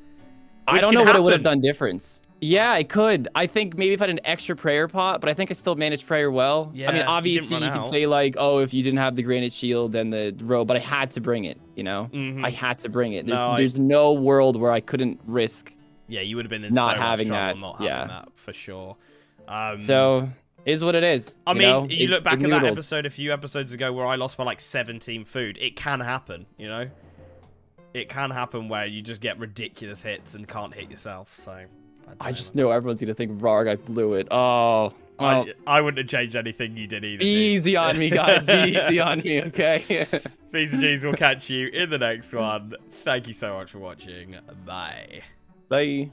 S2: I
S5: Which
S2: don't
S5: can
S2: know what it would have
S5: happen.
S2: done difference. Yeah, it could. I think maybe if I had an extra prayer pot, but I think I still managed prayer well.
S5: Yeah,
S2: I mean,
S5: you
S2: obviously
S5: didn't
S2: you
S5: run
S2: could
S5: out.
S2: say like, oh, if you didn't have the granite shield, then the robe, but I had to bring it, you know?
S5: Mhm.
S2: I had to bring it.
S5: No,
S2: There's no world where I couldn't risk.
S5: Yeah, you would have been in
S2: Not
S5: so
S2: having
S5: much trouble
S2: that,
S5: not having
S2: yeah.
S5: that, for sure.
S2: So, is what it is.
S5: I mean,
S2: know?
S5: you look
S2: It
S5: back at that
S2: noodled.
S5: episode a few episodes ago where I lost by like 17 food. It can happen, you know? It can happen where you just get ridiculous hits and can't hit yourself, so...
S2: I just know everyone's gonna think Rargh, I blew it. Oh, well,
S5: I wouldn't have changed anything you did either.
S2: be easy on me, guys. Be easy on me, okay?
S5: B's and G's will catch you in the next one. Thank you so much for watching. Bye.
S2: Bye.